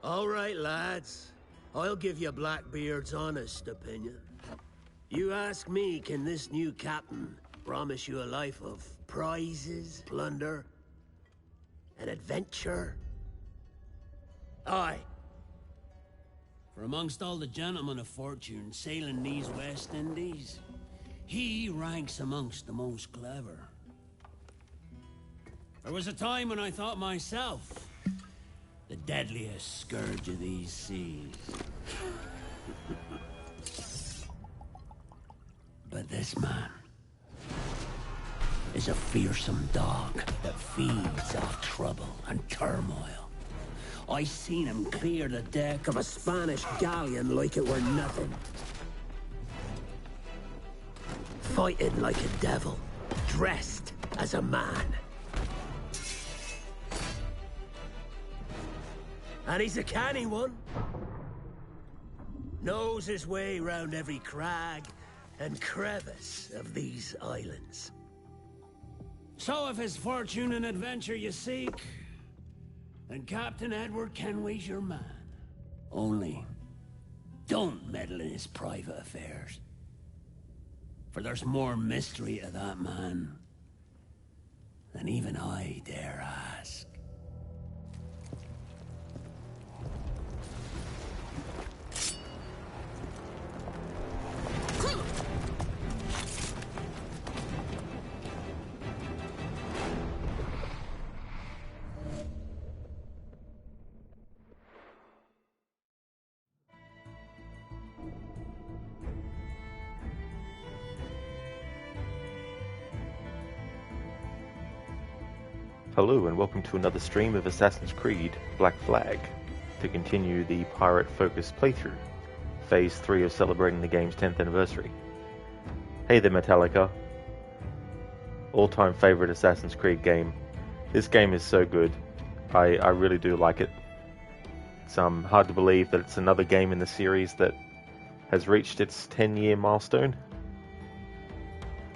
All right, lads. I'll give you Blackbeard's honest opinion. You ask me, can this new captain promise you a life of prizes, plunder, and adventure? Aye. For amongst all the gentlemen of fortune sailing these West Indies, he ranks amongst the most clever. There was a time when I thought myself the deadliest scourge of these seas. But this man is a fearsome dog that feeds off trouble and turmoil. I seen him clear the deck of a Spanish galleon like it were nothing. Fighting like a devil, dressed as a man. And he's a canny one. Knows his way round every crag and crevice of these islands. So if it's fortune and adventure you seek, then Captain Edward Kenway's your man. Only, don't meddle in his private affairs. For there's more mystery to that man than even I dare ask. Hello and welcome to another stream of Assassin's Creed Black Flag to continue the pirate-focused playthrough, Phase 3 of celebrating the game's 10th anniversary. Hey there Metallica, all-time favourite Assassin's Creed game. This game is so good, I really do like it. It's hard to believe that it's another game in the series that has reached its 10-year milestone.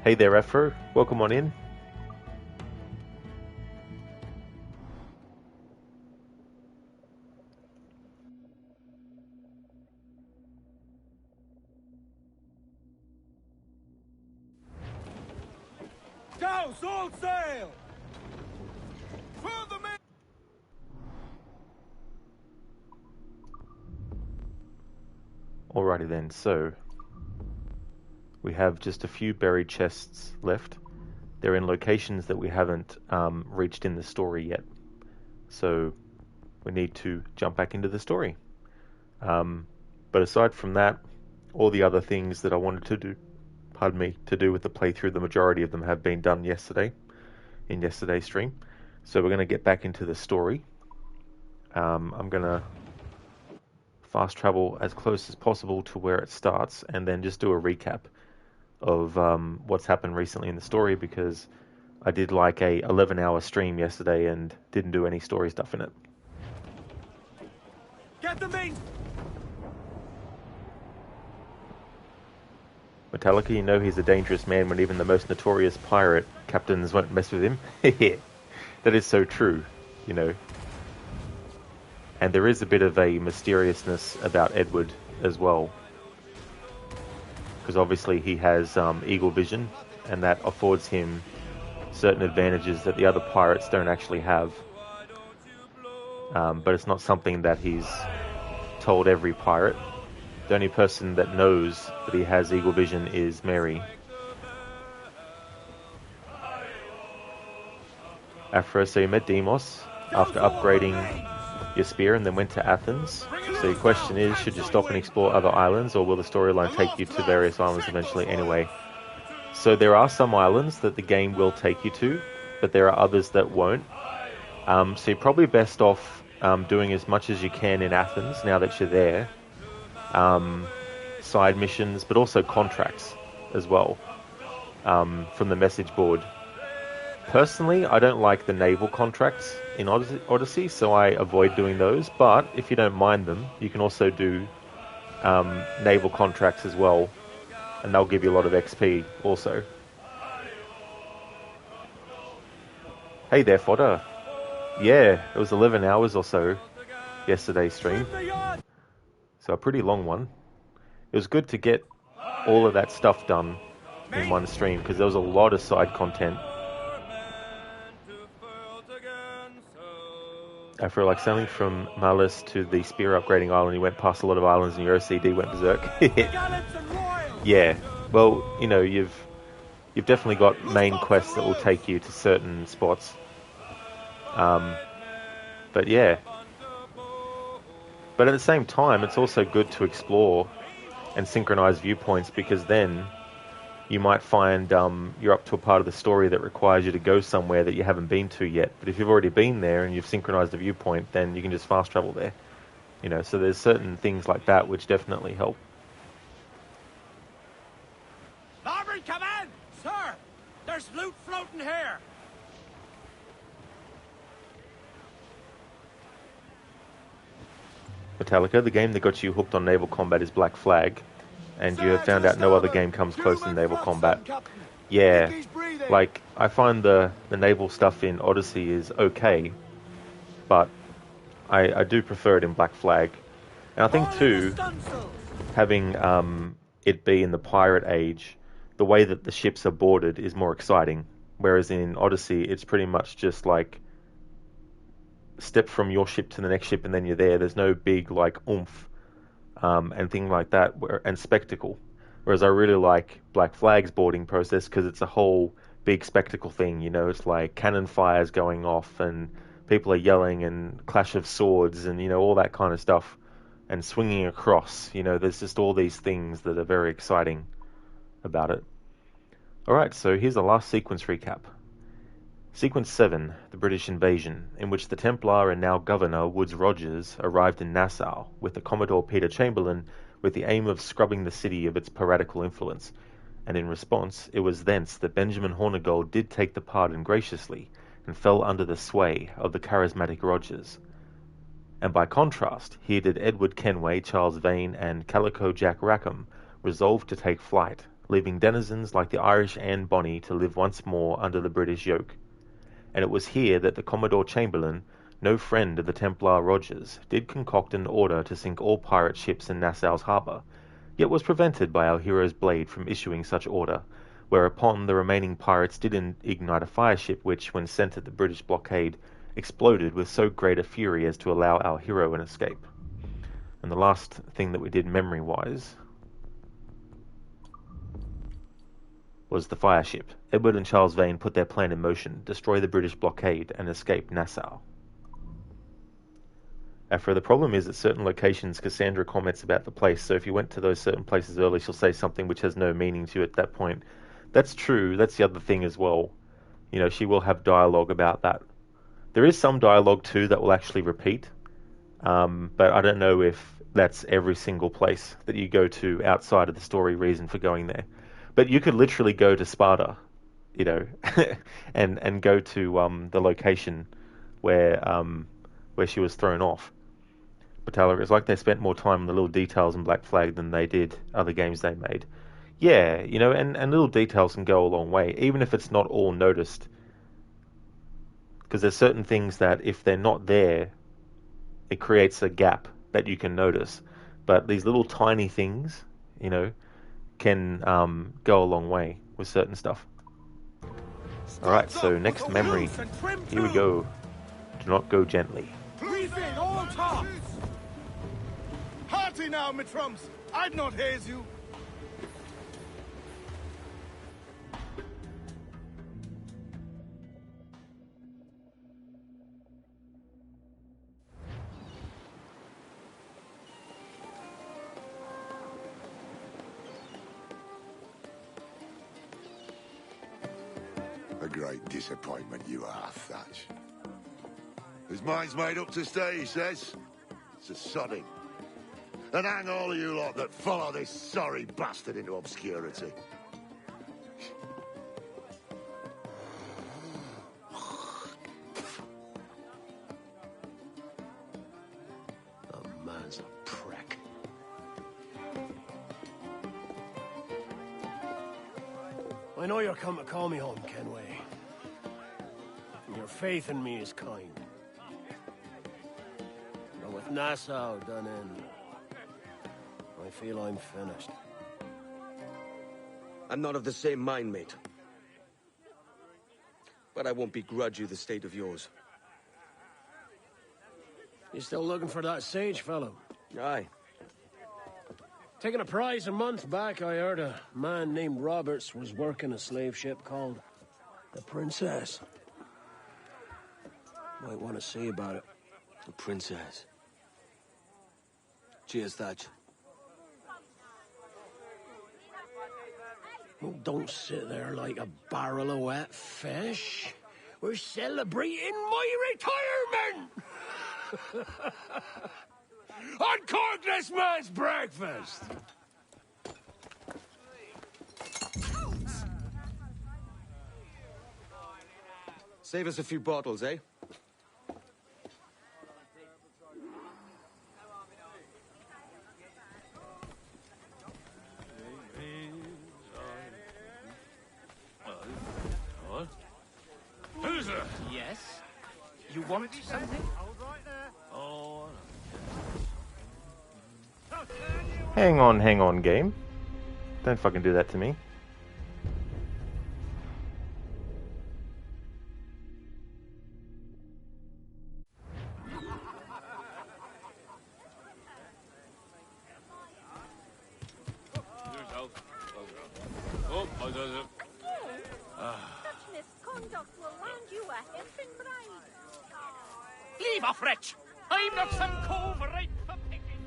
Hey there Afro, welcome on in. All sail! For the men! Alrighty then, so we have just a few buried chests left. They're in locations that we haven't reached in the story yet. So we need to jump back into the story. But aside from that, all the other things that I wanted to do, to do with the playthrough, the majority of them have been done yesterday, in yesterday's stream. So we're going to get back into the story. I'm going to fast travel as close as possible to where it starts, and then just do a recap of what's happened recently in the story, because I did like a 11-hour stream yesterday and didn't do any story stuff in it. Get the main! Metallica, you know he's a dangerous man when even the most notorious pirate captains won't mess with him. That is so true, you know. And there is a bit of a mysteriousness about Edward as well. Because obviously he has eagle vision, and that affords him certain advantages that the other pirates don't actually have. But it's not something that he's told every pirate. The only person that knows that he has eagle vision is Mary. Afro, so you met Demos after upgrading your spear and then went to Athens. So your question is, should you stop and explore other islands, or will the storyline take you to various islands eventually anyway? So there are some islands that the game will take you to, but there are others that won't. So you're probably best off doing as much as you can in Athens now that you're there. Side missions, but also contracts as well, from the message board. Personally, I don't like the naval contracts in Odyssey, so I avoid doing those, but if you don't mind them, you can also do naval contracts as well, and they'll give you a lot of XP also. Hey there, Fodder. Yeah, it was 11 hours or so. yesterday's stream. Trim the yard. So a pretty long one. It was good to get all of that stuff done in one stream because there was a lot of side content. I feel like sailing from Malus to the spear upgrading island, you went past a lot of islands and your OCD went berserk. Gallants and royals. Yeah, well, you know, you've definitely got main quests that will take you to certain spots. But yeah. But at the same time, it's also good to explore and synchronize viewpoints because then you might find you're up to a part of the story that requires you to go somewhere that you haven't been to yet. But if you've already been there and you've synchronized the viewpoint, then you can just fast travel there. You know, so there's certain things like that which definitely help. Larboard, come in! Sir, there's loot floating here. Metallica, the game that got you hooked on naval combat is Black Flag, and you have found out no other game comes close to naval combat. Yeah, like, I find the naval stuff in Odyssey is okay, but I do prefer it in Black Flag. And I think too, having it be in the pirate age, the way that the ships are boarded is more exciting, whereas in Odyssey it's pretty much just like step from your ship to the next ship and then you're there. There's no big like oomph and thing like that, and spectacle. Whereas I really like Black Flag's boarding process because it's a whole big spectacle thing. You know, it's like cannon fires going off and people are yelling and clash of swords and, you know, all that kind of stuff, and swinging across. You know, there's just all these things that are very exciting about it. Alright, so here's the last sequence recap. Sequence 7, the British invasion, in which the Templar and now Governor Woodes Rogers arrived in Nassau with the Commodore Peter Chamberlain with the aim of scrubbing the city of its piratical influence, and in response it was thence that Benjamin Hornigold did take the pardon graciously and fell under the sway of the charismatic Rogers. And by contrast, here did Edward Kenway, Charles Vane, and Calico Jack Rackham resolve to take flight, leaving denizens like the Irish Anne Bonny to live once more under the British yoke. And it was here that the Commodore Chamberlain, no friend of the Templar Rogers, did concoct an order to sink all pirate ships in Nassau's harbour, yet was prevented by our hero's blade from issuing such order, whereupon the remaining pirates did ignite a fireship which, when sent at the British blockade, exploded with so great a fury as to allow our hero an escape. And the last thing that we did memory-wise was the fireship. Edward and Charles Vane put their plan in motion, destroy the British blockade, and escape Nassau. After the problem is at certain locations, Cassandra comments about the place, so if you went to those certain places early, she'll say something which has no meaning to you at that point. That's true, that's the other thing as well. You know, she will have dialogue about that. There is some dialogue too that will actually repeat, but I don't know if that's every single place that you go to outside of the story reason for going there. But you could literally go to Sparta, you know, and go to the location where she was thrown off. But it's like they spent more time on the little details in Black Flag than they did other games they made. Yeah, you know, and little details can go a long way, even if it's not all noticed. Because there's certain things that if they're not there, it creates a gap that you can notice. But these little tiny things, you know, can go a long way with certain stuff. Alright, so next memory. Here we go. Do not go gently. Breathe in, all tops! Hearty now, my trumps! I'd not haze you! A great disappointment you are, Thatch. His mind's made up to stay, he says. It's a sodding. And hang all of you lot that follow this sorry bastard into obscurity. The man's a prick. I know you're come to call me home, Kenway. And your faith in me is kind. But with With Nassau done in, I feel I'm finished. I'm not of the same mind, mate. But I won't begrudge you the state of yours. You still looking for that sage fellow? Aye. Taking a prize a month back, I heard a man named Roberts was working a slave ship called the Princess. Might want to see about it. The Princess. Cheers, Thatch. Oh, don't sit there like a barrel of wet fish. We're celebrating my retirement! Uncork this man's breakfast! Save us a few bottles, eh? Yes? You want something? Oh. Hang on, game. Don't fucking do that to me. Oh, I does it. Such misconduct will land you a hefting bribe. Leave off, wretch! I'm not some cove ripe for picking.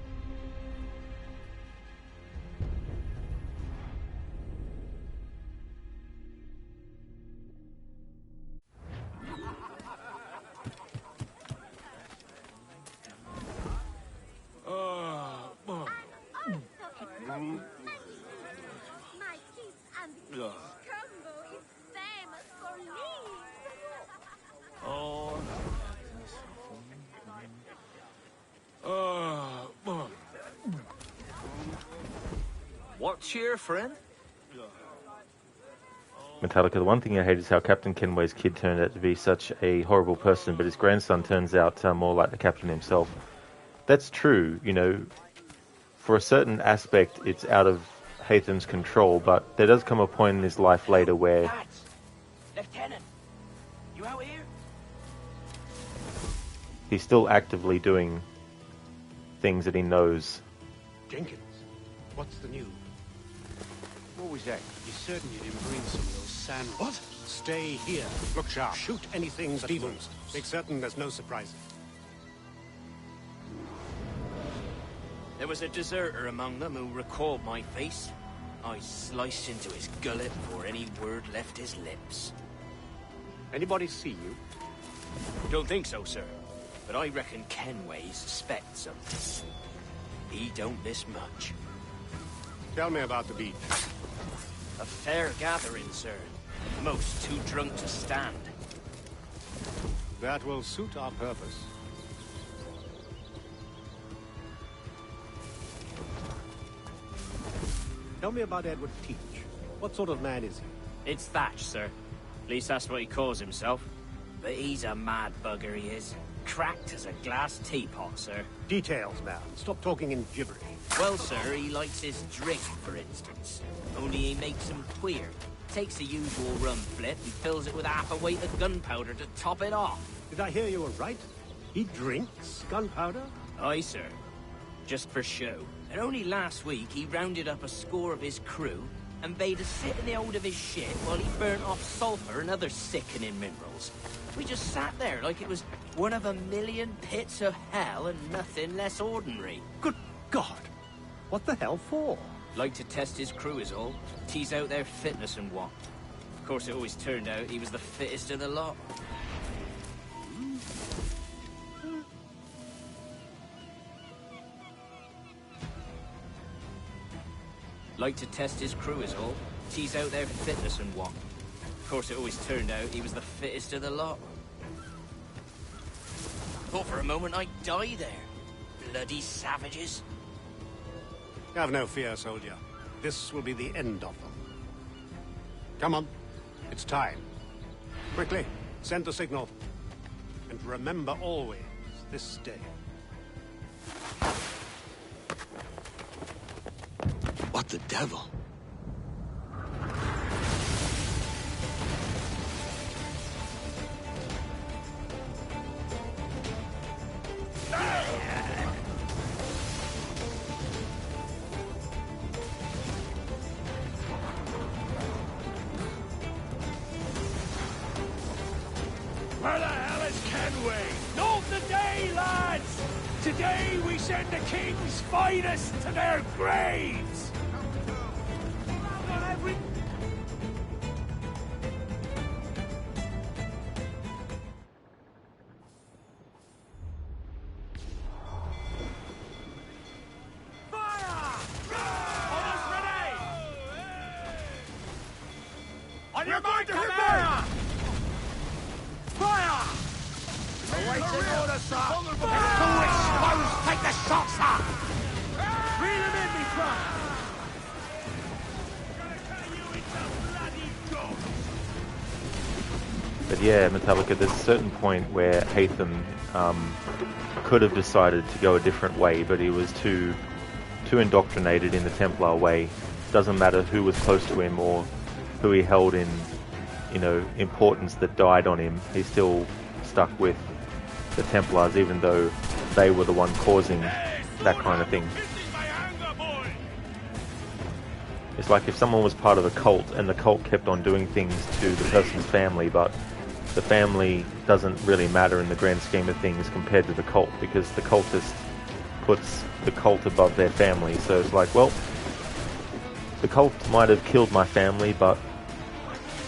My kiss and combo is famous for leaves. What's your friend? Metallica, the one thing I hate is how Captain Kenway's kid turned out to be such a horrible person, but his grandson turns out more like the captain himself. That's true, you know. For a certain aspect, it's out of Hatham's control, but there does come a point in his life later where... Lads! Lieutenant! You out here? he's still actively doing things that he knows. Jenkins, what's the news? What was that? You certain you didn't bring some of those sand... What? Stay here. Look sharp. Shoot anything but evils. Make certain there's no surprises. There was a deserter among them who recalled my face. I sliced into his gullet before any word left his lips. Anybody see you? Don't think so, sir. But I reckon Kenway suspects something. He don't miss much. Tell me about the beach. A fair gathering, sir. Most too drunk to stand. That will suit our purpose. Tell me about Edward Teach. What sort of man is he? It's Thatch, sir. At least that's what he calls himself. But he's a mad bugger, he is. Cracked as a glass teapot, sir. Details, man. Stop talking in gibberish. Well, sir, he likes his drink, for instance. Only he makes them queer. Takes the usual rum flip and fills it with half a weight of gunpowder to top it off. Did I hear you were right? He drinks gunpowder? Aye, sir. Just for show. And only last week he rounded up a score of his crew and bade us sit in the hold of his ship while he burnt off sulfur and other sickening minerals. We just sat there like it was one of a million pits of hell and nothing less ordinary. Good God! What the hell for? Like to test his crew is all. Tease out their fitness and what. Of course, it always turned out he was the fittest of the lot. Like to test his crew is all. Tease out their fitness and what. Of course, it always turned out he was the fittest of the lot. Thought for a moment I'd die there. Bloody savages. Have no fear, soldier. This will be the end of them. Come on. It's time. Quickly, send the signal. And remember always this day. of the devil. Where the hell is Kenway? Not today, lads! Today we send the king's finest to their graves! On your mark, fire! Fire! Awaiting order, sir! Who explodes, take the shot, sir! Reel him in, me friend! But yeah, Metallica, there's a certain point where Hatham could have decided to go a different way, but he was too indoctrinated in the Templar way. Doesn't matter who was close to him or who he held in, importance that died on him. He still stuck with the Templars, even though they were the one causing that kind of thing. It's like if someone was part of a cult and the cult kept on doing things to the person's family, but the family doesn't really matter in the grand scheme of things compared to the cult, because the cultist puts the cult above their family. So it's like, well, the cult might have killed my family, but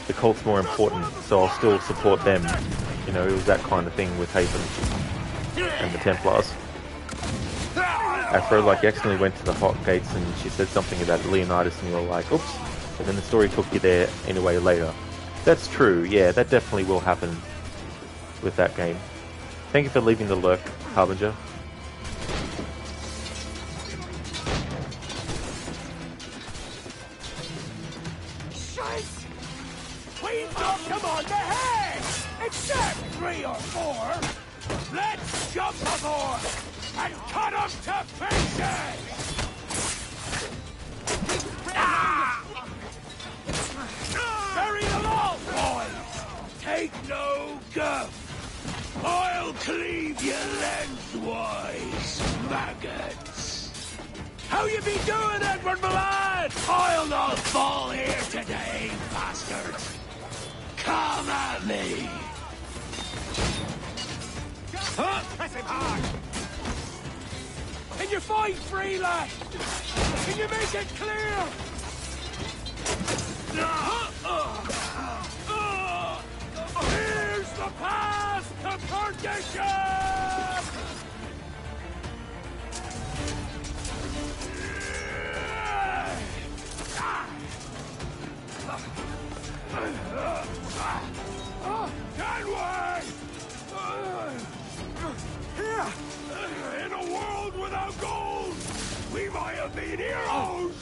the cult's more important, so I'll still support them. It was that kind of thing with Hatham and the Templars. Afro accidentally went to the Hot Gates and she said something about Leonidas and you were like, oops, and then the story took you there anyway later. That's true, yeah, that definitely will happen with that game. Thank you for leaving the lurk, Harbinger. Come on, the head! Except 3 or 4! Let's jump aboard and cut them to pieces! Bury them all, boys! Take no guff! I'll cleave you lengthwise, maggots! How you be doing, Edward, my lad? I'll not fall here today, bastards! Come at me! Huh? Press him hard! Can you fight free, lad? Can you make it clear? Here's the path to perdition! Kenway! Here! In a world without gold, we might have been heroes!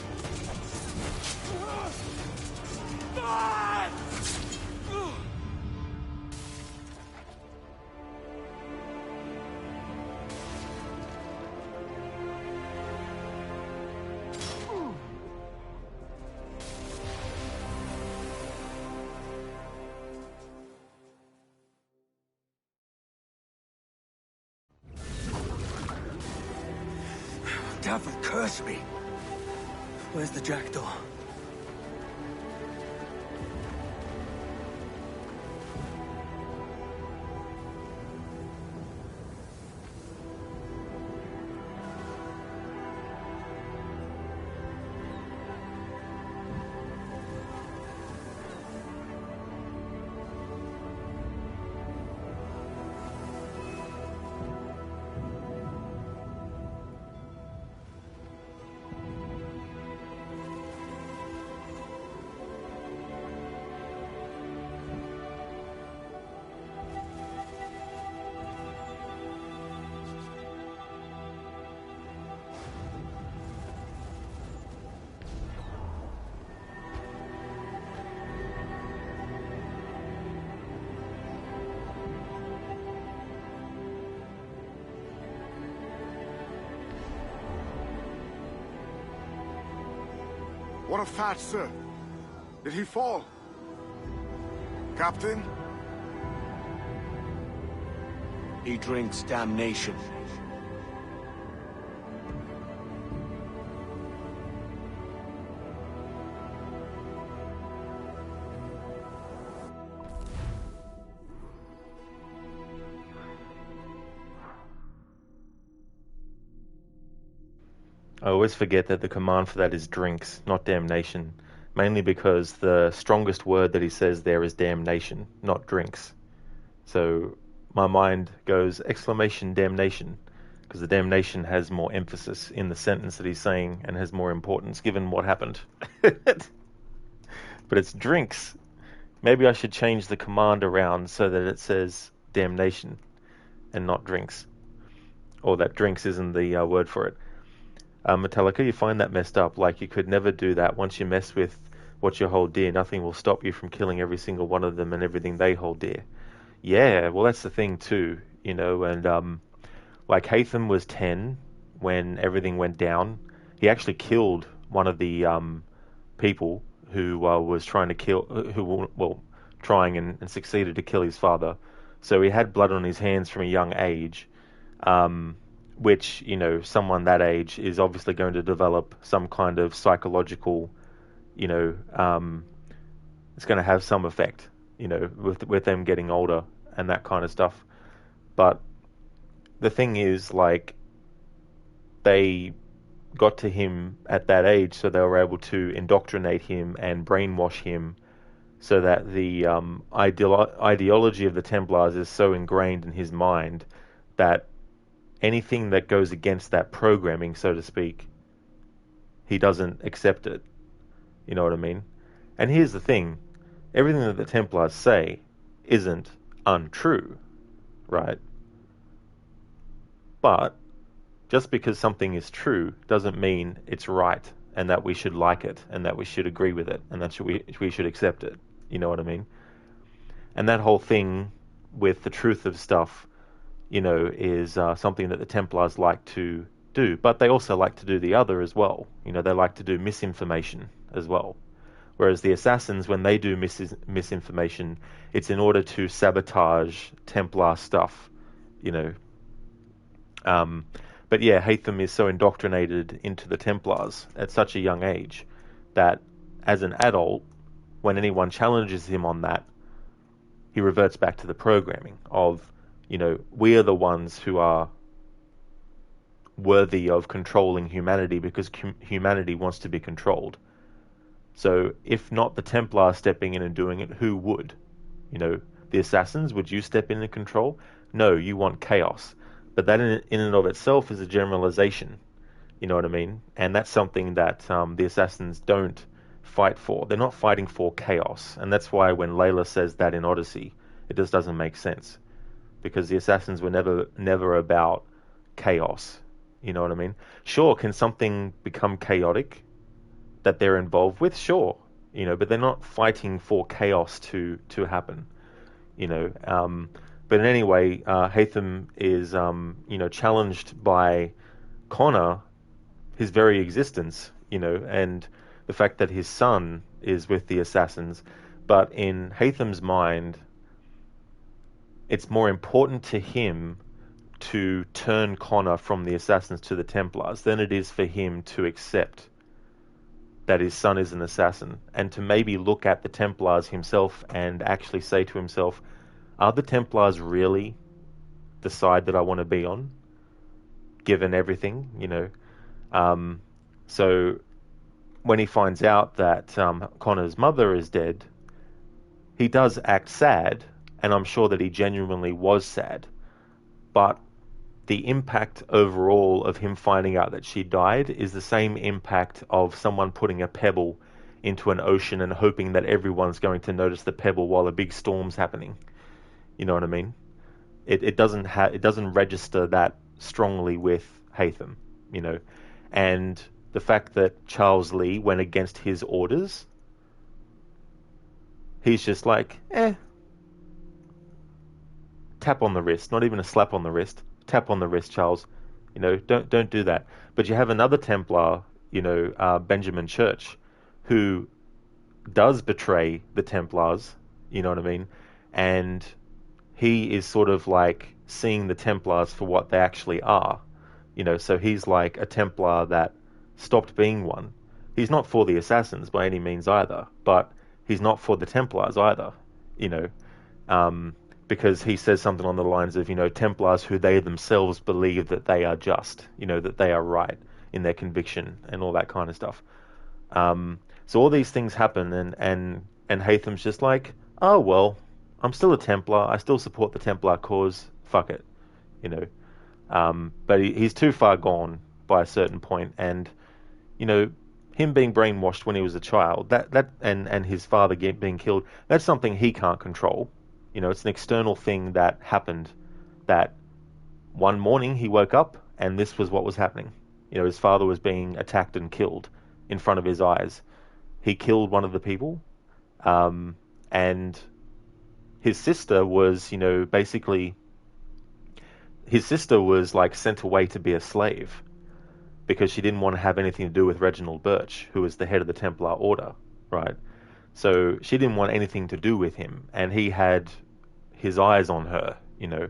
Devil curse me. Where's the Jackdaw? What of Thatch, sir? Did he fall? Captain? He drinks damnation. I always forget that the command for that is drinks, not damnation. Mainly because the strongest word that he says there is damnation, not drinks. So my mind goes exclamation damnation, because the damnation has more emphasis in the sentence that he's saying and has more importance given what happened. But it's drinks. Maybe I should change the command around so that it says damnation and not drinks. Or that drinks isn't the word for it. Metallica, you find that messed up. Like, you could never do that. Once you mess with what you hold dear, nothing will stop you from killing every single one of them and everything they hold dear. Yeah, well, that's the thing too, you know. And like, Hatham was 10 when everything went down. He actually killed one of the people who was trying to kill, trying and succeeded to kill his father. So he had blood on his hands from a young age. Which, you know, someone that age is obviously going to develop some kind of psychological, you know, it's going to have some effect, you know, with them getting older and that kind of stuff. But the thing is, like, they got to him at that age, so they were able to indoctrinate him and brainwash him so that the ideology of the Templars is so ingrained in his mind that anything that goes against that programming, so to speak, he doesn't accept it. You know what I mean? And here's the thing. Everything that the Templars say isn't untrue, right? But just because something is true doesn't mean it's right and that we should like it and that we should agree with it and that we should accept it. You know what I mean? And that whole thing with the truth of stuff, you know, is something that the Templars like to do, but they also like to do the other as well. You know, they like to do misinformation as well. Whereas the Assassins, when they do misinformation, it's in order to sabotage Templar stuff, you know. But yeah, Hatham is so indoctrinated into the Templars at such a young age that as an adult, when anyone challenges him on that, he reverts back to the programming of, you know, we are the ones who are worthy of controlling humanity because humanity wants to be controlled. So if not the Templars stepping in and doing it, who would? You know, the Assassins, would you step in and control? No, you want chaos. But that in and of itself is a generalization. You know what I mean? And that's something that the Assassins don't fight for. They're not fighting for chaos. And that's why when Layla says that in Odyssey, it just doesn't make sense. Because the Assassins were never about chaos. You know what I mean? Sure, can something become chaotic that they're involved with? Sure. You know, but they're not fighting for chaos to happen. You know, but in any way, Hatham is, you know, challenged by Connor, his very existence, you know, and the fact that his son is with the Assassins. But in Hatham's mind, it's more important to him to turn Connor from the Assassins to the Templars than it is for him to accept that his son is an assassin, and to maybe look at the Templars himself and actually say to himself, are the Templars really the side that I want to be on, given everything, you know? So when he finds out that Connor's mother is dead, he does act sad, and I'm sure that he genuinely was sad. But the impact overall of him finding out that she died is the same impact of someone putting a pebble into an ocean and hoping that everyone's going to notice the pebble while a big storm's happening. You know what I mean? It doesn't register that strongly with Hatham, you know. And the fact that Charles Lee went against his orders, he's just like, tap on the wrist, not even a slap on the wrist. Tap on the wrist, Charles. You know, don't do that. But you have another Templar, you know, Benjamin Church, who does betray the Templars, you know what I mean? And he is sort of like seeing the Templars for what they actually are, you know, so he's like a Templar that stopped being one. He's not for the Assassins by any means either, but he's not for the Templars either, you know, because he says something on the lines of, you know, Templars who they themselves believe that they are just, you know, that they are right in their conviction and all that kind of stuff. So all these things happen, and Haytham's just like, oh, well, I'm still a Templar. I still support the Templar cause. Fuck it, you know. But he's too far gone by a certain point, and, you know, him being brainwashed when he was a child, and his father being killed, that's something he can't control. You know, it's an external thing that happened, that one morning he woke up and this was what was happening. You know, his father was being attacked and killed in front of his eyes. He killed one of the people, and his sister was, you know, basically, his sister was like sent away to be a slave because she didn't want to have anything to do with Reginald Birch, who was the head of the Templar Order, right? So she didn't want anything to do with him, and he had his eyes on her, you know.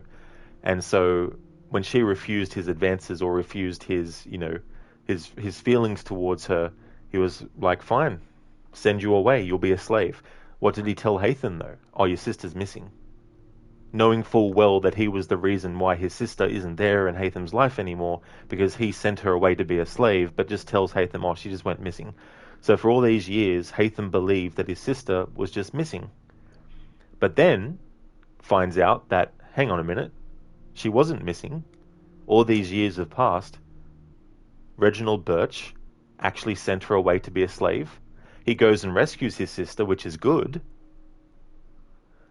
And so when she refused his advances or refused his, you know, his feelings towards her, he was like, fine, send you away, you'll be a slave. What did he tell Haytham, though? Oh, your sister's missing. Knowing full well that he was the reason why his sister isn't there in Haytham's life anymore, because he sent her away to be a slave, but just tells Haytham, oh, she just went missing. So for all these years, Haytham believed that his sister was just missing. But then finds out that, hang on a minute, she wasn't missing. All these years have passed. Reginald Birch actually sent her away to be a slave. He goes and rescues his sister, which is good.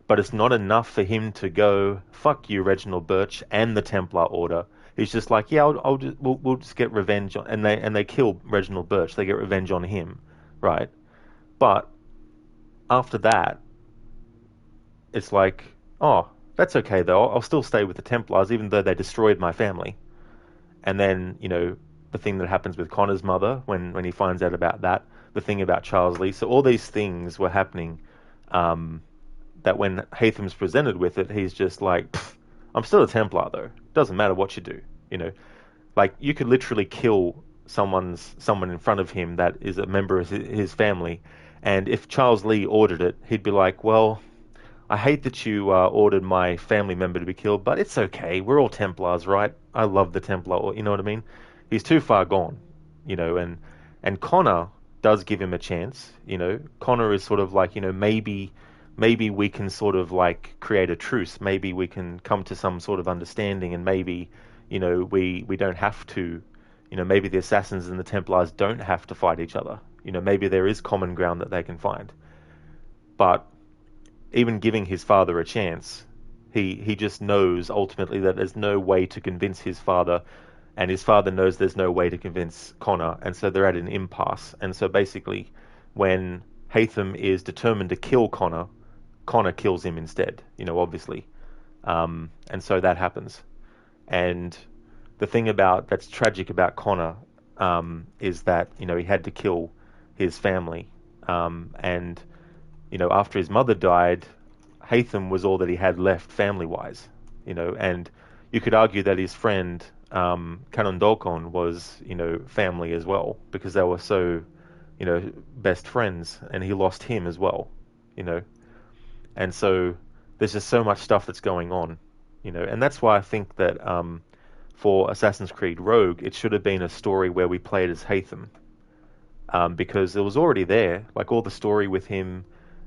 But it's not enough for him to go, fuck you, Reginald Birch, and the Templar Order. He's just like, yeah, we'll just get revenge on, and they kill Reginald Birch. They get revenge on him, right? But after that, it's like, oh, that's okay though. I'll still stay with the Templars, even though they destroyed my family. And then, you know, the thing that happens with Connor's mother when he finds out about that, the thing about Charles Lee. So all these things were happening. That when Haytham's presented with it, he's just like, I'm still a Templar though. Doesn't matter what you do, you know. Like, you could literally kill someone in front of him that is a member of his family, and if Charles Lee ordered it, he'd be like, well, I hate that you ordered my family member to be killed, but it's okay. We're all Templars, right? I love the Templar, you know what I mean? He's too far gone, you know, and Connor does give him a chance, you know. Connor is sort of like, you know, maybe we can sort of like create a truce. Maybe we can come to some sort of understanding, and maybe, you know, we don't have to, you know, maybe the Assassins and the Templars don't have to fight each other. You know, maybe there is common ground that they can find. But even giving his father a chance, he just knows ultimately that there's no way to convince his father, and his father knows there's no way to convince Connor, and so they're at an impasse. And so basically, when Haytham is determined to kill Connor kills him instead, you know, obviously. And so that happens. And the thing that's tragic about Connor is that, you know, he had to kill his family. And, you know, after his mother died, Haytham was all that he had left family-wise, you know, and you could argue that his friend, Kanondokon, was, you know, family as well, because they were so, you know, best friends, and he lost him as well, you know. And so there's just so much stuff that's going on, you know, and that's why I think that for Assassin's Creed Rogue, it should have been a story where we played as Haytham, because it was already there. Like, all the story with him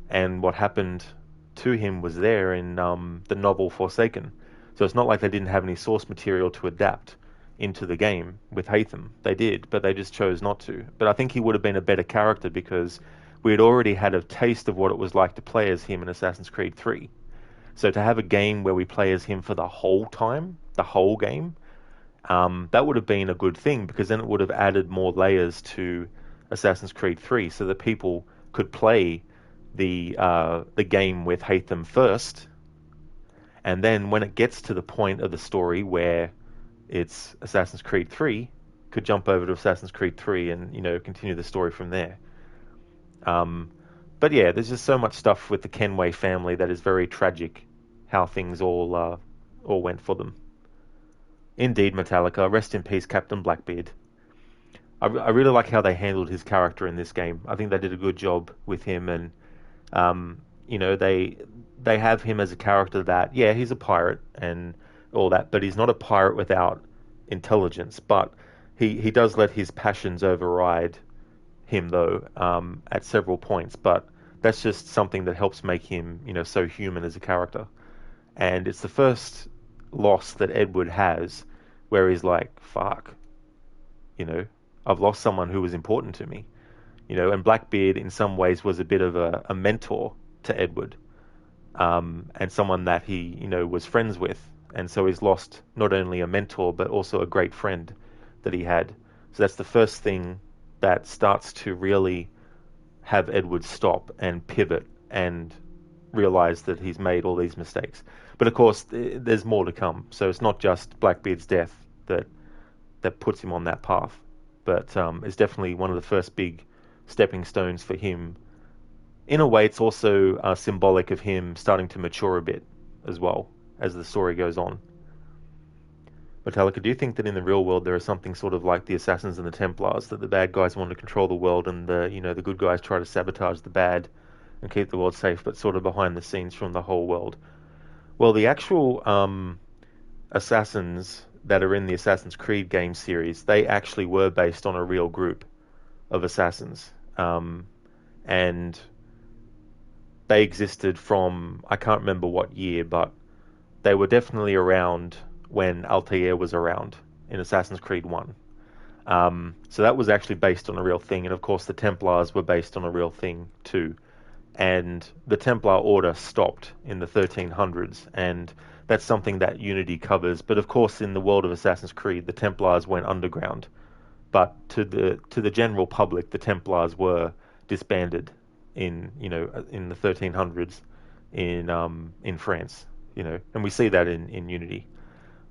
and what happened to him was there in the novel Forsaken. So it's not like they didn't have any source material to adapt into the game with Haytham. They did, but they just chose not to. But I think he would have been a better character because we had already had a taste of what it was like to play as him in Assassin's Creed 3. So to have a game where we play as him for the whole time, the whole game, that would have been a good thing, because then it would have added more layers to Assassin's Creed 3, so that people could play the game with Haytham first, and then when it gets to the point of the story where it's Assassin's Creed 3, could jump over to Assassin's Creed 3 and, you know, continue the story from there. But yeah, there's just so much stuff with the Kenway family that is very tragic, how things all went for them. Indeed, Metallica, rest in peace, Captain Blackbeard. I really like how they handled his character in this game. I think they did a good job with him, and they have him as a character that, yeah, he's a pirate and all that, but he's not a pirate without intelligence. But he does let his passions override him, though, at several points. But that's just something that helps make him, so human as a character. And it's the first loss that Edward has where he's like, fuck, I've lost someone who was important to me. And Blackbeard in some ways was a bit of a mentor to Edward, and someone that he, was friends with. And so he's lost not only a mentor, but also a great friend that he had. So that's the first thing that starts to really have Edward stop and pivot and realize that he's made all these mistakes. But of course, there's more to come. So it's not just Blackbeard's death that puts him on that path, but it's definitely one of the first big stepping stones for him. In a way, it's also symbolic of him starting to mature a bit as well as the story goes on. Metallica, do you think that in the real world there is something sort of like the Assassins and the Templars, that the bad guys want to control the world and the good guys try to sabotage the bad and keep the world safe, but sort of behind the scenes from the whole world? Well, the actual assassins that are in the Assassin's Creed game series, they actually were based on a real group of assassins. And they existed from, I can't remember what year, but they were definitely around when Altair was around in Assassin's Creed 1. So that was actually based on a real thing. And of course the Templars were based on a real thing too. And the Templar Order stopped in the 1300s, and that's something that Unity covers. But of course, in the world of Assassin's Creed, the Templars went underground. But to the general public, the Templars were disbanded in the 1300s in France, and we see that in Unity.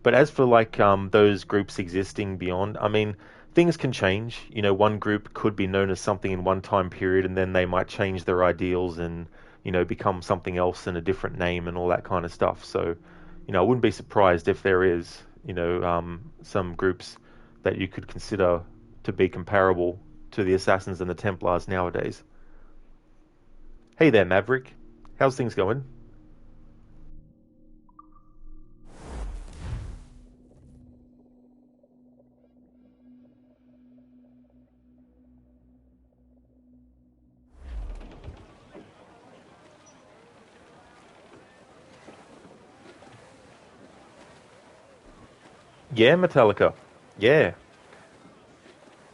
But as for those groups existing beyond, I mean, things can change. One group could be known as something in one time period, and then they might change their ideals and, become something else in a different name and all that kind of stuff. So, I wouldn't be surprised if there is, some groups that you could consider to be comparable to the Assassins and the Templars nowadays. Hey there, Maverick. How's things going? Yeah, Metallica. Yeah.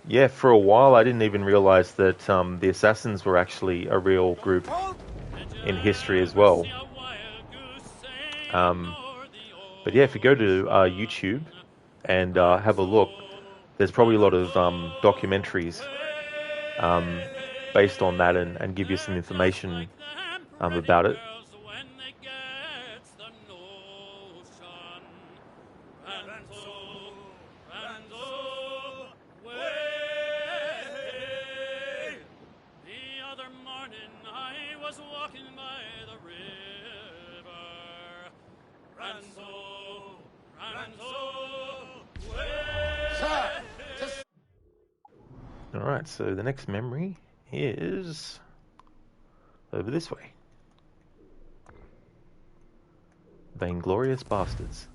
Yeah, for a while I didn't even realize that the Assassins were actually a real group in history as well. But yeah, if you go to YouTube and have a look, there's probably a lot of documentaries based on that and give you some information about it. Alright, so the next memory is over this way. Vainglorious Bastards.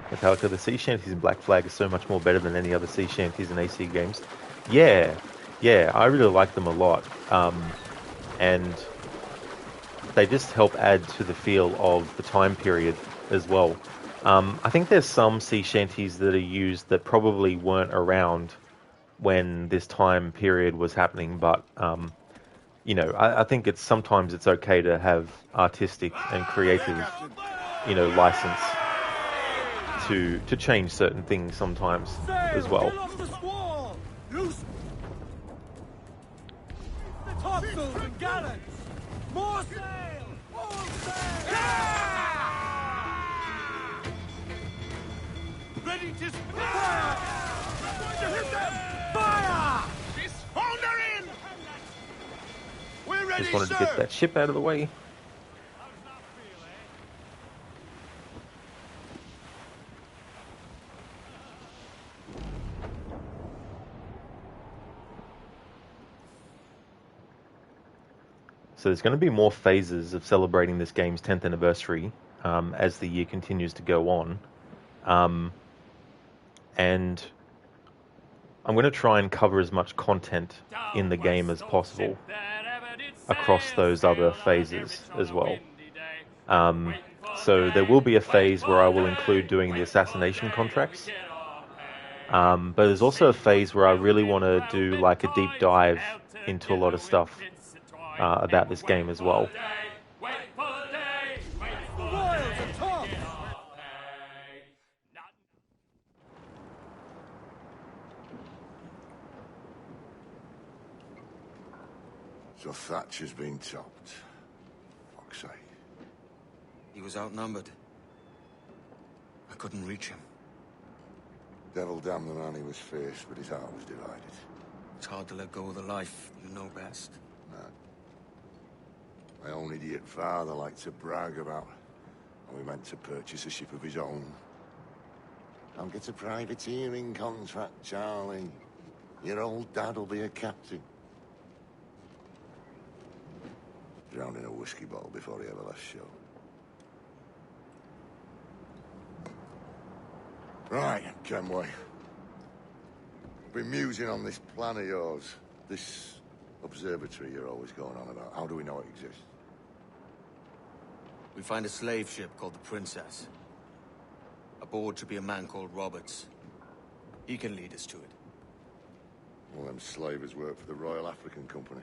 Metallica, the Sea Shanties in Black Flag is so much more better than any other Sea Shanties in AC games. Yeah, I really like them a lot. And they just help add to the feel of the time period as well. I think there's some Sea Shanties that are used that probably weren't around when this time period was happening, but I think sometimes it's okay to have artistic and creative, license to change certain things sometimes as well. Get off the squall! Loose the topsails and gallants! More sail! All sail! Ready to fire! I'm going to hit them! Fire! Hold her in! We're ready, Just wanted sir! to get that ship out of the way. So there's going to be more phases of celebrating this game's 10th anniversary as the year continues to go on. And I'm going to try and cover as much content in the game as possible across those other phases as well. So there will be a phase where I will include doing the assassination contracts. But there's also a phase where I really want to do like a deep dive into a lot of stuff about this game as well. So Thatcher's been topped. Fuck's sake. He was outnumbered. I couldn't reach him. Devil damn the man, he was fierce, but his heart was divided. It's hard to let go of the life you know best. My own idiot father liked to brag about how he meant to purchase a ship of his own. I'll get a privateering contract, Charlie. Your old dad'll be a captain. Drowned in a whiskey bottle before he ever left shore. Right, Kenway. Been musing on this plan of yours. This observatory you're always going on about. How do we know it exists? We find a slave ship called the Princess. Aboard should be a man called Roberts. He can lead us to it. Well, them slavers work for the Royal African Company.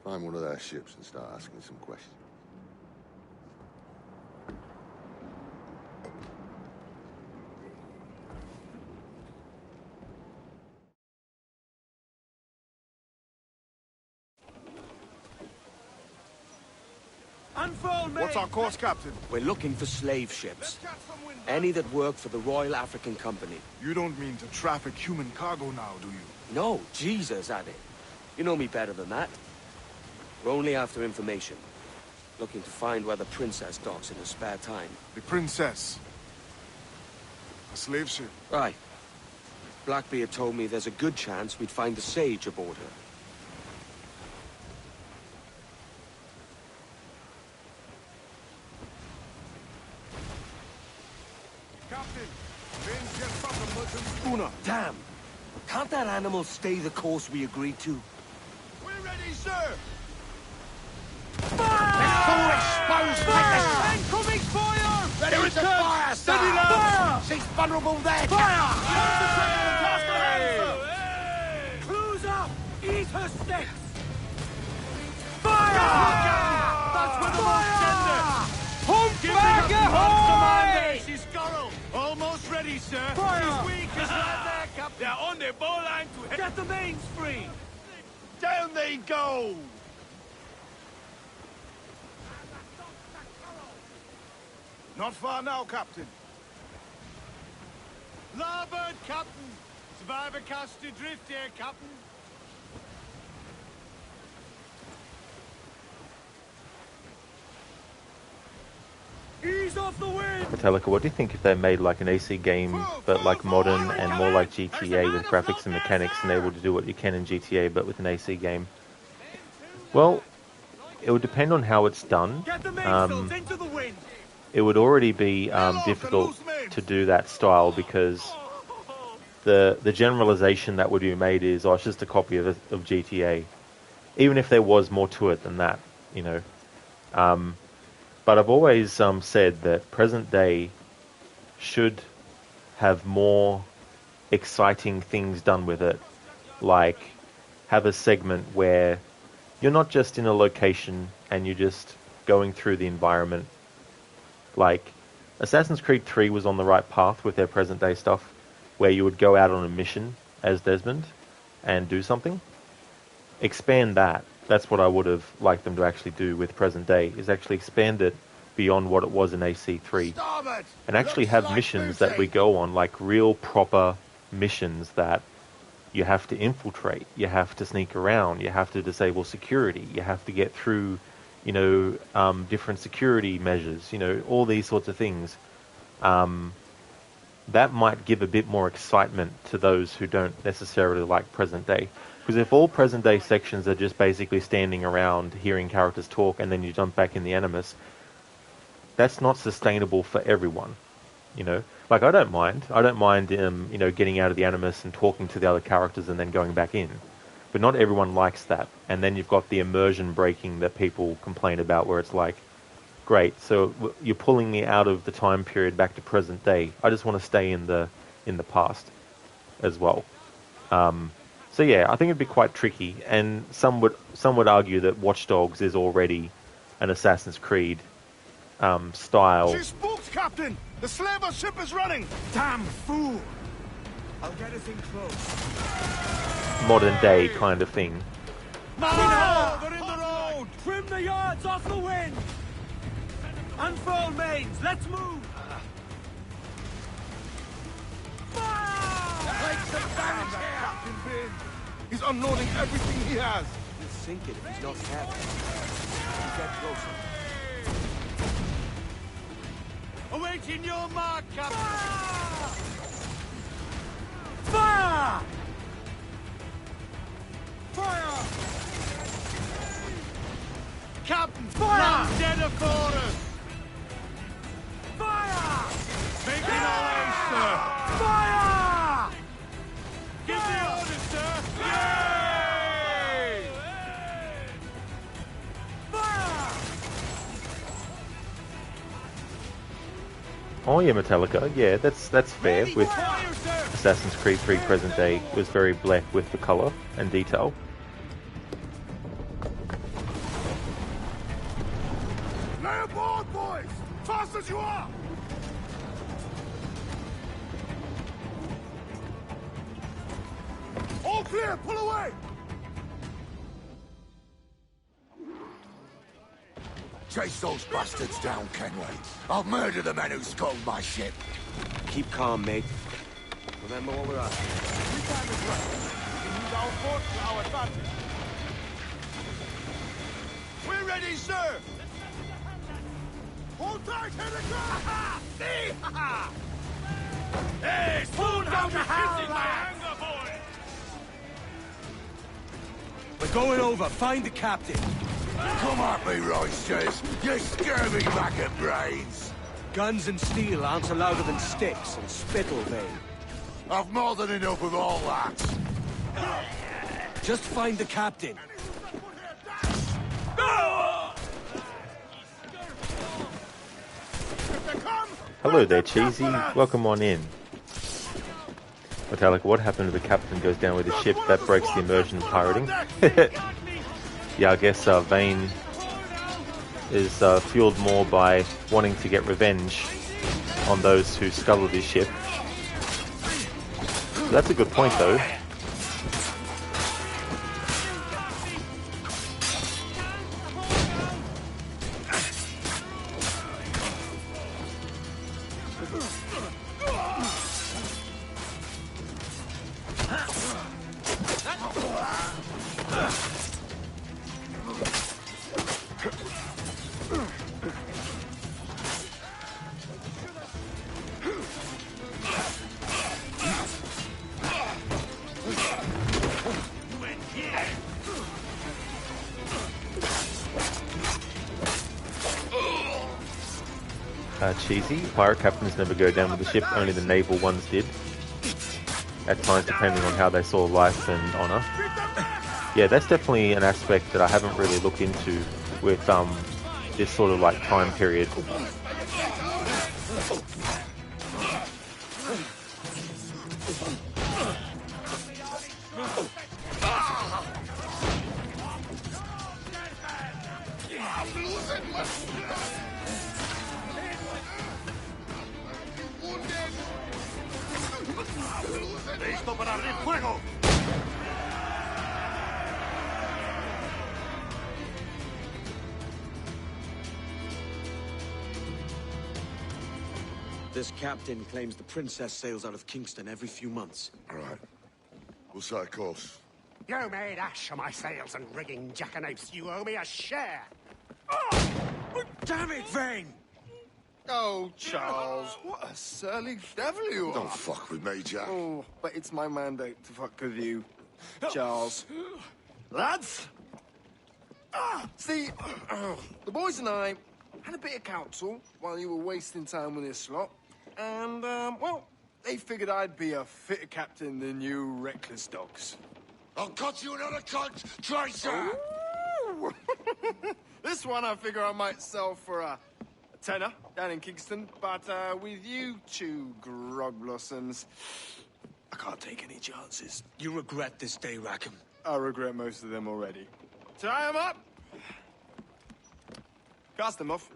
Find one of their ships and start asking some questions. What's our course, Captain? We're looking for slave ships. Any that work for the Royal African Company. You don't mean to traffic human cargo now, do you? No, Jesus, Addy. You know me better than that. We're only after information. Looking to find where the Princess docks in her spare time. The Princess. A slave ship. Right. Blackbeard told me there's a good chance we'd find the Sage aboard her. Captain, Vin's just from the merchant schooner. Damn! Can't that animal stay the course we agreed to? We're ready, sir! Incoming fire! Ready to fire, sir! Fire! She's vulnerable there! Fire! Clues up! Eat her sticks! Fire! That's where the most tender! Humpback ahoy! She's Scorrel! Almost ready, sir! Fire! She's weak as right there, Captain! They're on their bowline to get the mains free! Down they go! Not far now, Captain. Larboard, Captain! Survivor cast adrift here, Captain! Ease off the wind! Metallica, what do you think if they made like an AC game, but like modern and more like GTA with graphics and mechanics and able to do what you can in GTA, but with an AC game? Well, it would depend on how it's done. Get the mainsails into the wind! It would already be difficult to do that style because the generalization that would be made is, oh, it's just a copy of GTA. Even if there was more to it than that, you know. But I've always said that present day should have more exciting things done with it. Like, have a segment where you're not just in a location and you're just going through the environment. Like, Assassin's Creed 3 was on the right path with their present day stuff, where you would go out on a mission as Desmond and do something. Expand that. That's what I would have liked them to actually do with present day, is actually expand it beyond what it was in AC3. And actually have missions that we go on, like real proper missions that you have to infiltrate, you have to sneak around, you have to disable security, you have to get through, different security measures, all these sorts of things. That might give a bit more excitement to those who don't necessarily like present day. Because if all present day sections are just basically standing around, hearing characters talk, and then you jump back in the Animus, that's not sustainable for everyone. Like, I don't mind, getting out of the Animus and talking to the other characters and then going back in. But not everyone likes that. And then you've got the immersion breaking that people complain about, where it's like, great, so you're pulling me out of the time period back to present day. I just want to stay in the past as well. So yeah, I think it'd be quite tricky. And some would argue that Watch Dogs is already an Assassin's Creed style. She spooks, Captain! The slaver ship is running! Damn fool! I'll get us in close. Modern day kind of thing. Fire! They're in the road! Trim the yards off the wind! Unfurl mains, let's move! Fire! Take some damage here! Captain Bin! He's unloading everything he has! He'll sink it if he's not careful. Get closer. Awaiting your mark, Captain! Fire! Fire! Captain, fire! Dead of quarters! Fire! Making our way, sir! Fire! Give the orders, sir! Yay! Fire! Oh yeah, Metallica. Yeah, that's fair. With Assassin's Creed 3 present day, it was very black with the colour and detail. Lay aboard, boys! Fast as you are! All clear! Pull away! Chase those bastards down, Kenway. I'll murder the men who sculled my ship. Keep calm, mate. Remember what we're after. Free time is right. We can use our force to our advantage. We're ready, sir! Hold tight, Henniker! Hey, spoon down the house! We're going over. Find the captain. Come at me, Roysters. You scurvy maggot brains. Guns and steel aren't louder than sticks and spittle vein. I've more than enough of all that. Just find the captain. Hello there, Cheesy. Welcome on in. Metallica, what happened to the captain goes down with his ship? That breaks the immersion of pirating. Yeah, I guess Vane is fueled more by wanting to get revenge on those who scuttled his ship. That's a good point, though. Cheesy. Pirate captains never go down with the ship, only the naval ones did. At times, depending on how they saw life and honour. Yeah, that's definitely an aspect that I haven't really looked into with this sort of like time period. Listo para abrir fuego. This captain claims the princess sails out of Kingston every few months. Right. We'll set a course. You made ash of my sails and rigging, jackanapes. You owe me a share. Damn it, Vane! Oh, Charles, what a surly devil you are. Don't fuck with me, Jack. Oh, but it's my mandate to fuck with you, Charles. Lads! See, the boys and I had a bit of counsel while you were wasting time with this lot. And, well, they figured I'd be a fitter captain than you reckless dogs. I'll cut you another cunt, Tracer! This one I figure I might sell for a tenner down in Kingston, but with you two grog blossoms, I can't take any chances. You regret this day, Rackham. I regret most of them already. Tie them up! Cast them off.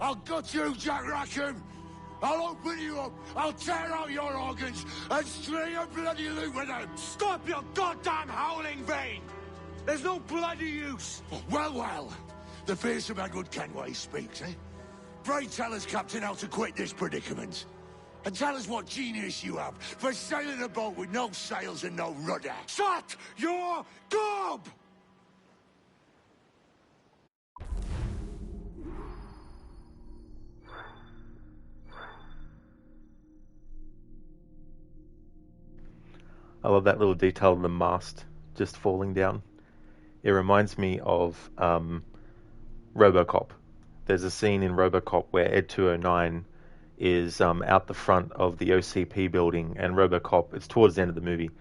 I'll gut you, Jack Rackham! I'll open you up, I'll tear out your organs, and string a bloody loot with them! Stop your goddamn howling, Vane! There's no bloody use! Well, well, the fearsome Edward Kenway speaks, eh? Pray tell us, Captain, how to quit this predicament. And tell us what genius you have for sailing a boat with no sails and no rudder. Shut your gob! I love that little detail of the mast just falling down. It reminds me of RoboCop. There's a scene in RoboCop where Ed 209 is out the front of the OCP building, and RoboCop, it's towards the end of the movie,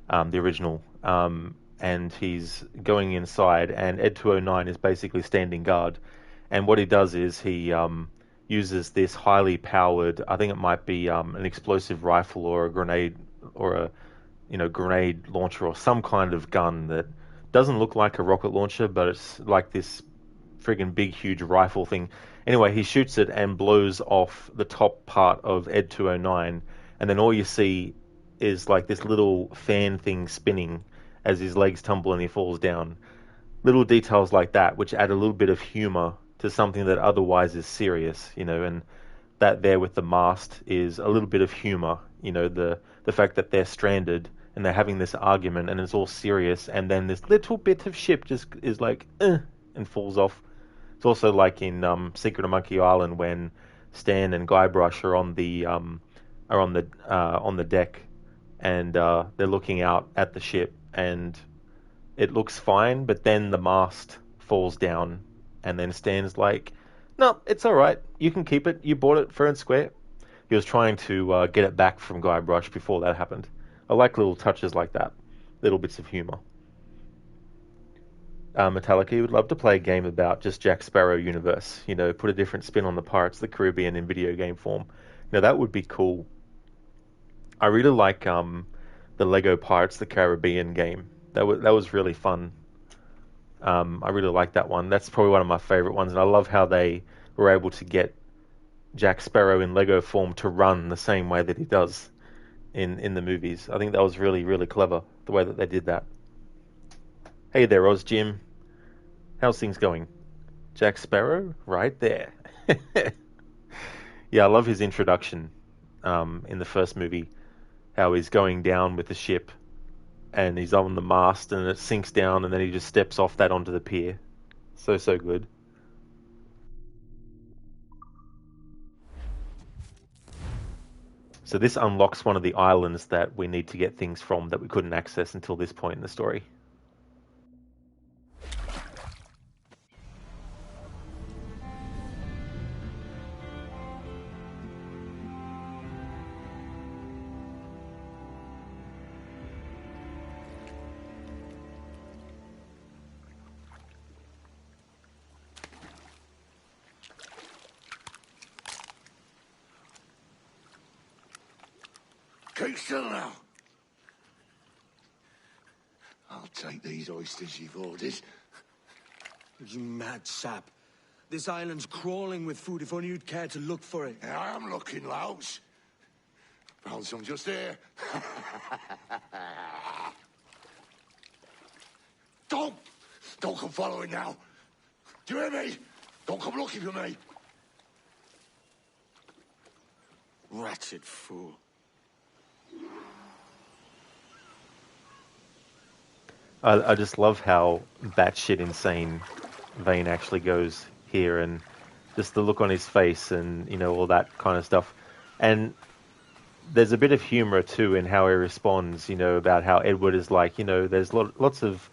the original, and he's going inside, and Ed 209 is basically standing guard. And what he does is he uses this highly powered, I think it might be an explosive rifle or a grenade or a grenade launcher or some kind of gun that doesn't look like a rocket launcher, but it's like this friggin' big, huge rifle thing. Anyway, he shoots it and blows off the top part of Ed 209, and then all you see is like this little fan thing spinning as his legs tumble and he falls down. Little details like that, which add a little bit of humor to something that otherwise is serious, and that there with the mast is a little bit of humor, the fact that they're stranded and they're having this argument and it's all serious, and then this little bit of ship just is like, and falls off. It's also like in Secret of Monkey Island when Stan and Guybrush are on the deck, and they're looking out at the ship, and it looks fine, but then the mast falls down, and then Stan's like, "No, it's all right. You can keep it. You bought it fair and square." He was trying to get it back from Guybrush before that happened. I like little touches like that, little bits of humor. Metallica would love to play a game about just Jack Sparrow universe. Put a different spin on the Pirates of the Caribbean in video game form. That would be cool. I really like the Lego Pirates of the Caribbean game. That was really fun. I really like that one. That's probably one of my favorite ones, and I love how they were able to get Jack Sparrow in Lego form to run the same way that he does in the movies. I think that was really, really clever, the way that they did that. Hey there, Oz Jim. How's things going? Jack Sparrow? Right there. Yeah, I love his introduction in the first movie. How he's going down with the ship and he's on the mast and it sinks down and then he just steps off that onto the pier. So good. So this unlocks one of the islands that we need to get things from that we couldn't access until this point in the story. Keep still now. I'll take these oysters you've ordered. You mad sap. This island's crawling with food if only you'd care to look for it. Yeah, I am looking, Louse. Found some just here. Don't come following now. Do you hear me? Don't come looking for me. Wretched fool. I just love how batshit insane Vane actually goes here, and just the look on his face and, you know, all that kind of stuff. And there's a bit of humor too in how he responds, you know, about how Edward is like, you know, there's lots of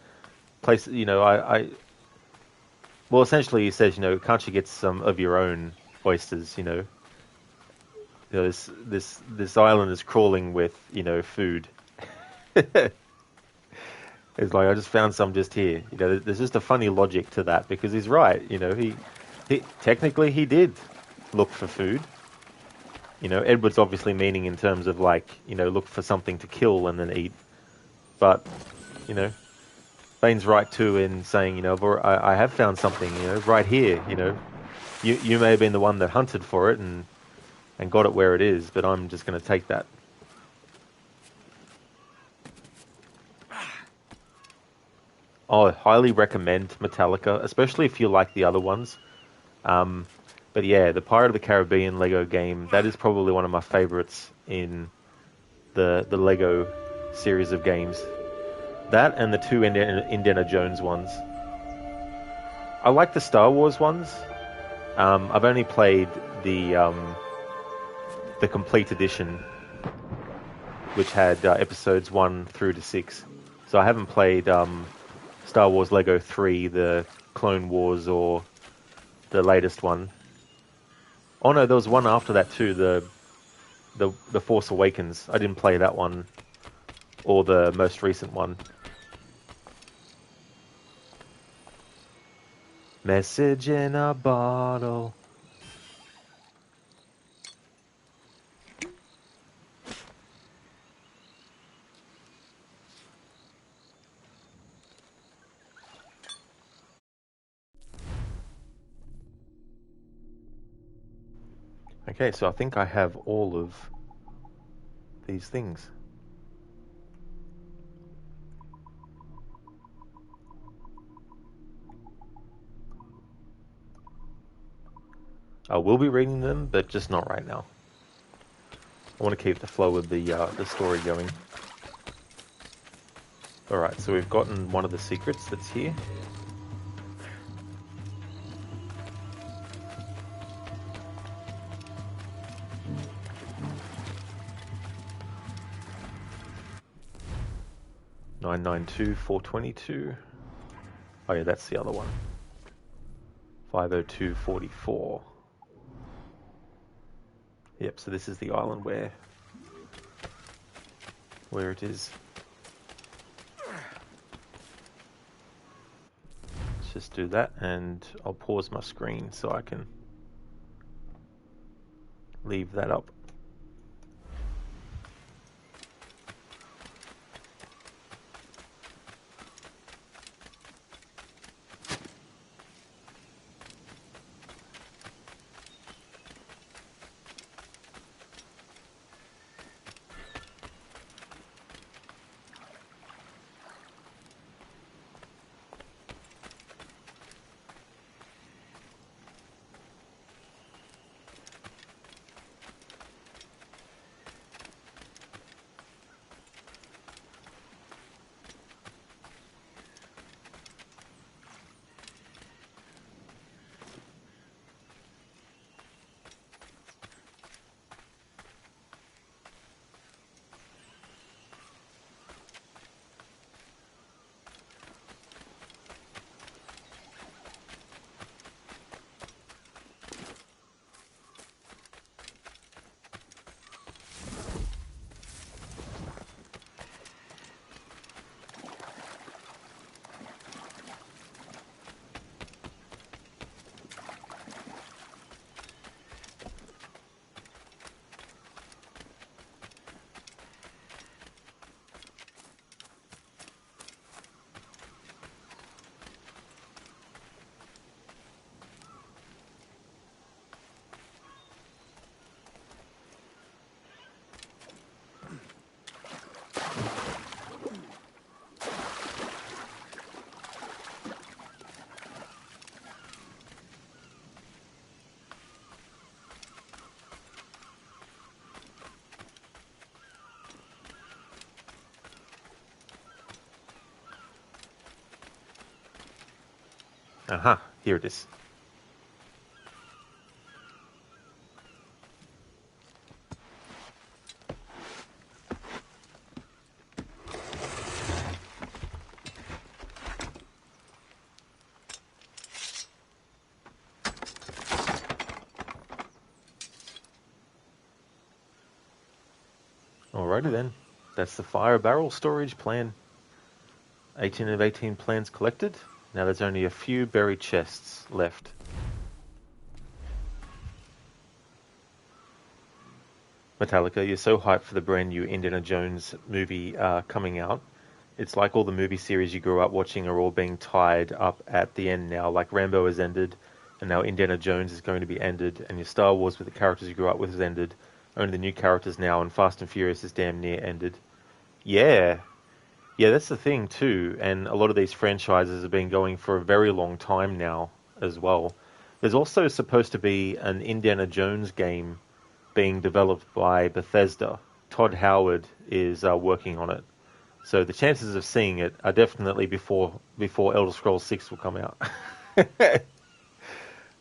places, you know, well, essentially he says, you know, can't you get some of your own oysters, you know? You know, this island is crawling with, you know, food. It's like, I just found some just here. You know, there's just a funny logic to that, because he's right. You know, he technically he did look for food. You know, Edward's obviously meaning in terms of like, you know, look for something to kill and then eat. But, you know, Vane's right too in saying, you know, I have found something, you know, right here. You know, you may have been the one that hunted for it and got it where it is, but I'm just going to take that. I highly recommend Metallica, especially if you like the other ones. But yeah, the Pirate of the Caribbean Lego game, that is probably one of my favorites in the Lego series of games. That and the two Indiana Jones ones. I like the Star Wars ones. I've only played the complete edition, which had episodes 1 through to 6. So I haven't played Star Wars Lego 3, the Clone Wars, or the latest one. Oh no, there was one after that too, the Force Awakens. I didn't play that one, or the most recent one. Message in a bottle. Okay, so I think I have all of these things. I will be reading them, but just not right now. I want to keep the flow of the story going. Alright, so we've gotten one of the secrets that's here. $992,422. Oh yeah, that's the other one. 502,44. Yep, so this is the island where it is. Let's just do that, and I'll pause my screen so I can leave that up. Aha, here it is. Alrighty then. That's the fire barrel storage plan. 18 of 18 plans collected. Now there's only a few buried chests left. Metallica, you're so hyped for the brand new Indiana Jones movie coming out. It's like all the movie series you grew up watching are all being tied up at the end now. Like Rambo has ended, and now Indiana Jones is going to be ended, and your Star Wars with the characters you grew up with has ended. Only the new characters now, and Fast and Furious is damn near ended. Yeah, that's the thing too, and a lot of these franchises have been going for a very long time now as well. There's also supposed to be an Indiana Jones game being developed by Bethesda. Todd Howard is working on it. So the chances of seeing it are definitely before Elder Scrolls 6 will come out.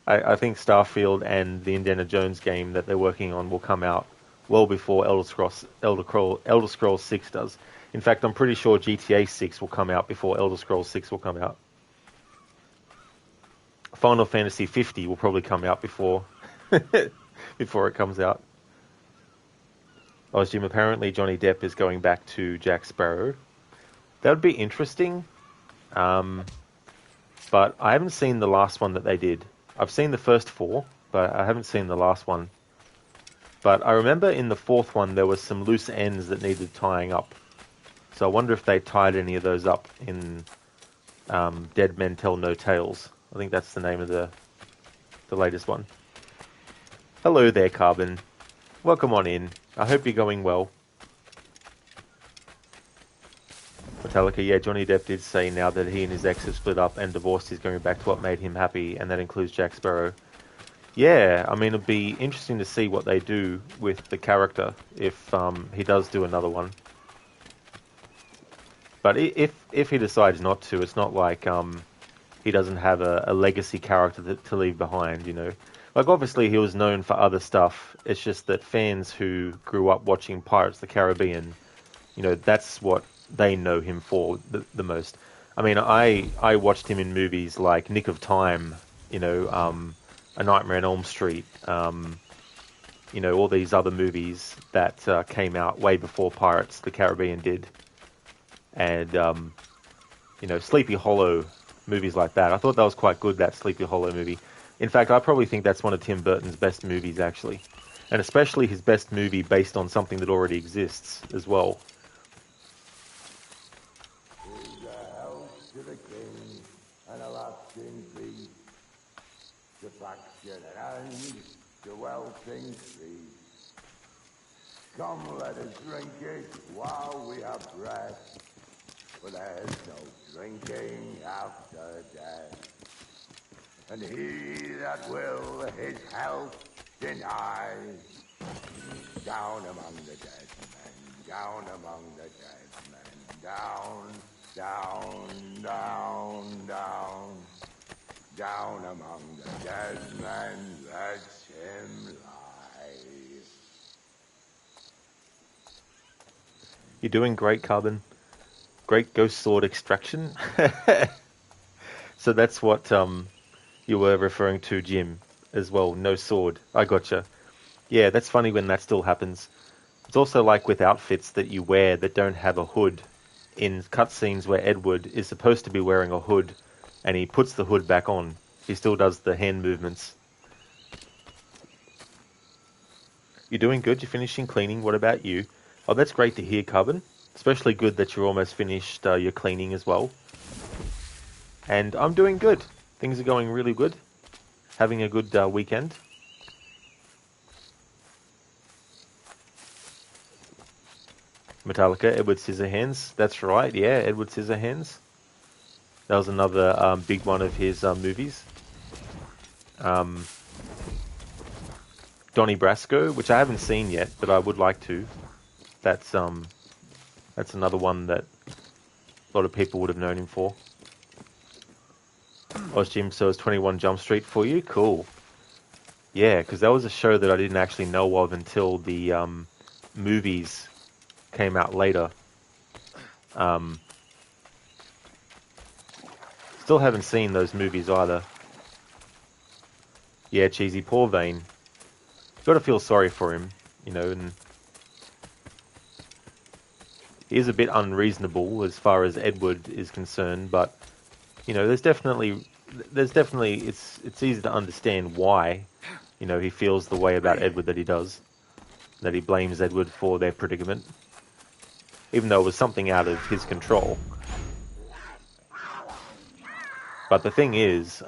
I think Starfield and the Indiana Jones game that they're working on will come out well before Elder Scrolls 6 does. In fact, I'm pretty sure GTA 6 will come out before Elder Scrolls 6 will come out. Final Fantasy 50 will probably come out before before it comes out. Oh, Jim, apparently Johnny Depp is going back to Jack Sparrow. That would be interesting. But I haven't seen the last one that they did. I've seen the first 4, but I haven't seen the last one. But I remember in the 4th one there was some loose ends that needed tying up. So I wonder if they tied any of those up in Dead Men Tell No Tales. I think that's the name of the latest one. Hello there, Carbon. Welcome on in. I hope you're going well. Metallica, yeah, Johnny Depp did say now that he and his ex have split up and divorced, he's going back to what made him happy, and that includes Jack Sparrow. Yeah, I mean, it'd be interesting to see what they do with the character if he does do another one. But if he decides not to, it's not like he doesn't have a legacy character to leave behind, you know. Like, obviously, he was known for other stuff. It's just that fans who grew up watching Pirates of the Caribbean, you know, that's what they know him for the most. I mean, I watched him in movies like Nick of Time, you know, A Nightmare on Elm Street, you know, all these other movies that came out way before Pirates of the Caribbean did. And, you know, Sleepy Hollow, movies like that. I thought that was quite good, that Sleepy Hollow movie. In fact, I probably think that's one of Tim Burton's best movies, actually. And especially his best movie based on something that already exists as well. Is a health to the king and a lasting peace, to faction and to welting streets. Come, let us drink it while we have breath, for there's no drinking after death. And he that will his health deny, down among the dead men, down among the dead men, down, down, down, down, down among the dead men, let him lie. You're doing great, Carbon. Great ghost sword extraction. So that's what you were referring to, Jim, as well. No sword. I gotcha. Yeah, that's funny when that still happens. It's also like with outfits that you wear that don't have a hood. In cutscenes where Edward is supposed to be wearing a hood, and he puts the hood back on, he still does the hand movements. You're doing good. You're finishing cleaning. What about you? Oh, that's great to hear, Carbon. Especially good that you're almost finished your cleaning as well. And I'm doing good. Things are going really good. Having a good weekend. Metallica, Edward Scissorhands. That's right, yeah, Edward Scissorhands. That was another big one of his movies. Donnie Brasco, which I haven't seen yet, but I would like to. That's another one that a lot of people would have known him for. Jim, so it's 21 Jump Street for you? Cool. Yeah, because that was a show that I didn't actually know of until the movies came out later. Still haven't seen those movies either. Yeah, Cheesy, poor Vane. Got to feel sorry for him, you know, and he is a bit unreasonable as far as Edward is concerned, but you know, there's definitely it's easy to understand why, you know, he feels the way about Edward that he does, that he blames Edward for their predicament, even though it was something out of his control. But the thing is,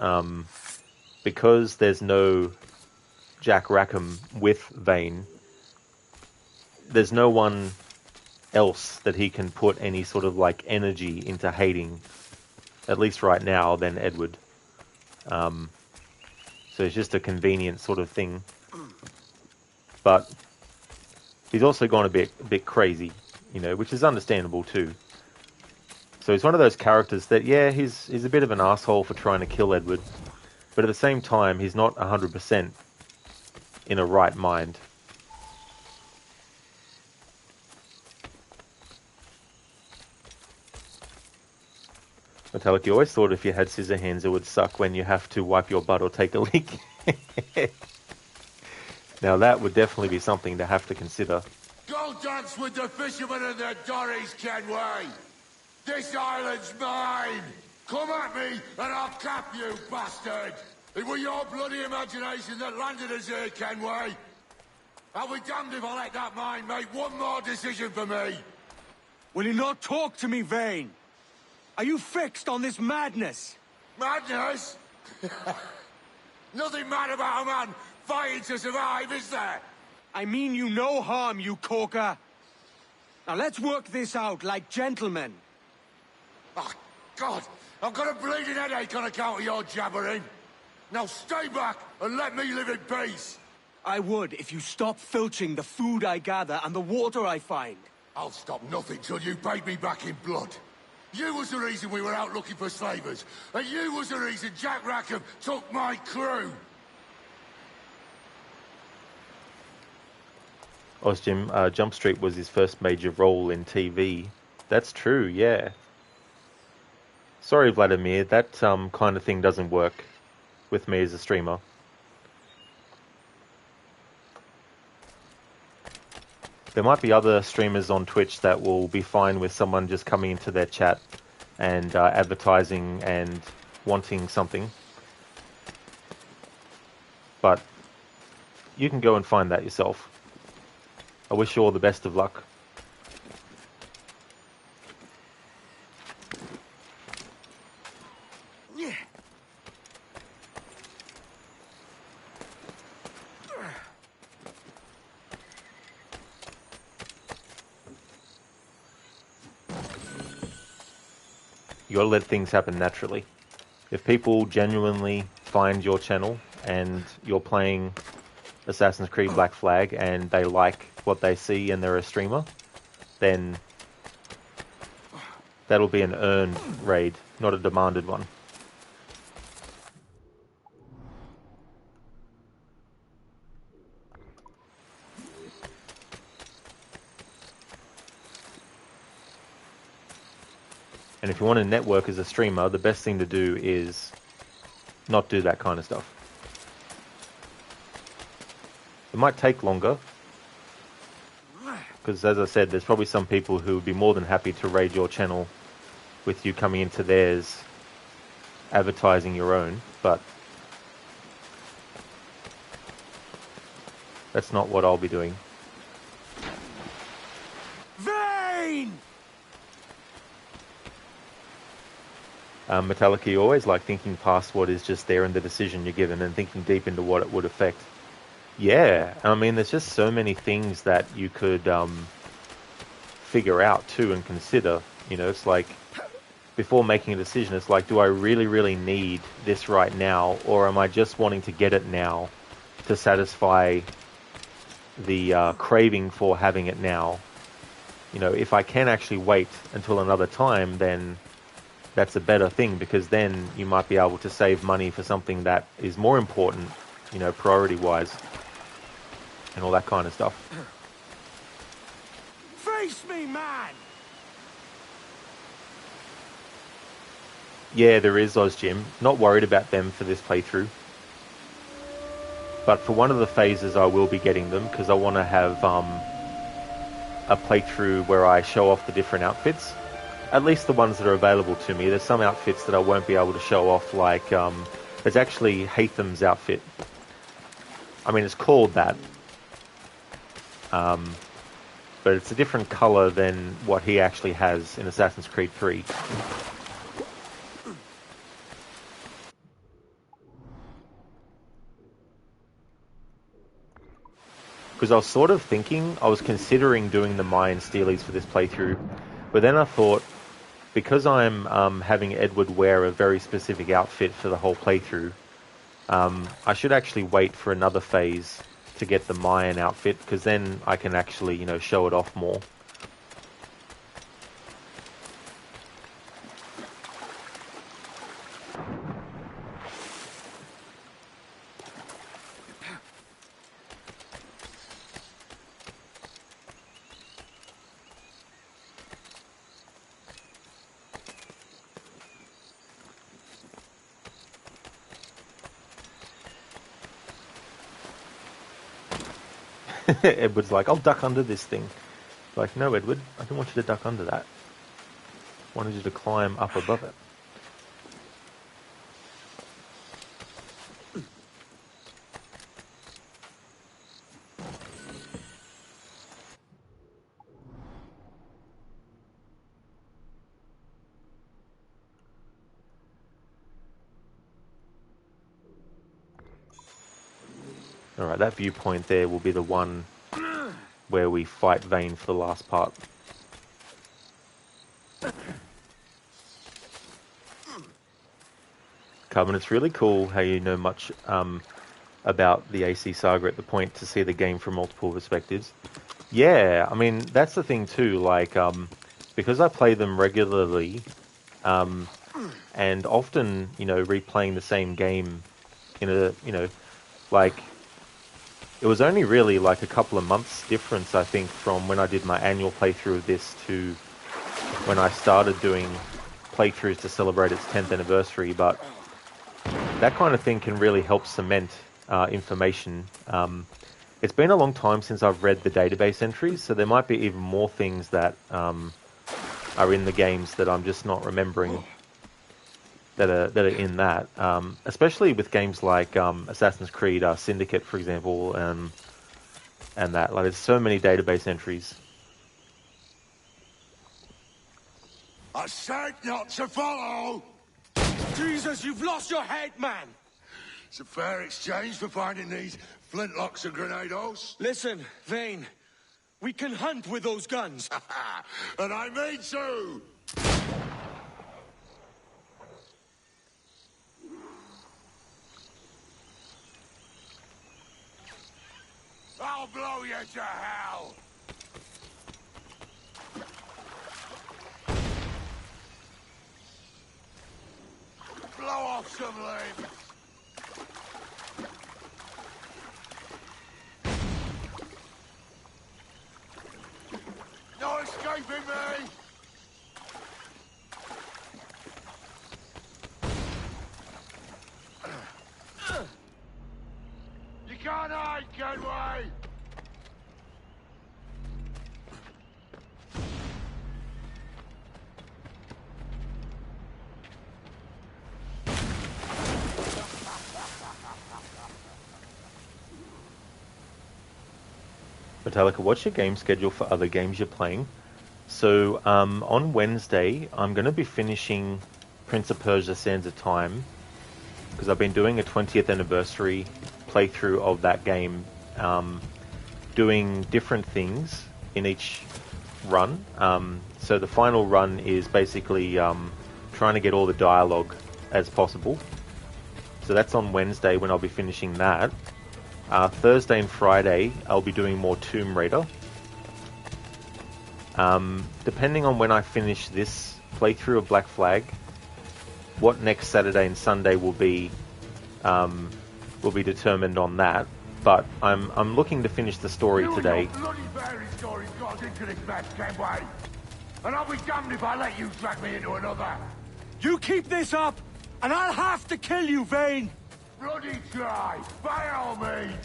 because there's no Jack Rackham with Vane, there's no one else that he can put any sort of like energy into hating, at least right now, than Edward. So it's just a convenient sort of thing. But he's also gone a bit crazy, you know, which is understandable too. So he's one of those characters that, yeah, he's a bit of an asshole for trying to kill Edward, but at the same time, he's not 100% in a right mind. Metallic, you always thought if you had scissor hands it would suck when you have to wipe your butt or take a leak. Now that would definitely be something to have to consider. Go dance with the fishermen and their dories, Kenway! This island's mine! Come at me and I'll cap you, bastard! It was your bloody imagination that landed us here, Kenway! I'll be damned if I let that mind make one more decision for me! Will you not talk to me, Vane? Are you fixed on this madness? Madness? Nothing mad about a man fighting to survive, is there? I mean you no harm, you corker. Now let's work this out like gentlemen. Oh, God! I've got a bleeding headache on account of your jabbering. Now stay back and let me live in peace. I would if you stop filching the food I gather and the water I find. I'll stop nothing till you paid me back in blood. You was the reason we were out looking for slavers, and you was the reason Jack Rackham took my crew. Jim, Jump Street was his first major role in TV. That's true, yeah. Sorry, Vladimir, that kind of thing doesn't work with me as a streamer. There might be other streamers on Twitch that will be fine with someone just coming into their chat and advertising and wanting something. But you can go and find that yourself. I wish you all the best of luck. You gotta let things happen naturally. If people genuinely find your channel and you're playing Assassin's Creed Black Flag and they like what they see and they're a streamer, then that'll be an earned raid, not a demanded one. And if you want to network as a streamer, the best thing to do is not do that kind of stuff. It might take longer, because as I said, there's probably some people who would be more than happy to raid your channel with you coming into theirs, advertising your own, but that's not what I'll be doing. Vane! Metallica, you always like thinking past what is just there in the decision you're given and thinking deep into what it would affect. Yeah, I mean, there's just so many things that you could figure out too and consider. You know, it's like, before making a decision, it's like, do I really, really need this right now, or am I just wanting to get it now to satisfy the craving for having it now? You know, if I can actually wait until another time, then that's a better thing, because then you might be able to save money for something that is more important, you know, priority-wise, and all that kind of stuff. Face me, man! Yeah, there is, Ozjim. Not worried about them for this playthrough. But for one of the phases I will be getting them, because I want to have a playthrough where I show off the different outfits. At least the ones that are available to me. There's some outfits that I won't be able to show off, like there's actually Hatham's outfit. I mean, it's called that. But it's a different colour than what he actually has in Assassin's Creed 3. Because I was sort of thinking, I was considering doing the Mayan Steelies for this playthrough, but then I thought, because I'm having Edward wear a very specific outfit for the whole playthrough, I should actually wait for another phase to get the Mayan outfit, because then I can actually, you know, show it off more. Edward's like, I'll duck under this thing. Like, no, Edward, I don't want you to duck under that. I wanted you to climb up above it. Alright, that viewpoint there will be the one where we fight Vane for the last part. Carbon, it's really cool how you know much about the AC Saga at the point to see the game from multiple perspectives. Yeah, I mean, that's the thing too, like, because I play them regularly, and often, you know, replaying the same game in a, you know, like, it was only really like a couple of months difference, I think, from when I did my annual playthrough of this to when I started doing playthroughs to celebrate its 10th anniversary, but that kind of thing can really help cement information. It's been a long time since I've read the database entries, so there might be even more things that are in the games that I'm just not remembering that are in that. Especially with games like Assassin's Creed Syndicate, for example, and that. Like, there's so many database entries. I said not to follow! Jesus, you've lost your head, man! It's a fair exchange for finding these flintlocks and grenados. Listen, Vane, we can hunt with those guns. And I mean to! I'll blow you to hell! Blow off some limbs! No escaping me! You can't hide, can we? Metallica, what's your game schedule for other games you're playing? So, on Wednesday, I'm going to be finishing Prince of Persia Sands of Time, because I've been doing a 20th anniversary playthrough of that game, doing different things in each run. So the final run is basically trying to get all the dialogue as possible. So that's on Wednesday when I'll be finishing that. Thursday and Friday, I'll be doing more Tomb Raider. Depending on when I finish this playthrough of Black Flag, what next Saturday and Sunday will be determined on that. But I'm looking to finish the story today. Bloody fairy stories got us into this mess, Kenway. And I'll be damned if I let you drag me into another. You keep this up, and I'll have to kill you, Vane. Bloody try, by all means.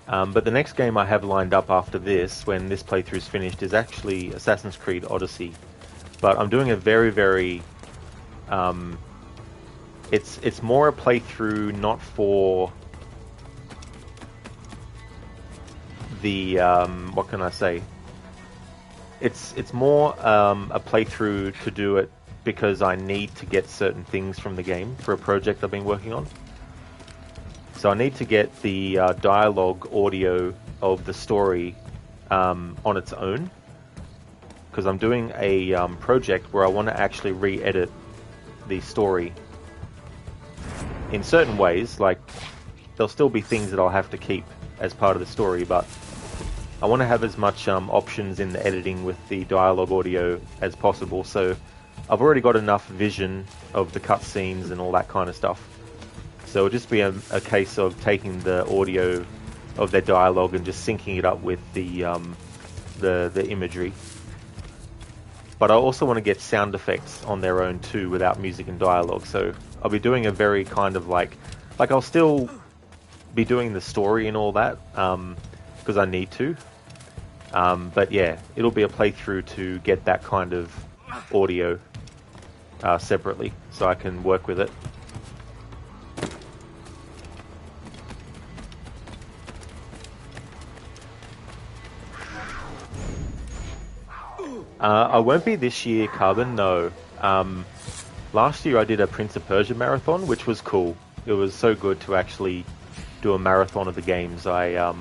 But the next game I have lined up after this, when this playthrough's finished, is actually Assassin's Creed Odyssey. But I'm doing a very, very... It's more a playthrough not for the... what can I say? It's more a playthrough to do it because I need to get certain things from the game for a project I've been working on. So I need to get the dialogue audio of the story on its own, because I'm doing a project where I want to actually re-edit the story in certain ways. Like, there'll still be things that I'll have to keep as part of the story, but I want to have as much options in the editing with the dialogue audio as possible. So I've already got enough vision of the cutscenes and all that kind of stuff. So it'll just be a case of taking the audio of their dialogue and just syncing it up with the imagery. But I also want to get sound effects on their own too, without music and dialogue. So I'll be doing a very kind of like I'll still be doing the story and all that, because I need to. But yeah, it'll be a playthrough to get that kind of audio separately, so I can work with it. I won't be this year, Carbon, no. Last year I did a Prince of Persia marathon, which was cool. It was so good to actually do a marathon of the games. I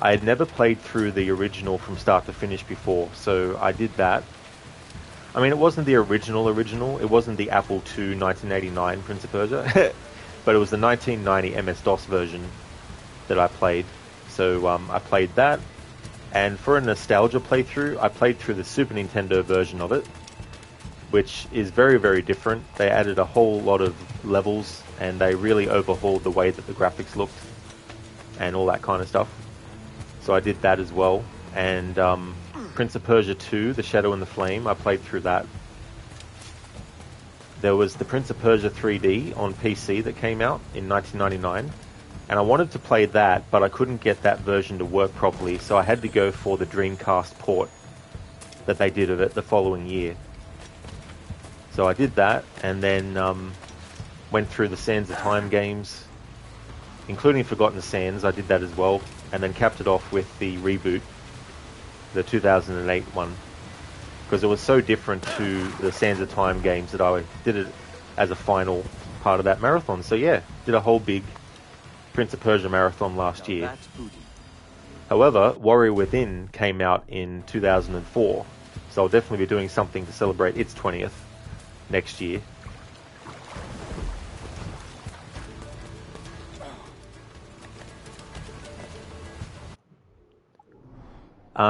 had never played through the original from start to finish before, so I did that. I mean, it wasn't the original. It wasn't the Apple II 1989 Prince of Persia, but it was the 1990 MS-DOS version that I played. So I played that. And for a nostalgia playthrough, I played through the Super Nintendo version of it, which is very, very different. They added a whole lot of levels, and they really overhauled the way that the graphics looked, and all that kind of stuff. So I did that as well. And Prince of Persia 2, The Shadow and the Flame, I played through that. There was the Prince of Persia 3D on PC that came out in 1999. And I wanted to play that, but I couldn't get that version to work properly, so I had to go for the Dreamcast port that they did of it the following year. So I did that, and then went through the Sands of Time games, including Forgotten Sands. I did that as well, and then capped it off with the reboot, the 2008 one, because it was so different to the Sands of Time games that I did it as a final part of that marathon. So yeah, did a whole big Prince of Persia marathon last year. However, Warrior Within came out in 2004, so I'll definitely be doing something to celebrate its 20th next year.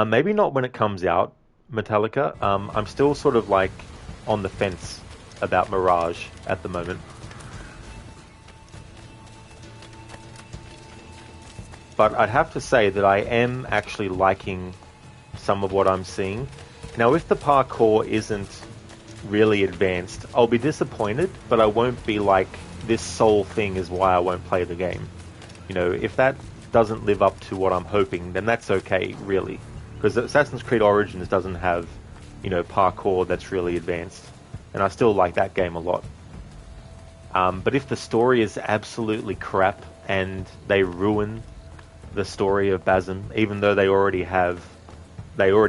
Maybe not when it comes out, Metallica. I'm still sort of like on the fence about Mirage at the moment. But I'd have to say that I am actually liking some of what I'm seeing. Now, if the parkour isn't really advanced, I'll be disappointed, but I won't be like, this sole thing is why I won't play the game. You know, if that doesn't live up to what I'm hoping, then that's okay, really. Because Assassin's Creed Origins doesn't have, you know, parkour that's really advanced. And I still like that game a lot. But if the story is absolutely crap and they ruin the story of Basim, even though they already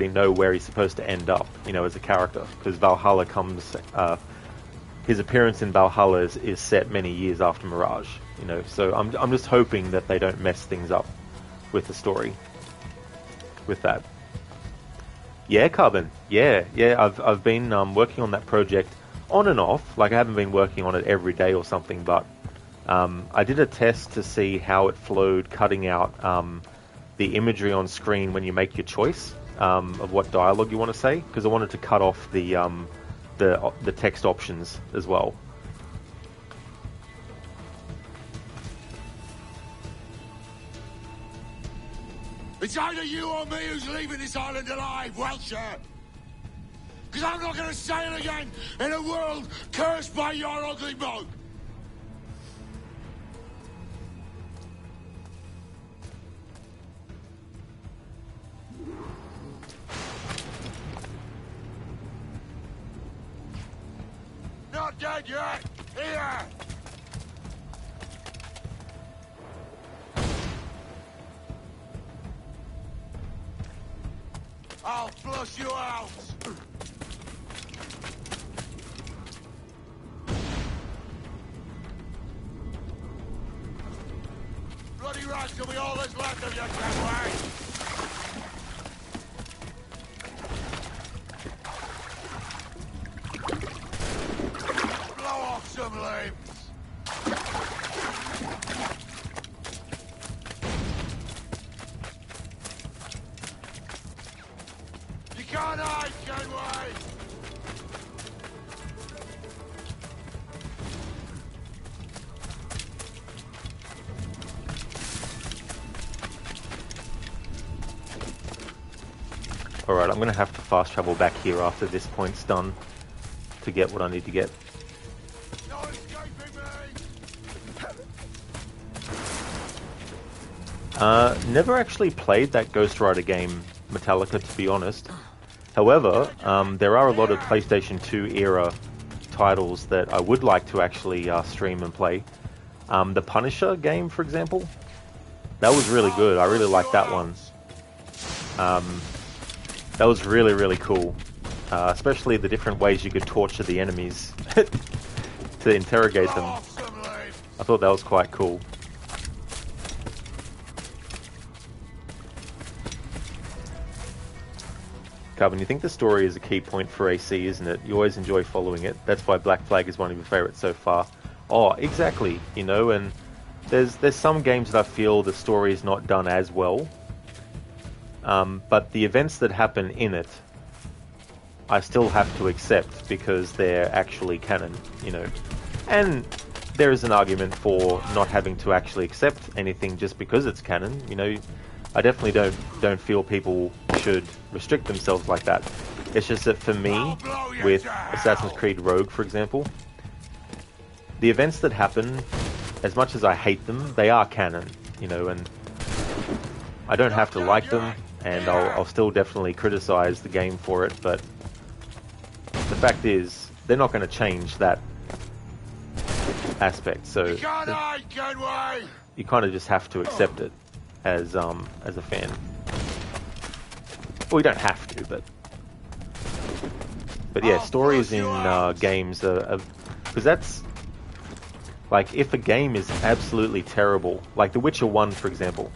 know where he's supposed to end up, you know, as a character, because Valhalla comes, his appearance in Valhalla is set many years after Mirage, you know, so I'm just hoping that they don't mess things up with the story, with that. Yeah, Carbon, yeah, I've been working on that project on and off, like I haven't been working on it every day or something, but I did a test to see how it flowed, cutting out the imagery on screen when you make your choice of what dialogue you want to say, because I wanted to cut off the the text options as well. It's either you or me who's leaving this island alive, Welcher. Because I'm not going to sail again in a world cursed by your ugly mug. Not dead yet. Here. I'll flush you out. Bloody rats will be all that's left of you, Kenway. Blow off some limbs. You can't hide, Kenway. Alright, I'm going to have to fast travel back here after this point's done to get what I need to get. No escaping me. Never actually played that Ghost Rider game, Metallica, to be honest. However, there are a lot of PlayStation 2 era titles that I would like to actually stream and play. The Punisher game, for example, that was really good. I really liked that one. That was really, really cool. Especially the different ways you could torture the enemies to interrogate them. I thought that was quite cool. Carbon, you think the story is a key point for AC, isn't it? You always enjoy following it. That's why Black Flag is one of your favourites so far. Oh, exactly. You know, and there's some games that I feel the story is not done as well. But the events that happen in it, I still have to accept because they're actually canon, you know. And there is an argument for not having to actually accept anything just because it's canon, you know. I definitely don't feel people should restrict themselves like that. It's just that for me, with Assassin's Creed Rogue, for example, the events that happen, as much as I hate them, they are canon, you know, and I don't have to like them, and I'll still definitely criticize the game for it, but the fact is, they're not going to change that aspect, so you kind of just have to accept it as a fan. Well, you don't have to, but yeah, stories in games are because that's like, if a game is absolutely terrible, like The Witcher 1, for example.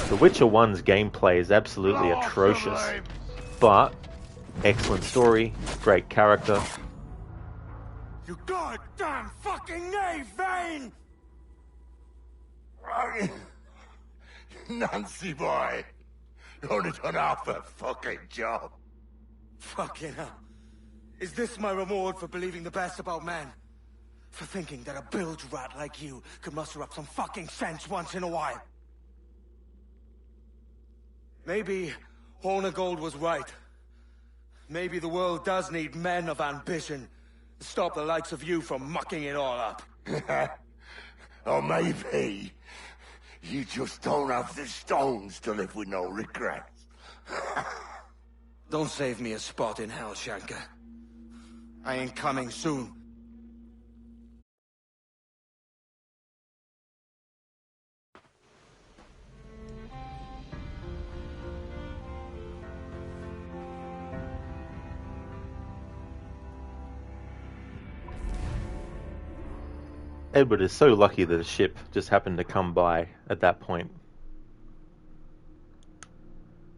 The Witcher 1's gameplay is absolutely atrocious, but excellent story, great character. You goddamn fucking knave, Vane! Nancy boy, you only done half a fucking job. Fucking hell. Is this my reward for believing the best about men? For thinking that a bilge rat like you could muster up some fucking sense once in a while? Maybe Horn of Gold was right. Maybe the world does need men of ambition to stop the likes of you from mucking it all up. Or maybe you just don't have the stones to live with no regrets. Don't save me a spot in hell, Shanka. I ain't coming soon. Edward is so lucky that a ship just happened to come by at that point.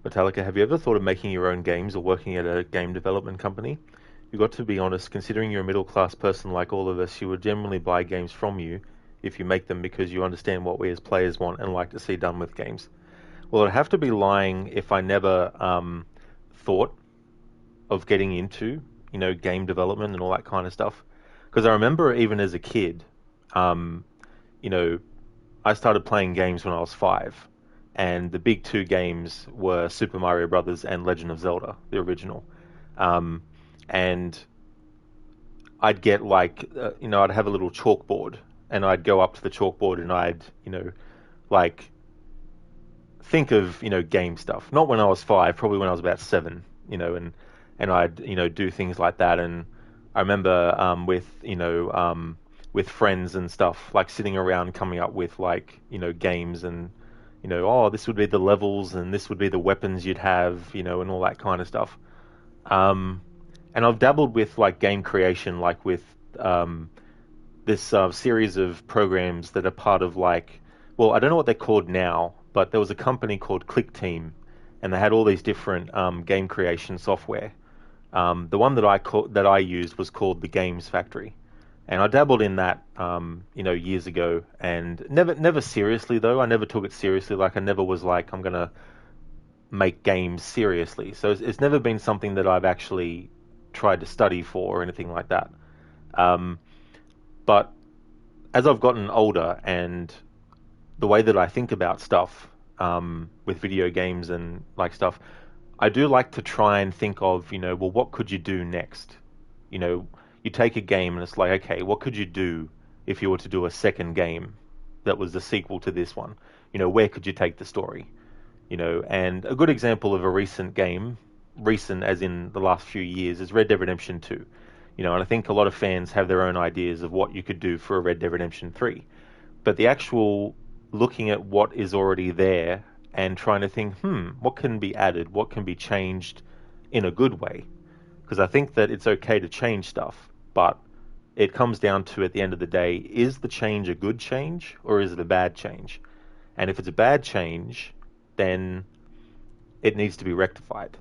Metallica, have you ever thought of making your own games or working at a game development company? You've got to be honest, considering you're a middle-class person like all of us, you would generally buy games from you if you make them because you understand what we as players want and like to see done with games. Well, I'd have to be lying if I never thought of getting into game development and all that kind of stuff. Because I remember even as a kid, I started playing games when I was 5, and the big two games were Super Mario Brothers and Legend of Zelda, the original. And I'd get I'd have a little chalkboard, and I'd go up to the chalkboard and I'd, think of, game stuff. Not when I was 5, probably when I was about 7, and I'd, do things like that. And I remember with friends and stuff, like sitting around coming up with games and, this would be the levels and this would be the weapons you'd have, and all that kind of stuff. And I've dabbled with game creation, with this series of programs that are part of I don't know what they're called now, but there was a company called Click Team, and they had all these different game creation software. The one that I used was called the Games Factory, and I dabbled in that years ago, and never seriously though. I never took it seriously. I never was I'm gonna make games seriously. So it's never been something that I've actually tried to study for or anything like that. But as I've gotten older and the way that I think about stuff with video games and stuff, I do like to try and think of, well, what could you do next? You take a game and it's okay, what could you do if you were to do a second game that was the sequel to this one? Where could you take the story? And a good example of a recent game, recent as in the last few years, is Red Dead Redemption 2. And I think a lot of fans have their own ideas of what you could do for a Red Dead Redemption 3. But the actual looking at what is already there and trying to think, what can be added, what can be changed in a good way? Because I think that it's okay to change stuff, but it comes down to, at the end of the day, is the change a good change or is it a bad change? And if it's a bad change, then it needs to be rectified,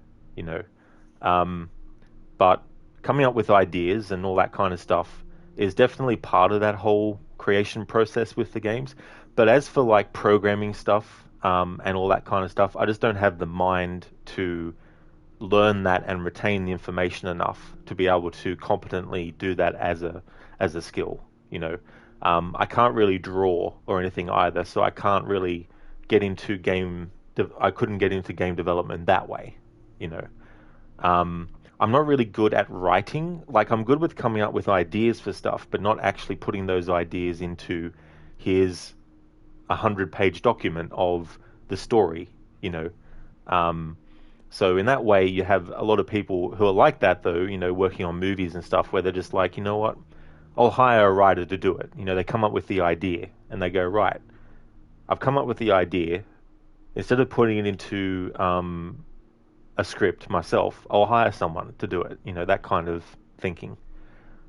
But coming up with ideas and all that kind of stuff is definitely part of that whole creation process with the games. But as for programming stuff and all that kind of stuff, I just don't have the mind to learn that and retain the information enough to be able to competently do that as a skill. I can't really draw or anything either, so I can't really get into I couldn't get into game development that way. I'm not really good at writing. I'm good with coming up with ideas for stuff, but not actually putting those ideas into here's a 100-page document of the story. So in that way, you have a lot of people who are like that, though, working on movies and stuff, where they're just you know what, I'll hire a writer to do it. They come up with the idea, and they go, right, I've come up with the idea. Instead of putting it into a script myself, I'll hire someone to do it. That kind of thinking.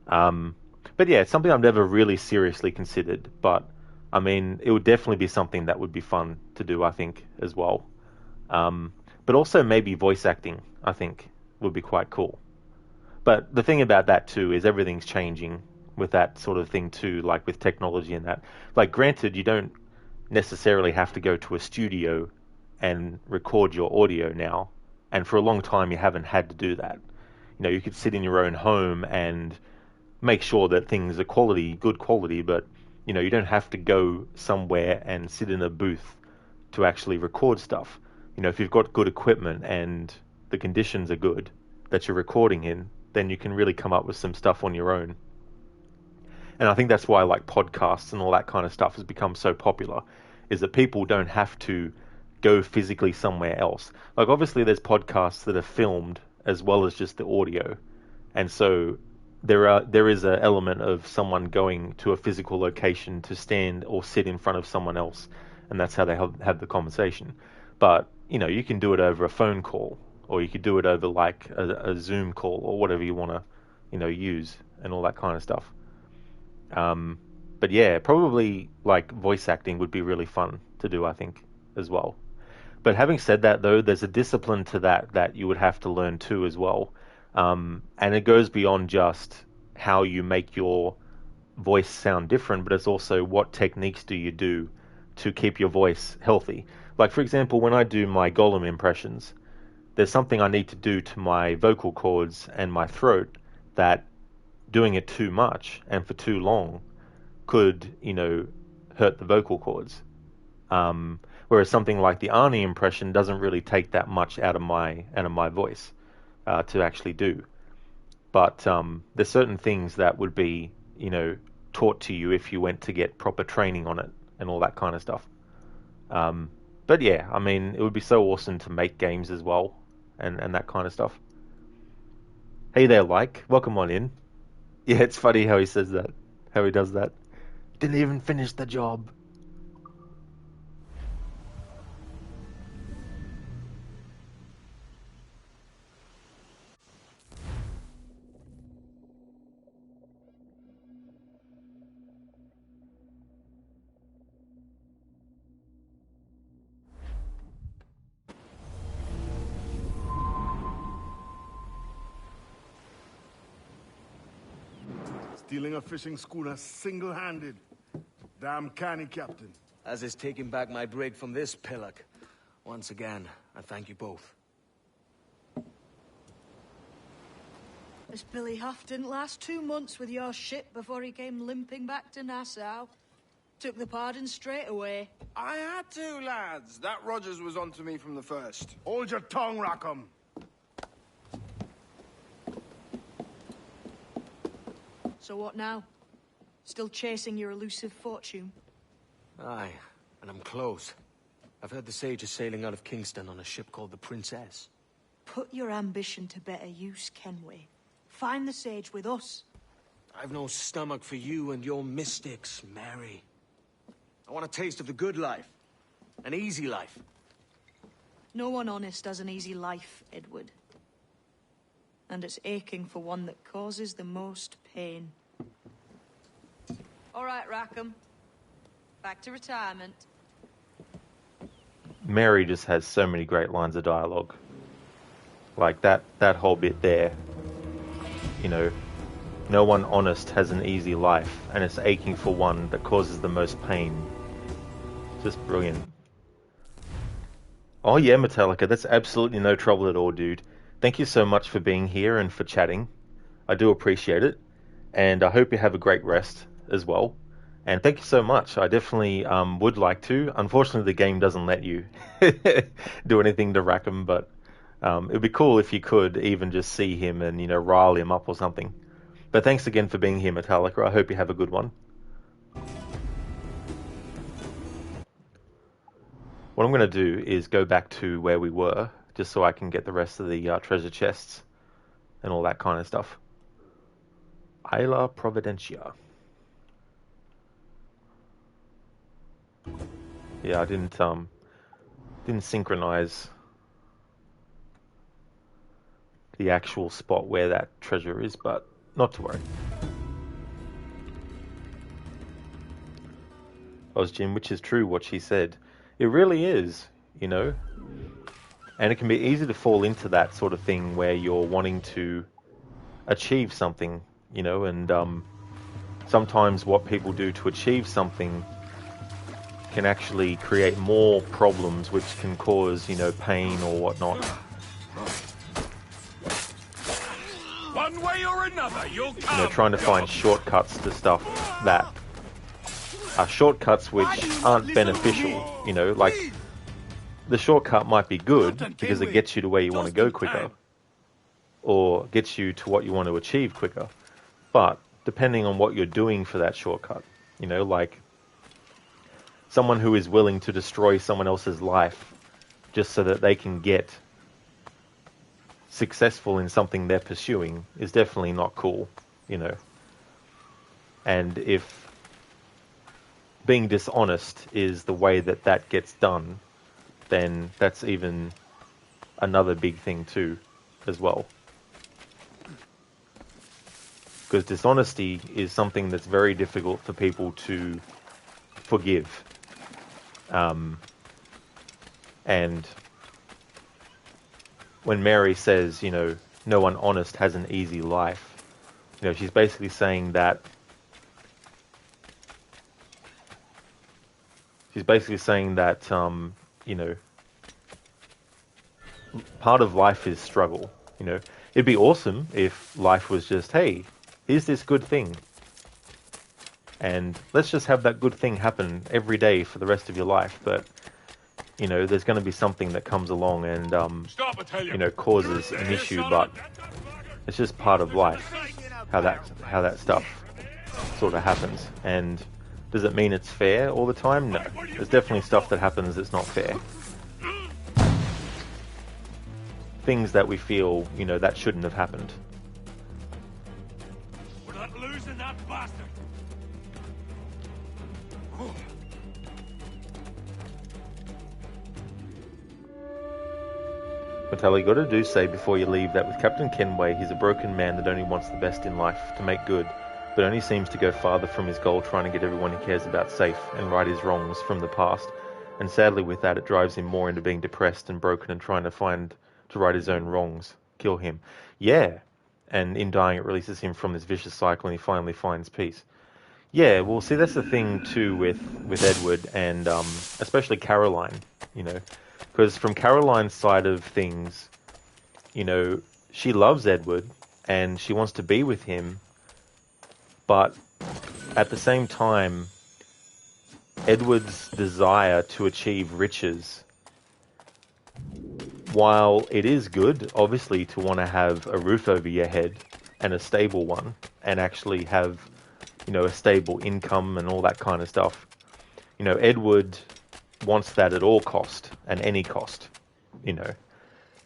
But yeah, it's something I've never really seriously considered. But, I mean, it would definitely be something that would be fun to do, I think, as well. But also maybe voice acting, I think, would be quite cool. But the thing about that, too, is everything's changing with that sort of thing, too, with technology and that. Granted, you don't necessarily have to go to a studio and record your audio now. And for a long time, you haven't had to do that. You could sit in your own home and make sure that things are good quality, but, you don't have to go somewhere and sit in a booth to actually record stuff. If you've got good equipment and the conditions are good that you're recording in, then you can really come up with some stuff on your own. And I think that's why podcasts and all that kind of stuff has become so popular, is that people don't have to go physically somewhere else. Obviously there's podcasts that are filmed as well as just the audio. And so there is an element of someone going to a physical location to stand or sit in front of someone else, and that's how they have the conversation. But, you can do it over a phone call, or you could do it over a Zoom call, or whatever you want to, use, and all that kind of stuff. But yeah, probably voice acting would be really fun to do, I think, as well. But having said that, though, there's a discipline to that you would have to learn too as well. And it goes beyond just how you make your voice sound different, but it's also what techniques do you do to keep your voice healthy. For example, when I do my Gollum impressions, there's something I need to do to my vocal cords and my throat that doing it too much and for too long could, hurt the vocal cords. Whereas something like the Arnie impression doesn't really take that much out of my voice to actually do. But there's certain things that would be, taught to you if you went to get proper training on it and all that kind of stuff. But yeah, I mean, it would be so awesome to make games as well and that kind of stuff. Hey there, welcome on in. Yeah, it's funny how he says that, how he does that. Didn't even finish the job. Stealing a fishing schooner single-handed. Damn canny, Captain. As is taking back my brig from this pillock. Once again, I thank you both. This Billy Huff didn't last 2 months with your ship before he came limping back to Nassau. Took the pardon straight away. I had to, lads. That Rogers was onto me from the first. Hold your tongue, Rackham. So what now? Still chasing your elusive fortune? Aye, and I'm close. I've heard the Sage is sailing out of Kingston on a ship called the Princess. Put your ambition to better use, Kenway. Find the Sage with us. I've no stomach for you and your mystics, Mary. I want a taste of the good life. An easy life. No one honest has an easy life, Edward. And it's aching for one that causes the most pain. All right, Rackham. Back to retirement. Mary just has so many great lines of dialogue. Like that whole bit there. No one honest has an easy life, and it's aching for one that causes the most pain. Just brilliant. Oh yeah, Metallica, that's absolutely no trouble at all, dude. Thank you so much for being here and for chatting. I do appreciate it. And I hope you have a great rest as well. And thank you so much. I definitely would like to. Unfortunately, the game doesn't let you do anything to Rackham, but it would be cool if you could even just see him and, rile him up or something. But thanks again for being here, Metallica. I hope you have a good one. What I'm going to do is go back to where we were, just so I can get the rest of the treasure chests and all that kind of stuff. Isla Providencia. Yeah, I didn't synchronize the actual spot where that treasure is, but not to worry. Jim, which is true what she said. It really is, And it can be easy to fall into that sort of thing where you're wanting to achieve something, and sometimes what people do to achieve something can actually create more problems, which can cause, pain or whatnot. One way or another, you'll come. Trying to find shortcuts to stuff that are shortcuts which aren't beneficial, like the shortcut might be good because it gets you to where you want to go quicker or gets you to what you want to achieve quicker. But depending on what you're doing for that shortcut, like someone who is willing to destroy someone else's life just so that they can get successful in something they're pursuing is definitely not cool, And if being dishonest is the way that gets done, then that's even another big thing too, as well. Because dishonesty is something that's very difficult for people to forgive. And when Mary says, no one honest has an easy life, she's basically saying that part of life is struggle. It'd be awesome if life was just, hey, here's this good thing. And let's just have that good thing happen every day for the rest of your life. But, you know, there's going to be something that comes along and, you know, causes an issue. But it's just part of life, how that stuff sort of happens. And does it mean it's fair all the time? No. There's definitely stuff that happens that's not fair. Things that we feel, you know, that shouldn't have happened. We're not losing that bastard. Metallica do say before you leave that with Captain Kenway, he's a broken man that only wants the best in life to make good, but only seems to go farther from his goal trying to get everyone he cares about safe and right his wrongs from the past. And sadly with that, it drives him more into being depressed and broken and trying to right his own wrongs, kill him. Yeah, and in dying it releases him from this vicious cycle and he finally finds peace. Yeah, well, see, that's the thing too with Edward and especially Caroline, you know, because from Caroline's side of things, you know, she loves Edward and she wants to be with him, but at the same time, Edward's desire to achieve riches, while it is good, obviously, to want to have a roof over your head and a stable one and actually have, you know, a stable income and all that kind of stuff, you know, Edward wants that at all cost and any cost, you know.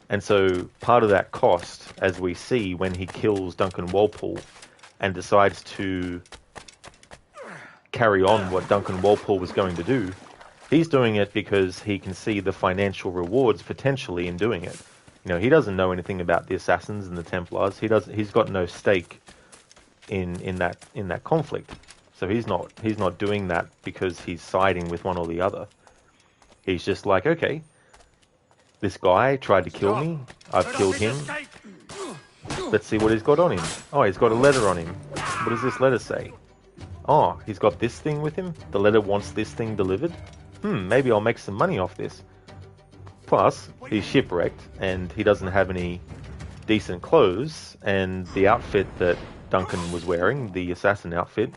And so part of that cost, as we see when he kills Duncan Walpole and decides to carry on what Duncan Walpole was going to do, he's doing it because he can see the financial rewards potentially in doing it. You know, he doesn't know anything about the Assassins and the Templars. He's got no stake in that conflict. So he's not doing that because he's siding with one or the other. He's just like, okay, this guy tried to kill me. I've killed him. Let's see what he's got on him. Oh, he's got a letter on him. What does this letter say? Oh, he's got this thing with him. The letter wants this thing delivered. Maybe I'll make some money off this. Plus, he's shipwrecked and he doesn't have any decent clothes, and the outfit that Duncan was wearing, the assassin outfit,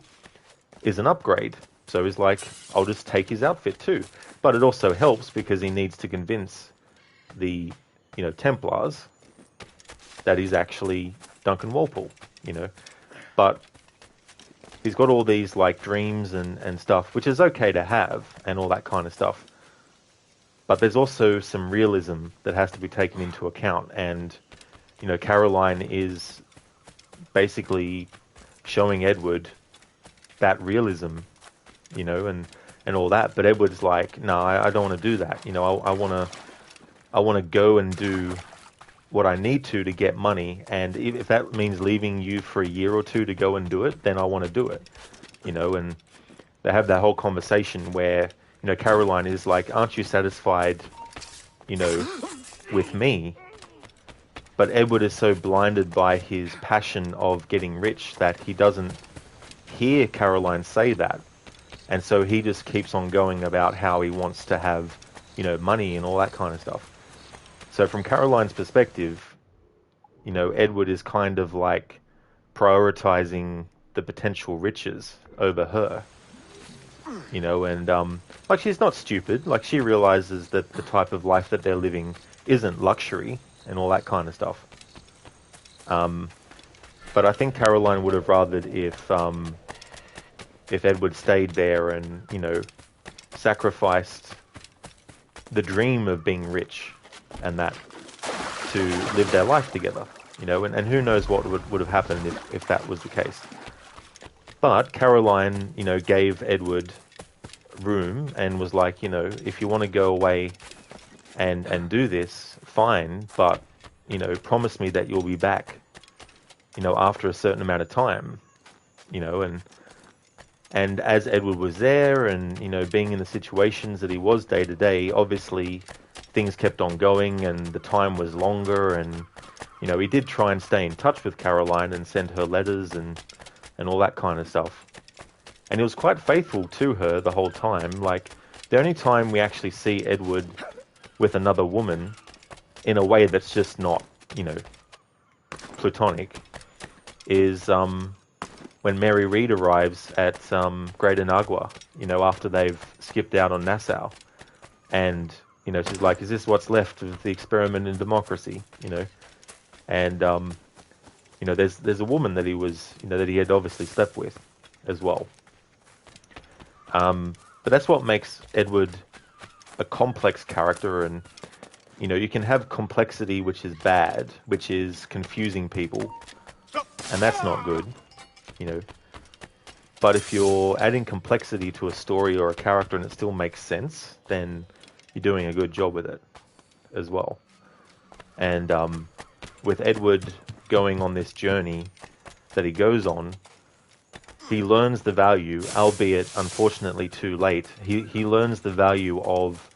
is an upgrade. So he's like, I'll just take his outfit too. But it also helps because he needs to convince the, you know, Templars that he's actually Duncan Walpole, you know. But he's got all these like dreams and stuff, which is okay to have and all that kind of stuff. But there's also some realism that has to be taken into account. And, you know, Caroline is basically showing Edward that realism, you know, and all that. But Edward's like, no, I don't want to do that. You know, I want to go and do what I need to get money. And if that means leaving you for a year or two to go and do it, then I want to do it, you know. And they have that whole conversation where, you know, Caroline is like, aren't you satisfied, you know, with me? But Edward is so blinded by his passion of getting rich that he doesn't hear Caroline say that. And so he just keeps on going about how he wants to have, you know, money and all that kind of stuff. So from Caroline's perspective, you know, Edward is kind of like prioritizing the potential riches over her, you know, and like, she's not stupid. Like, she realizes that the type of life that they're living isn't luxury and all that kind of stuff. But I think Caroline would have rathered if Edward stayed there and, you know, sacrificed the dream of being rich and that to live their life together, you know, and who knows what would have happened if that was the case. But Caroline, you know, gave Edward room and was like, you know, if you want to go away and do this, fine, but, you know, promise me that you'll be back, you know, after a certain amount of time, you know. And as Edward was there and, you know, being in the situations that he was day to day, obviously things kept on going and the time was longer, and, you know, he did try and stay in touch with Caroline and send her letters and all that kind of stuff. And he was quite faithful to her the whole time. Like, the only time we actually see Edward with another woman in a way that's just not, you know, platonic is when Mary Read arrives at Great Anagua, you know, after they've skipped out on Nassau. And, you know, she's like, is this what's left of the experiment in democracy, you know? And, you know, there's a woman that he was, you know, that he had obviously slept with as well. But that's what makes Edward a complex character. And, you know, you can have complexity which is bad, which is confusing people, and that's not good, you know. But if you're adding complexity to a story or a character and it still makes sense, then you're doing a good job with it as well. And with Edward going on this journey that he goes on, he learns the value, albeit unfortunately too late, he learns the value of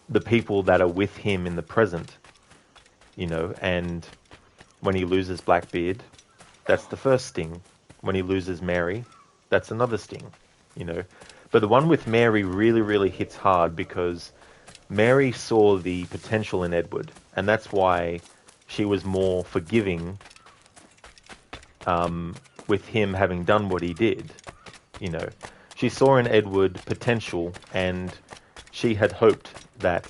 the people that are with him in the present, you know. And when he loses Blackbeard, that's the first sting. When he loses Mary, that's another sting, you know. But the one with Mary really, really hits hard because Mary saw the potential in Edward, and that's why she was more forgiving with him having done what he did, you know. She saw in Edward potential, and she had hoped that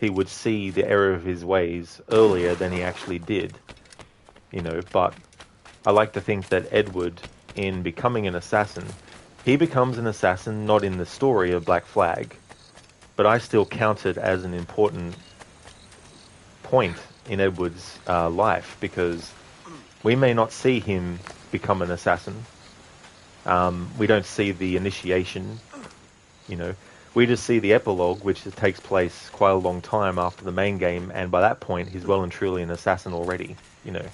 he would see the error of his ways earlier than he actually did, you know. But I like to think that Edward, in becoming an assassin, he becomes an assassin not in the story of Black Flag, but I still count it as an important point in Edward's life, because we may not see him become an assassin. We don't see the initiation, you know. We just see the epilogue, which takes place quite a long time after the main game, and by that point he's well and truly an assassin already, you know.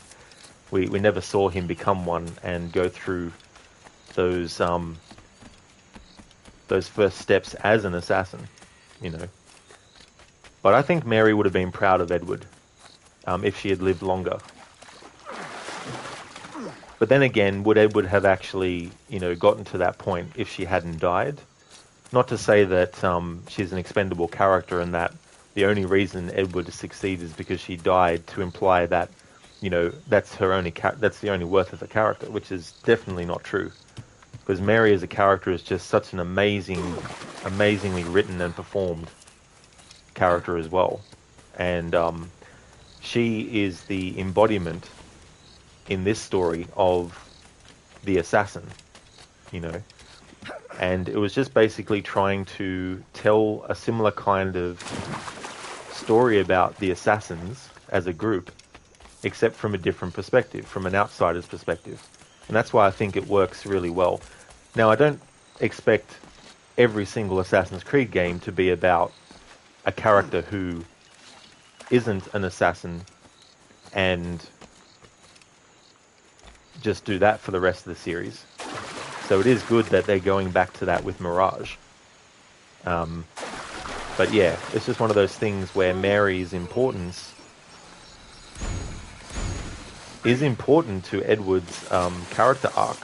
We never saw him become one and go through those first steps as an assassin, you know. But I think Mary would have been proud of Edward if she had lived longer. But then again, would Edward have actually, you know, gotten to that point if she hadn't died? Not to say that she's an expendable character and that the only reason Edward succeeds is because she died, to imply that, you know, that's the only worth of a character, which is definitely not true. Because Mary as a character is just such an amazingly written and performed character as well. And she is the embodiment in this story of the assassin, you know. And it was just basically trying to tell a similar kind of story about the assassins as a group, except from a different perspective, from an outsider's perspective. And that's why I think it works really well. Now, I don't expect every single Assassin's Creed game to be about a character who isn't an assassin and just do that for the rest of the series. So it is good that they're going back to that with Mirage. But yeah, it's just one of those things where Mary's importance is important to Edward's character arc.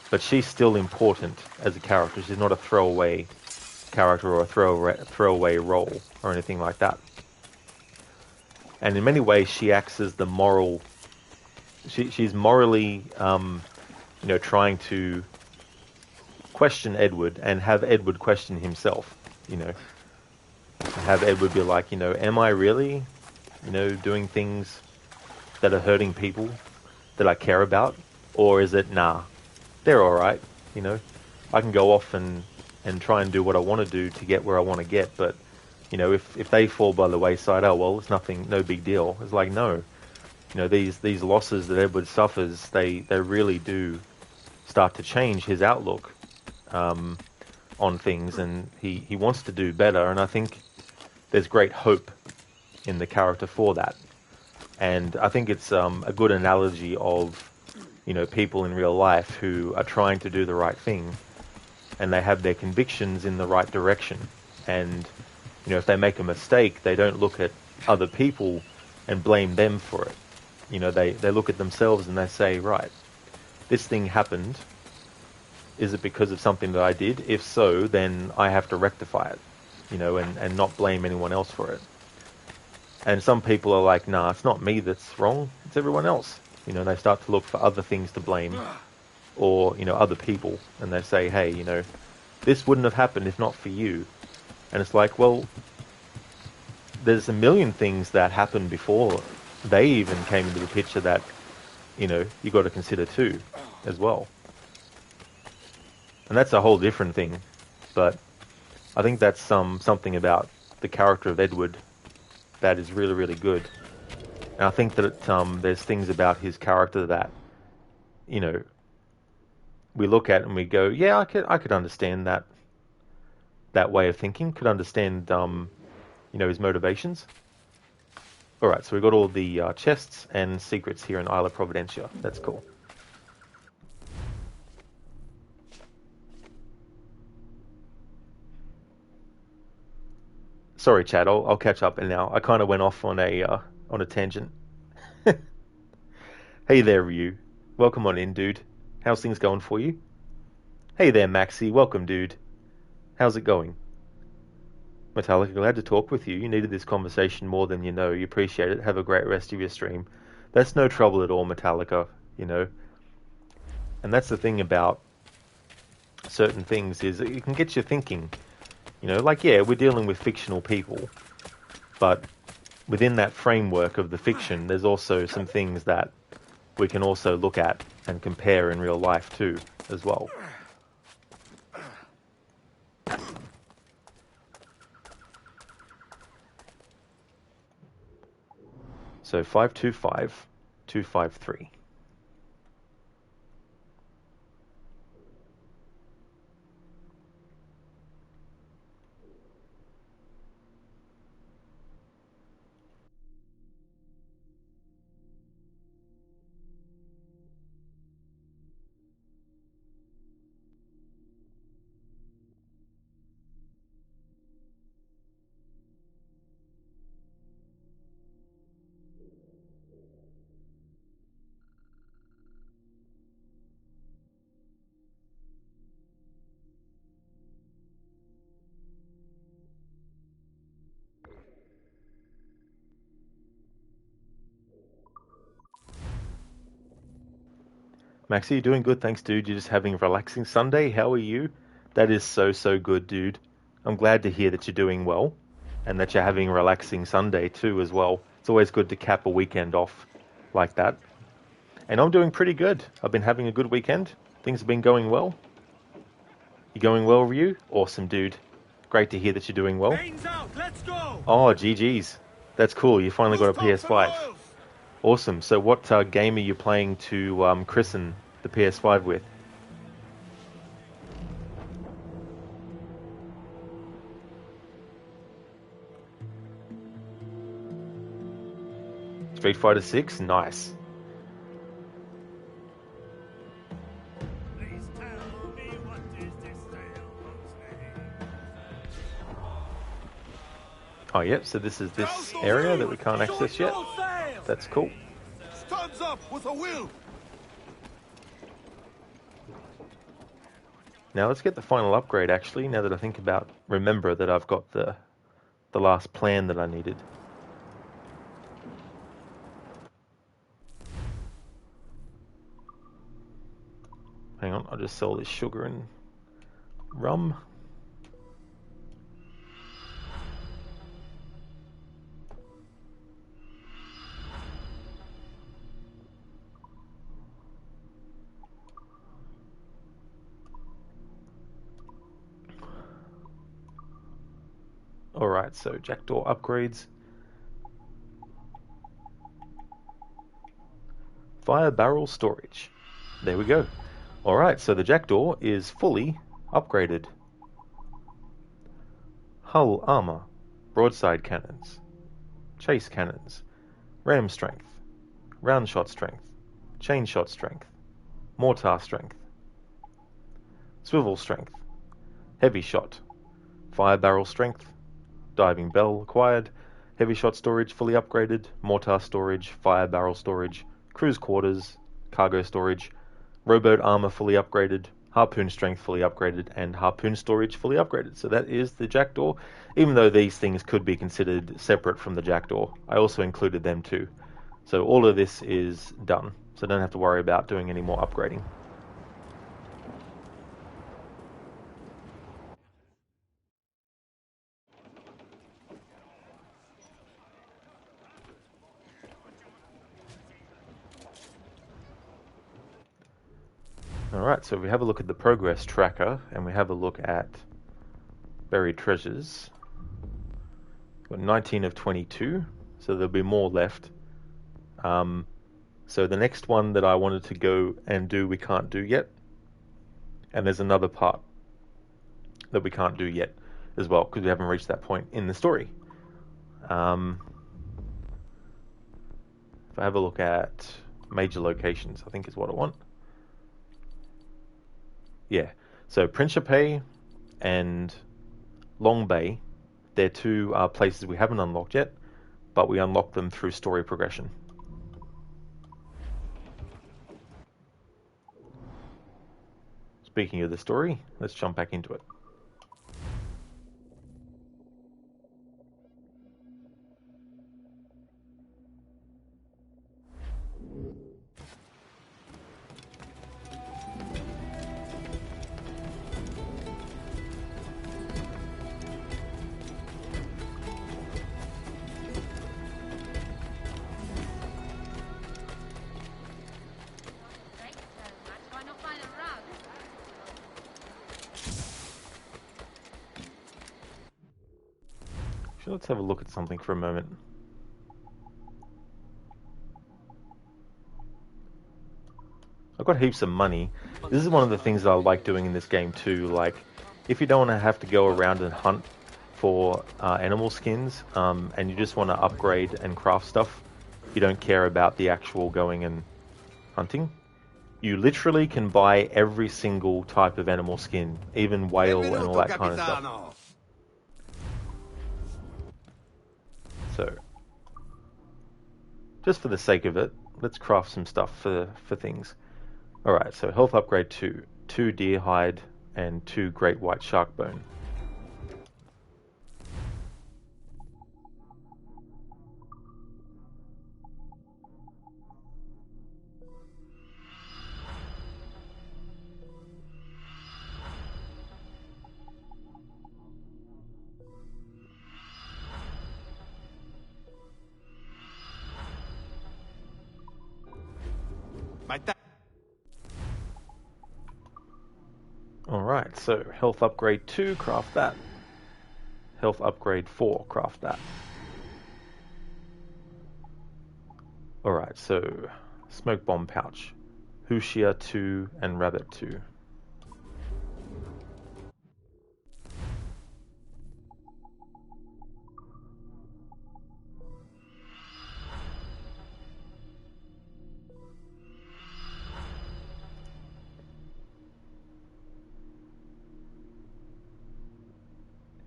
But she's still important as a character. She's not a throwaway character or a throwaway role or anything like that. And in many ways, she acts as the moral... She's morally... you know, trying to question Edward and have Edward question himself, you know. Have Edward be like, you know, am I really, you know, doing things that are hurting people that I care about? Or is it, nah, they're alright, you know. I can go off and try and do what I want to do to get where I want to get, but, you know, if they fall by the wayside, oh, well, it's nothing, no big deal. It's like, no. You know, these losses that Edward suffers, they really do start to change his outlook on things, and he wants to do better, and I think there's great hope in the character for that. And I think it's a good analogy of, you know, people in real life who are trying to do the right thing, and they have their convictions in the right direction, and, you know, if they make a mistake, they don't look at other people and blame them for it. You know, they look at themselves and they say, right, this thing happened. Is it because of something that I did? If so, then I have to rectify it, you know, and not blame anyone else for it. And some people are like, nah, it's not me that's wrong, it's everyone else. You know, they start to look for other things to blame, or, you know, other people, and they say, hey, you know, this wouldn't have happened if not for you. And it's like, well, there's a million things that happened before they even came into the picture that, you know, you got to consider too, as well. And that's a whole different thing, but I think that's something about the character of Edward that is really, really good. And I think that there's things about his character that, you know, we look at and we go, yeah, I could understand that way of thinking. Could understand, you know, his motivations. All right, so we've got all the chests and secrets here in Isla Providencia. That's cool. Sorry, Chad. I'll catch up now. I kind of went off on a tangent. Hey there, Ryu. Welcome on in, dude. How's things going for you? Hey there, Maxi. Welcome, dude. How's it going? Metallica, glad to talk with you. You needed this conversation more than you know. You appreciate it. Have a great rest of your stream. That's no trouble at all, Metallica, you know. And that's the thing about certain things, is it can get you thinking. You know, like, yeah, we're dealing with fictional people, but within that framework of the fiction, there's also some things that we can also look at and compare in real life too, as well. So 525, 253. Maxi, you're doing good, thanks, dude. You're just having a relaxing Sunday. How are you? That is so good, dude. I'm glad to hear that you're doing well, and that you're having a relaxing Sunday too, as well. It's always good to cap a weekend off like that. And I'm doing pretty good. I've been having a good weekend. Things have been going well. You going well, Ryu? Awesome, dude. Great to hear that you're doing well. Out. Let's go. Oh, GG's. That's cool. You finally got a PS5. Awesome. So what game are you playing to christen the PS5 with? Street Fighter 6? Nice. Oh, yep, so this is this area that we can't access yet. That's cool. Stands up with a will. Now let's get the final upgrade, actually, now that I think about... Remember that I've got the last plan that I needed. Hang on, I'll just sell this sugar and rum. Alright, so Jackdaw upgrades. Fire barrel storage. There we go. Alright, so the Jackdaw is fully upgraded. Hull armor, broadside cannons, chase cannons, ram strength, round shot strength, chain shot strength, mortar strength, swivel strength, heavy shot, fire barrel strength, diving bell acquired, heavy shot storage fully upgraded, mortar storage, fire barrel storage, cruise quarters, cargo storage, rowboat armor fully upgraded, harpoon strength fully upgraded, and harpoon storage fully upgraded. So that is the Jackdaw, even though these things could be considered separate from the Jackdaw. I also included them too. So all of this is done, so don't have to worry about doing any more upgrading. Alright, so if we have a look at the progress tracker, and we have a look at buried treasures, we've got 19 of 22, so there'll be more left. So the next one that I wanted to go and do, we can't do yet. And there's another part that we can't do yet as well, because we haven't reached that point in the story. If I have a look at major locations, I think is what I want. Yeah, so Principe and Long Bay, they're two places we haven't unlocked yet, but we unlock them through story progression. Speaking of the story, let's jump back into it. So let's have a look at something for a moment. I've got heaps of money. This is one of the things that I like doing in this game too. Like, if you don't want to have to go around and hunt for animal skins, and you just want to upgrade and craft stuff, you don't care about the actual going and hunting, you literally can buy every single type of animal skin, even whale and all that kind of stuff. So, just for the sake of it, let's craft some stuff for things. Alright, so health upgrade 2. 2 deer hide and 2 great white shark bone. Alright, so health upgrade 2, craft that. Health upgrade 4, craft that. Alright, so smoke bomb pouch, Hushia 2 and rabbit 2.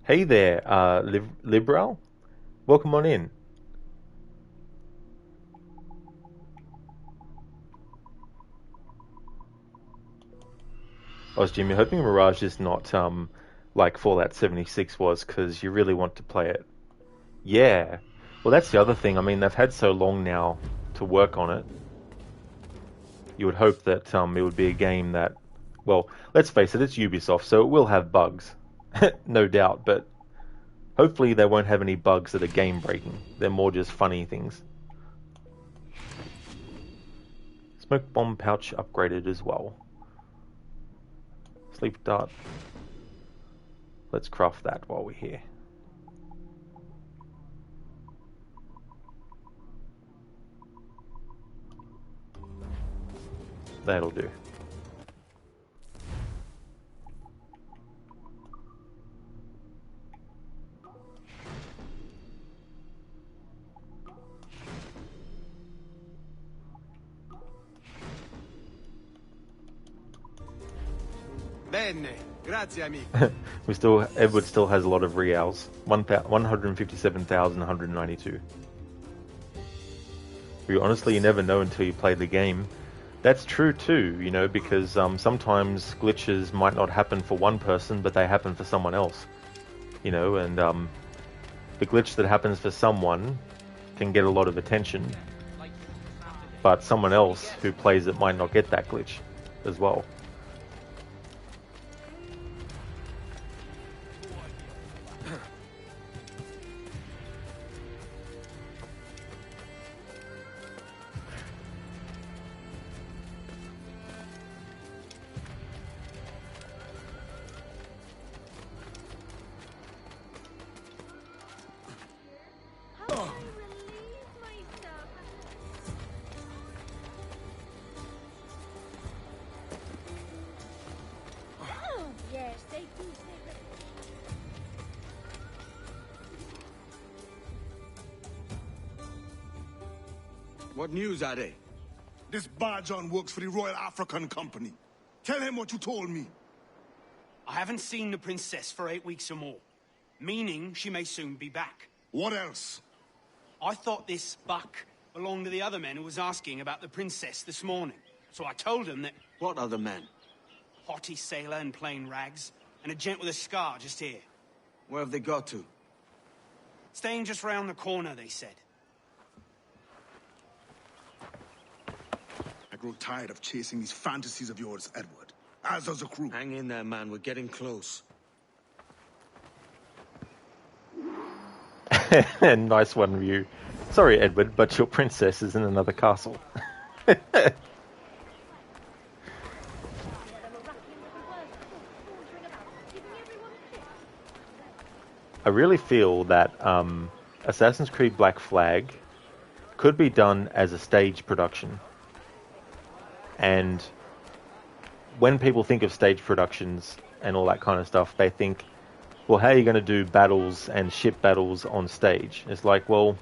Hey there, Liberal. Welcome on in. I was Jimmy, hoping Mirage is not like Fallout 76 was, because you really want to play it. Yeah. Well, that's the other thing. I mean, they've had so long now to work on it. You would hope that it would be a game that, well, let's face it, it's Ubisoft, so it will have bugs. No doubt, but hopefully they won't have any bugs that are game-breaking. They're more just funny things. Smoke bomb pouch upgraded as well. Sleep dart. Let's craft that while we're here. That'll do. Bene, grazie amico. Edward still has a lot of reals. 157,192. You honestly, you never know until you play the game. That's true too, you know, because sometimes glitches might not happen for one person, but they happen for someone else. You know, and the glitch that happens for someone can get a lot of attention, but someone else who plays it might not get that glitch as well. What news are they? This Barjon works for the Royal African Company. Tell him what you told me. I haven't seen the princess for 8 weeks or more, meaning she may soon be back. What else? I thought this buck belonged to the other men who was asking about the princess this morning. So I told him that... What other men? Haughty sailor in plain rags, and a gent with a scar just here. Where have they got to? Staying just round the corner, they said. I grow tired of chasing these fantasies of yours, Edward. As does the crew. Hang in there, man. We're getting close. Nice one, Ryu. Sorry, Edward, but your princess is in another castle. I really feel that Assassin's Creed Black Flag could be done as a stage production. And when people think of stage productions and all that kind of stuff, they think, well, how are you going to do battles and ship battles on stage? It's like, well,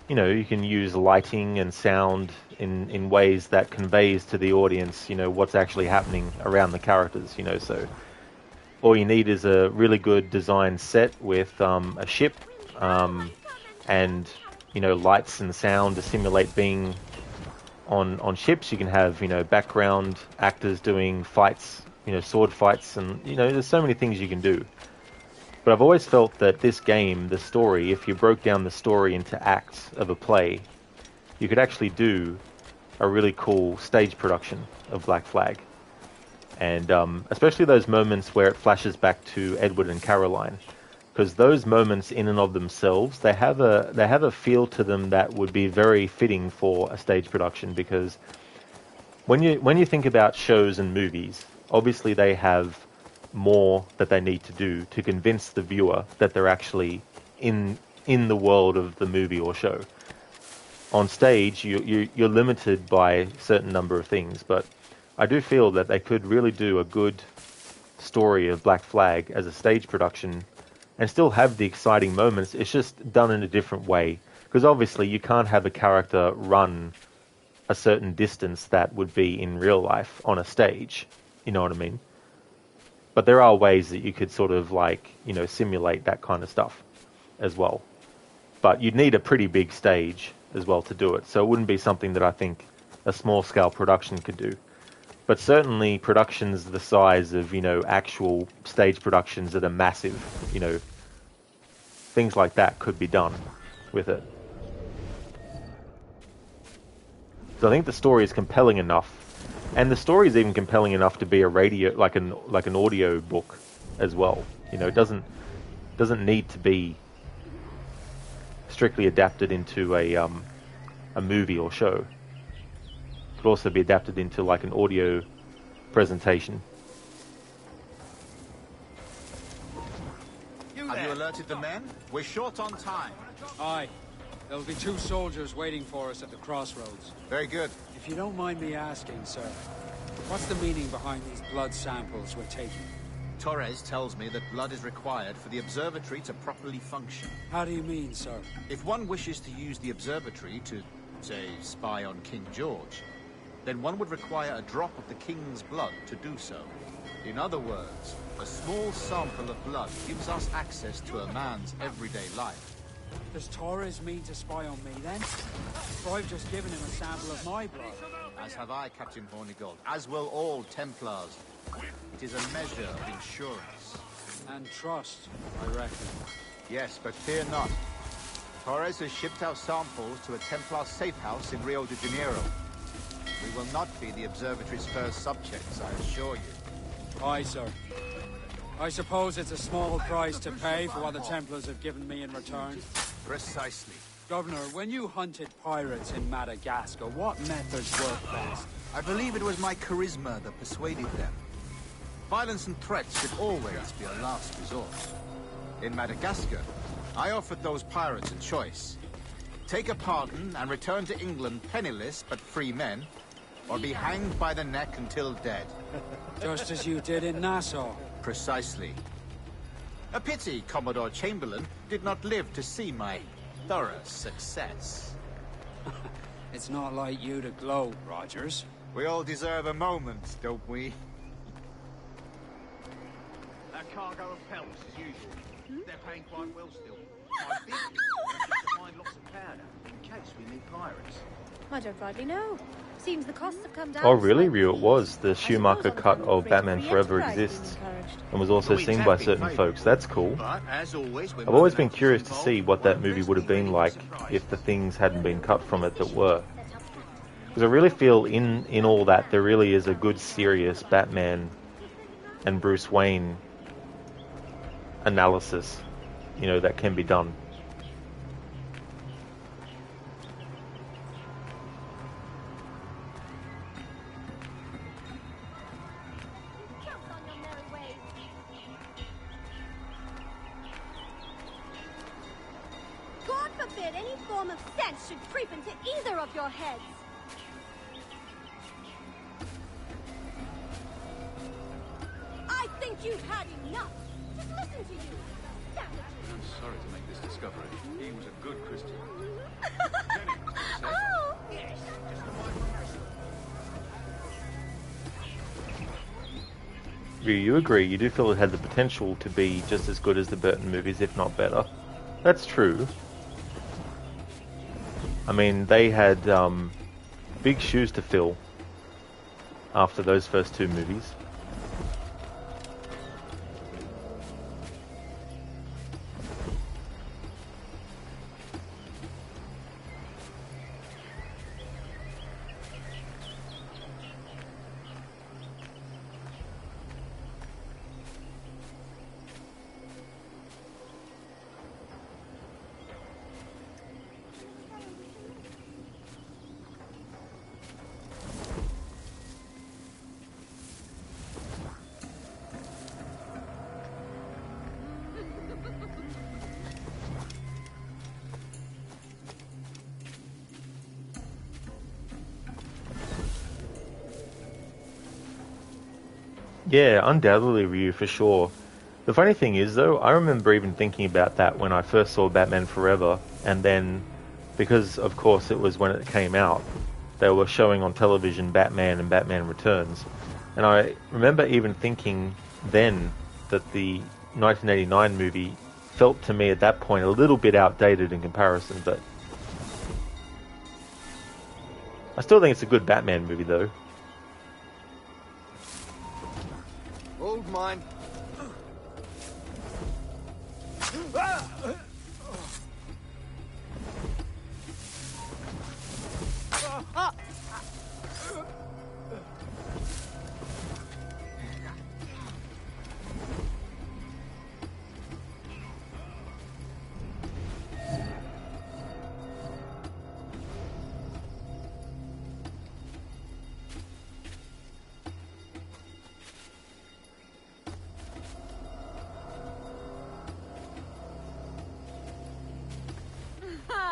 you know, you can use lighting and sound in ways that conveys to the audience, you know, what's actually happening around the characters, you know. So all you need is a really good design set with a ship and, you know, lights and sound to simulate being on ships. You can have, you know, background actors doing fights, you know, sword fights, and, you know, there's so many things you can do. But I've always felt that this game, the story, if you broke down the story into acts of a play, you could actually do a really cool stage production of Black Flag. And especially those moments where it flashes back to Edward and Caroline, because those moments in and of themselves, they have a feel to them that would be very fitting for a stage production. Because when you think about shows and movies, obviously they have more that they need to do to convince the viewer that they're actually in the world of the movie or show. On stage, you're limited by a certain number of things, but I do feel that they could really do a good story of Black Flag as a stage production and still have the exciting moments. It's just done in a different way, because obviously you can't have a character run a certain distance that would be in real life on a stage, you know what I mean? But there are ways that you could sort of, like, you know, simulate that kind of stuff as well. But you'd need a pretty big stage as well to do it, so it wouldn't be something that I think a small-scale production could do. But certainly productions the size of, you know, actual stage productions that are massive, you know, things like that could be done with it. So I think the story is compelling enough, and the story is even compelling enough to be a radio, like an audio book as well. You know, it doesn't need to be strictly adapted into a movie or show. Could also be adapted into like an audio presentation. Have you alerted the men? We're short on time. Aye. There'll be 2 soldiers waiting for us at the crossroads. Very good. If you don't mind me asking, sir, what's the meaning behind these blood samples we're taking? Torres tells me that blood is required for the observatory to properly function. How do you mean, sir? If one wishes to use the observatory to, say, spy on King George, then one would require a drop of the king's blood to do so. In other words, a small sample of blood gives us access to a man's everyday life. Does Torres mean to spy on me, then? For I've just given him a sample of my blood. As have I, Captain Hornigold, as will all Templars. It is a measure of insurance. And trust, I reckon. Yes, but fear not. Torres has shipped our samples to a Templar safe house in Rio de Janeiro. We will not be the Observatory's first subjects, I assure you. Aye, sir. I suppose it's a small price to pay for what the Templars have given me in return. Precisely. Governor, when you hunted pirates in Madagascar, what methods worked best? I believe it was my charisma that persuaded them. Violence and threats should always be a last resort. In Madagascar, I offered those pirates a choice. Take a pardon and return to England penniless but free men, or be hanged by the neck until dead. Just as you did in Nassau. Precisely. A pity Commodore Chamberlain did not live to see my thorough success. It's not like you to gloat, Rogers. We all deserve a moment, don't we? That cargo of pelts as usual. They're paying quite well still. I think we need to find lots of powder in case we meet pirates. I don't rightly know. Seems the costs have come down. Oh really, Ryu? It was. The Schumacher cut of Batman Forever exists and was also seen by certain folks. That's cool. I've always been curious to see what that movie would have been like if the things hadn't been cut from it that were. Because I really feel in all that there really is a good serious Batman and Bruce Wayne analysis, you know, that can be done. God forbid any form of sense should creep into either of your heads. I think you've had enough. Just listen to you. I'm sorry to make this discovery. He was a good Christian. Oh, yes. You agree, you do feel it had the potential to be just as good as the Burton movies, if not better. That's true. I mean, they had big shoes to fill after those first two movies. Yeah, undoubtedly Ryu, for sure. The funny thing is, though, I remember even thinking about that when I first saw Batman Forever, and then, because, of course, it was when it came out, they were showing on television Batman and Batman Returns, and I remember even thinking then that the 1989 movie felt to me at that point a little bit outdated in comparison, but I still think it's a good Batman movie, though. Hold mine.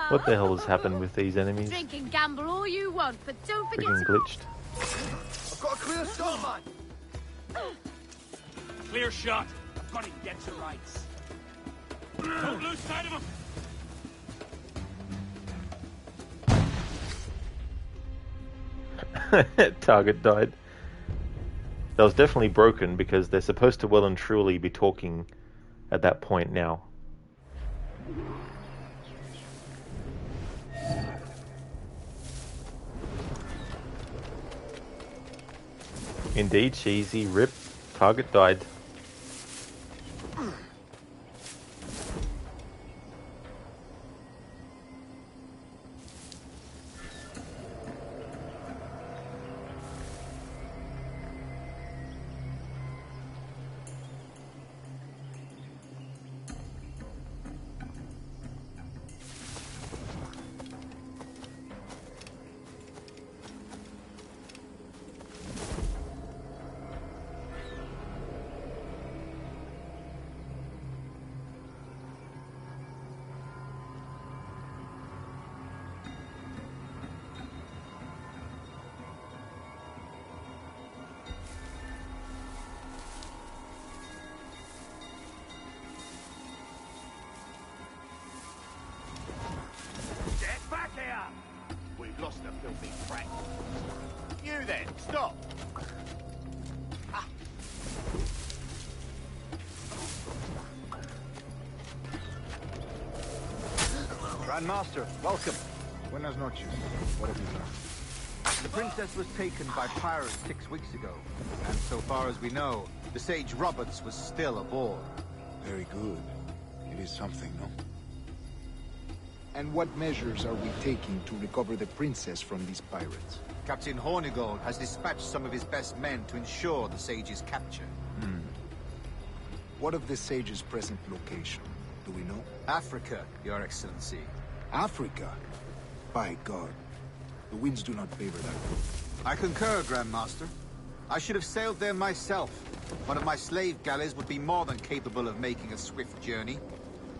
What the hell has happened with these enemies? Drink and gamble all you want, but don't forget Freaking to... glitched. I've got a clear shot, man. Clear shot. I've got to get to rights. Don't lose sight of him. Target died. That was definitely broken because they're supposed to well and truly be talking at that point now. Indeed, cheesy. Rip. Target died. Get back here! We've lost a filthy prat. You then, stop! Grandmaster, welcome. Buenas noches. What have you done? The princess was taken by pirates 6 weeks ago, and so far as we know, the Sage Roberts was still aboard. Very good. It is something, no? And what measures are we taking to recover the princess from these pirates? Captain Hornigold has dispatched some of his best men to ensure the Sage's capture. What of the Sage's present location? Do we know? Africa, Your Excellency. Africa? By God. The winds do not favor that. I concur, Grandmaster. I should have sailed there myself. One of my slave galleys would be more than capable of making a swift journey.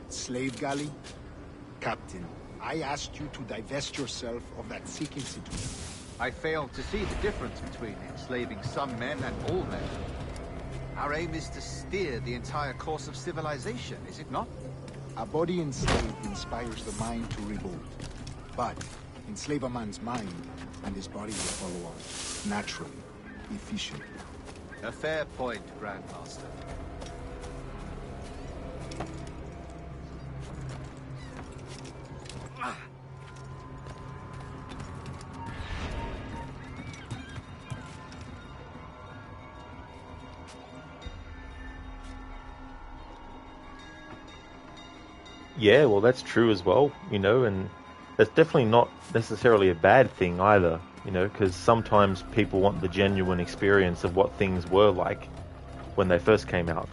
Slave galley? Captain, I asked you to divest yourself of that Sikh institution. I failed to see the difference between enslaving some men and all men. Our aim is to steer the entire course of civilization, is it not? A body enslaved inspires the mind to revolt. But enslave a man's mind, and his body will follow on. Naturally. Efficiently. A fair point, Grandmaster. Yeah, well, that's true as well, you know, and that's definitely not necessarily a bad thing either, you know, because sometimes people want the genuine experience of what things were like when they first came out.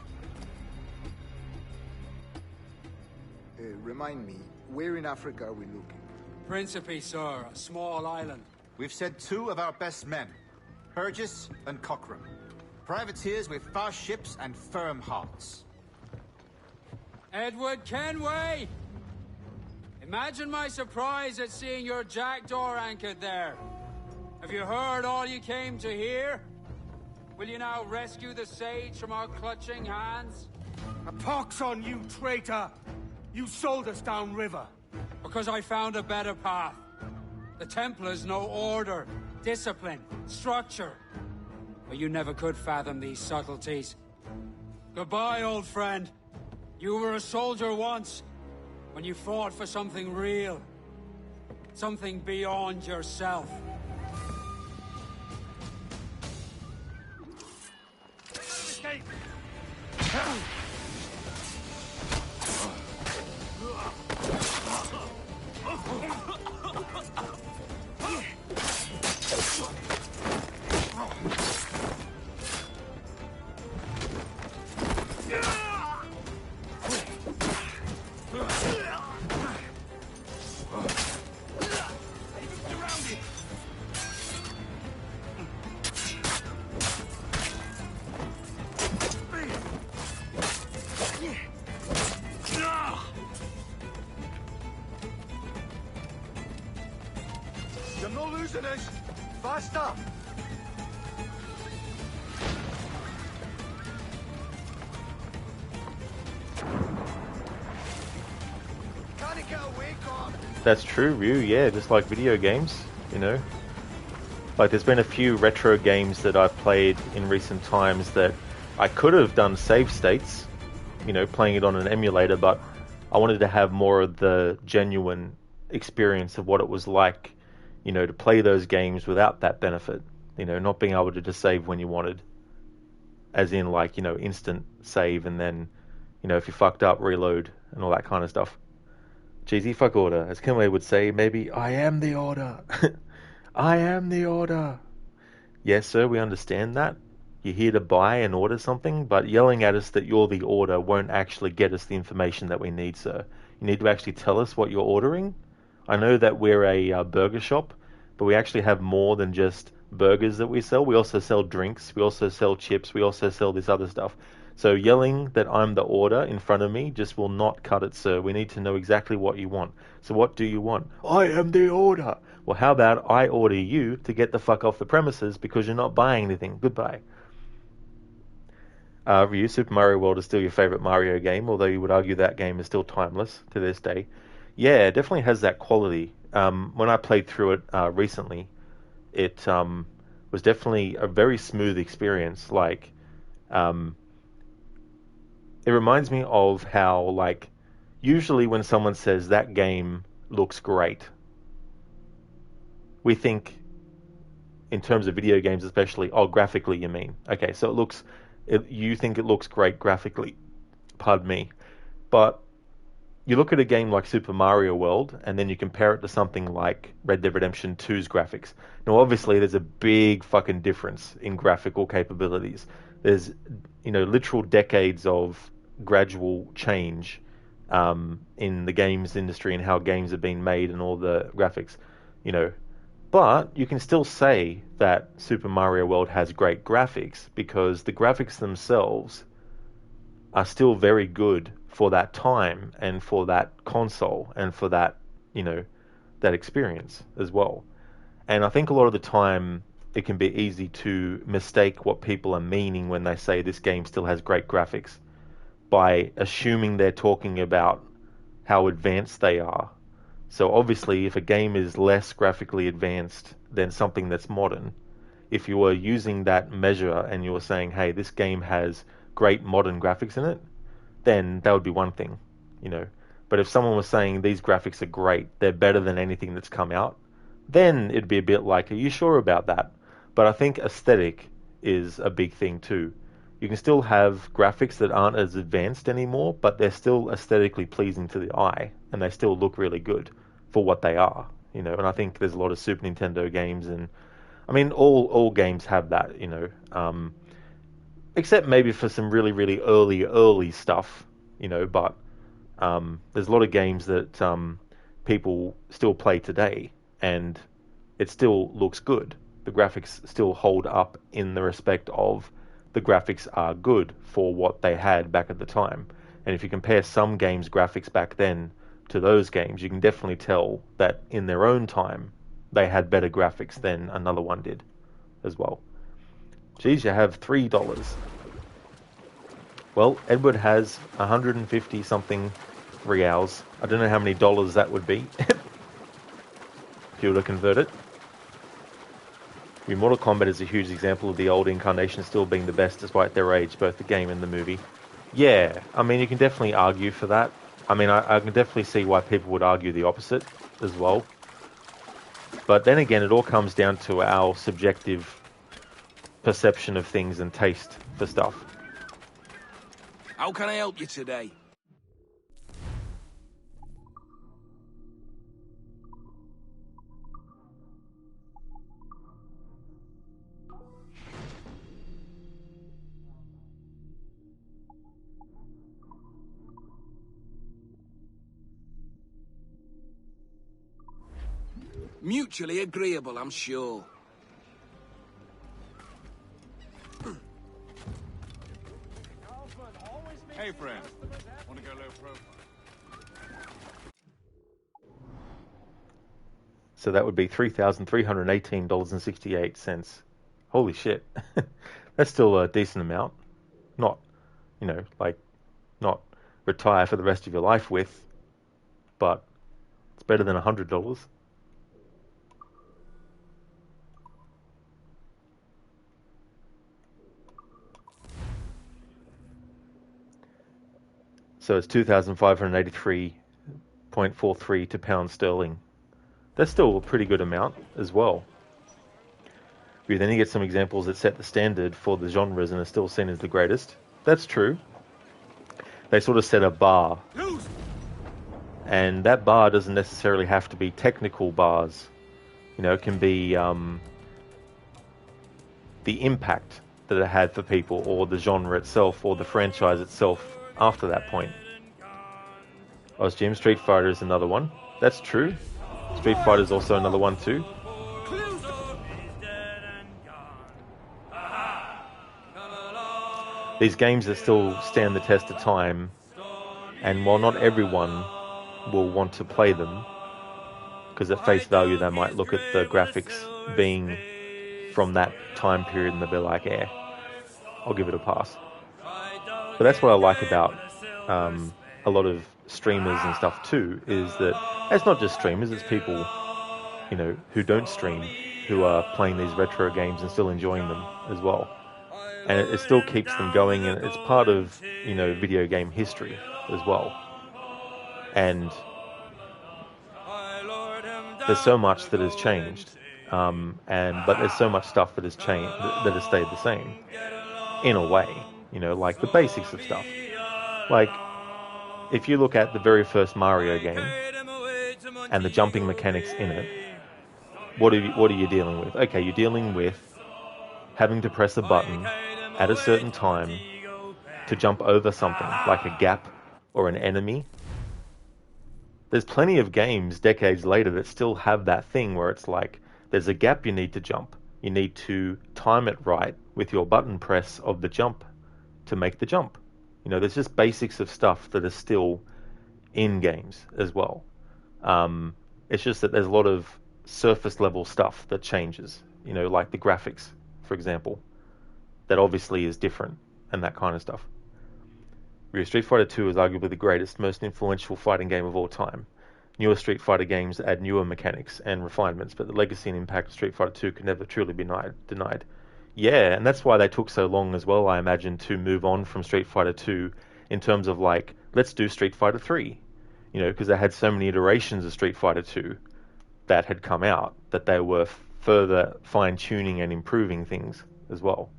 Remind me, where in Africa are we looking? Principe, sir, a small island. We've sent 2 of our best men, Burgess and Cochrane. Privateers with fast ships and firm hearts. Edward Kenway! Imagine my surprise at seeing your Jackdaw anchored there. Have you heard all you came to hear? Will you now rescue the Sage from our clutching hands? A pox on you, traitor! You sold us downriver. Because I found a better path. The Templars know order, discipline, structure. But you never could fathom these subtleties. Goodbye, old friend. You were a soldier once, when you fought for something real. Something beyond yourself. Escape! You're not losing us! Faster! Can't it get away, God? That's true, Ryu, yeah, just like video games, you know. Like, there's been a few retro games that I've played in recent times that I could have done save states, you know, playing it on an emulator, but I wanted to have more of the genuine experience of what it was like, you know, to play those games without that benefit. You know, not being able to just save when you wanted. As in, like, you know, instant save and then, you know, if you fucked up, reload and all that kind of stuff. Cheesy fuck order. As Kenway would say, maybe, I am the order. I am the order. Yes, sir, we understand that. You're here to buy and order something, but yelling at us that you're the order won't actually get us the information that we need, sir. You need to actually tell us what you're ordering. I know that we're a burger shop, but we actually have more than just burgers that we sell. We also sell drinks. We also sell chips. We also sell this other stuff. So yelling that I'm the order in front of me just will not cut it, sir. We need to know exactly what you want. So what do you want? I am the order. Well, how about I order you to get the fuck off the premises because you're not buying anything. Goodbye. Ryu, Super Mario World is still your favorite Mario game, although you would argue that game is still timeless to this day. Yeah, it definitely has that quality. When I played through it recently, it was definitely a very smooth experience. Like, it reminds me of how, like, usually when someone says that game looks great, we think, in terms of video games especially, oh, graphically you mean. Okay, so you think it looks great graphically, pardon me, but you look at a game like Super Mario World and then you compare it to something like Red Dead Redemption 2's graphics. Now, obviously, there's a big fucking difference in graphical capabilities. There's, you know, literal decades of gradual change in the games industry and how games are being made and all the graphics, you know. But you can still say that Super Mario World has great graphics because the graphics themselves are still very good for that time and for that console and for that, you know, that experience as well. And I think a lot of the time it can be easy to mistake what people are meaning when they say this game still has great graphics by assuming they're talking about how advanced they are. So obviously, if a game is less graphically advanced than something that's modern, if you were using that measure and you were saying, hey, this game has great modern graphics in it, then that would be one thing, you know. But if someone was saying these graphics are great, they're better than anything that's come out, then it'd be a bit like, are you sure about that? But I think aesthetic is a big thing too. You can still have graphics that aren't as advanced anymore, but they're still aesthetically pleasing to the eye, and they still look really good for what they are, you know. And I think there's a lot of Super Nintendo games, and I mean, all games have that, you know, except maybe for some really, really early stuff, you know. But there's a lot of games that people still play today, and it still looks good. The graphics still hold up in the respect of the graphics are good for what they had back at the time. And if you compare some games' graphics back then to those games, you can definitely tell that in their own time, they had better graphics than another one did as well. Geez, you have $3. Well, Edward has 150 something reals. I don't know how many dollars that would be if you were to convert it. Mortal Kombat is a huge example of the old incarnation still being the best despite their age, both the game and the movie. Yeah, I mean, you can definitely argue for that. I mean, I can definitely see why people would argue the opposite as well. But then again, it all comes down to our subjective perception of things and taste for stuff. How can I help you today? Mutually agreeable, I'm sure. Hey, friend. Want to go low profile? So that would be $3,318.68. Holy shit. That's still a decent amount. Not, you know, like, not retire for the rest of your life with, but it's better than $100. So it's 2,583.43 to pound sterling. That's still a pretty good amount as well. Then you get some examples that set the standard for the genres and are still seen as the greatest. That's true. They sort of set a bar. And that bar doesn't necessarily have to be technical bars. You know, it can be the impact that it had for people, or the genre itself, or the franchise itself after that point. Jim, Street Fighter is another one. That's true. Street Fighter is also another one too. These games that still stand the test of time, and while not everyone will want to play them, because at face value they might look at the graphics being from that time period and they'll be like, I'll give it a pass. But that's what I like about a lot of streamers and stuff too, is that it's not just streamers, it's people, you know, who don't stream, who are playing these retro games and still enjoying them as well. And it still keeps them going, and it's part of, you know, video game history as well. And there's so much that has changed, but there's so much stuff that has changed, that has stayed the same, in a way. You know, like the basics of stuff. Like, if you look at the very first Mario game and the jumping mechanics in it, what are you dealing with? Okay, you're dealing with having to press a button at a certain time to jump over something, like a gap or an enemy. There's plenty of games decades later that still have that thing where it's like, there's a gap you need to jump. You need to time it right with your button press of the jump to make the jump. You know, there's just basics of stuff that are still in games as well. It's just that there's a lot of surface level stuff that changes. You know, like the graphics, for example. That obviously is different, and that kind of stuff. Street Fighter 2 is arguably the greatest, most influential fighting game of all time. Newer Street Fighter games add newer mechanics and refinements, but the legacy and impact of Street Fighter 2 can never truly be denied. Yeah, and that's why they took so long as well, I imagine, to move on from Street Fighter 2 in terms of like, let's do Street Fighter 3. You know, because they had so many iterations of Street Fighter 2 that had come out that they were further fine-tuning and improving things as well.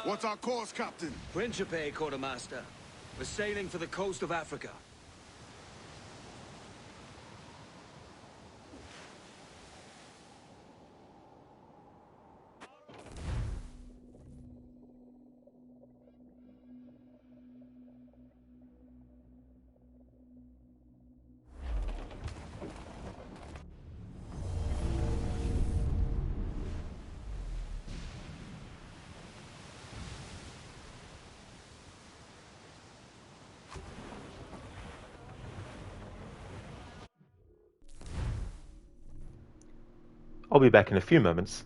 What's our course, Captain? Principe, Quartermaster. We're sailing for the coast of Africa. I'll be back in a few moments.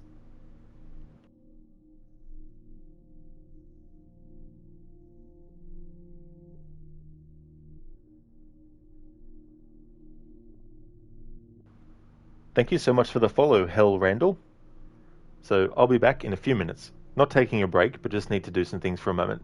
Thank you so much for the follow, Hell Randall. So I'll be back in a few minutes. Not taking a break, but just need to do some things for a moment.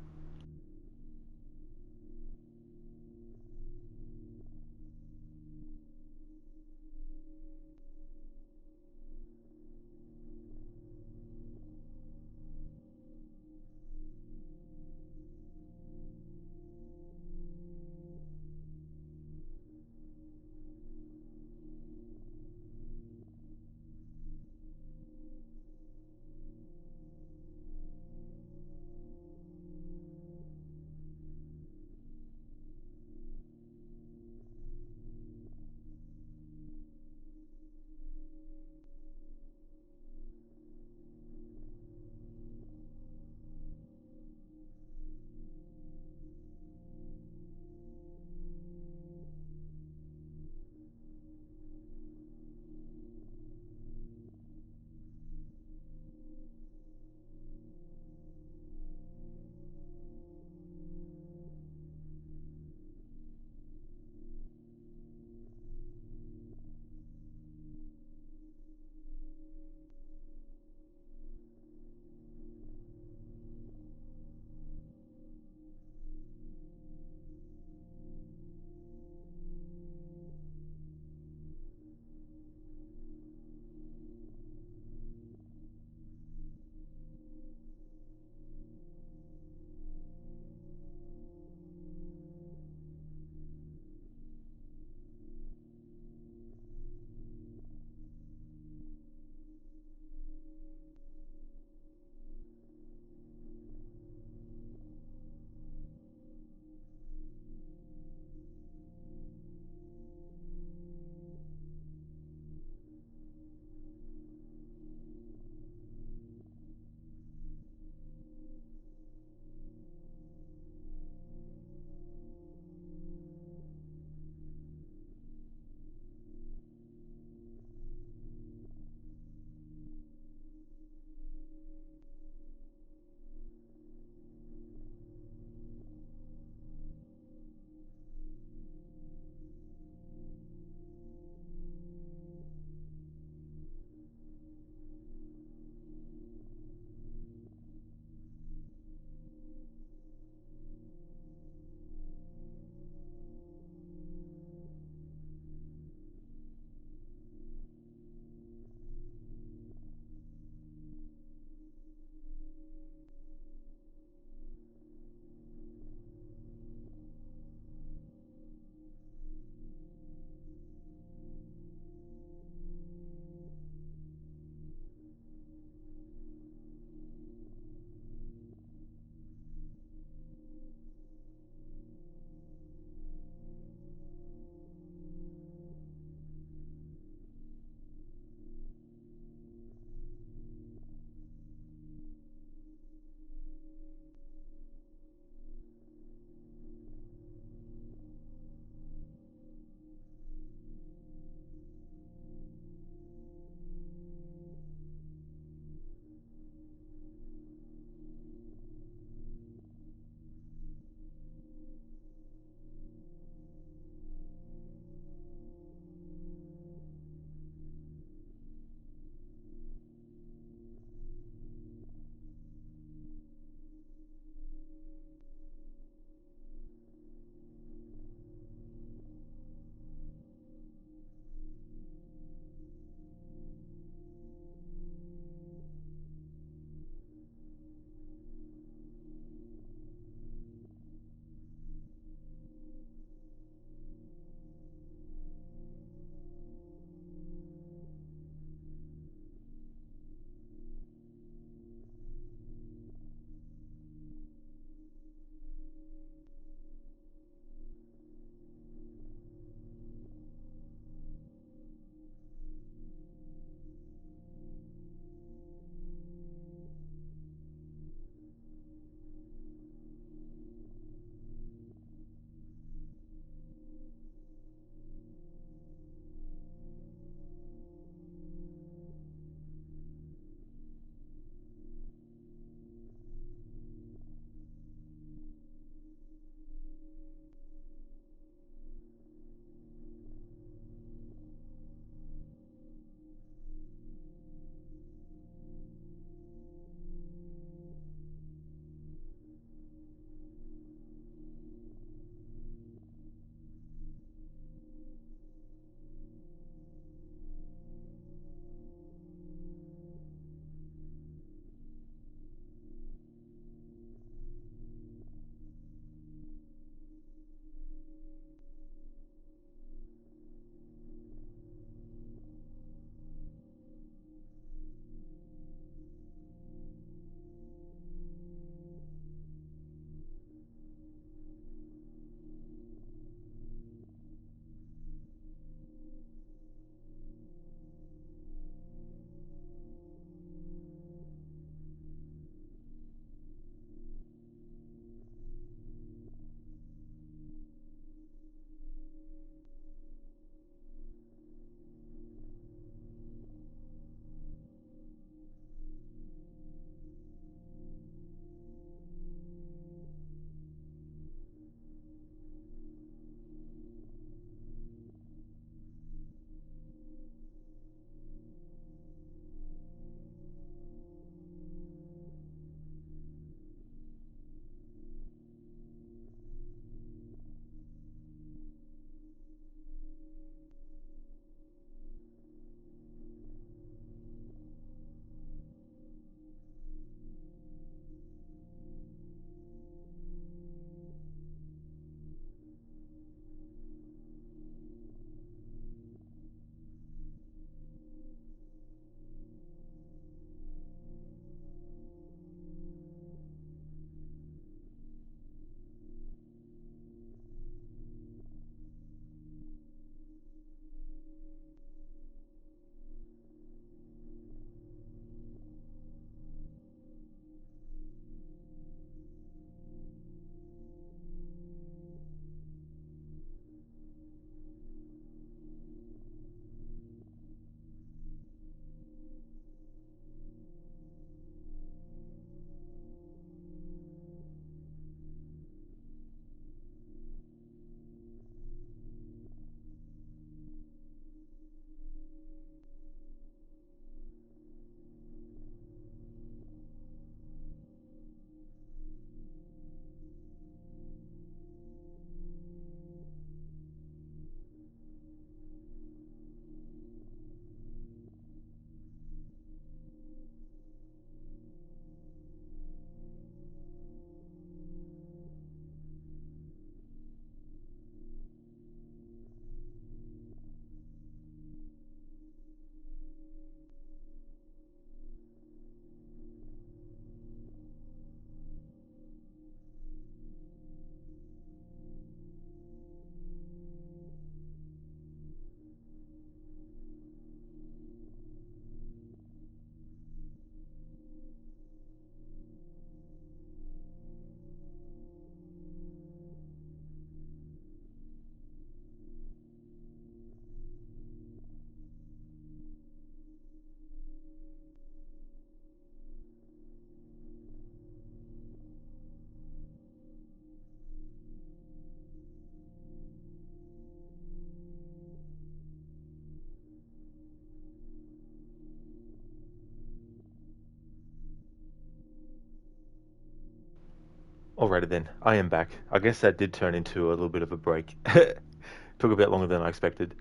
Alrighty then, I am back. I guess that did turn into a little bit of a break. Took a bit longer than I expected.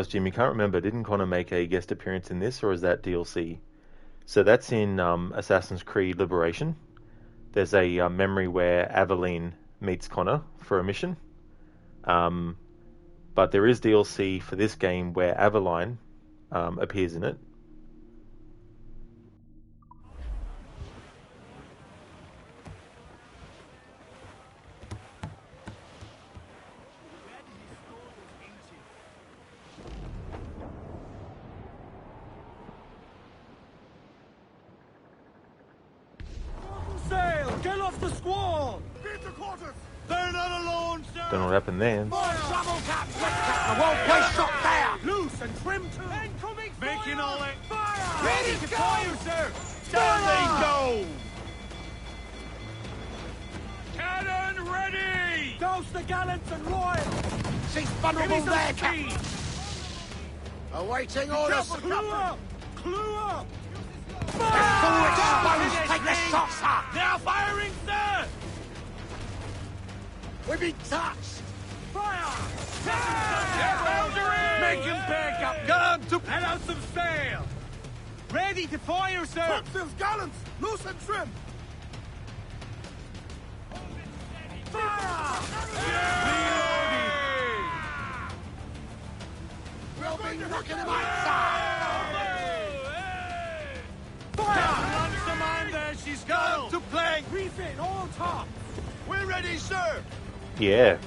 Jim, you can't remember, didn't Connor make a guest appearance in this, or is that DLC? So that's in Assassin's Creed Liberation. There's a memory where Aveline meets Connor for a mission. But there is DLC for this game where Aveline appears in it. Sail! Get off the squall! Beat the quarters! They're not alone, sir! Don't know what happened there. Trouble cap! The won't place shot there! Loose and trim too! Incoming fire! Making all it! Fire! Ready to fire, sir! Down they go! Cannon ready! Douse the gallants and royal! She's vulnerable there, Captain! Awaiting orders, Captain! Clue up! Clue up! Fire! Take the shot, sir! They are firing, sir! We've been touched! Fire! Make him back up! Gun to head out some sail! Ready to fire, sir! Topsails, gallants! Loose and trim! Fire! We'll be knocking them outside! Fire! Runs the man there, she's gone! To play! Refit, all top! We're ready, sir! Yeah.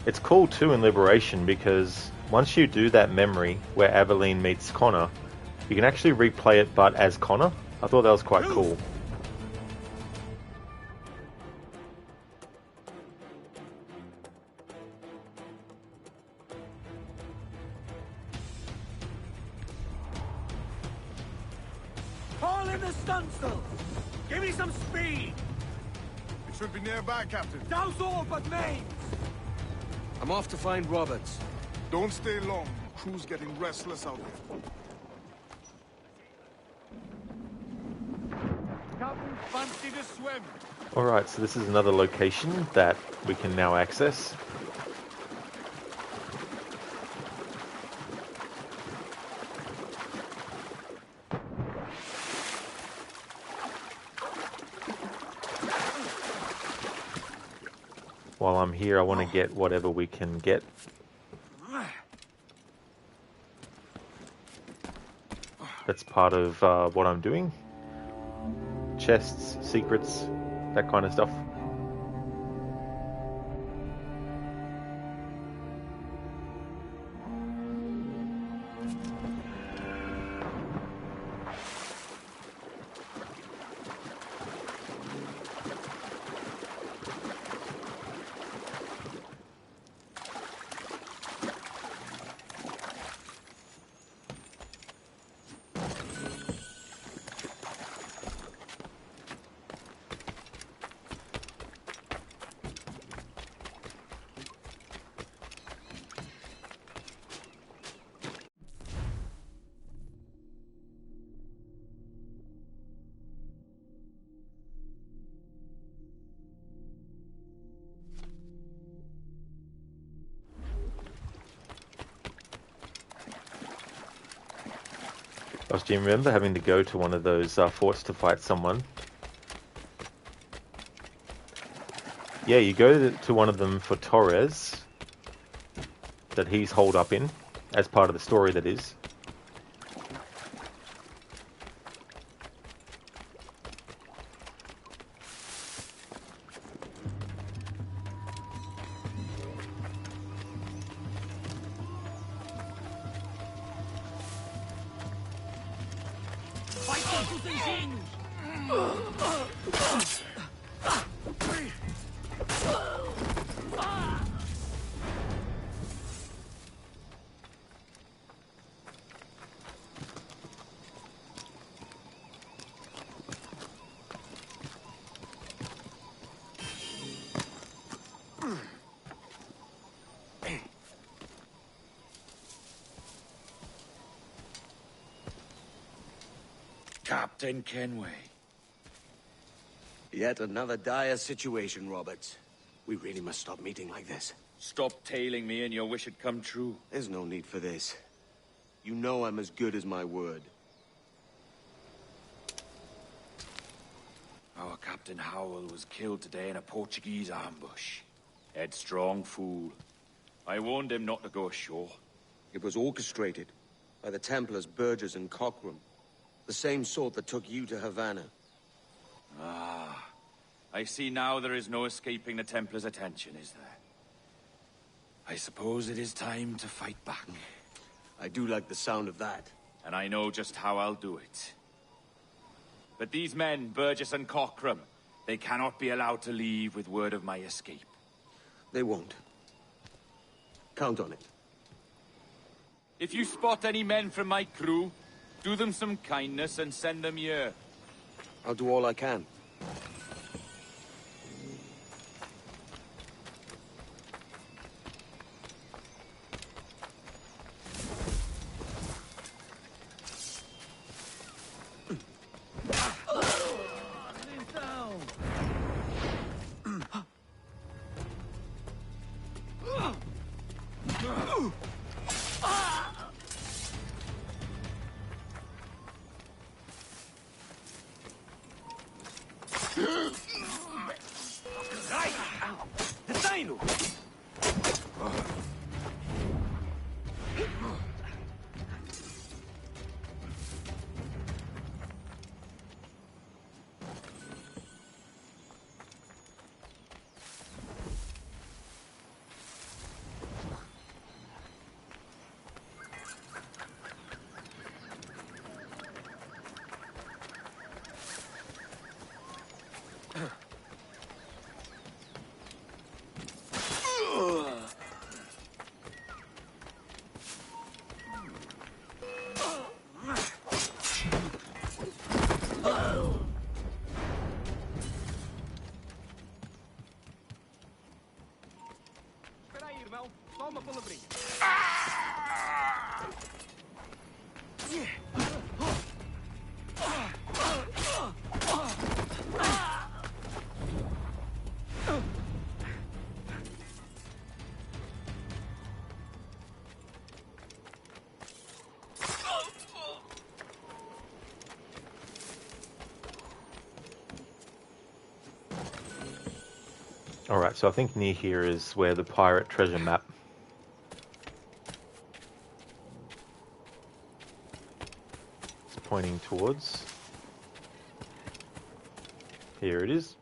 It's cool too in Liberation because once you do that memory where Aveline meets Connor, you can actually replay it but as Connor. I thought that was quite cool. Haul in the stunsail! Give me some speed! It should be nearby, Captain. Douse all but mains! I'm off to find Roberts. Don't stay long. The crew's getting restless out there. Captain, fancy to swim. Alright, so this is another location that we can now access. While I'm here, I want to get whatever we can get. That's part of what I'm doing. Chests, secrets, that kind of stuff. Do you remember having to go to one of those forts to fight someone? Yeah, you go to one of them for Torres, that he's holed up in, as part of the story that is. Captain Kenway. Yet another dire situation, Roberts. We really must stop meeting like this. Stop tailing me and your wish had come true. There's no need for this. You know I'm as good as my word. Our Captain Howell was killed today in a Portuguese ambush. Headstrong fool. I warned him not to go ashore. It was orchestrated by the Templars Burgess and Cockram. The same sort that took you to Havana. Ah. I see now there is no escaping the Templars' attention, is there? I suppose it is time to fight back. I do like the sound of that. And I know just how I'll do it. But these men, Burgess and Cockram, they cannot be allowed to leave with word of my escape. They won't. Count on it. If you spot any men from my crew, do them some kindness and send them here. I'll do all I can. Alright, so I think near here is where the pirate treasure map. It's pointing towards. Here it is.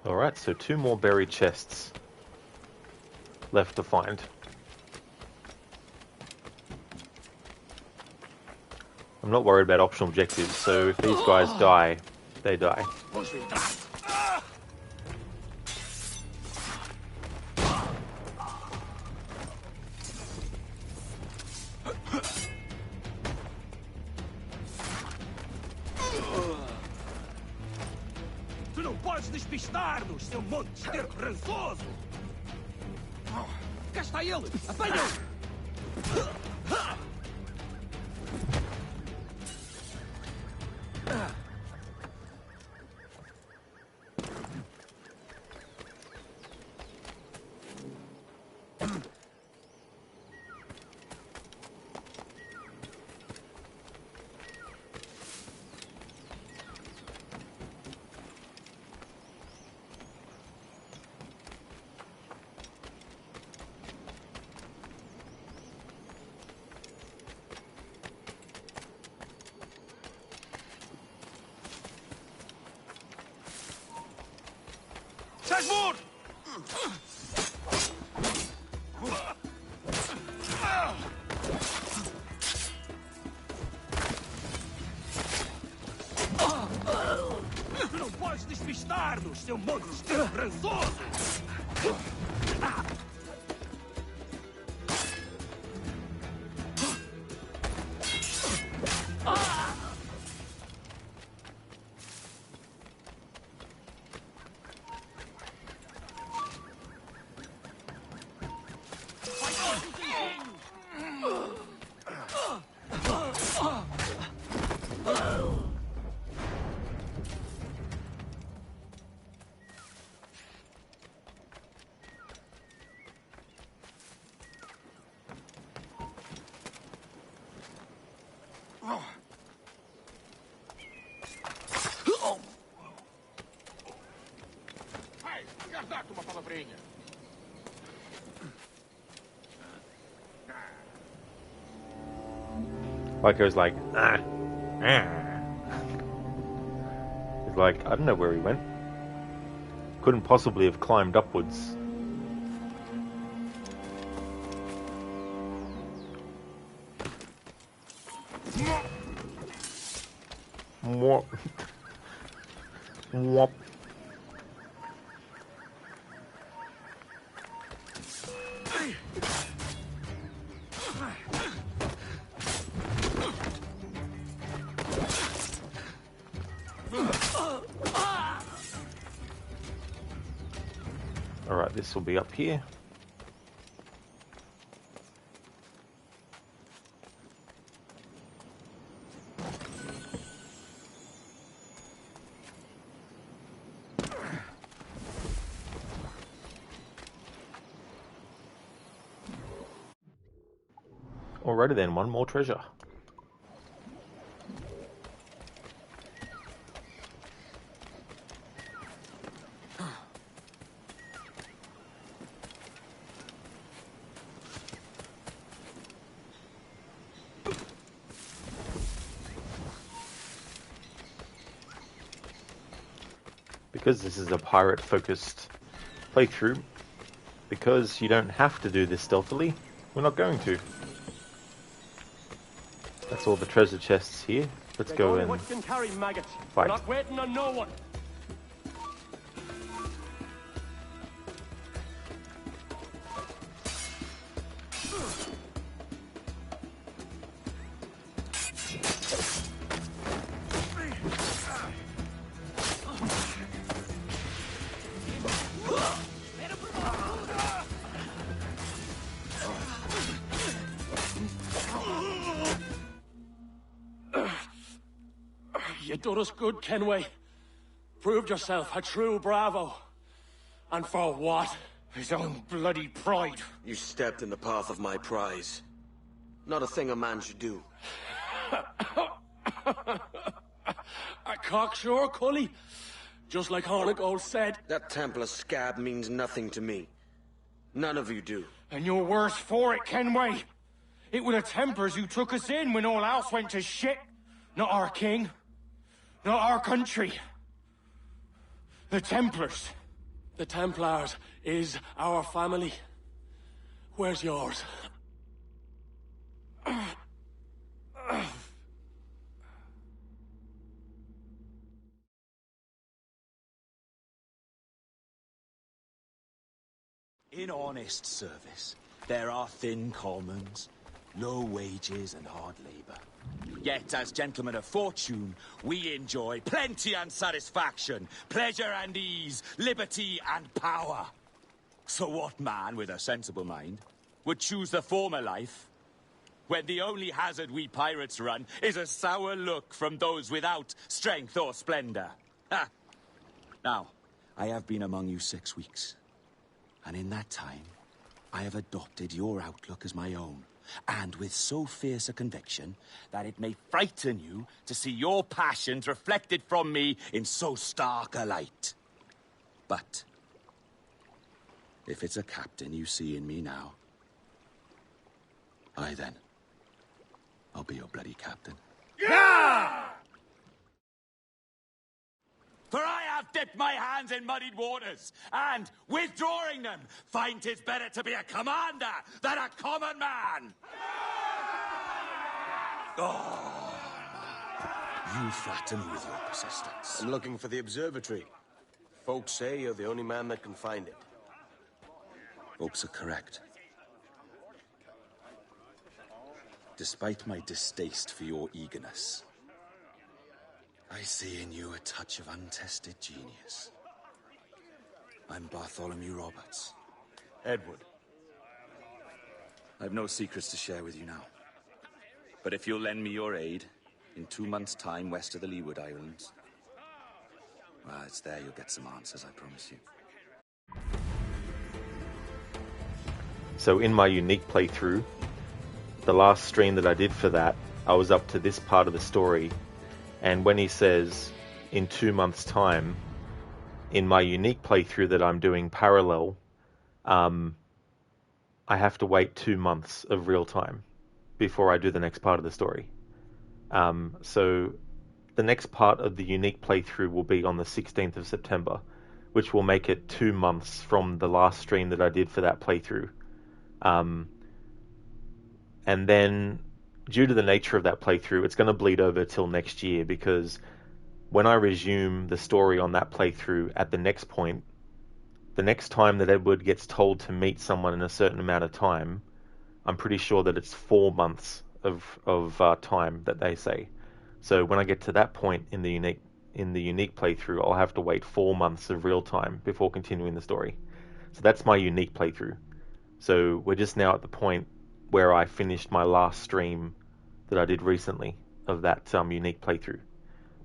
Alright, so 2 more buried chests left to find. I'm not worried about optional objectives, so if these guys die, they die. Tu não podes despistar-nos, seu monte de esterco rançoso! Cá está ele! Apanha-o! Estás morto! Tu não podes despistar-nos, seu monte de esterco rançoso! Like, goes like, ah. He's like, I don't know where he went. Couldn't possibly have climbed upwards. Mwop. Mwop. Alright, this will be up here. Alrighty then, one more treasure. Because this is a pirate-focused playthrough, because you don't have to do this stealthily, we're not going to. That's all the treasure chests here. Let's go and fight. We're not waiting on no one. You done us good, Kenway. Proved yourself a true bravo. And for what? His own bloody pride. You stepped in the path of my prize. Not a thing a man should do. A cocksure, Cully. Just like Hornigold said. That Templar scab means nothing to me. None of you do. And you're worse for it, Kenway. It were the Templars who took us in when all else went to shit. Not our king. Not our country. The Templars. The Templars is our family. Where's yours? In honest service, there are thin commons, low wages and hard labour. Yet, as gentlemen of fortune, we enjoy plenty and satisfaction, pleasure and ease, liberty and power. So what man with a sensible mind would choose the former life, when the only hazard we pirates run is a sour look from those without strength or splendour? Ha! Now, I have been among you 6 weeks, and in that time, I have adopted your outlook as my own. And with so fierce a conviction that it may frighten you to see your passions reflected from me in so stark a light. But if it's a captain you see in me now, then, I'll be your bloody captain. Yeah! For I have dipped my hands in muddied waters, and, withdrawing them, find 'tis better to be a commander than a common man! Oh, you flatter me with your persistence. I'm looking for the observatory. Folks say you're the only man that can find it. Folks are correct. Despite my distaste for your eagerness, I see in you a touch of untested genius. I'm Bartholomew Roberts. Edward. I've no secrets to share with you now. But if you'll lend me your aid, in 2 months' time west of the Leeward Islands, well, it's there you'll get some answers, I promise you. So in my unique playthrough, the last stream that I did for that, I was up to this part of the story, and when he says in 2 months' time, in my unique playthrough that I'm doing parallel, I have to wait 2 months of real time before I do the next part of the story. So the next part of the unique playthrough will be on the 16th of September, which will make it 2 months from the last stream that I did for that playthrough. And then, due to the nature of that playthrough, it's going to bleed over till next year, because when I resume the story on that playthrough at the next point, the next time that Edward gets told to meet someone in a certain amount of time, I'm pretty sure that it's 4 months of time that they say. So when I get to that point in the unique playthrough, I'll have to wait 4 months of real time before continuing the story. So that's my unique playthrough. So we're just now at the point where I finished my last stream that I did recently of that unique playthrough.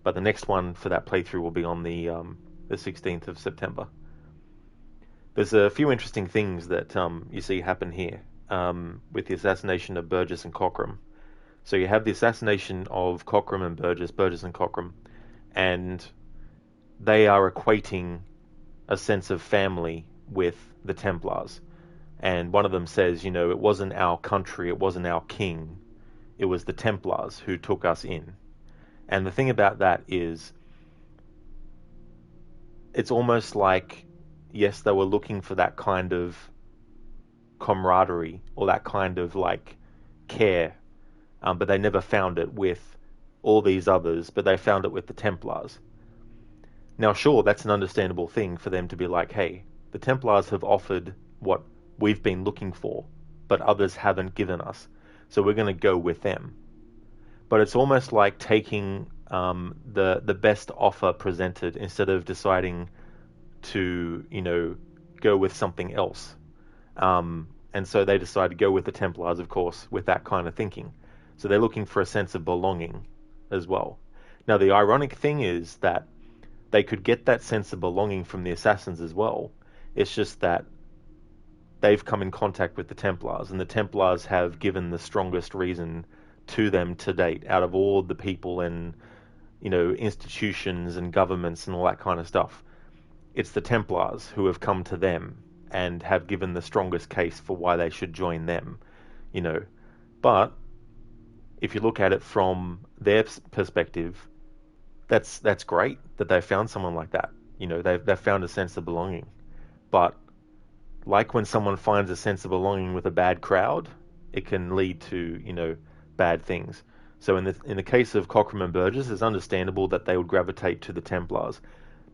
But the next one for that playthrough will be on the 16th of September. There's a few interesting things that you see happen here with the assassination of Burgess and Cockram. So you have the assassination of Cockram and Burgess and Cockram, and they are equating a sense of family with the Templars. And one of them says, you know, it wasn't our country, it wasn't our king, it was the Templars who took us in. And the thing about that is, it's almost like, yes, they were looking for that kind of camaraderie or that kind of like care, but they never found it with all these others, but they found it with the Templars. Now, sure, that's an understandable thing for them to be like, hey, the Templars have offered what we've been looking for, but others haven't given us, so we're going to go with them. But it's almost like taking the best offer presented instead of deciding to, you know, go with something else. And so they decide to go with the Templars, of course, with that kind of thinking. So they're looking for a sense of belonging as well. Now, the ironic thing is that they could get that sense of belonging from the Assassins as well. It's just that they've come in contact with the Templars, and the Templars have given the strongest reason to them to date out of all the people and, you know, institutions and governments and all that kind of stuff. It's the Templars who have come to them and have given the strongest case for why they should join them, you know. But if you look at it from their perspective, that's great that they found someone like that. You know, they've found a sense of belonging. But like when someone finds a sense of belonging with a bad crowd, it can lead to, you know, bad things. So in the case of Cockram and Burgess, it's understandable that they would gravitate to the Templars.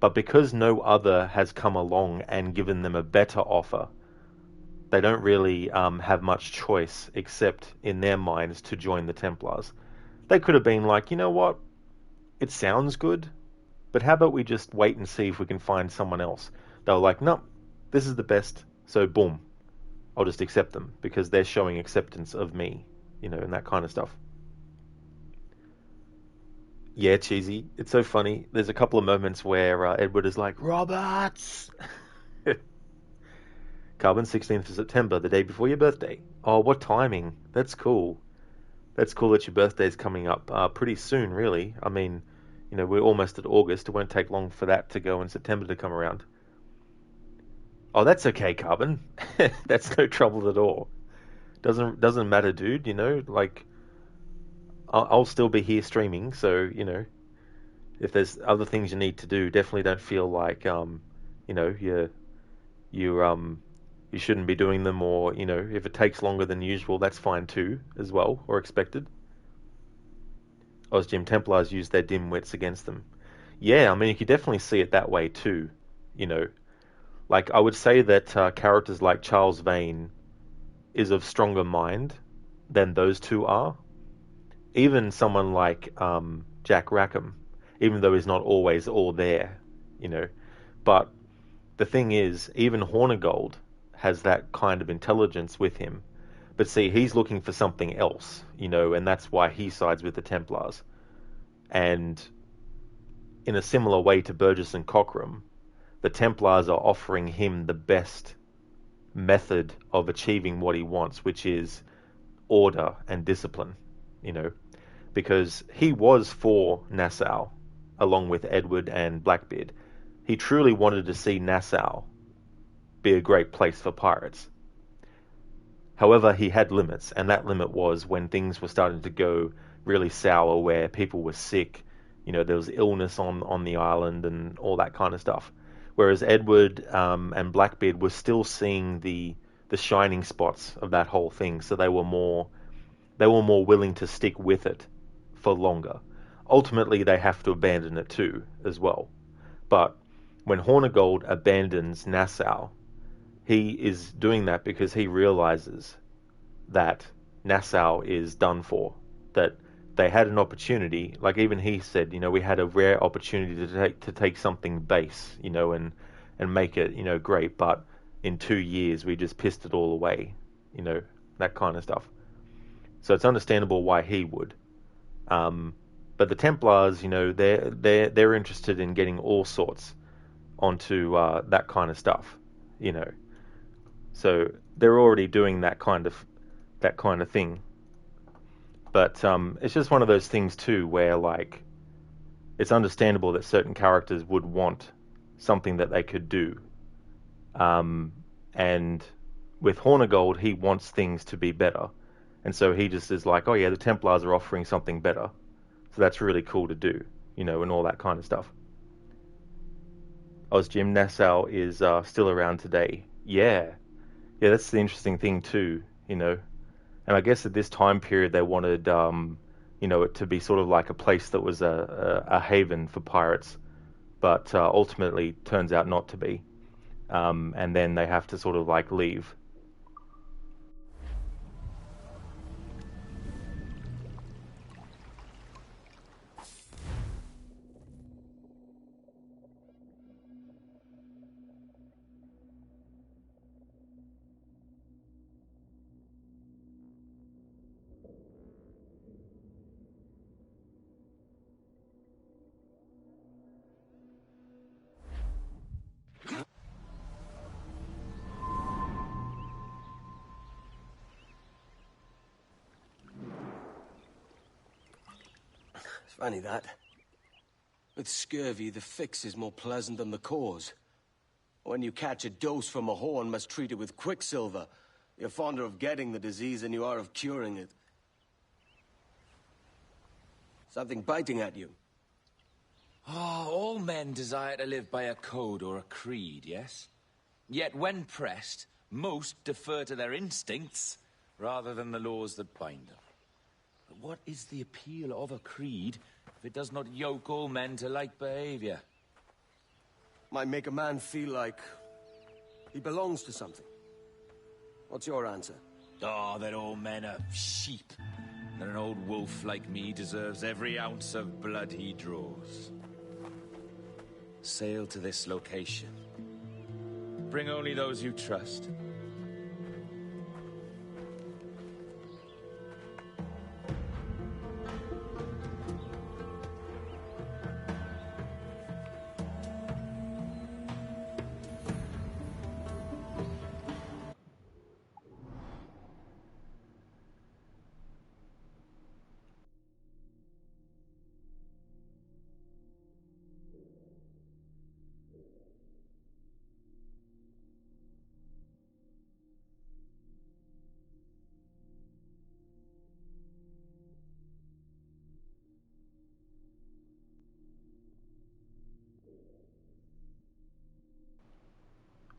But because no other has come along and given them a better offer, they don't really have much choice except in their minds to join the Templars. They could have been like, you know what, it sounds good, but how about we just wait and see if we can find someone else? They were like, no, this is the best, so boom, I'll just accept them because they're showing acceptance of me, you know, and that kind of stuff. Yeah, cheesy. It's so funny. There's a couple of moments where Edward is like, Roberts! Carbon, 16th of September, the day before your birthday. Oh, what timing. That's cool. That's cool that your birthday's coming up pretty soon, really. I mean, you know, we're almost at August. It won't take long for that to go and September to come around. Oh, that's okay, Carbon. That's no trouble at all. Doesn't matter, dude, you know, like, I'll still be here streaming, so, you know, if there's other things you need to do, definitely don't feel like, you know, you shouldn't be doing them, or, you know, if it takes longer than usual, that's fine too, as well, or expected. Ozgym Templars use their dim wits against them. Yeah, I mean, you could definitely see it that way too, you know. Like, I would say that characters like Charles Vane is of stronger mind than those two are. Even someone like Jack Rackham, even though he's not always all there, you know. But the thing is, even Hornigold has that kind of intelligence with him. But see, he's looking for something else, you know, and that's why he sides with the Templars. And in a similar way to Burgess and Cockram, the Templars are offering him the best method of achieving what he wants, which is order and discipline, you know. because he was for Nassau, along with Edward and Blackbeard. He truly wanted to see Nassau be a great place for pirates. However, he had limits, and that limit was when things were starting to go really sour, where people were sick, there was illness on the island and all that kind of stuff. Whereas Edward and Blackbeard were still seeing the shining spots of that whole thing, so they were more willing to stick with it for longer. Ultimately, they have to abandon it too, as well. But when Hornigold abandons Nassau, he is doing that because he realizes that Nassau is done for, that they had an opportunity, like even he said, we had a rare opportunity to take something base, and make it, great, but in 2 years we just pissed it all away, that kind of stuff. So it's understandable why he would. But the Templars, they're interested in getting all sorts onto that kind of stuff, So they're already doing that kind of thing. But it's just one of those things too, where like it's understandable that certain characters would want something that they could do. And with Hornigold, he wants things to be better. And so he just is like, oh yeah, the Templars are offering something better. So that's really cool to do, and all that kind of stuff. Jim, Nassau is still around today. Yeah, that's the interesting thing too, And I guess at this time period they wanted, it to be sort of like a place that was a haven for pirates, but ultimately turns out not to be. And then they have to sort of like leave. Funny that. With scurvy, the fix is more pleasant than the cause. When you catch a dose from a horn, must treat it with quicksilver. You're fonder of getting the disease than you are of curing it. Something biting at you. All men desire to live by a code or a creed, yes? Yet when pressed, most defer to their instincts rather than the laws that bind them. But what is the appeal of a creed if it does not yoke all men to like behavior? Might make a man feel like he belongs to something. What's your answer? That all men are sheep. That an old wolf like me deserves every ounce of blood he draws. Sail to this location. Bring only those you trust.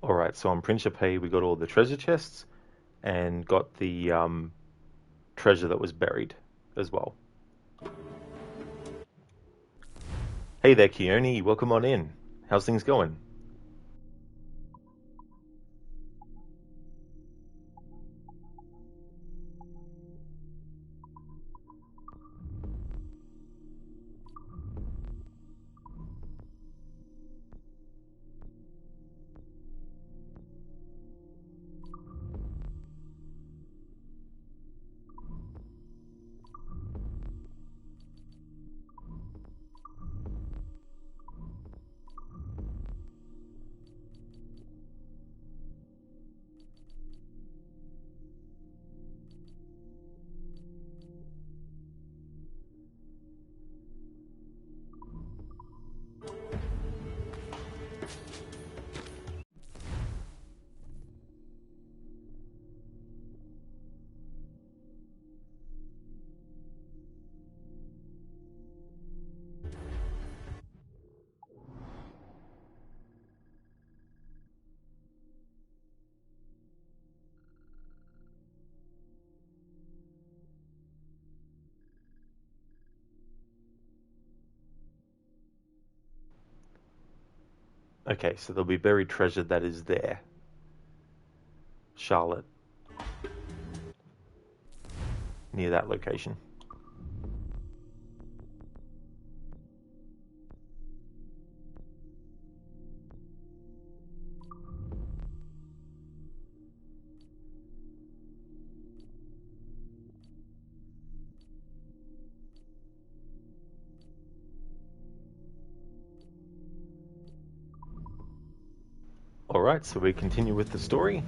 Alright, so on Principe we got all the treasure chests and got the treasure that was buried as well. Hey there, Keone, welcome on in. How's things going? Okay, so there'll be buried treasure that is there. Charlotte. Near that location. Alright, so we continue with the story.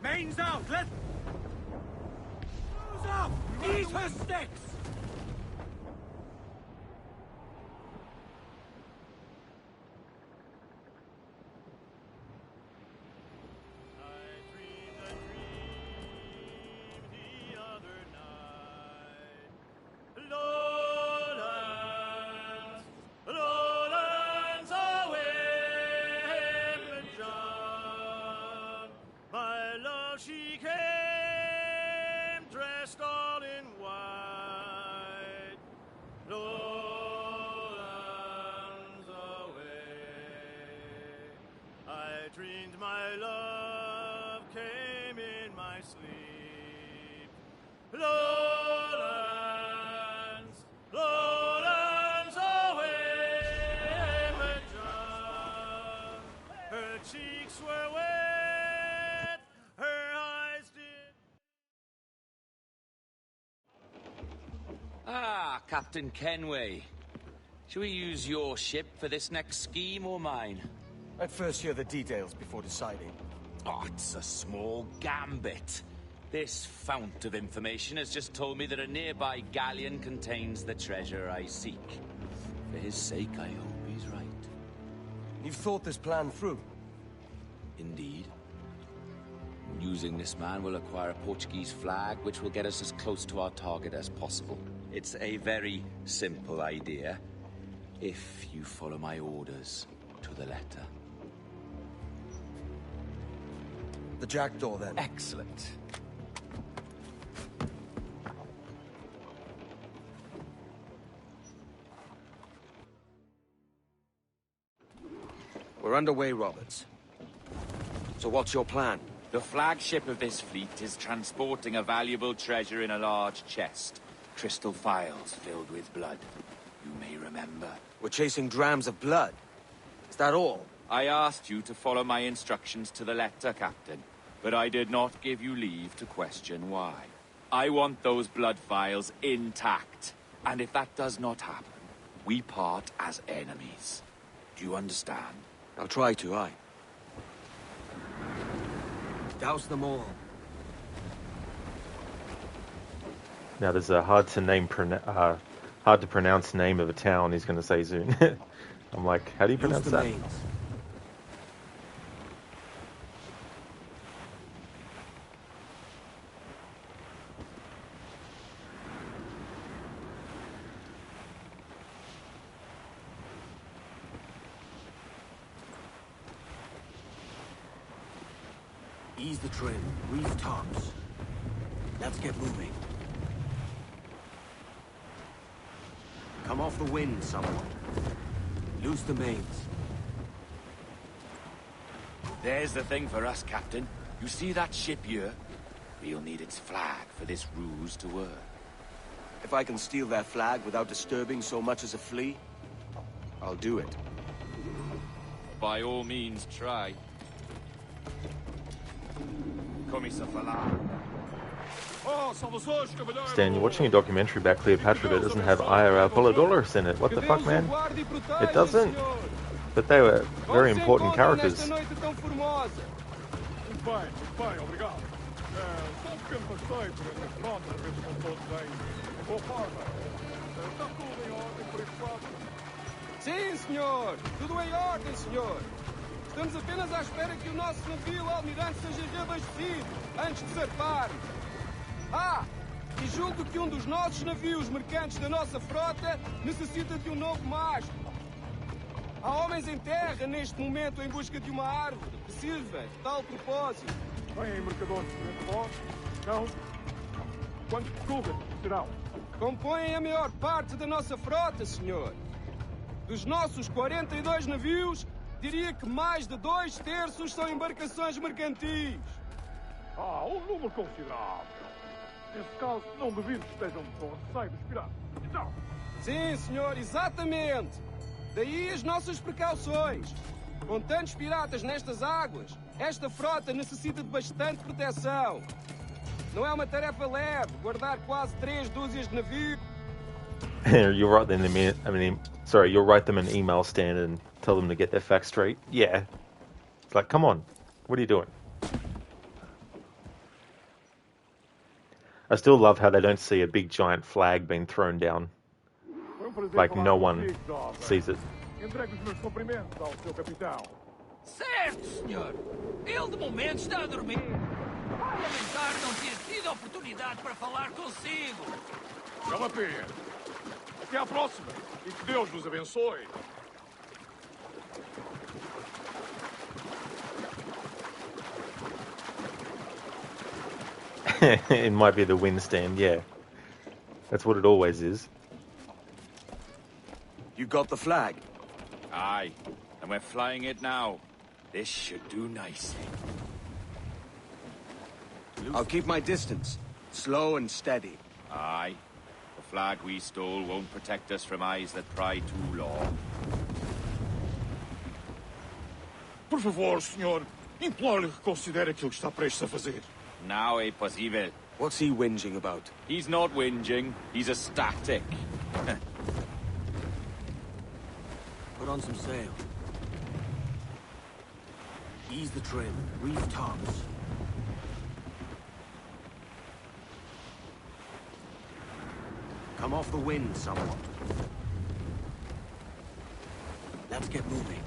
Mains out! Let... Who's up? Eat her sticks! She came dressed all in white, lowlands away. I dreamed my love came in my sleep. Lowlands, lowlands away, Madame. Her cheeks were wet. Ah, Captain Kenway. Shall we use your ship for this next scheme or mine? I'd first hear the details before deciding. Oh, it's a small gambit. This fount of information has just told me that a nearby galleon contains the treasure I seek. For his sake, I hope he's right. You've thought this plan through? Indeed. Using this man, we'll acquire a Portuguese flag, which will get us as close to our target as possible. It's a very simple idea, if you follow my orders to the letter. The Jackdaw, then. Excellent. We're underway, Roberts. So what's your plan? The flagship of this fleet is transporting a valuable treasure in a large chest. Crystal phials filled with blood. You may remember. We're chasing drams of blood. Is that all? I asked you to follow my instructions to the letter, Captain, but I did not give you leave to question why. I want those blood phials intact, and if that does not happen, we part as enemies. Do you understand? I'll try to, aye. Douse them all. Now there's a hard to pronounce name of a town he's going to say soon. I'm like, how do you pronounce that? Mains. Ease the trim, reef tops. Let's get moving. Come off the wind, someone. Loose the mains. There's the thing for us, Captain. You see that ship here? We'll need its flag for this ruse to work. If I can steal their flag without disturbing so much as a flea, I'll do it. By all means, try. Stan, you're watching a documentary about Cleopatra, but it doesn't have Ira Apollodorus in it. What the fuck, man? It doesn't. But they were very important characters. Sim, senhor! Tudo em ordem, senhor! Estamos apenas à espera que o nosso navio almirante seja reabastecido antes de zarpar. Ah! E julgo que um dos nossos navios mercantes da nossa frota necessita de um novo mastro. Há homens em terra neste momento em busca de uma árvore que sirva de tal propósito. Vêm mercadores de voz? Não. Quantos clubes serão? Compõem a maior parte da nossa frota, senhor. Dos nossos 42 navios, diria que mais de 2/3 são embarcações mercantis. Um número considerável. Nesse caso, não duvido que estejam com receio dos piratas. Então? Sim, senhor, exatamente. Daí as nossas precauções. Com tantos piratas nestas águas, esta frota necessita de bastante proteção. Não é uma tarefa leve guardar quase 3 dúzias de navios. You'll write them you'll write them an email, Stan, and tell them to get their facts straight. Yeah. It's like, come on, what are you doing? I still love how they don't see a big giant flag being thrown down. Like no one sees it. Entregue os meus cumprimentos ao seu capitão. Certo, senhor. Ele de momento está a dormir. Vai lamentar não ter tido a oportunidade para falar consigo. É uma pena. Até à próxima. E que Deus nos abençoe. It might be the wind stand, yeah. That's what it always is. You got the flag? Aye, and we're flying it now. This should do nicely. I'll keep my distance. Slow and steady. Aye. The flag we stole won't protect us from eyes that pry too long. Por favor, senhor. Imploro-lhe que considere aquilo que está prestes a fazer. Now é possível. What's he whinging about? He's not whinging. He's ecstatic. Put on some sail. Ease the trim. Reef tops. Come off the wind somewhat. Let's get moving.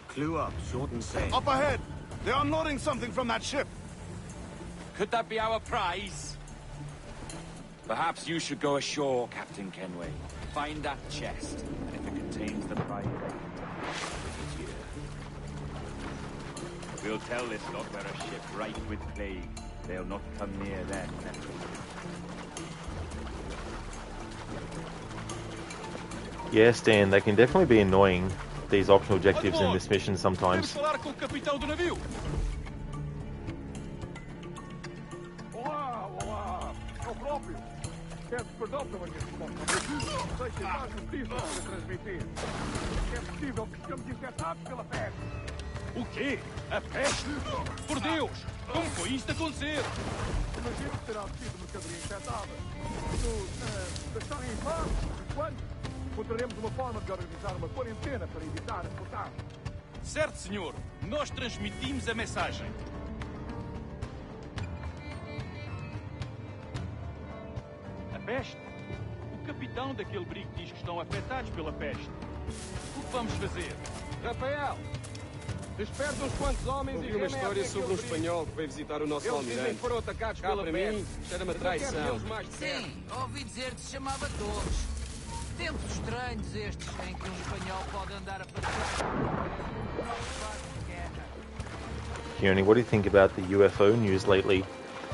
Clue up, shorten sail. Up ahead! They are unloading something from that ship. Could that be our prize? Perhaps you should go ashore, Captain Kenway. Find that chest, and if it contains the prize, it's here. We'll tell this lot we're a ship rife with plague. They'll not come near them. Yeah, Stan, they can definitely be annoying, these optional objectives in this mission sometimes. Olá, olá. É o próprio. Peço perdão pela minha resposta. Deixe mais notícias para transmitir. É possível que estejamos infectados pela peste. O quê? A peste? Por Deus! Como foi isto acontecer? Imagino que terá sido mercadoria infectada. Se estarem em paz, quando? Encontraremos uma forma de organizar uma quarentena para evitar a contágio. Certo, senhor. Nós transmitimos a mensagem. A peste? O capitão daquele brigo diz que estão afetados pela peste. O que vamos fazer? Rafael! Desperta uns quantos homens e uma história sobre um espanhol que veio visitar o nosso almirante. Eles foram atacados pela peste. Isto era uma traição. Sim, ouvi dizer que se chamava Torres. Tempos estranhos estes em que um espanhol pode andar a passear. Keone, what do you think about the UFO news lately?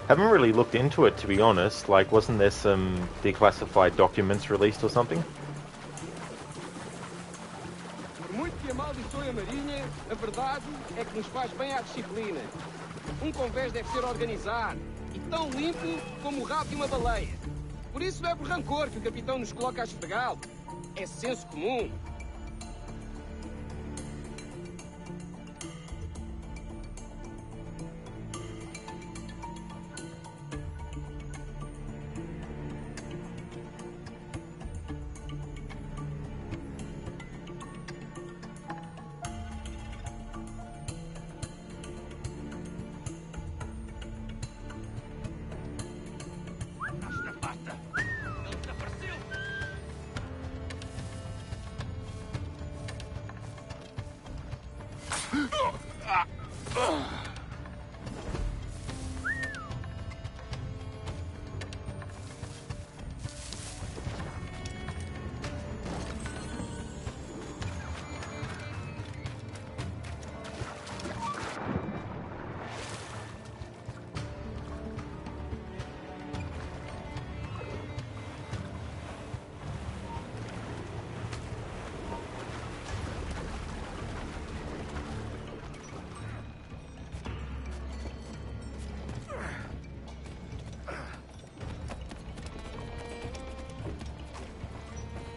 Haven't really looked into it, to be honest. Like, wasn't there some declassified documents released or something? Por muito que amaldiçoe a marinha, a verdade é que nos faz bem à disciplina. Convés deve ser organizado e tão limpo como o rabo de uma baleia. Por isso não é por rancor que o capitão nos coloca a esfregá-lo. É senso comum.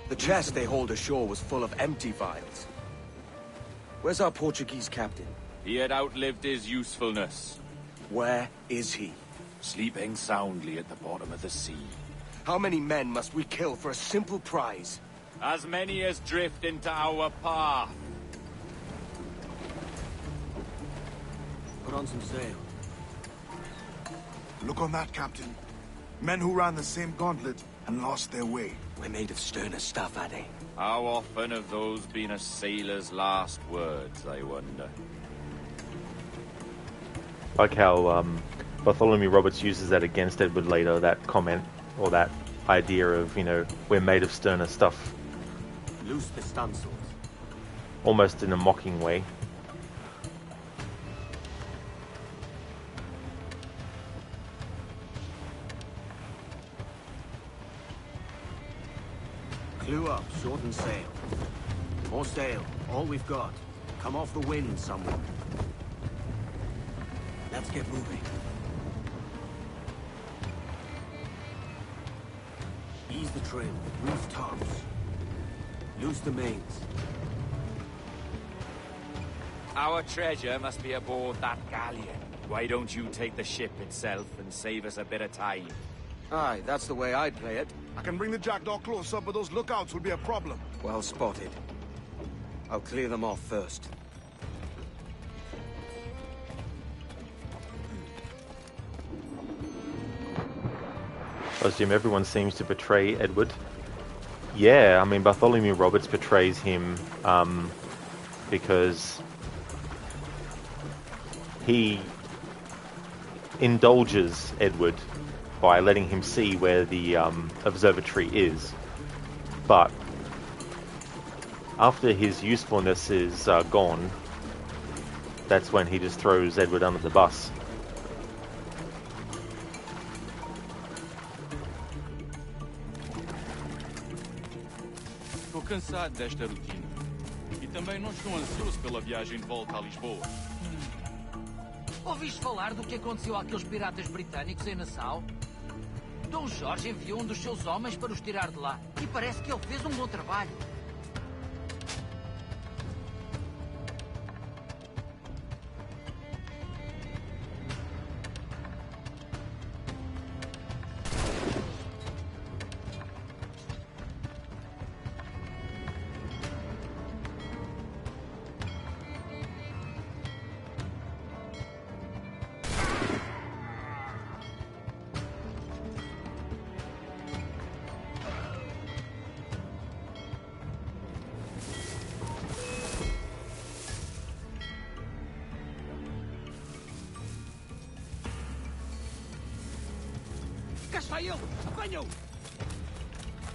The chest they hauled ashore was full of empty vials. Where's our Portuguese captain? He had outlived his usefulness. Where is he? Sleeping soundly at the bottom of the sea. How many men must we kill for a simple prize? As many as drift into our path. Put on some sail. Look on that, Captain. Men who ran the same gauntlet and lost their way. We're made of sterner stuff, are they? How often have those been a sailor's last words, I wonder? Like how Bartholomew Roberts uses that against Edward later, that comment, or that idea of, you know, we're made of sterner stuff. Loose the stunsails. Almost in a mocking way. Clew up, shorten sail. More sail, all we've got. Come off the wind somewhere. Let's get moving. Ease the trim, reef tops. Loose the mains. Our treasure must be aboard that galleon. Why don't you take the ship itself and save us a bit of time? Aye, that's the way I'd play it. I can bring the Jackdaw closer, but those lookouts will be a problem. Well spotted. I'll clear them off first. I assume everyone seems to betray Edward. Yeah, I mean, Bartholomew Roberts betrays him because he indulges Edward by letting him see where the observatory is. But after his usefulness is gone, that's when he just throws Edward under the bus. Estou cansado desta rotina. E também não estou ansioso pela viagem de volta a Lisboa. Ouviste falar do que aconteceu àqueles piratas britânicos em Nassau? Dom Jorge enviou um dos seus homens para os tirar de lá. E parece que ele fez um bom trabalho.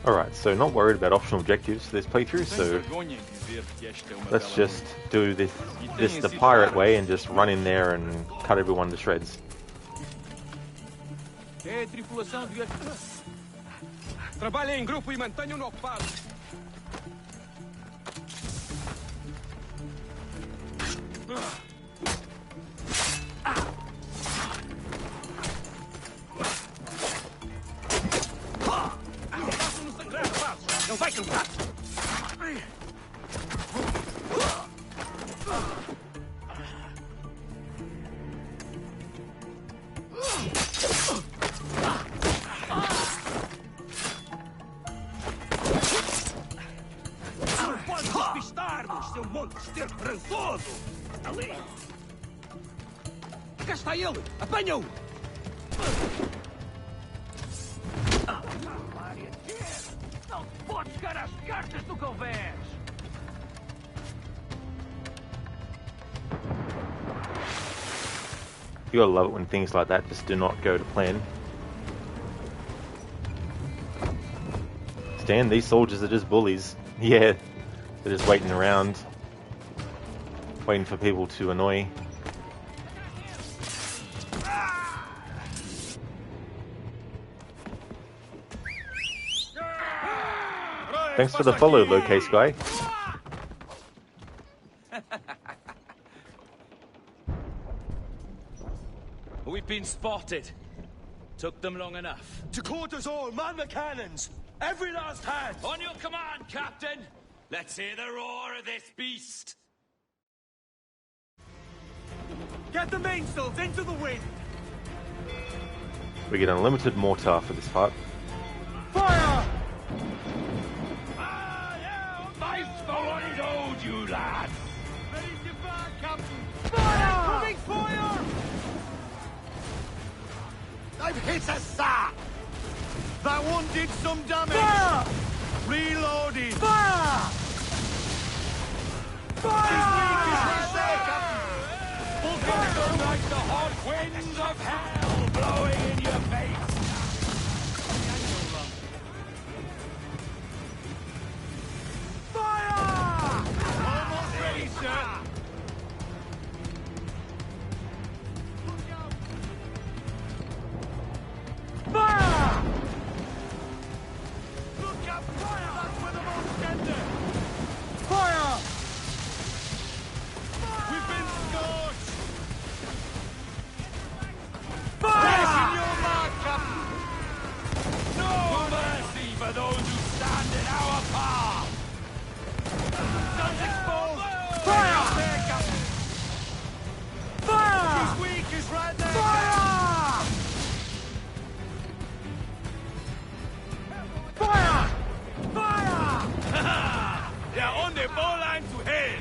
Alright, so not worried about optional objectives for this playthrough, so let's just do this the pirate way and just run in there and cut everyone to shreds. Trabalhem em grupo e mantenham-no ocupado. Não vai cantar! Não pode despistar-nos, seu monte de esterco rançoso! Ali! Cá está ele! Apanha-o! Não podes jogar as cartas do que houveres! You gotta love it when things like that just do not go to plan. Stan, these soldiers are just bullies. Yeah, they're just waiting around, waiting for people to annoy. Thanks for the follow, Locase Guy. We've been spotted. Took them long enough. To quarters all, man the cannons! Every last hand! On your command, Captain! Let's hear the roar of this beast! Get the mainsails into the wind! We get unlimited mortar for this part. Fire! Fight for what is owed, you lads! Ready to fire, Captain! Fire! Coming fire! I've hit a sap! That one did some damage! Fire! Reloading! Fire! Fire like the hot winds of hell blowing in your face! Fire! Almost ready, sir! Fire! Look out! Fire! That's where the most tender! Fire! We've been scorched! Fire! Yes, in your mark, Captain! No mercy for those who stand in our path! Sun's exposed! Fire! There, Captain! Fire! He's weak, he's right there! Fire! Fire! Fire! They're on the bowline to hell!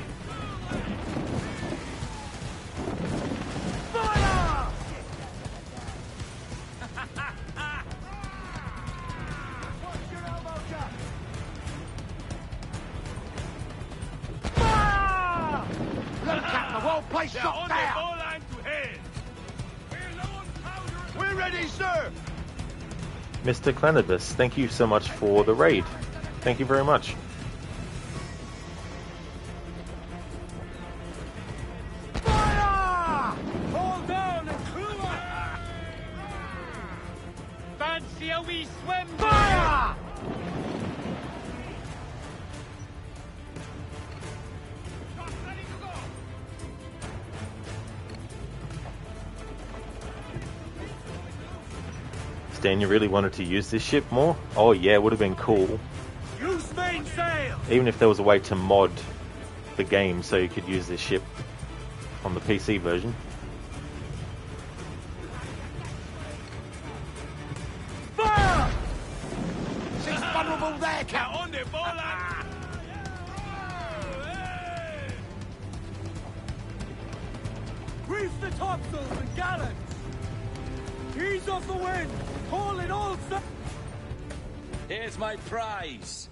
Fire! Watch your elbow, Jack! Fire! Look at the whole place They're shot on the down! bowline to hell! We're ready, sir! Mr. Clenibus, thank you so much for the raid. Thank you very much. Fire! Hold down and crew up! Fancy a wee swim! Fire! Stan, you really wanted to use this ship more? Oh yeah, it would have been cool. Use mainsail! Even if there was a way to mod the game so you could use this ship on the PC version. Fire! She's vulnerable there, Captain! On the bowline! Reef the topsails and gallants! Ease off the wind! Haul it all, sir! Here's my prize!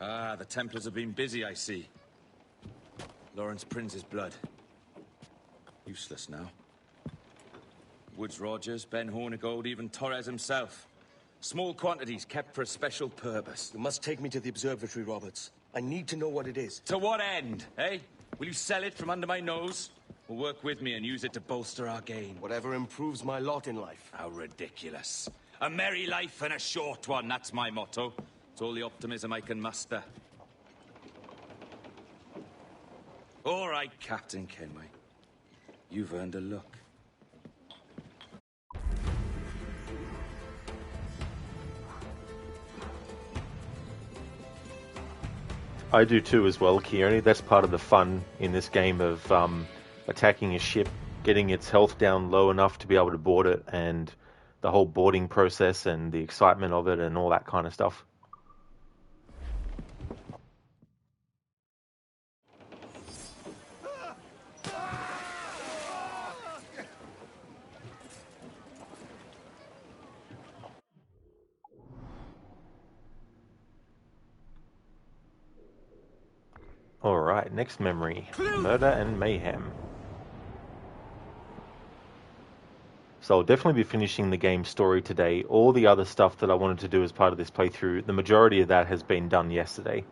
Ah, the Templars have been busy, I see. Lawrence Prince's blood. Useless now. Woods Rogers, Ben Hornigold, even Torres himself. Small quantities kept for a special purpose. You must take me to the observatory, Roberts. I need to know what it is. To what end, eh? Will you sell it from under my nose? Or work with me and use it to bolster our gain? Whatever improves my lot in life. How ridiculous. A merry life and a short one, that's my motto. It's all the optimism I can muster. All right, Captain Kenway. You've earned a look. I do too as well, Keone. That's part of the fun in this game of attacking a ship, getting its health down low enough to be able to board it, and the whole boarding process and the excitement of it and all that kind of stuff. Alright, next memory. Murder and Mayhem. So I'll definitely be finishing the game story today. All the other stuff that I wanted to do as part of this playthrough, the majority of that has been done yesterday.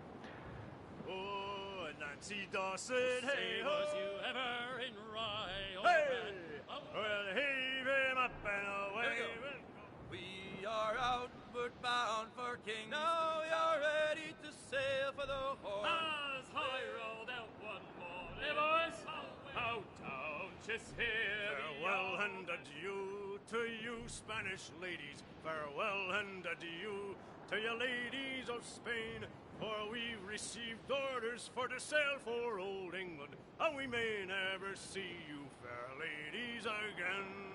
We are outward bound for King's. Now we are ready to sail for the Horn. As high rolled out one more. Hey boys, out down, just here. Farewell and adieu to you, Spanish ladies. Farewell and adieu to you, ladies of Spain. For we've received orders for to sail for old England, and we may never see you, fair ladies, again.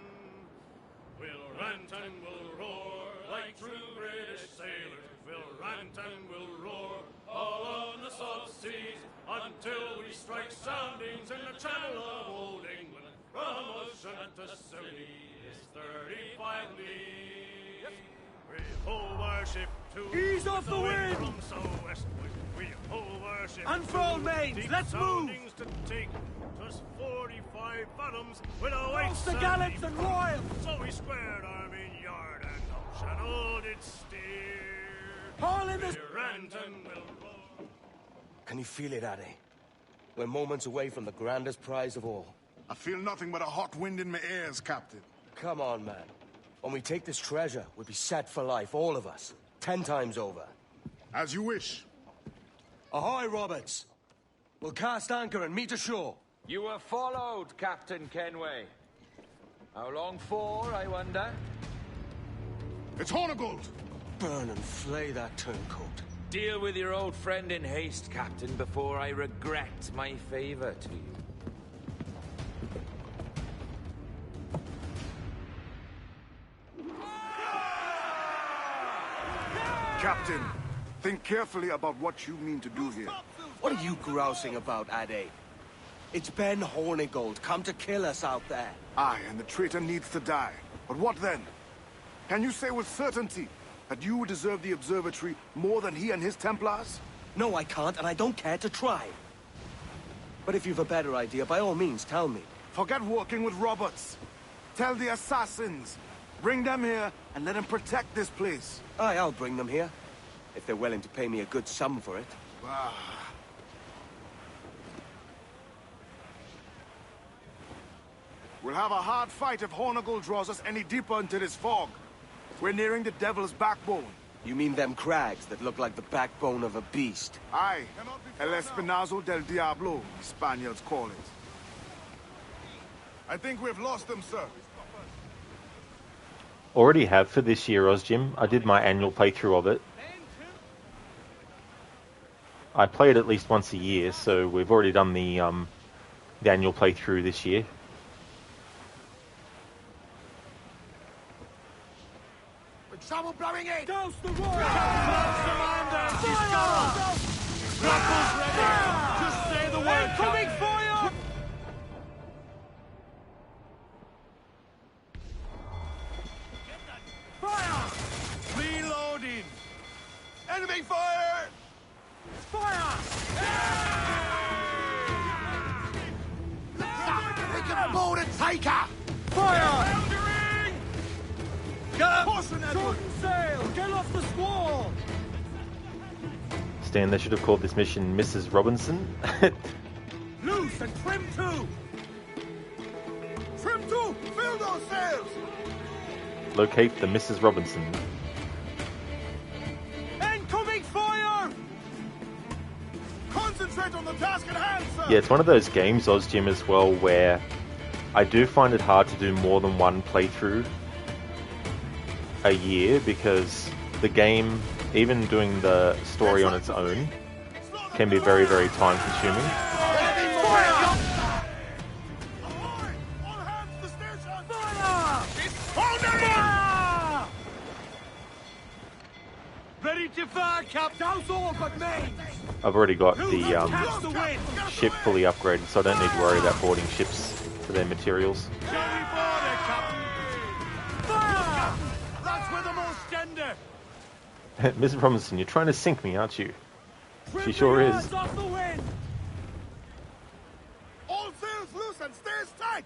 We'll rant and we'll roar like true British sailors. We'll rant and we'll roar all on the salt seas until we strike soundings in the channel of old England. From ocean to sea is 35 leagues. We hold our ship to ease off the wind from southwestward. We hold our ship unfurl mains. Let's move. To take just 45 fathoms with a white the gallants and royals. So we squared our main yard and up channel did steer. Haul in this. Rant and we'll roar. Can you feel it, Addy? We're moments away from the grandest prize of all. I feel nothing but a hot wind in my ears, Captain. Come on, man. When we take this treasure, we'll be set for life, all of us. 10 times over. As you wish. Ahoy, Roberts! We'll cast anchor and meet ashore. You were followed, Captain Kenway. How long for, I wonder? It's Hornigold! Burn and flay that turncoat. Deal with your old friend in haste, Captain, before I regret my favor to you. Captain, think carefully about what you mean to do here. What are you grousing about, Ade? It's Ben Hornigold, come to kill us out there. Aye, and the traitor needs to die. But what then? Can you say with certainty that you deserve the observatory more than he and his Templars? No, I can't, and I don't care to try. But if you've a better idea, by all means, tell me. Forget working with Roberts. Tell the assassins. Bring them here and let them protect this place. Aye, I'll bring them here. If they're willing to pay me a good sum for it. We'll have a hard fight if Hornigold draws us any deeper into this fog. We're nearing the Devil's Backbone. You mean them crags that look like the backbone of a beast? Aye. El Espinazo del Diablo, the Spaniards call it. I think we've lost them, sir. Already have for this year, Ozjim. I did my annual playthrough of it. I play it at least once a year, so we've already done the annual playthrough this year. With trouble blowing in. Douse the roar. Commander, she's got us. Grappled ready. Just say the word. Incoming fire. Fire! Reloading! Enemy fire! Fire! We can board and take her! Fire! Get up! Shorten sail! Get off the squall! Stan, they should have called this mission Mrs. Robinson. Loose and trim to! Trim to! Fill those sails! Locate the Mrs. Robinson. Incoming fire! Concentrate on the task at hand, sir! Yeah, it's one of those games, Ozjim, as well, where I do find it hard to do more than one playthrough a year, because the game, even doing the story on its own, can be very, very time consuming. Ready to fire, Cap! Douse all but mains! I've already got the ship fully upgraded, so I don't need to worry about boarding ships for their materials. Shall we board it, Captain? Fire! That's with them all gender! Mrs. Robinson, you're trying to sink me, aren't you? Trim She sure the is. yards off the wind! All sails loose and stays tight!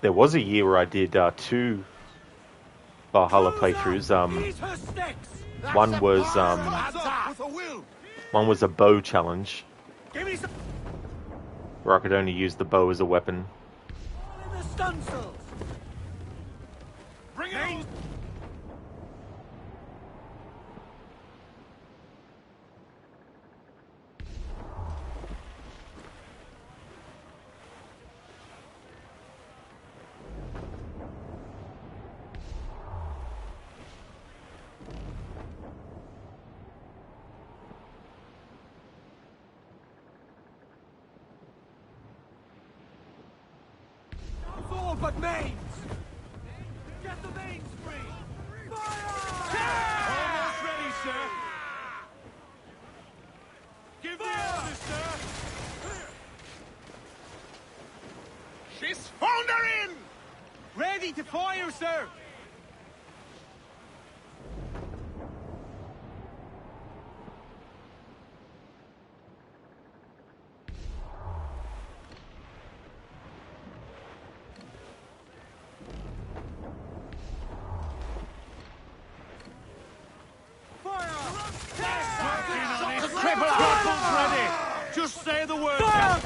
there was a year where I did 2 Valhalla playthroughs. One was a bow challenge, where I could only use the bow as a weapon. Bring it on! All but mains! Get the mains free! Fire! Almost ready, sir. Give the order, sir. She's foundering! Ready to fire, sir. Just say the word. Fire!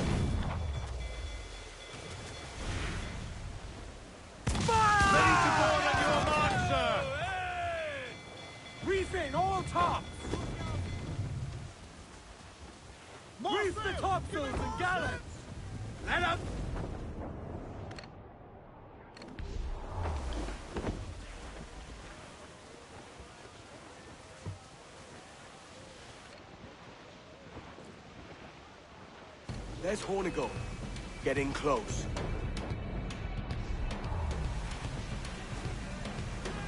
Fire! Ready to board on your mark, sir. Reef in all tops. Reef the topsails and gallants. Let up. There's Hornigold. Getting close.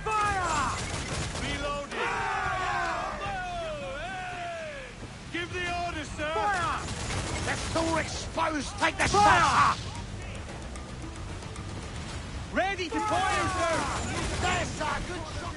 Fire! Reloading. Give the order, sir. Fire! Let's all expose. Take the Fire! shot. Ready to fire, sir. There, sir. Good shot.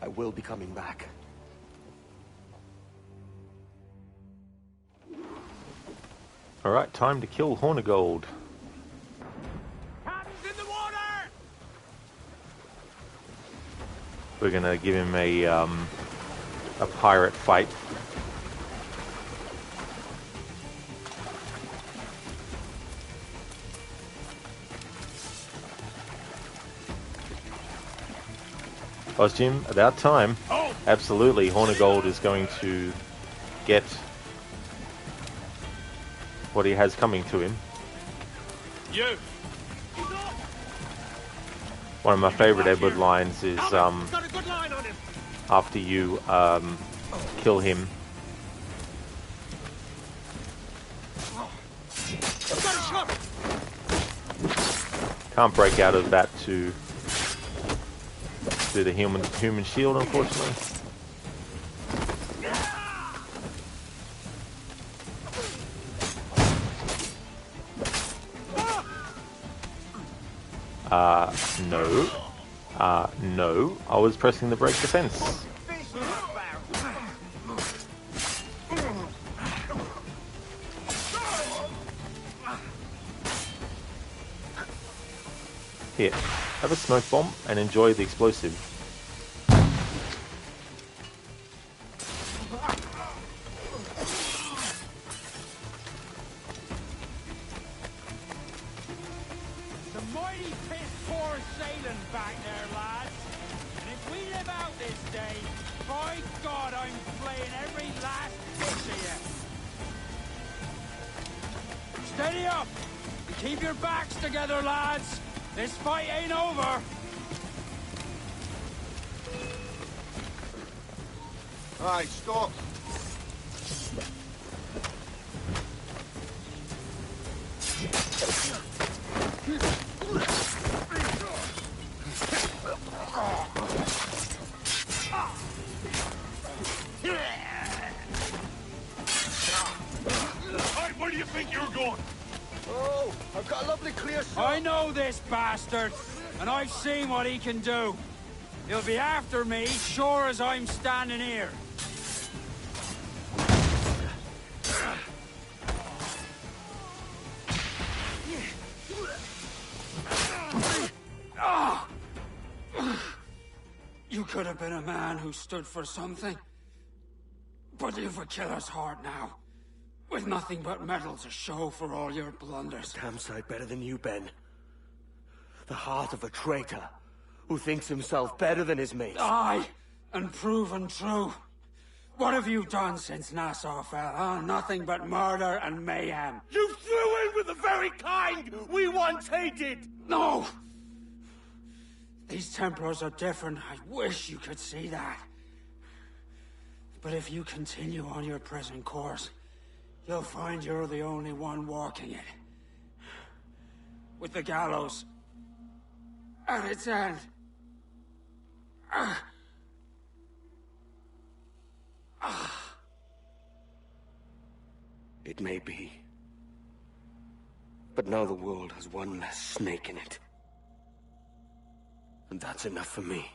I will be coming back. Alright, time to kill Hornigold. Hands in the water! We're gonna give him a pirate fight. Costume, about time. Oh. Absolutely, Hornigold is going to get what he has coming to him. You. One of my favourite Edward lines is Got a good line on him. after you kill him. Got a shot. Can't break out of that to do the human shield, unfortunately. No. No. I was pressing the brake defense. Here, have a smoke bomb and enjoy the explosive. Steady up! And keep your backs together, lads! This fight ain't over! Alright, stop. I've got a lovely clear shot. I know this bastard, and I've seen what he can do. He'll be after me, sure as I'm standing here. You could have been a man who stood for something. But you've a killer's heart now. With nothing but metal to show for all your blunders. Damn sight better than you, Ben. The heart of a traitor who thinks himself better than his mates. Aye, and proven true. What have you done since Nassau fell, huh? Nothing but murder and mayhem. You threw in with the very kind we once hated! No! These Templars are different. I wish you could see that. But if you continue on your present course, you'll find you're the only one walking it. With the gallows at its end. It may be. But now the world has one less snake in it. And that's enough for me.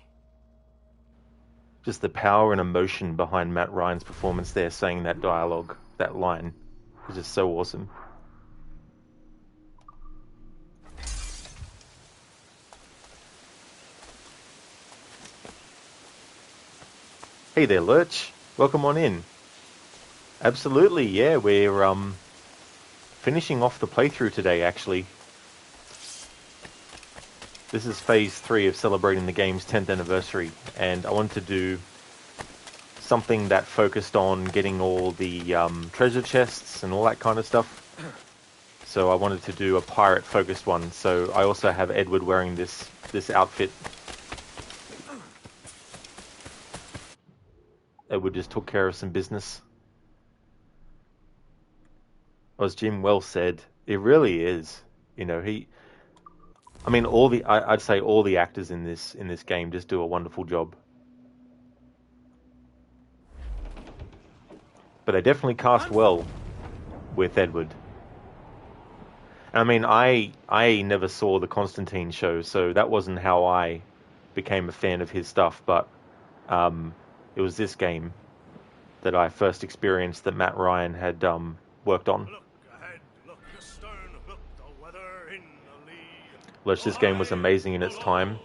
Just the power and emotion behind Matt Ryan's performance there, saying that dialogue, that line, was just so awesome. Hey there, Lurch. Welcome on in. Absolutely, yeah, we're finishing off the playthrough today, actually. This is phase 3 of celebrating the game's 10th anniversary, and I wanted to do something that focused on getting all the treasure chests and all that kind of stuff. So I wanted to do a pirate-focused one. So I also have Edward wearing this outfit. Edward just took care of some business. As Jim well said, it really is. You know, I mean, I'd say all the actors in this game just do a wonderful job. But they definitely cast well with Edward. I mean, I never saw the Constantine show, so that wasn't how I became a fan of his stuff. But it was this game that I first experienced that Matt Ryan had worked on. This game was amazing in its time.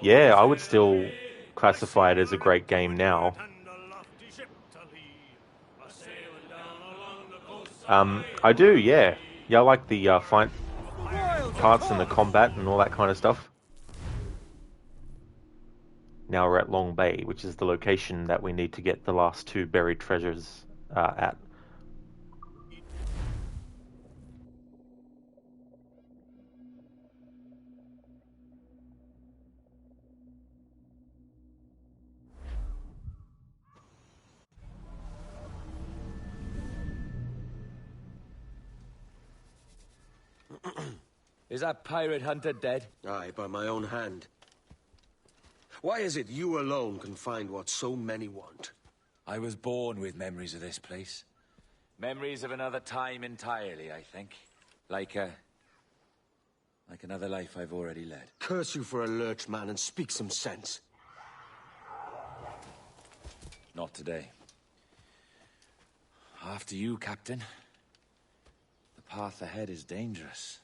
Yeah, I would still classify it as a great game now. I do, yeah. Yeah, I like the fight parts and the combat and all that kind of stuff. Now we're at Long Bay, which is the location that we need to get the last 2 buried treasures at. Is that pirate hunter dead? Aye, by my own hand. Why is it you alone can find what so many want? I was born with memories of this place. Memories of another time entirely, I think. Like another life I've already led. Curse you for a lurch, man, and speak some sense. Not today. After you, Captain. The path ahead is dangerous.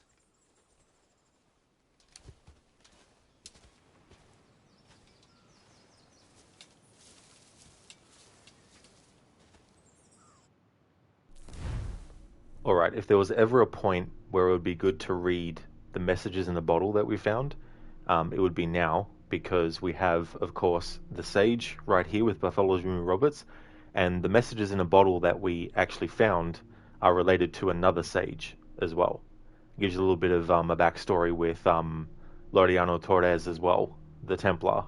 Alright, if there was ever a point where it would be good to read the messages in the bottle that we found, it would be now, because we have, of course, the Sage right here with Bartholomew Roberts, and the messages in a bottle that we actually found are related to another Sage as well. It gives you a little bit of a backstory with Laureano Torres as well, the Templar.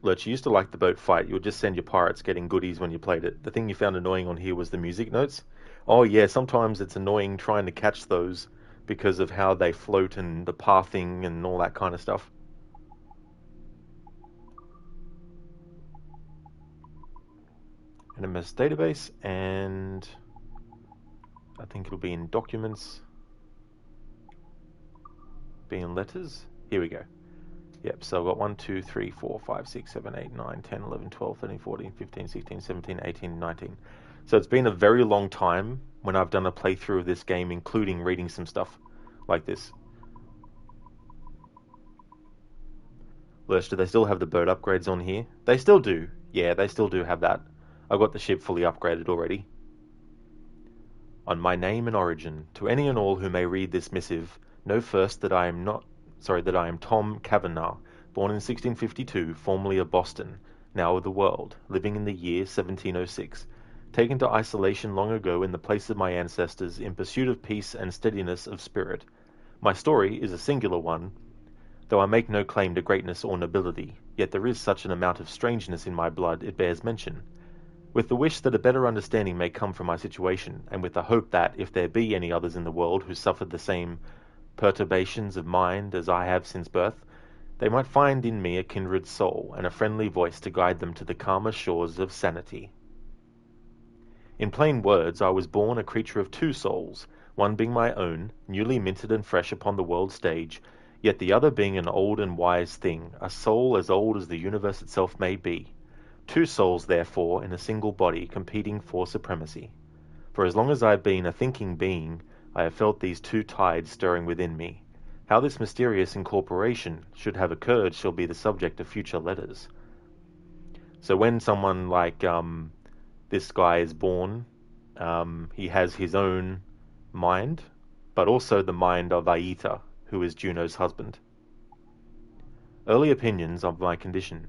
Lurch, you used to like the boat fight. You would just send your pirates getting goodies when you played it. The thing you found annoying on here was the music notes. Oh yeah, sometimes it's annoying trying to catch those because of how they float and the pathing and all that kind of stuff. NMS database, and I think it'll be in documents. be in letters. Here we go. Yep, so I've got 1, 2, 3, 4, 5, 6, 7, 8, 9, 10, 11, 12, 13, 14, 15, 16, 17, 18, 19. So it's been a very long time when I've done a playthrough of this game, including reading some stuff like this. Lurch, do they still have the boat upgrades on here? They still do. Yeah, they still do have that. I've got the ship fully upgraded already. On my name and origin, to any and all who may read this missive, know first that I am Tom Kavanagh, born in 1652, formerly of Boston, now of the world, living in the year 1706, taken to isolation long ago in the place of my ancestors in pursuit of peace and steadiness of spirit. My story is a singular one, though I make no claim to greatness or nobility, yet there is such an amount of strangeness in my blood it bears mention. With the wish that a better understanding may come from my situation, and with the hope that, if there be any others in the world who suffered the same perturbations of mind as I have since birth, they might find in me a kindred soul, and a friendly voice to guide them to the calmer shores of sanity. In plain words, I was born a creature of two souls, one being my own, newly minted and fresh upon the world stage, yet the other being an old and wise thing, a soul as old as the universe itself may be. Two souls, therefore, in a single body, competing for supremacy. For as long as I have been a thinking being, I have felt these two tides stirring within me. How this mysterious incorporation should have occurred shall be the subject of future letters. So when someone like this guy is born, he has his own mind, but also the mind of Aita, who is Juno's husband. Early opinions of my condition.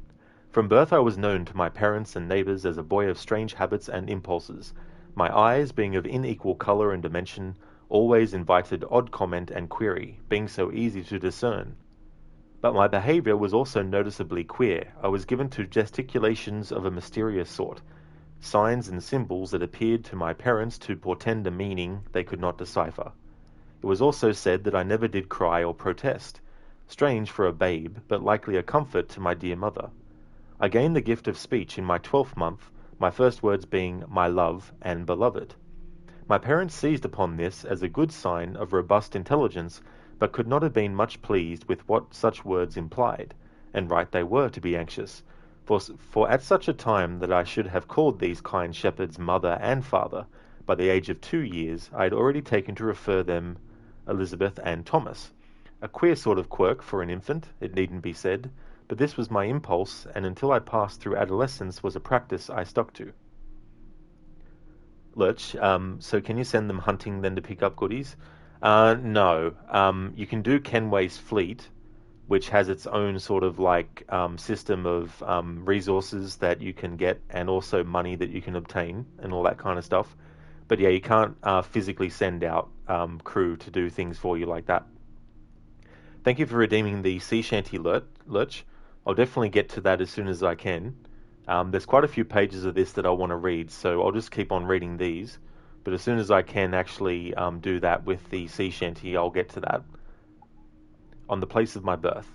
From birth I was known to my parents and neighbours as a boy of strange habits and impulses. My eyes, being of unequal colour and dimension, always invited odd comment and query, being so easy to discern. But my behaviour was also noticeably queer. I was given to gesticulations of a mysterious sort, signs and symbols that appeared to my parents to portend a meaning they could not decipher. It was also said that I never did cry or protest. Strange for a babe, but likely a comfort to my dear mother. I gained the gift of speech in my 12th month, my first words being my love and beloved. My parents seized upon this as a good sign of robust intelligence, but could not have been much pleased with what such words implied, and right they were to be anxious, for at such a time that I should have called these kind shepherds mother and father, by the age of 2 years I had already taken to refer them Elizabeth and Thomas. A queer sort of quirk for an infant, it needn't be said, but this was my impulse, and until I passed through adolescence was a practice I stuck to. Lurch, so can you send them hunting then to pick up goodies? No. You can do Kenway's fleet, which has its own sort of like system of resources that you can get and also money that you can obtain and all that kind of stuff. But yeah, you can't physically send out crew to do things for you like that. Thank you for redeeming the Sea Shanty Lurch. I'll definitely get to that as soon as I can. There's quite a few pages of this that I want to read, so I'll just keep on reading these. But as soon as I can actually do that with the Sea Shanty, I'll get to that. On the place of my birth.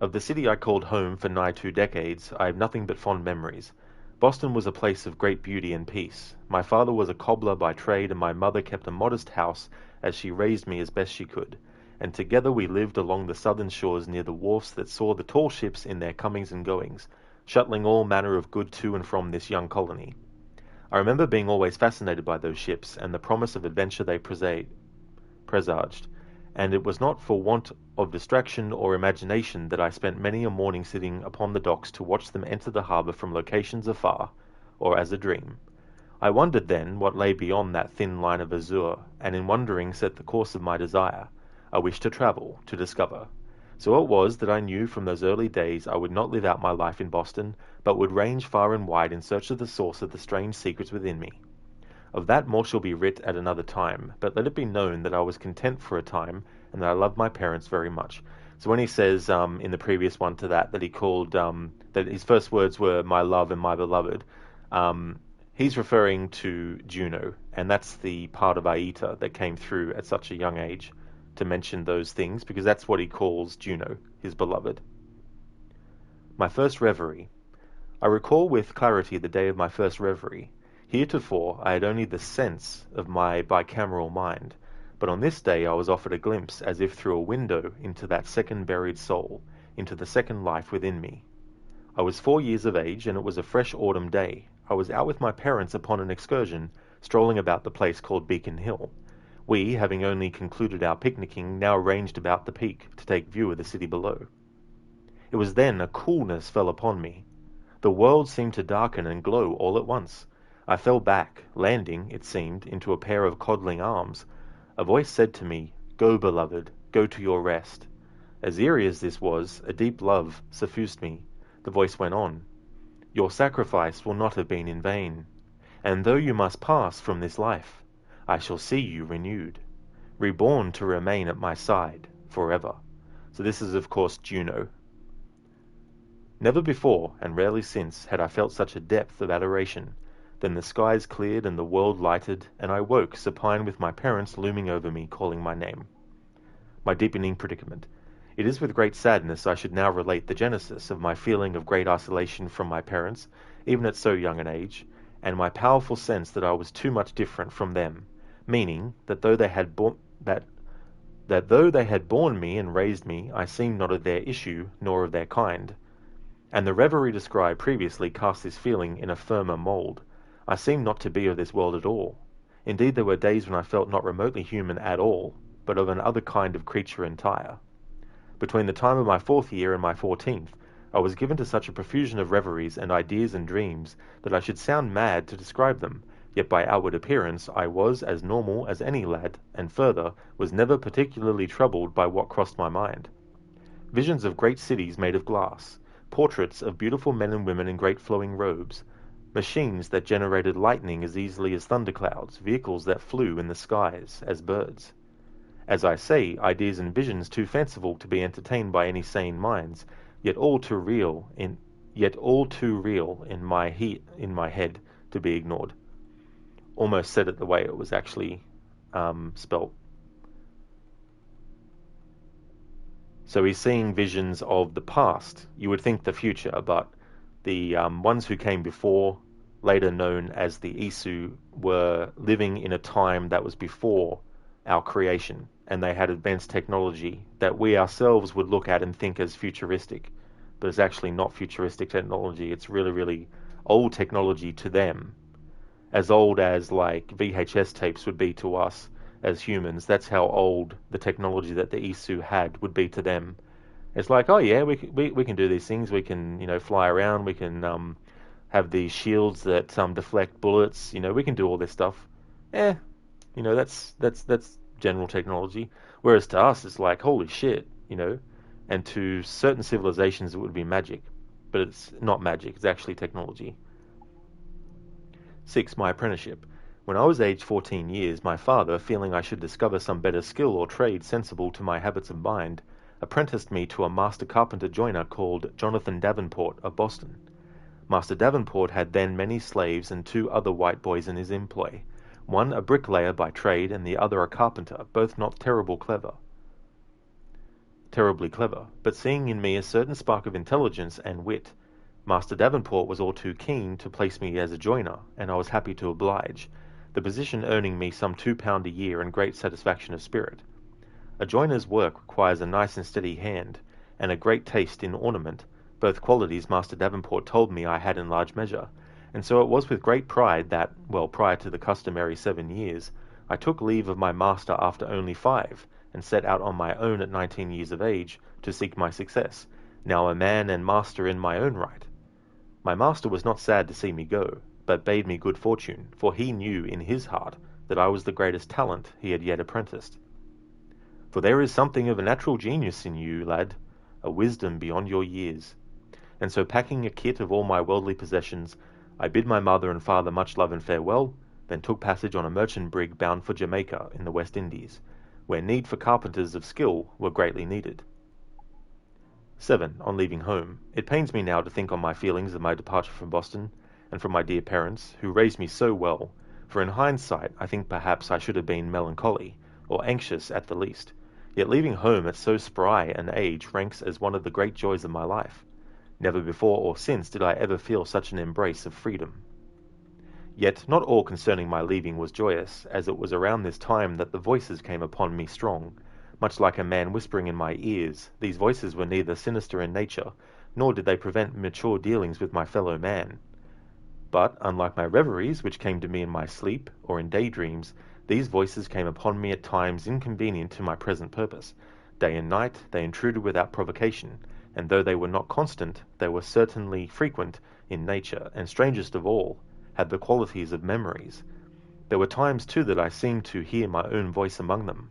Of the city I called home for nigh 2 decades, I have nothing but fond memories. Boston was a place of great beauty and peace. My father was a cobbler by trade, and my mother kept a modest house as she raised me as best she could. And together we lived along the southern shores near the wharfs that saw the tall ships in their comings and goings, shuttling all manner of good to and from this young colony. I remember being always fascinated by those ships, and the promise of adventure they presaged, and it was not for want of distraction or imagination that I spent many a morning sitting upon the docks to watch them enter the harbour from locations afar, or as a dream. I wondered then what lay beyond that thin line of azure, and in wondering set the course of my desire. I wished to travel, to discover. So it was that I knew from those early days I would not live out my life in Boston, but would range far and wide in search of the source of the strange secrets within me. Of that more shall be writ at another time, but let it be known that I was content for a time, and that I loved my parents very much. So when he says in the previous one to that he called, that his first words were my love and my beloved, he's referring to Juno, and that's the part of Aita that came through at such a young age to mention those things, because that's what he calls Juno, his beloved. My first reverie. I recall with clarity the day of my first reverie. Heretofore I had only the sense of my bicameral mind, but on this day I was offered a glimpse as if through a window into that second buried soul, into the second life within me. I was 4 years of age, and it was a fresh autumn day. I was out with my parents upon an excursion, strolling about the place called Beacon Hill. We, having only concluded our picnicking, now ranged about the peak to take view of the city below. It was then a coolness fell upon me. The world seemed to darken and glow all at once. I fell back, landing, it seemed, into a pair of coddling arms. A voice said to me, "Go, beloved, go to your rest." As eerie as this was, a deep love suffused me. The voice went on, "Your sacrifice will not have been in vain, and though you must pass from this life, I shall see you renewed, reborn to remain at my side forever." So this is, of course, Juno. Never before, and rarely since, had I felt such a depth of adoration. Then the skies cleared and the world lighted, and I woke supine with my parents looming over me, calling my name. My deepening predicament. It is with great sadness I should now relate the genesis of my feeling of great isolation from my parents, even at so young an age, and my powerful sense that I was too much different from them, meaning that though they had borne me and raised me, I seemed not of their issue, nor of their kind. And the reverie described previously cast this feeling in a firmer mould. I seemed not to be of this world at all. Indeed, there were days when I felt not remotely human at all, but of an other kind of creature entire. Between the time of my 4th year and my 14th, I was given to such a profusion of reveries and ideas and dreams that I should sound mad to describe them, yet by outward appearance I was as normal as any lad, and further, was never particularly troubled by what crossed my mind. Visions of great cities made of glass, portraits of beautiful men and women in great flowing robes, machines that generated lightning as easily as thunderclouds, vehicles that flew in the skies as birds. As I say, ideas and visions too fanciful to be entertained by any sane minds, yet all too real in my head to be ignored. Almost said it the way it was actually spelt. So he's seeing visions of the past. You would think the future, but the ones who came before, later known as the Isu, were living in a time that was before our creation, and they had advanced technology that we ourselves would look at and think as futuristic, but it's actually not futuristic technology. It's really, really old technology to them, as old as like VHS tapes would be to us as humans. That's how old the technology that the Isu had would be to them. It's like, oh yeah, we can do these things. We can, fly around. We can have these shields that deflect bullets. We can do all this stuff. That's general technology. Whereas to us, it's like, holy shit, And to certain civilizations, it would be magic, but it's not magic. It's actually technology. 6. My apprenticeship. When I was aged 14 years, my father, feeling I should discover some better skill or trade sensible to my habits of mind, apprenticed me to a master carpenter joiner called Jonathan Davenport of Boston. Master Davenport had then many slaves and 2 other white boys in his employ, one a bricklayer by trade and the other a carpenter, both not terribly clever, but seeing in me a certain spark of intelligence and wit, Master Davenport was all too keen to place me as a joiner, and I was happy to oblige, the position earning me some £2 a year and great satisfaction of spirit. A joiner's work requires a nice and steady hand, and a great taste in ornament, both qualities Master Davenport told me I had in large measure, and so it was with great pride that, prior to the customary 7 years, I took leave of my master after only 5, and set out on my own at 19 years of age to seek my success, now a man and master in my own right. My master was not sad to see me go, but bade me good fortune, for he knew in his heart that I was the greatest talent he had yet apprenticed. For there is something of a natural genius in you, lad, a wisdom beyond your years. And so packing a kit of all my worldly possessions, I bid my mother and father much love and farewell, then took passage on a merchant brig bound for Jamaica in the West Indies, where need for carpenters of skill were greatly needed. 7. On leaving home. It pains me now to think on my feelings of my departure from Boston, and from my dear parents, who raised me so well, for in hindsight I think perhaps I should have been melancholy, or anxious at the least, yet leaving home at so spry an age ranks as one of the great joys of my life. Never before or since did I ever feel such an embrace of freedom. Yet not all concerning my leaving was joyous, as it was around this time that the voices came upon me strong, much like a man whispering in my ears. These voices were neither sinister in nature, nor did they prevent mature dealings with my fellow man. But, unlike my reveries, which came to me in my sleep, or in daydreams, these voices came upon me at times inconvenient to my present purpose. Day and night they intruded without provocation, and though they were not constant, they were certainly frequent in nature, and strangest of all, had the qualities of memories. There were times, too, that I seemed to hear my own voice among them.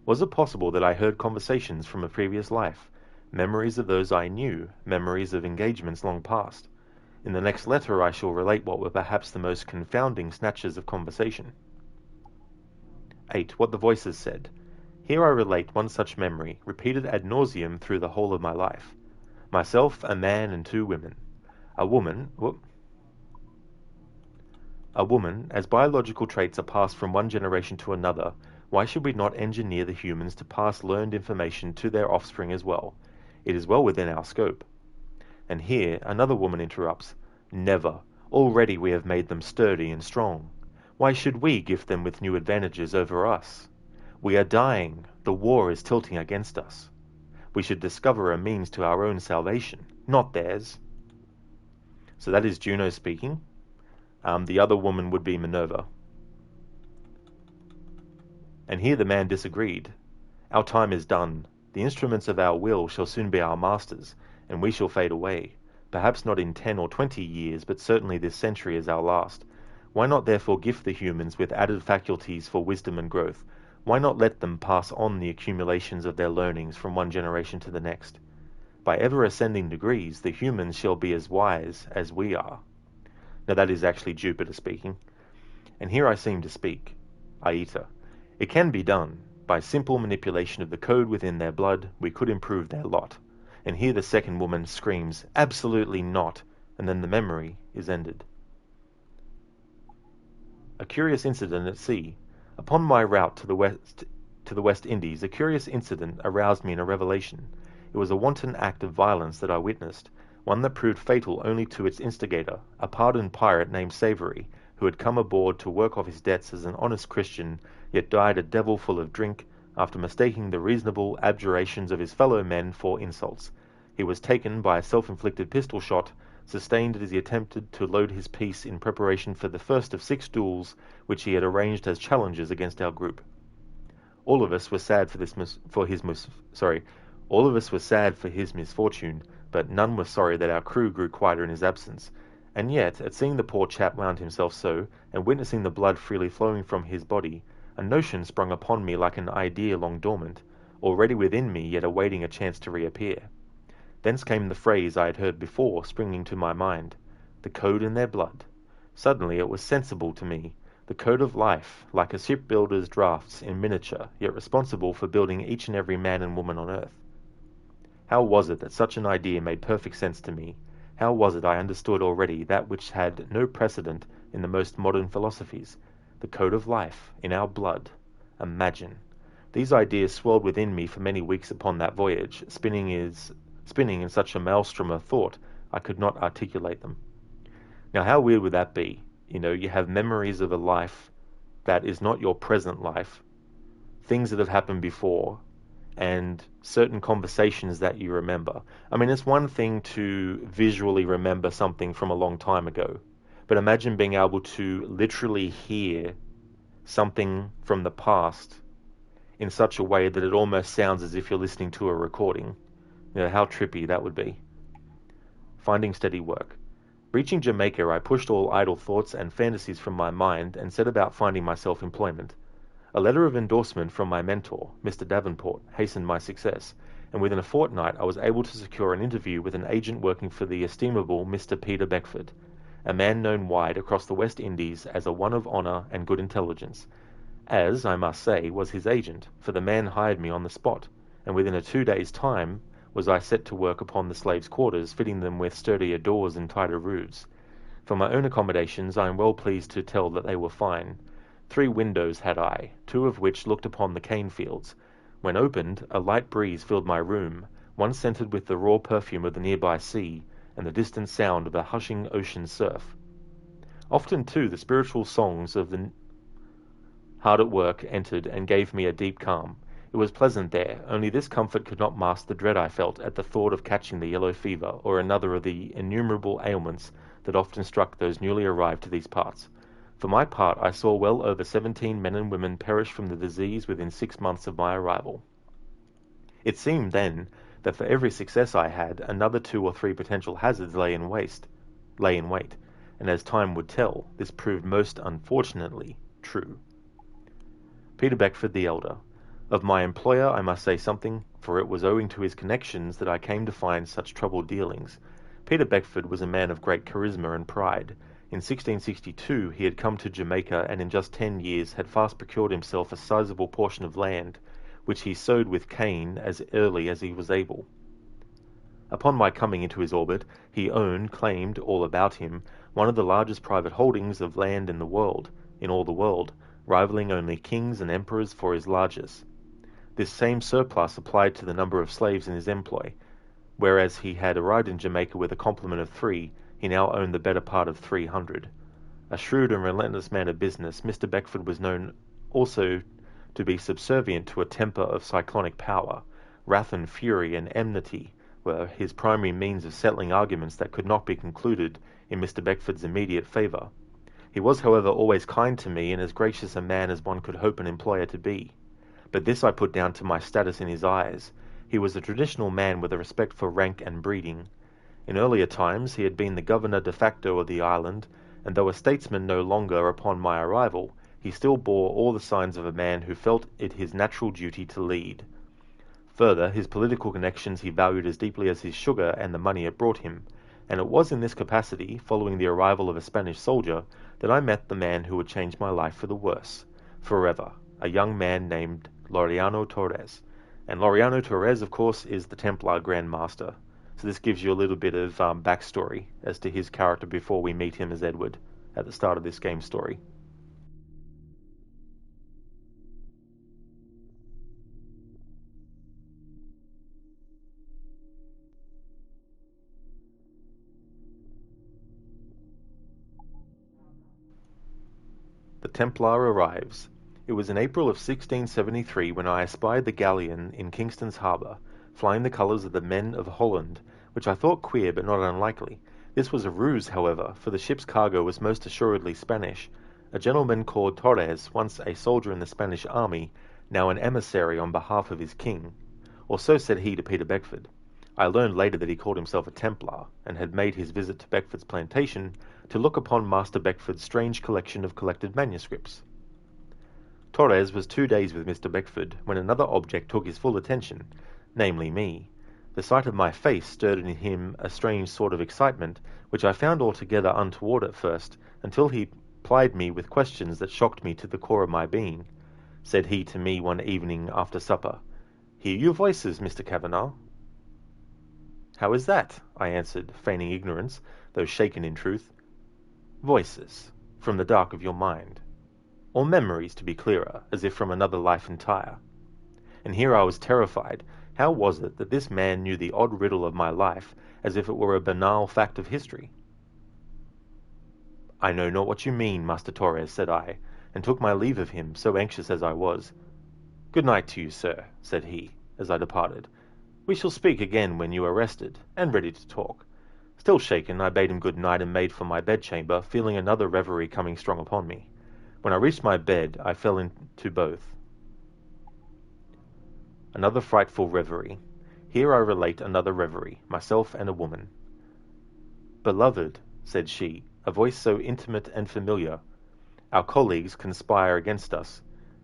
Was it possible that I heard conversations from a previous life, memories of those I knew, memories of engagements long past? In the next letter I shall relate what were perhaps the most confounding snatches of conversation. 8. What the voices said. Here I relate one such memory, repeated ad nauseum through the whole of my life. Myself, a man, and 2 women. A woman, as biological traits are passed from one generation to another, why should we not engineer the humans to pass learned information to their offspring as well? It is well within our scope. And here another woman interrupts. Never. Already we have made them sturdy and strong. Why should we gift them with new advantages over us? We are dying. The war is tilting against us. We should discover a means to our own salvation, not theirs. So that is Juno speaking. The other woman would be Minerva. And here the man disagreed. Our time is done. The instruments of our will shall soon be our masters, and we shall fade away. Perhaps not in 10 or 20 years, but certainly this century is our last. Why not therefore gift the humans with added faculties for wisdom and growth? Why not let them pass on the accumulations of their learnings from one generation to the next? By ever ascending degrees, the humans shall be as wise as we are. Now that is actually Jupiter speaking. And here I seem to speak, Aita. It can be done. By simple manipulation of the code within their blood, we could improve their lot. And here the second woman screams, absolutely not, and then the memory is ended. A curious incident at sea. Upon my route to the West Indies, a curious incident aroused me in a revelation. It was a wanton act of violence that I witnessed, one that proved fatal only to its instigator, a pardoned pirate named Savory, who had come aboard to work off his debts as an honest Christian, yet died a devil full of drink, after mistaking the reasonable abjurations of his fellow men for insults. He was taken by a self-inflicted pistol shot, sustained as he attempted to load his piece in preparation for the first of 6 duels which he had arranged as challenges against our group. All of us were sad for his misfortune, but none were sorry that our crew grew quieter in his absence. And yet, at seeing the poor chap wound himself so, and witnessing the blood freely flowing from his body, a notion sprung upon me like an idea long dormant, already within me, yet awaiting a chance to reappear. Thence came the phrase I had heard before springing to my mind, the code in their blood. Suddenly it was sensible to me, the code of life, like a shipbuilder's drafts in miniature, yet responsible for building each and every man and woman on earth. How was it that such an idea made perfect sense to me? How was it I understood already that which had no precedent in the most modern philosophies? The code of life, in our blood. Imagine. These ideas swelled within me for many weeks upon that voyage, spinning in such a maelstrom of thought, I could not articulate them. Now how weird would that be? You have memories of a life that is not your present life, things that have happened before, and certain conversations that you remember. I mean, it's one thing to visually remember something from a long time ago, but imagine being able to literally hear something from the past in such a way that it almost sounds as if you're listening to a recording. How trippy that would be. Finding steady work. Reaching Jamaica, I pushed all idle thoughts and fantasies from my mind and set about finding myself employment. A letter of endorsement from my mentor, Mr. Davenport, hastened my success, and within a fortnight I was able to secure an interview with an agent working for the estimable Mr. Peter Beckford, a man known wide across the West Indies as a one of honour and good intelligence, as, I must say, was his agent, for the man hired me on the spot, and within a 2 days' time was I set to work upon the slaves' quarters, fitting them with sturdier doors and tighter roofs. For my own accommodations I am well pleased to tell that they were fine. 3 windows had I, 2 of which looked upon the cane fields. When opened, a light breeze filled my room, one scented with the raw perfume of the nearby sea, and the distant sound of the hushing ocean surf. Often, too, the spiritual songs of the hard at work entered and gave me a deep calm. It was pleasant there, only this comfort could not mask the dread I felt at the thought of catching the yellow fever or another of the innumerable ailments that often struck those newly arrived to these parts. For my part, I saw well over 17 men and women perish from the disease within 6 months of my arrival. It seemed then that for every success I had, another 2 or 3 potential hazards lay in wait, and as time would tell, this proved most unfortunately true. Peter Beckford the elder. Of my employer I must say something, for it was owing to his connections that I came to find such troubled dealings. Peter Beckford was a man of great charisma and pride. In 1662 he had come to Jamaica and in just 10 years had fast procured himself a sizable portion of land, which he sowed with cane as early as he was able. Upon my coming into his orbit, he claimed all about him, one of the largest private holdings of land in all the world, rivaling only kings and emperors for his largesse. This same surplus applied to the number of slaves in his employ. Whereas he had arrived in Jamaica with a complement of 3, he now owned the better part of 300. A shrewd and relentless man of business, Mr. Beckford was known also to be subservient to a temper of cyclonic power. Wrath and fury and enmity were his primary means of settling arguments that could not be concluded in Mr. Beckford's immediate favour. He was, however, always kind to me and as gracious a man as one could hope an employer to be. But this I put down to my status in his eyes. He was a traditional man with a respect for rank and breeding. In earlier times he had been the governor de facto of the island, and though a statesman no longer upon my arrival, he still bore all the signs of a man who felt it his natural duty to lead. Further, his political connections he valued as deeply as his sugar and the money it brought him, and it was in this capacity, following the arrival of a Spanish soldier, that I met the man who would change my life for the worse, forever, a young man named Laureano Torres. And Laureano Torres, of course, is the Templar Grand Master. So this gives you a little bit of backstory as to his character before we meet him as Edward at the start of this game story. The Templar arrives. It was in April of 1673 when I espied the galleon in Kingston's harbour, flying the colours of the men of Holland, which I thought queer but not unlikely. This was a ruse, however, for the ship's cargo was most assuredly Spanish. A gentleman called Torres, once a soldier in the Spanish army, now an emissary on behalf of his king. Or so said he to Peter Beckford. I learned later that he called himself a Templar, and had made his visit to Beckford's plantation to look upon Master Beckford's strange collection of collected manuscripts. Torres was 2 days with Mr. Beckford when another object took his full attention, namely me. The sight of my face stirred in him a strange sort of excitement, which I found altogether untoward at first, until he plied me with questions that shocked me to the core of my being. Said he to me one evening after supper, "Hear your voices, Mr. Kavanagh." "How is that?" I answered, feigning ignorance, though shaken in truth. "Voices, from the dark of your mind. Or memories, to be clearer, as if from another life entire." And here I was terrified. How was it that this man knew the odd riddle of my life, as if it were a banal fact of history? "I know not what you mean, Master Torres," said I, and took my leave of him, so anxious as I was. "Good night to you, sir," said he, as I departed. "We shall speak again when you are rested, and ready to talk." Still shaken, I bade him good night and made for my bedchamber, feeling another reverie coming strong upon me. When I reached my bed, I fell into both. Another frightful reverie. Here I relate another reverie, myself and a woman. "Beloved," said she, a voice so intimate and familiar, "our colleagues conspire against us.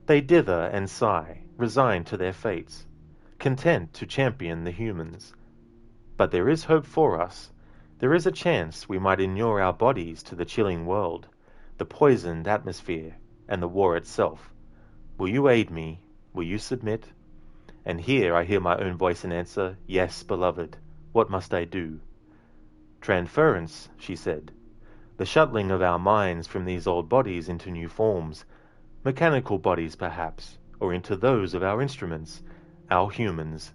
They dither and sigh, resigned to their fates, content to champion the humans. But there is hope for us. There is a chance we might inure our bodies to the chilling world, the poisoned atmosphere, and the war itself. Will you aid me? Will you submit?" And here I hear my own voice in answer, "Yes, beloved. What must I do?" "Transference," she said. "The shuttling of our minds from these old bodies into new forms, mechanical bodies perhaps, or into those of our instruments, our humans.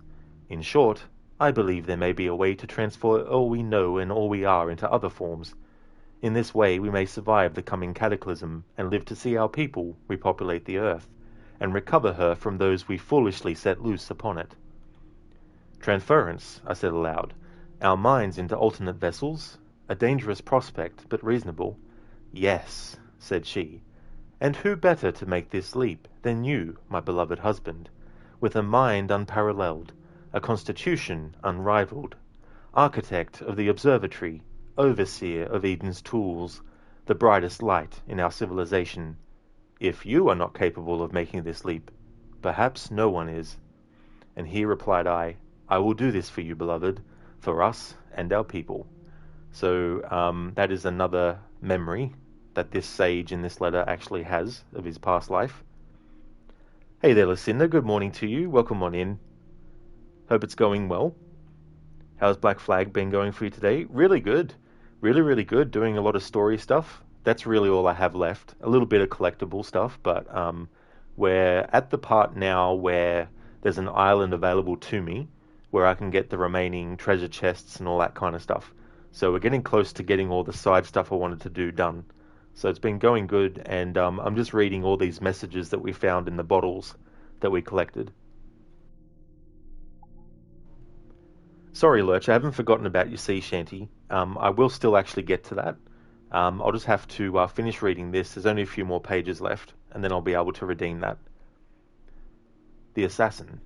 In short, I believe there may be a way to transfer all we know and all we are into other forms. In this way we may survive the coming cataclysm, and live to see our people repopulate the earth, and recover her from those we foolishly set loose upon it. Transference, I said aloud. Our minds into alternate vessels? A dangerous prospect, but reasonable. Yes, said she. And who better to make this leap than you, my beloved husband, with a mind unparalleled, a constitution unrivalled, architect of the observatory, overseer of Eden's tools, the brightest light in our civilization. If you are not capable of making this leap, perhaps no one is. And here replied I will do this for you, beloved, for us and our people. So that is another memory that this sage in this letter actually has of his past life. Hey there, Lucinda. Good morning to you. Welcome on in. Hope it's going well. How's Black Flag been going for you today? Really good. Really, really good. Doing a lot of story stuff. That's really all I have left. A little bit of collectible stuff, but we're at the part now where there's an island available to me where I can get the remaining treasure chests and all that kind of stuff. So we're getting close to getting all the side stuff I wanted to do done. So it's been going good, and I'm just reading all these messages that we found in the bottles that we collected. Sorry, Lurch, I haven't forgotten about your sea shanty. I will still actually get to that. I'll just have to finish reading this. There's only a few more pages left, and then I'll be able to redeem that. The Assassin.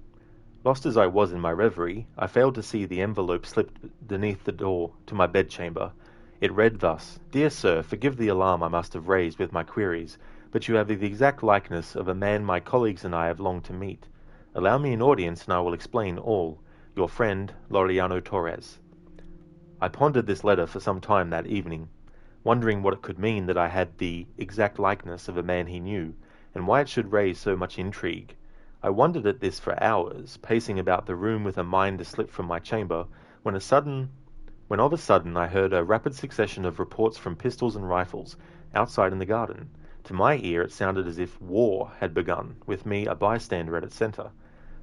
Lost as I was in my reverie, I failed to see the envelope slipped beneath the door to my bedchamber. It read thus: Dear Sir, forgive the alarm I must have raised with my queries, but you have the exact likeness of a man my colleagues and I have longed to meet. Allow me an audience and I will explain all. Your friend, Laureano Torres. I pondered this letter for some time that evening, wondering what it could mean that I had the exact likeness of a man he knew, and why it should raise so much intrigue. I wondered at this for hours, pacing about the room with a mind to slip from my chamber, when of a sudden I heard a rapid succession of reports from pistols and rifles outside in the garden. To my ear it sounded as if war had begun, with me a bystander at its centre.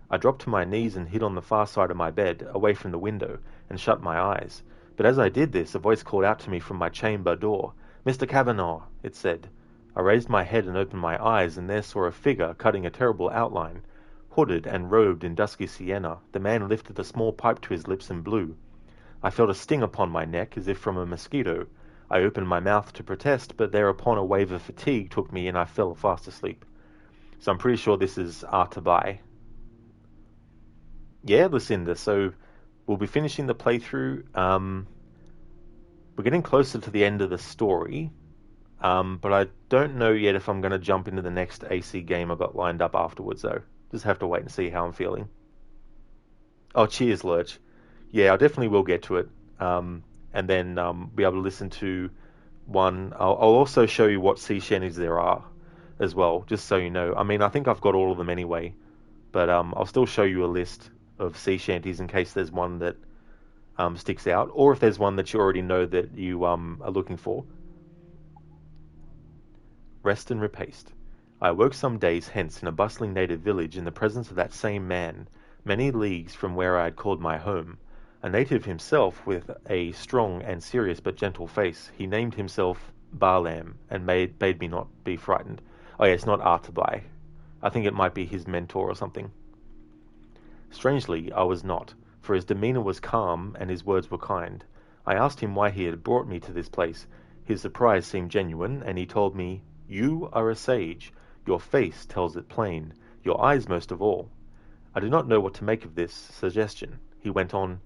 I dropped to my knees and hid on the far side of my bed, away from the window, and shut my eyes. But as I did this, a voice called out to me from my chamber door. "Mr. Kavanagh," it said. I raised my head and opened my eyes, and there saw a figure cutting a terrible outline. Hooded and robed in dusky sienna, the man lifted a small pipe to his lips and blew. I felt a sting upon my neck, as if from a mosquito. I opened my mouth to protest, but thereupon a wave of fatigue took me and I fell fast asleep. So I'm pretty sure this is Artabai. Yeah, Lucinda, so we'll be finishing the playthrough. We're getting closer to the end of the story, but I don't know yet if I'm going to jump into the next AC game I've got lined up afterwards, though. Just have to wait and see how I'm feeling. Oh, cheers, Lurch. Yeah, I definitely will get to it, and then be able to listen to one. I'll also show you what sea shanties there are as well, just so you know. I mean, I think I've got all of them anyway, but I'll still show you a list of sea shanties in case there's one that sticks out, or if there's one that you already know that you are looking for. Rest and repaste. I awoke some days hence in a bustling native village in the presence of that same man, many leagues from where I had called my home. A native himself, with a strong and serious but gentle face. He named himself Barlam, and bade me not be frightened. Oh yeah, it's not Artabai. I think it might be his mentor or something. Strangely, I was not, for his demeanour was calm and his words were kind. I asked him why he had brought me to this place. His surprise seemed genuine, and he told me, "You are a sage. Your face tells it plain, your eyes most of all." I did not know what to make of this suggestion. He went on,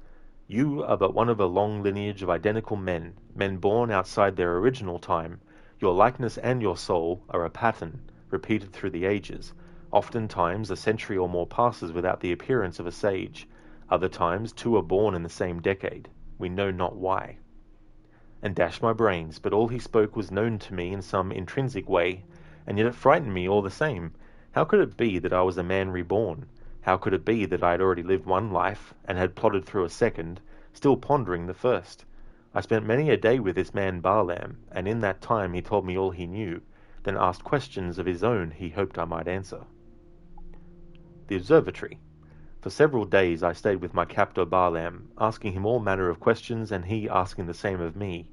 "You are but one of a long lineage of identical men, men born outside their original time. Your likeness and your soul are a pattern, repeated through the ages. Oftentimes a century or more passes without the appearance of a sage. Other times two are born in the same decade. We know not why." And dashed my brains, but all he spoke was known to me in some intrinsic way, and yet it frightened me all the same. How could it be that I was a man reborn? How could it be that I had already lived one life, and had plodded through a second, still pondering the first? I spent many a day with this man Barlam, and in that time he told me all he knew, then asked questions of his own he hoped I might answer. The observatory. For several days I stayed with my captor Barlam, asking him all manner of questions, and he asking the same of me.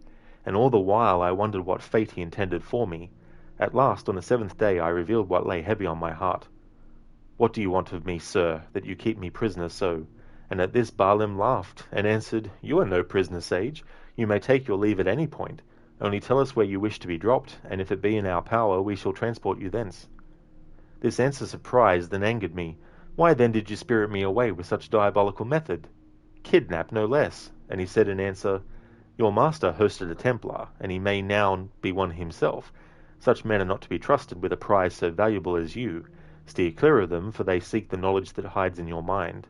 and all the while I wondered what fate he intended for me. At last, on the 7th day, I revealed what lay heavy on my heart. "What do you want of me, sir, that you keep me prisoner so?" And at this Baalim laughed, and answered, "You are no prisoner, sage. You may take your leave at any point. Only tell us where you wish to be dropped, and if it be in our power, we shall transport you thence." This answer surprised and angered me. "Why then did you spirit me away with such diabolical method? Kidnap, no less." And he said in answer, "Your master hosted a Templar, and he may now be one himself. Such men are not to be trusted with a prize so valuable as you. Steer clear of them, for they seek the knowledge that hides in your mind,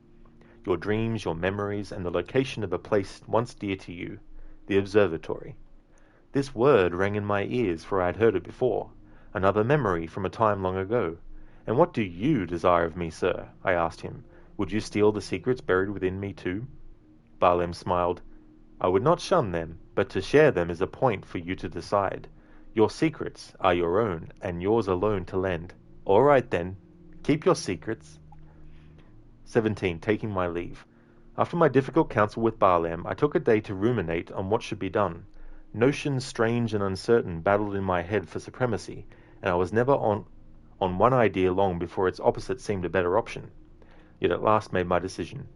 your dreams, your memories, and the location of a place once dear to you, the observatory." This word rang in my ears, for I had heard it before. Another memory from a time long ago. "And what do you desire of me, sir?" I asked him. "Would you steal the secrets buried within me too?" Baalim smiled. "I would not shun them, but to share them is a point for you to decide. Your secrets are your own, and yours alone to lend. All right then, keep your secrets." 17. Taking my leave. After my difficult counsel with Baalim, I took a day to ruminate on what should be done. Notions strange and uncertain battled in my head for supremacy, and I was never on one idea long before its opposite seemed a better option. Yet at last made my decision.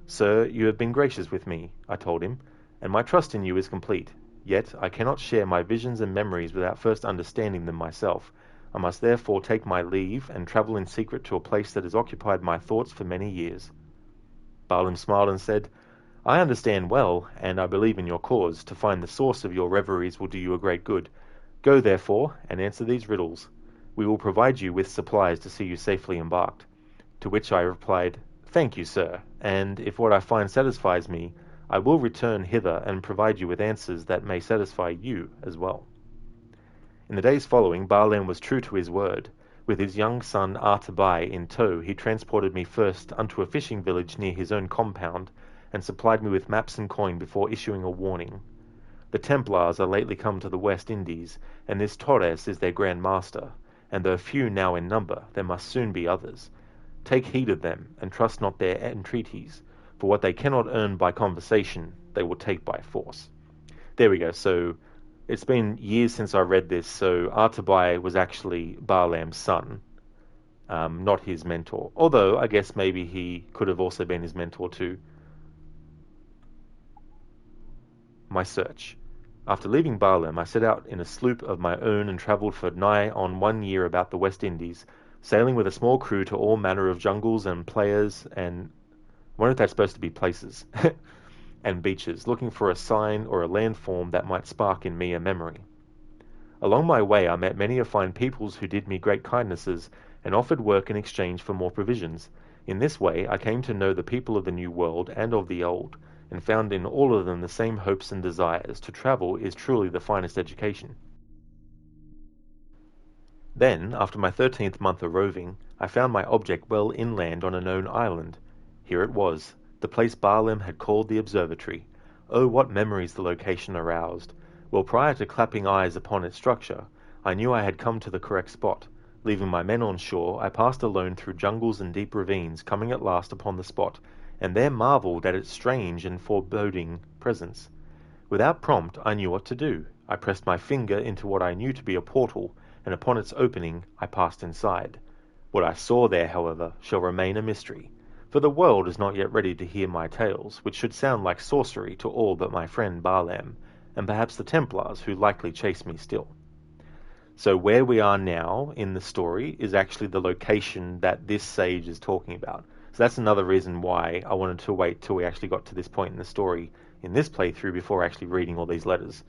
"Sir, you have been gracious with me," I told him, "and my trust in you is complete. Yet I cannot share my visions and memories without first understanding them myself. I must therefore take my leave and travel in secret to a place that has occupied my thoughts for many years." Baalim smiled and said, "I understand well, and I believe in your cause. To find the source of your reveries will do you a great good. Go, therefore, and answer these riddles. We will provide you with supplies to see you safely embarked." To which I replied, "Thank you, sir, and if what I find satisfies me, I will return hither and provide you with answers that may satisfy you as well." In the days following, Baalim was true to his word. With his young son Artabai in tow, he transported me first unto a fishing village near his own compound, and supplied me with maps and coin before issuing a warning. "The Templars are lately come to the West Indies, and this Torres is their Grand Master, and though few now in number, there must soon be others. Take heed of them, and trust not their entreaties, for what they cannot earn by conversation, they will take by force." There we go. So it's been years since I read this. So Artabai was actually Baalam's son, not his mentor. Although I guess maybe he could have also been his mentor too. My search. After leaving Baalim, I set out in a sloop of my own and travelled for nigh on 1 year about the West Indies, sailing with a small crew to all manner of jungles and players and... I wonder if that's supposed to be places. And beaches, looking for a sign or a landform that might spark in me a memory. Along my way I met many of fine peoples who did me great kindnesses, and offered work in exchange for more provisions. In this way I came to know the people of the New World and of the Old, and found in all of them the same hopes and desires. To travel is truly the finest education. Then, after my 13th month of roving, I found my object well inland on a known island. Here it was, the place Baalim had called the observatory. Oh, what memories the location aroused! Well, prior to clapping eyes upon its structure, I knew I had come to the correct spot. Leaving my men on shore, I passed alone through jungles and deep ravines, coming at last upon the spot, and there marvelled at its strange and foreboding presence. Without prompt, I knew what to do. I pressed my finger into what I knew to be a portal, and upon its opening, I passed inside. What I saw there, however, shall remain a mystery, for the world is not yet ready to hear my tales, which should sound like sorcery to all but my friend Baalim, and perhaps the Templars, who likely chase me still. So where we are now in the story is actually the location that this sage is talking about. So that's another reason why I wanted to wait till we actually got to this point in the story in this playthrough before actually reading all these letters.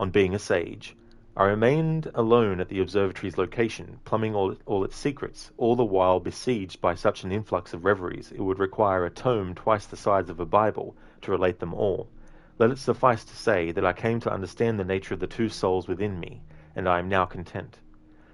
On being a sage, I remained alone at the observatory's location, plumbing all its secrets, all the while besieged by such an influx of reveries it would require a tome twice the size of a Bible to relate them all. Let it suffice to say that I came to understand the nature of the two souls within me, and I am now content.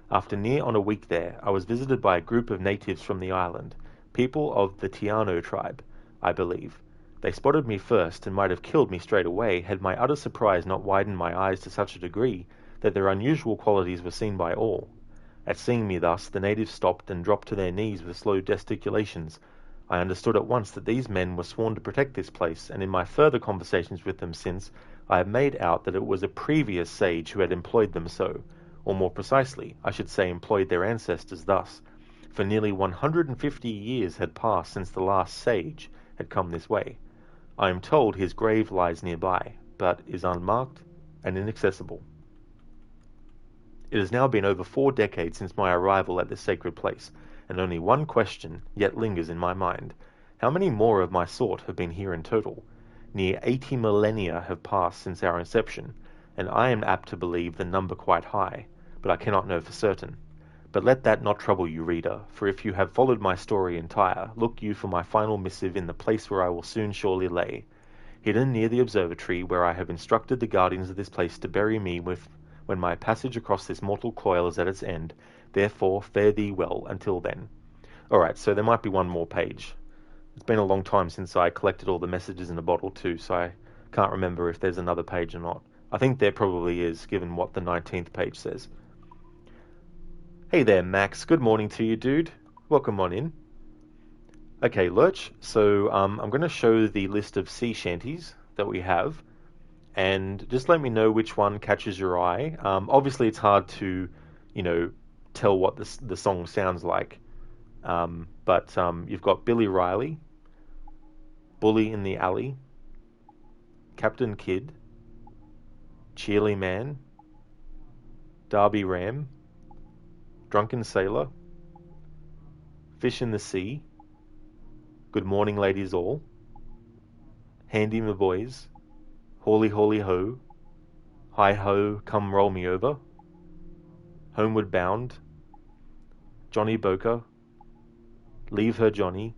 After near on a week there, I was visited by a group of natives from the island, people of the Tiano tribe, I believe. They spotted me first and might have killed me straight away had my utter surprise not widened my eyes to such a degree that their unusual qualities were seen by all. At seeing me thus, the natives stopped and dropped to their knees with slow gesticulations. I understood at once that these men were sworn to protect this place, and in my further conversations with them since, I have made out that it was a previous sage who had employed them so, or more precisely, I should say employed their ancestors thus, for nearly 150 years had passed since the last sage had come this way. I am told his grave lies nearby, but is unmarked and inaccessible. It has now been over 4 decades since my arrival at this sacred place, and only one question yet lingers in my mind. How many more of my sort have been here in total? Near 80 millennia have passed since our inception, and I am apt to believe the number quite high, but I cannot know for certain. But let that not trouble you, reader, for if you have followed my story entire, look you for my final missive in the place where I will soon surely lay, hidden near the observatory, where I have instructed the guardians of this place to bury me when my passage across this mortal coil is at its end. Therefore, fare thee well until then. Alright, so there might be one more page. It's been a long time since I collected all the messages in a bottle too, so I can't remember if there's another page or not. I think there probably is, given what the 19th page says. Hey there, Max. Good morning to you, dude. Welcome on in. Okay, Lurch. So I'm going to show the list of sea shanties that we have, and just let me know which one catches your eye. Obviously, it's hard to, tell what the song sounds like. But you've got Billy Riley, Bully in the Alley, Captain Kidd, Cheerly Man, Darby Ram, Drunken Sailor, Fish in the Sea, Good Morning Ladies All, Handy My Boys, Hawley Hawley Ho, Hi Ho Come Roll Me Over, Homeward Bound, Johnny Boker, Leave Her Johnny,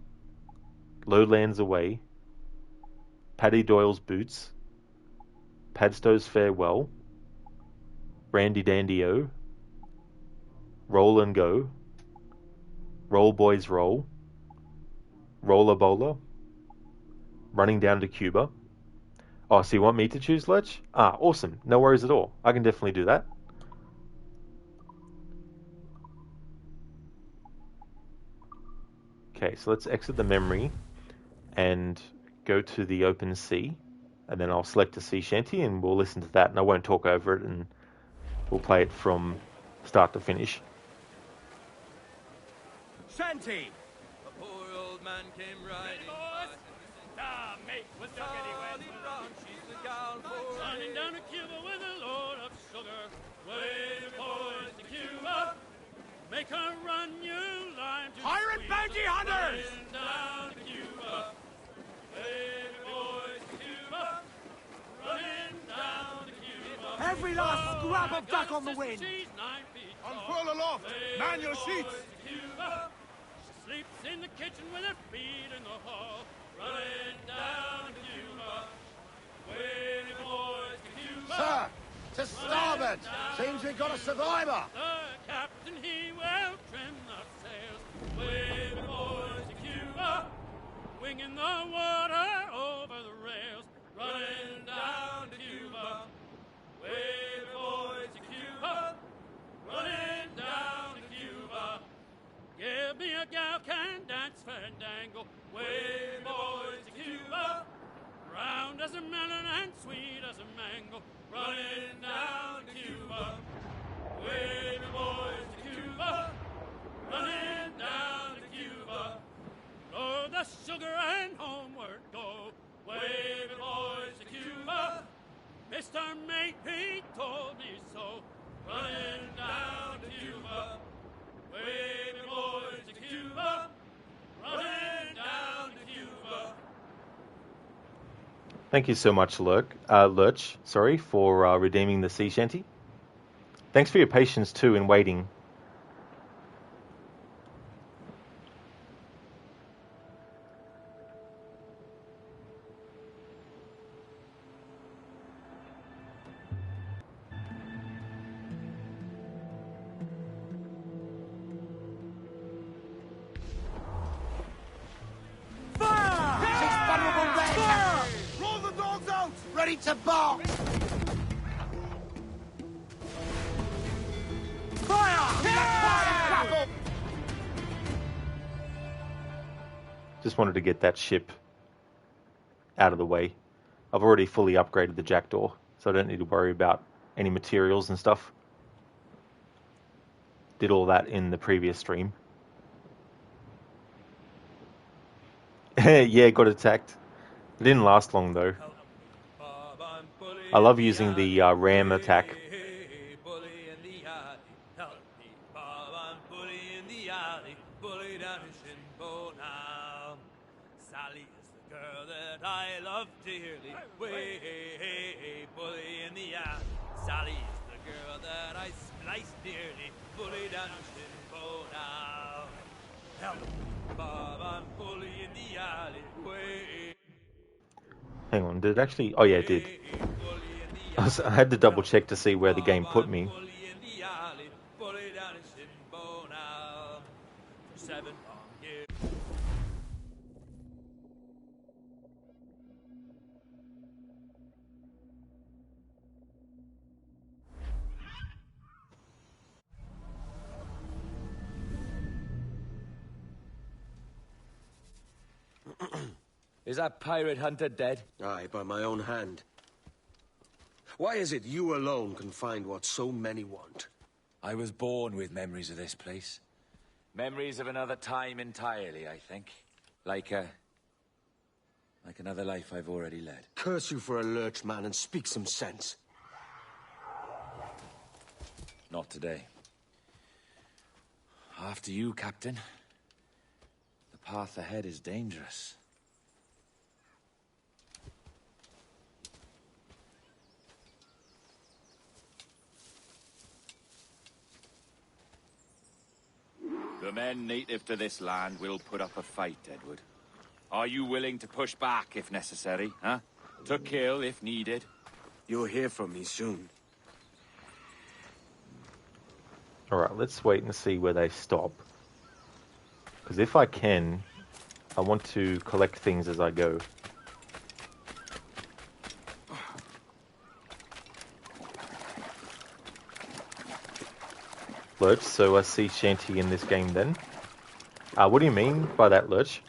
Lowlands Away, Paddy Doyle's Boots, Padstow's Farewell, Randy Dandy-O, Roll and Go, Roll Boys Roll, Roller Bowler, Running Down to Cuba. Oh, so you want me to choose, Lech? Ah, awesome. No worries at all. I can definitely do that. Okay, so let's exit the memory and go to the open sea, and then I'll select a sea shanty and we'll listen to that, and I won't talk over it, and we'll play it from start to finish. Shanty! A poor old man came riding past. Ah, mate, what's up anyway? She's the gal for running down to Cuba with a load of sugar. Way the boys to Cuba. Make her run you line to Pirate bounty hunters! Down to Cuba. Way the boys to Cuba. Running down to Cuba. Every last scrap of duck on the wind! Unfurl aloft! Man your sheets! She sleeps in the kitchen with her feet in the hall. Running down to Cuba. Way the boys to Cuba. Sir, to starboard! Seems we've got a survivor! The captain, he will trim the sails. Way the boys to Cuba. Winging the water over the rails. Running down to Cuba. Way the boys to Cuba. Running down to Cuba. Give me a gal can dance fandango. Way boys to Cuba. Round as a melon and sweet as a mango. Running down to Cuba. Way boys to Cuba. Running down to Cuba. Load the sugar and homeward go. Way boys to Cuba. Mr. Mate, he told me so. Running down to Cuba. Way boys to Cuba. Running down to Cuba. Thank you so much, Lurch, for redeeming the sea shanty. Thanks for your patience too in waiting. Ready to bark! Fire! Just wanted to get that ship out of the way. I've already fully upgraded the Jackdaw, so I don't need to worry about any materials and stuff. Did all that in the previous stream. Yeah, got attacked. It didn't last long though. I love using the ram attack. Sally is the girl that I love dearly. Way, bully in the alley. Sally is the girl that I splice dearly. Bully down her shin bone now. Help me, Bob, I'm bully in the alley. Way. Hang on, did it actually? Oh yeah, it did. I had to double check to see where the game put me. Is that pirate hunter dead? Aye, by my own hand. Why is it you alone can find what so many want? I was born with memories of this place. Memories of another time entirely, I think. Like another life I've already led. Curse you for a lurch, man, and speak some sense. Not today. After you, Captain. The path ahead is dangerous. The men native to this land will put up a fight, Edward. Are you willing to push back if necessary, huh? To kill if needed? You'll hear from me soon. Alright, let's wait and see where they stop. Because if I can, I want to collect things as I go. Lurch, so a sea shanty in this game then. What do you mean by that, Lurch?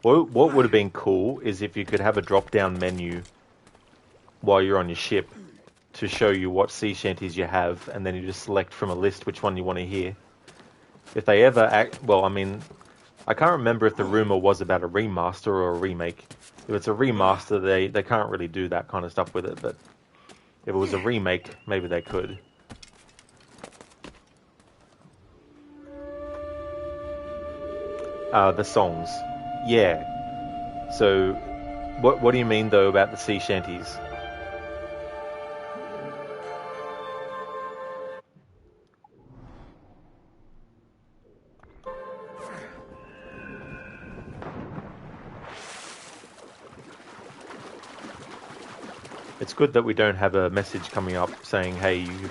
What would have been cool is if you could have a drop-down menu while you're on your ship to show you what sea shanties you have, and then you just select from a list which one you want to hear. If they ever well, I mean, I can't remember if the rumor was about a remaster or a remake. If it's a remaster, they can't really do that kind of stuff with it, but if it was a remake, maybe they could. The songs. Yeah. So, what do you mean, though, about the sea shanties? It's good that we don't have a message coming up saying, hey, you're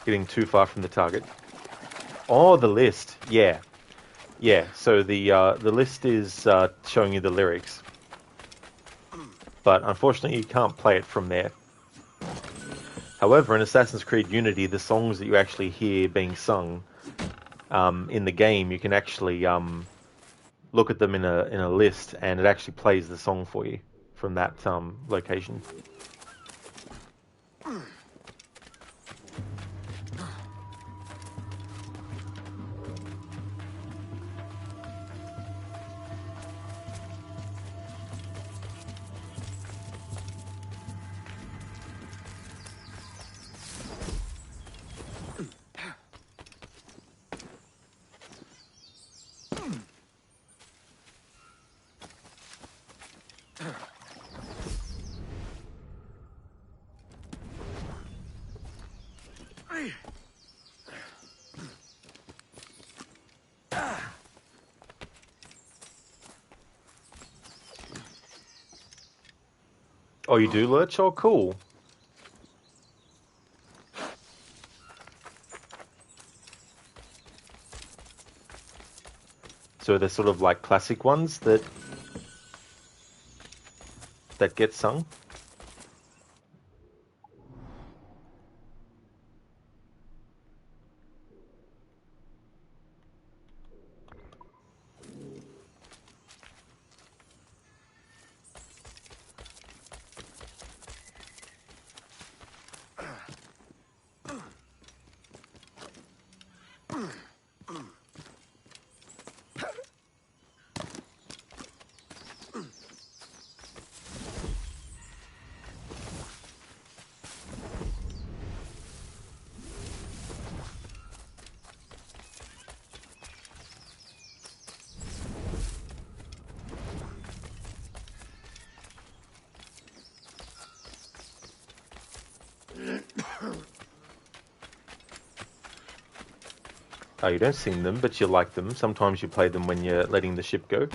getting too far from the target. Oh, the list. Yeah. Yeah, so the list is showing you the lyrics. But unfortunately, you can't play it from there. However, in Assassin's Creed Unity, the songs that you actually hear being sung in the game, you can actually look at them in a list, and it actually plays the song for you from that location. Oh, you do, Lurch? Oh, cool. So they're sort of like classic ones that get sung? You don't sing them, but you like them. Sometimes you play them when you're letting the ship go.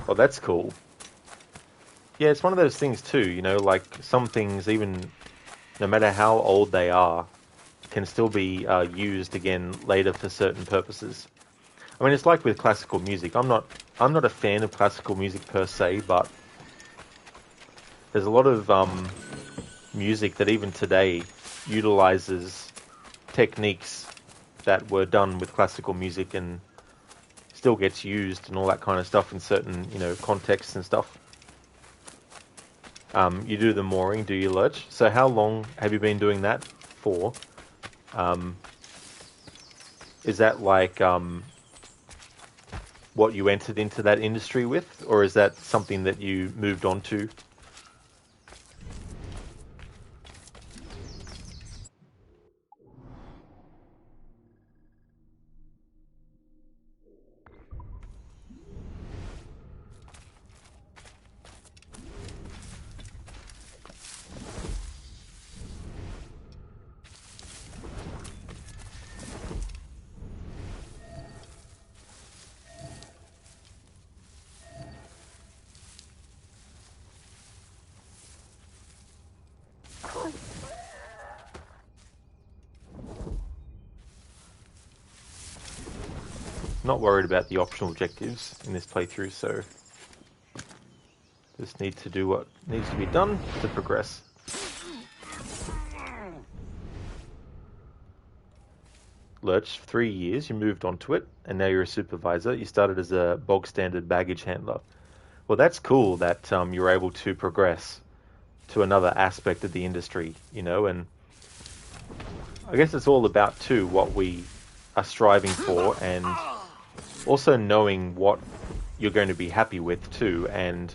Oh, that's cool. Yeah, it's one of those things too, you know, like some things, even no matter how old they are, can still be used again later for certain purposes. I mean, it's like with classical music. I'm not a fan of classical music per se, but there's a lot of music that even today utilizes techniques that were done with classical music and still gets used and all that kind of stuff in certain, you know, contexts and stuff. You do the mooring, do you, Lurch? So how long have you been doing that for? Is that like what you entered into that industry with, or is that something that you moved on to? Not worried about the optional objectives in this playthrough, so just need to do what needs to be done to progress. Lurch, 3 years, you moved on to it, and now you're a supervisor. You started as a bog standard baggage handler. Well, that's cool that you're able to progress to another aspect of the industry, you know, and I guess it's all about, too, what we are striving for, and also knowing what you're going to be happy with, too. And,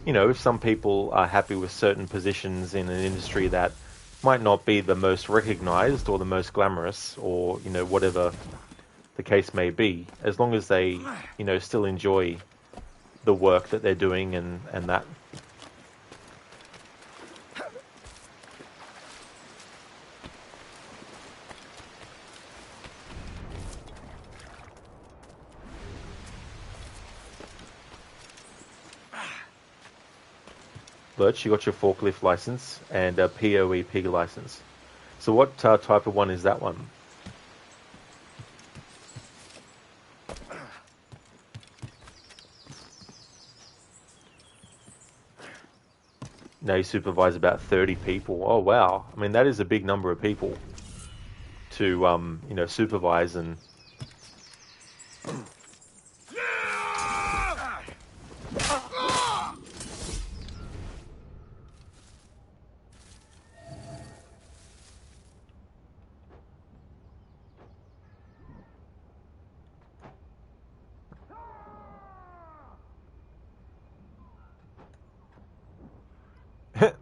you know, if some people are happy with certain positions in an industry that might not be the most recognized or the most glamorous, or, you know, whatever the case may be, as long as they, you know, still enjoy the work that they're doing and that. Lurch, you got your forklift license and a POE pig license. So what type of one is that one? Now you supervise about 30 people. Oh wow! I mean, that is a big number of people to you know, supervise and.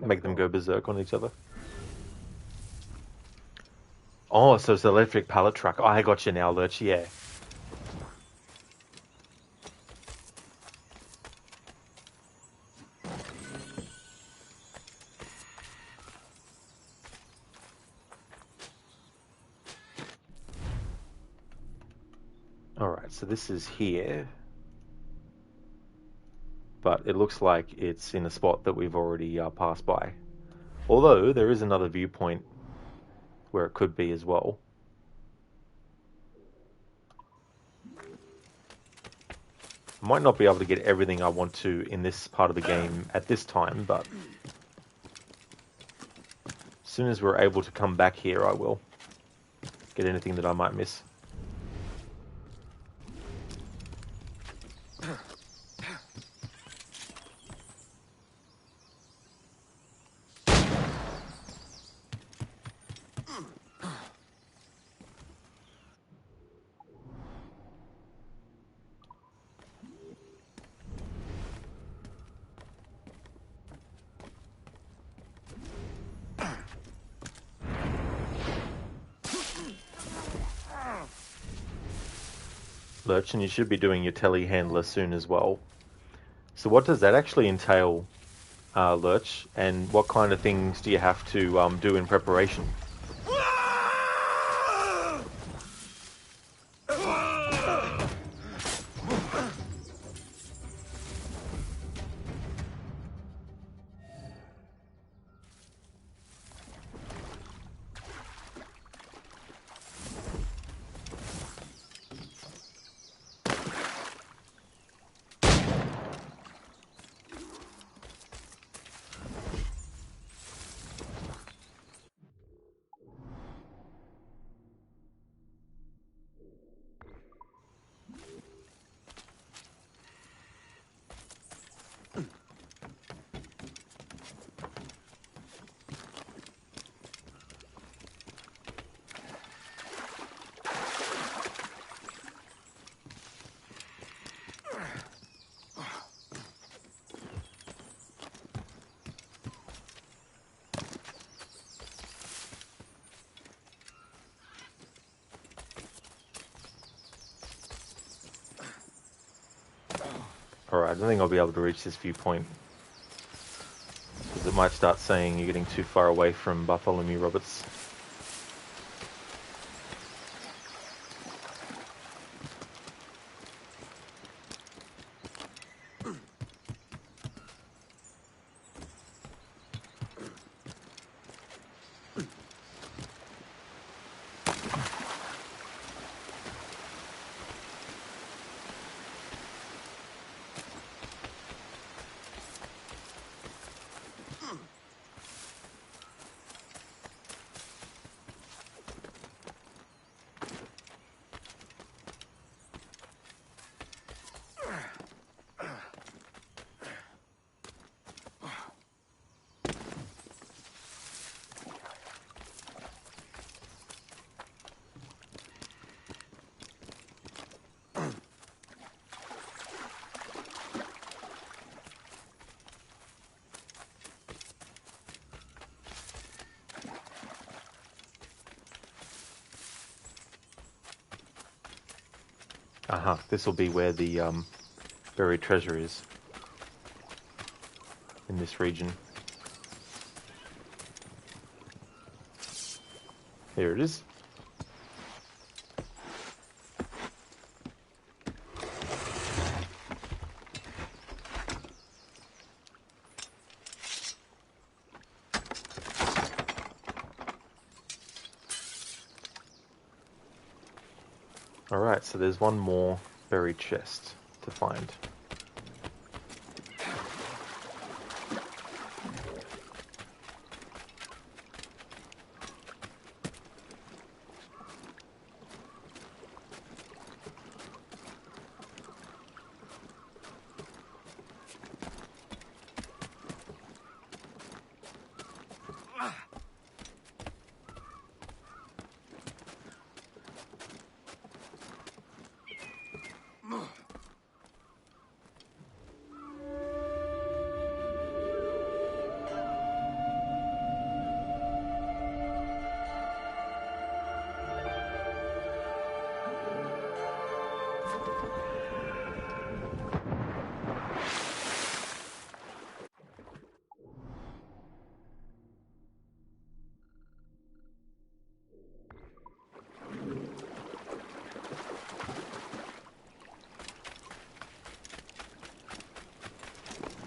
Make them go berserk on each other. Oh, so it's the electric pallet truck. Oh, I got you now, Lurch, yeah. Alright, so this is here. But it looks like it's in a spot that we've already passed by. Although, there is another viewpoint where it could be as well. I might not be able to get everything I want to in this part of the game at this time, but as soon as we're able to come back here, I will get anything that I might miss. Lurch, and you should be doing your telehandler soon as well. So what does that actually entail, Lurch, and what kind of things do you have to do in preparation? Alright, I don't think I'll be able to reach this viewpoint. Because it might start saying you're getting too far away from Bartholomew Roberts. Aha, this will be where the buried treasure is. In this region. Here it is. Alright, so there's one more buried chest to find.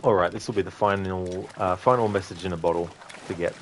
Alright, this will be the final message in a bottle to get.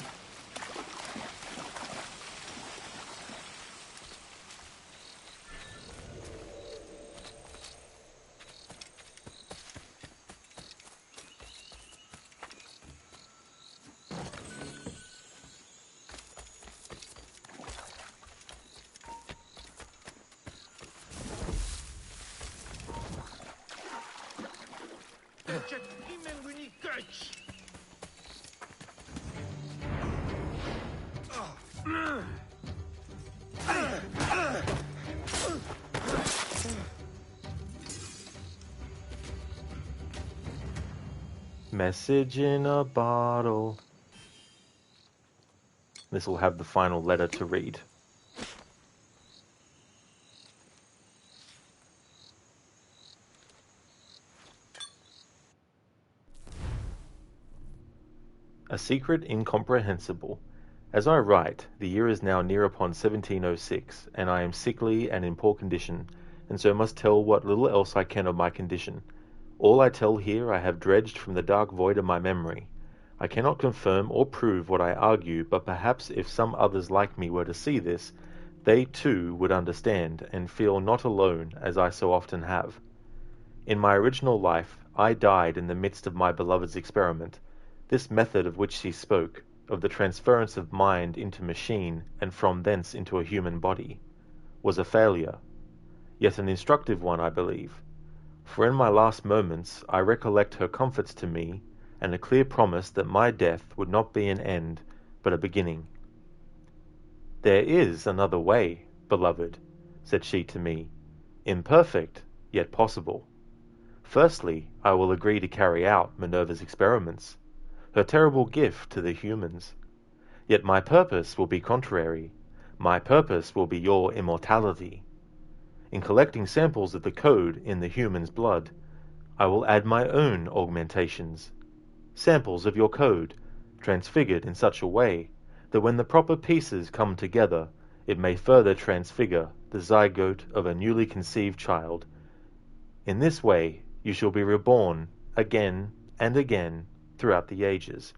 Message in a bottle. This will have the final letter to read. A secret incomprehensible. As I write, the year is now near upon 1706, and I am sickly and in poor condition, and so must tell what little else I can of my condition. All I tell here I have dredged from the dark void of my memory. I cannot confirm or prove what I argue, but perhaps if some others like me were to see this, they too would understand, and feel not alone, as I so often have. In my original life, I died in the midst of my beloved's experiment. This method of which she spoke, of the transference of mind into machine, and from thence into a human body, was a failure, yet an instructive one, I believe. For in my last moments I recollect her comforts to me, and a clear promise that my death would not be an end, but a beginning. "There is another way, beloved," said she to me, "imperfect, yet possible. Firstly, I will agree to carry out Minerva's experiments, her terrible gift to the humans. Yet my purpose will be contrary. My purpose will be your immortality. In collecting samples of the code in the human's blood, I will add my own augmentations, samples of your code, transfigured in such a way that when the proper pieces come together, it may further transfigure the zygote of a newly conceived child. In this way, you shall be reborn again and again throughout the ages.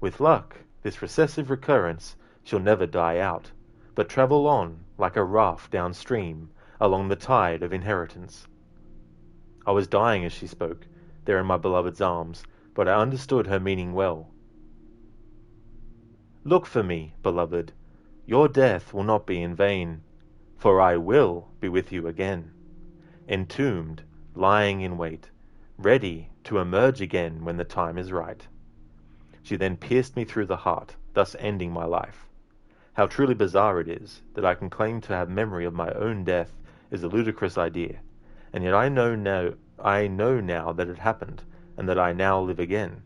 With luck, this recessive recurrence shall never die out, but travel on like a raft downstream along the tide of inheritance. I was dying as she spoke, there in my beloved's arms, but I understood her meaning well. Look for me, beloved. Your death will not be in vain, for I will be with you again, entombed, lying in wait, ready to emerge again when the time is right. She then pierced me through the heart, thus ending my life. How truly bizarre it is that I can claim to have memory of my own death is a ludicrous idea, and yet I know now that it happened, and that I now live again,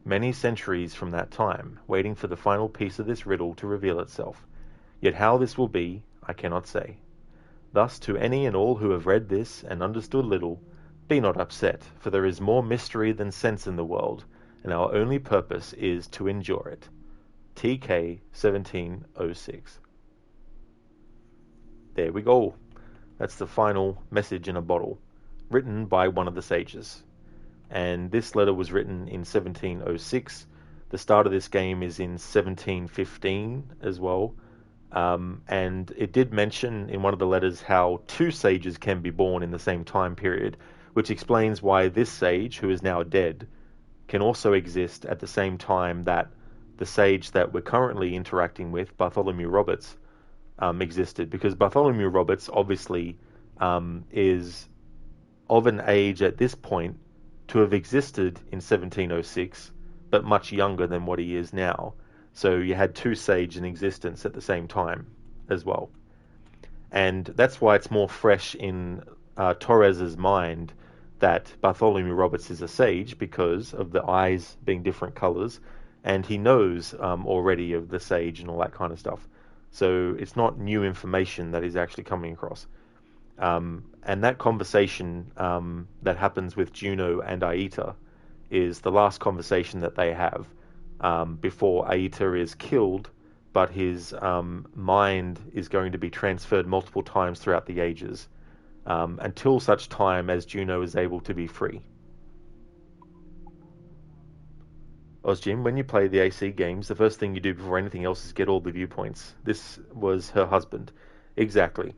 many centuries from that time, waiting for the final piece of this riddle to reveal itself. Yet how this will be, I cannot say. Thus, to any and all who have read this and understood little, be not upset, for there is more mystery than sense in the world, and our only purpose is to endure it. TK 1706. There we go. That's the final message in a bottle, written by one of the sages. And this letter was written in 1706. The start of this game is in 1715 as well. And it did mention in one of the letters how two sages can be born in the same time period, which explains why this sage, who is now dead, can also exist at the same time that the sage that we're currently interacting with, Bartholomew Roberts, existed. Because Bartholomew Roberts obviously is of an age at this point to have existed in 1706, but much younger than what he is now. So you had two sages in existence at the same time as well. And that's why it's more fresh in Torres's mind that Bartholomew Roberts is a sage, because of the eyes being different colors, and he knows already of the sage and all that kind of stuff. So it's not new information that he's actually coming across. And that conversation that happens with Juno and Aita is the last conversation that they have before Aita is killed, but his mind is going to be transferred multiple times throughout the ages, until such time as Juno is able to be free. Ozjim, when you play the AC games, the first thing you do before anything else is get all the viewpoints. This was her husband. Exactly.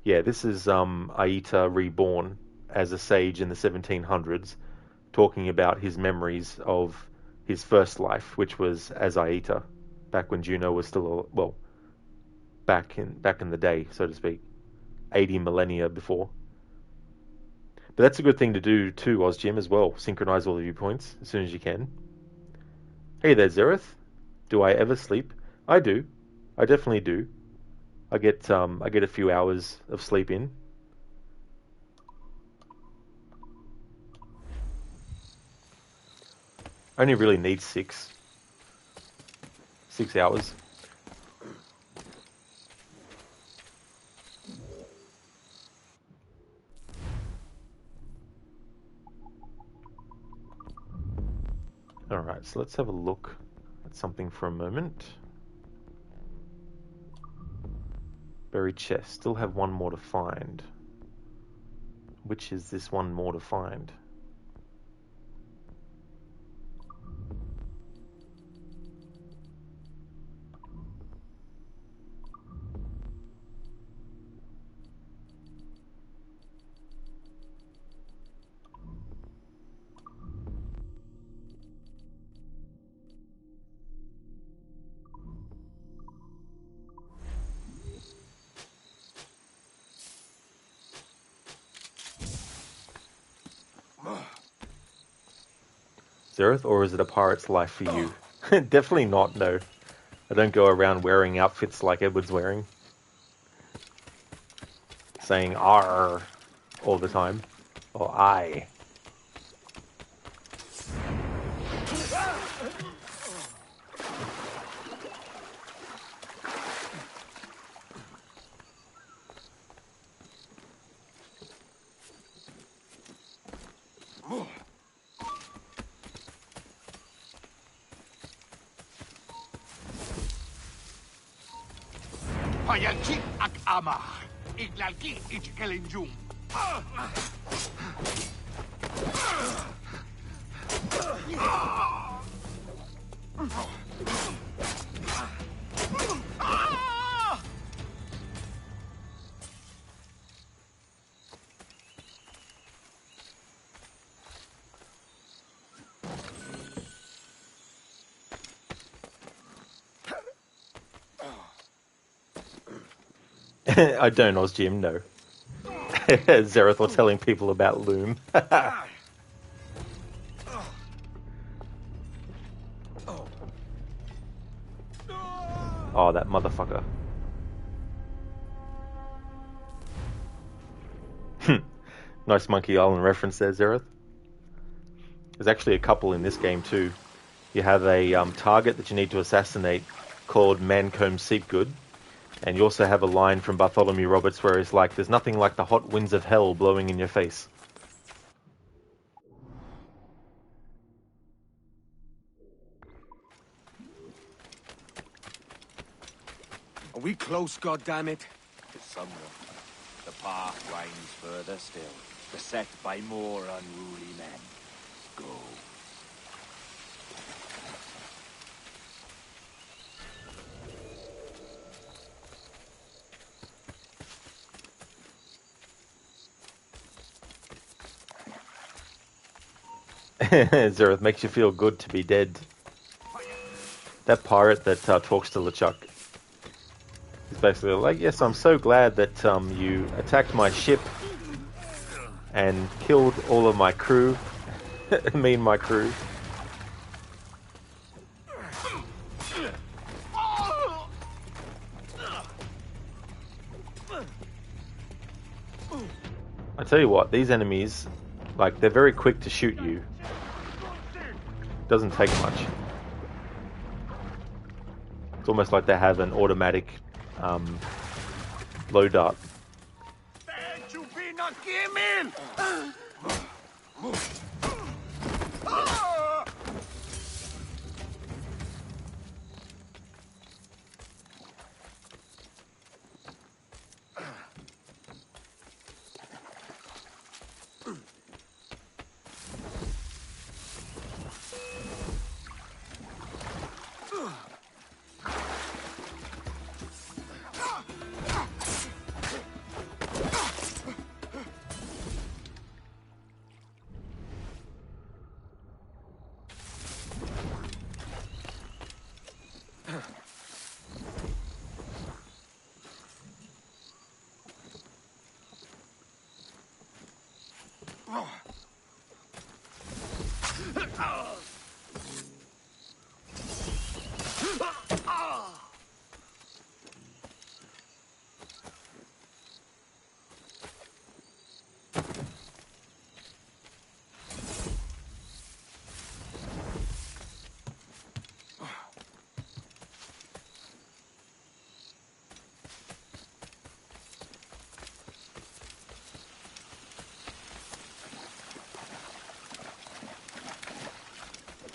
Yeah, this is Aita reborn as a sage in the 1700s, talking about his memories of his first life, which was as Aita, back when Juno was still, well, back in the day, so to speak, 80 millennia before. But that's a good thing to do too, Ozjim, as well. Synchronize all the viewpoints as soon as you can. Hey there, Zereth. Do I ever sleep? I do. I definitely do. I get a few hours of sleep in. I only really need 6 hours. Alright, so let's have a look at something for a moment. Buried chest. Still have one more to find. Which is this one more to find? Zereth, or is it a pirate's life for you? Definitely not, no. I don't go around wearing outfits like Edward's wearing. Saying "arr" all the time. Or "I." Payalki ak ama. Iglalki ichkelinjum. I don't, Jim. No. Zerethor telling people about Loom. Oh, that motherfucker. Nice Monkey Island reference there, Zereth. There's actually a couple in this game too. You have a target that you need to assassinate called Mancomb Seepgood. And you also have a line from Bartholomew Roberts where it's like, there's nothing like the hot winds of hell blowing in your face. Are we close, goddammit? Somewhat. The path winds further still, beset by more unruly men. Go. Zereth, makes you feel good to be dead. That pirate that talks to LeChuck is basically like, yes, I'm so glad that you attacked my ship and killed all of my crew. Me and my crew. I tell you what, these enemies, like, they're very quick to shoot you. Doesn't take much. It's almost like they have an automatic low dart.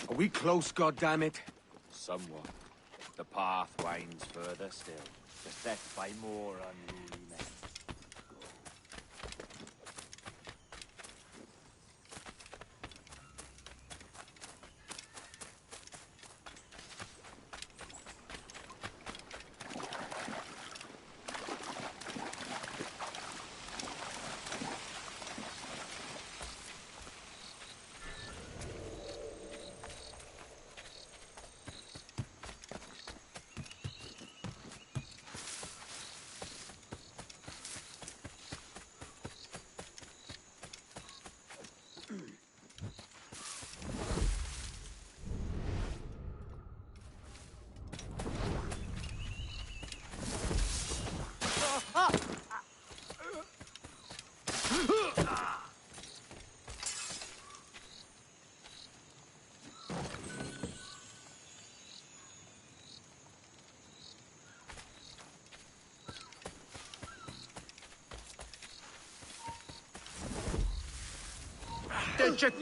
Are we close, goddammit? Somewhat. The path winds further still, beset by more unruly men. Dead.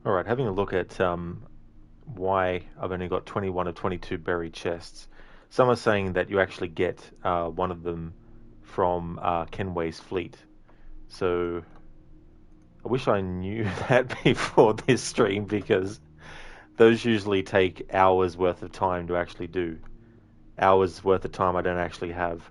Alright, having a look at why I've only got 21 of 22 buried chests. Some are saying that you actually get one of them from Kenway's fleet. So I wish I knew that before this stream, because those usually take hours worth of time to actually do. Hours worth of time I don't actually have.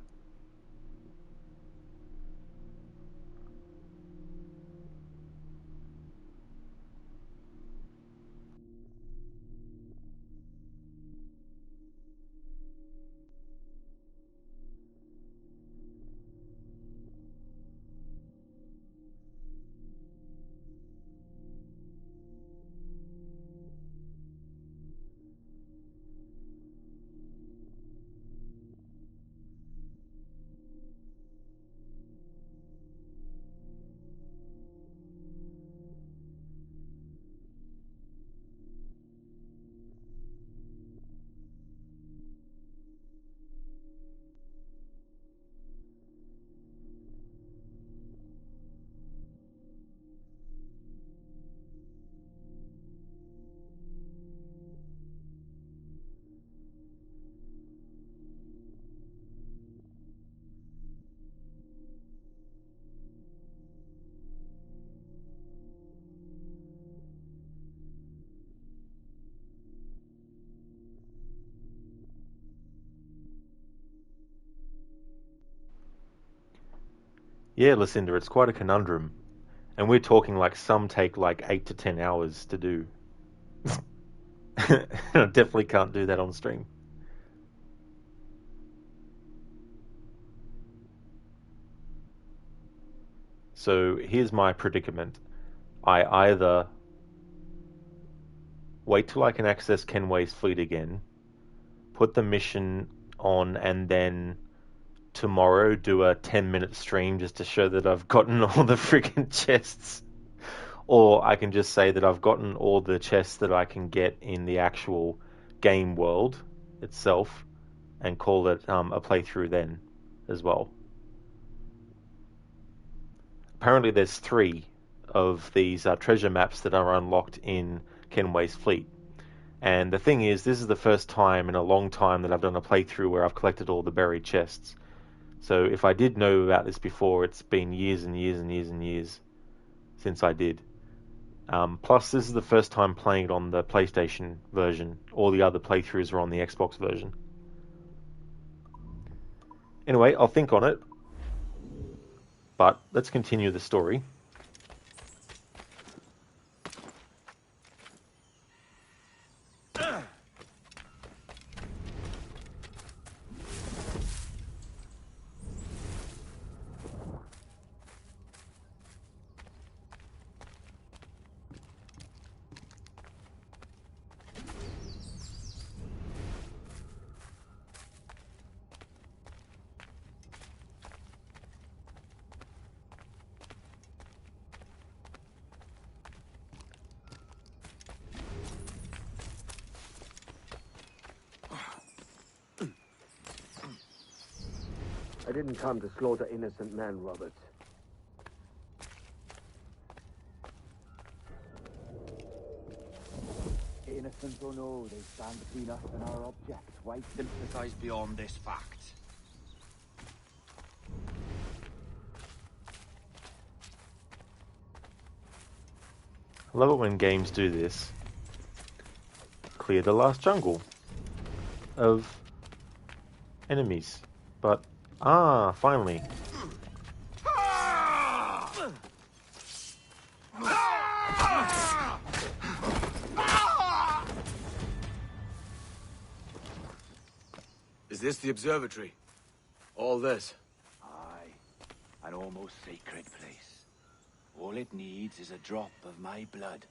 Yeah, Lucinda, it's quite a conundrum. And we're talking like some take like 8 to 10 hours to do. I definitely can't do that on stream. So here's my predicament. I either wait till I can access Kenway's fleet again, put the mission on, and then tomorrow do a 10-minute stream just to show that I've gotten all the freaking chests. Or I can just say that I've gotten all the chests that I can get in the actual game world itself and call it a playthrough then as well. Apparently there's 3 of these treasure maps that are unlocked in Kenway's fleet. And the thing is, this is the first time in a long time that I've done a playthrough where I've collected all the buried chests. So if I did know about this before, it's been years and years and years and years since I did. Plus, this is the first time playing it on the PlayStation version. All the other playthroughs are on the Xbox version. Anyway, I'll think on it. But let's continue the story. I didn't come to slaughter innocent men, Robert. Innocent or no, they stand between us and our object. Why sympathize beyond this fact? I love it when games do this. Clear the last jungle of enemies. But, finally. Is this the observatory? All this? Aye, an almost sacred place. All it needs is a drop of my blood.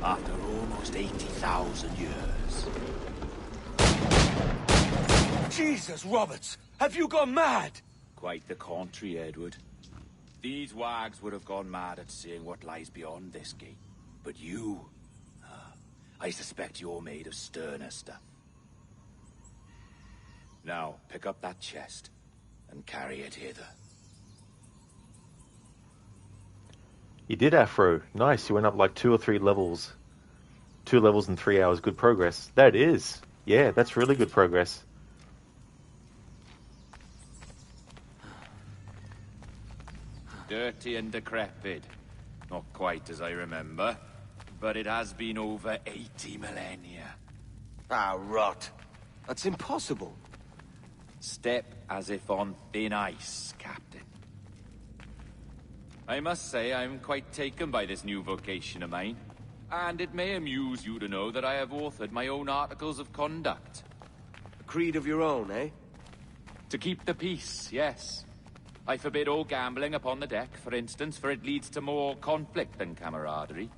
After almost 80,000 years. Jesus, Roberts! Have you gone mad? Quite the contrary, Edward. These wags would have gone mad at seeing what lies beyond this gate. But you... I suspect you're made of sterner stuff. Now, pick up that chest and carry it hither. You did, Afro. Nice, you went up like 2 or 3 levels. 2 levels in 3 hours. Good progress. That is. Yeah, that's really good progress. Dirty and decrepit. Not quite as I remember, but it has been over 80 millennia. Ah, rot. That's impossible. Step as if on thin ice, Captain. I must say I'm quite taken by this new vocation of mine. And it may amuse you to know that I have authored my own articles of conduct. A creed of your own, eh? To keep the peace, yes. I forbid all gambling upon the deck, for instance, for it leads to more conflict than camaraderie.